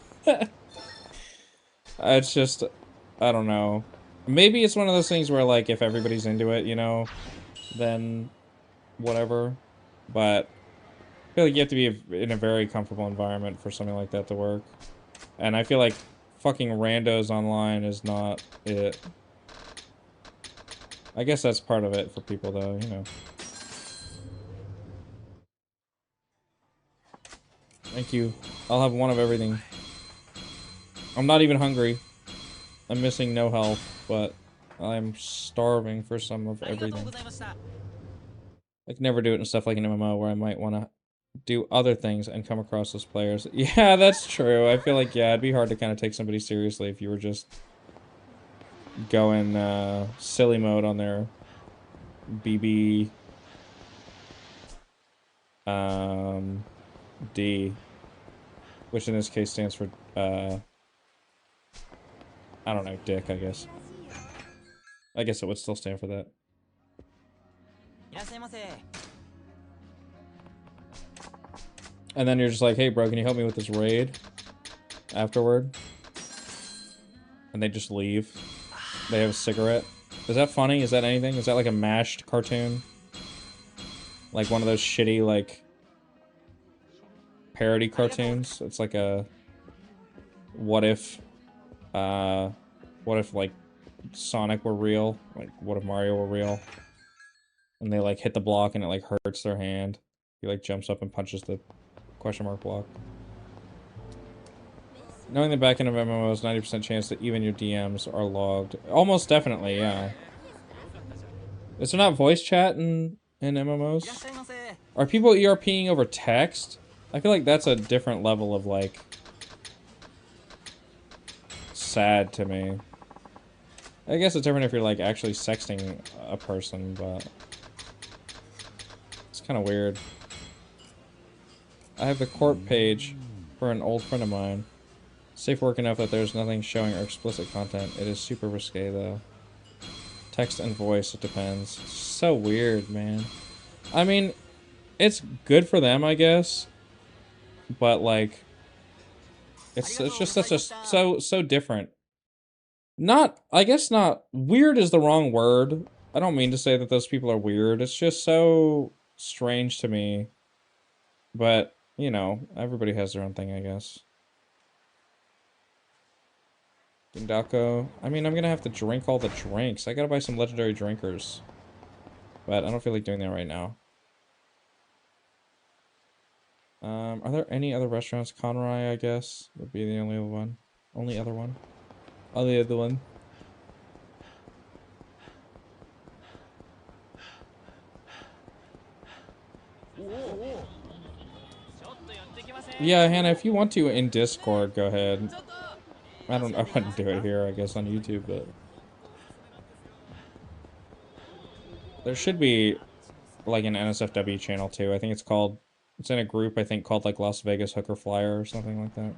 It's just, I don't know. Maybe it's one of those things where, like, if everybody's into it, you know, then whatever. But I feel like you have to be in a very comfortable environment for something like that to work. And I feel like fucking randos online is not it. I guess that's part of it for people, though, you know. Thank you. I'll have one of everything. I'm not even hungry. I'm missing no health, but I'm starving for some of everything. I can never do it in stuff like an MMO where I might want to do other things and come across those players. Yeah, that's true. I feel like, yeah, it'd be hard to kind of take somebody seriously if you were just going silly mode on their BB D, which in this case stands for I don't know, dick, I guess. I guess it would still stand for that. And then you're just like, hey bro, can you help me with this raid? Afterward. And they just leave. They have a cigarette. Is that funny? Is that anything? Is that like a mashed cartoon? Like one of those shitty, like, parody cartoons? It's like a... What if, like, Sonic were real? Like, what if Mario were real? And they, like, hit the block and it, like, hurts their hand. He, like, jumps up and punches the question mark block. Knowing the backend of MMOs, 90% chance that even your DMs are logged. Almost definitely, yeah. Is there not voice chat in MMOs? Are people ERPing over text? I feel like that's a different level of, like... sad to me. I guess it's different if you're, like, actually sexting a person, but... It's kind of weird. I have the court page for an old friend of mine. Safe work enough that there's nothing showing or explicit content. It is super risque, though. Text and voice, it depends. It's so weird, man. I mean, it's good for them, I guess. But, like... It's just such a... So different. Not... I guess not... Weird is the wrong word. I don't mean to say that those people are weird. It's just so strange to me. But, you know, everybody has their own thing, I guess. Dindako. I mean, I'm gonna have to drink all the drinks. I gotta buy some legendary drinkers. But I don't feel like doing that right now. Are there any other restaurants? Conroy, I guess, would be the only one. Only other one. Only other one. Yeah, Hannah, if you want to in Discord, go ahead. I wouldn't do it here, I guess, on YouTube, but... There should be, like, an NSFW channel, too. I think it's called... It's in a group, I think, called, like, Las Vegas Hooker Flyer or something like that.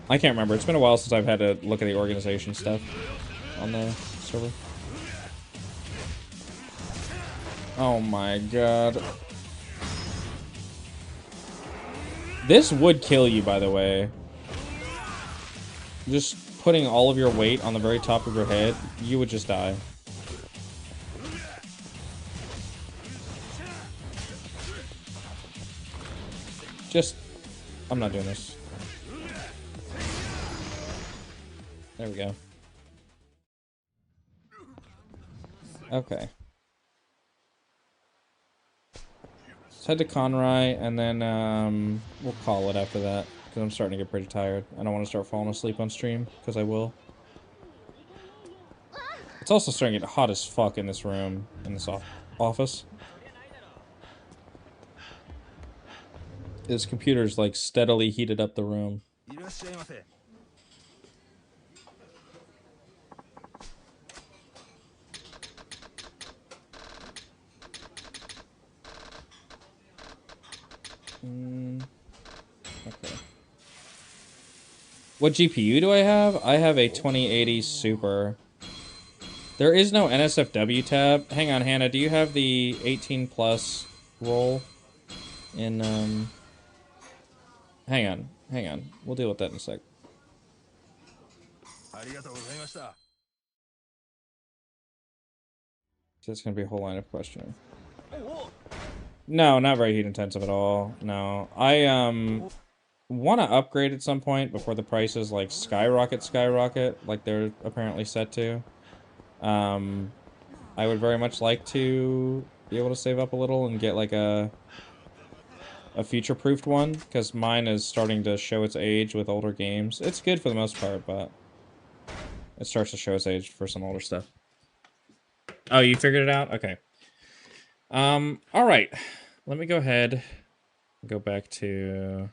I can't remember. It's been a while since I've had to look at the organization stuff on the server. Oh my god. This would kill you, by the way. Just putting all of your weight on the very top of your head, you would just die. Just... I'm not doing this. There we go. Okay. Let's head to Conroy, and then, we'll call it after that. Because I'm starting to get pretty tired. I don't want to start falling asleep on stream, because I will. It's also starting to get hot as fuck in this room, in this office. His computer's, like, steadily heated up the room. Okay. What GPU do I have? I have a 2080 Super. There is no NSFW tab. Hang on, Hannah. Do you have the 18 plus role in, Hang on. Hang on. We'll deal with that in a sec. That's gonna be a whole line of questioning. No, not very heat intensive at all. No. I, want to upgrade at some point before the prices, like, skyrocket, like they're apparently set to. I would very much like to be able to save up a little and get, like, a future-proofed one, because mine is starting to show its age with older games. It's good for the most part, but it starts to show its age for some older stuff. Oh, you figured it out? Okay. Alright. Let me go ahead and go back to...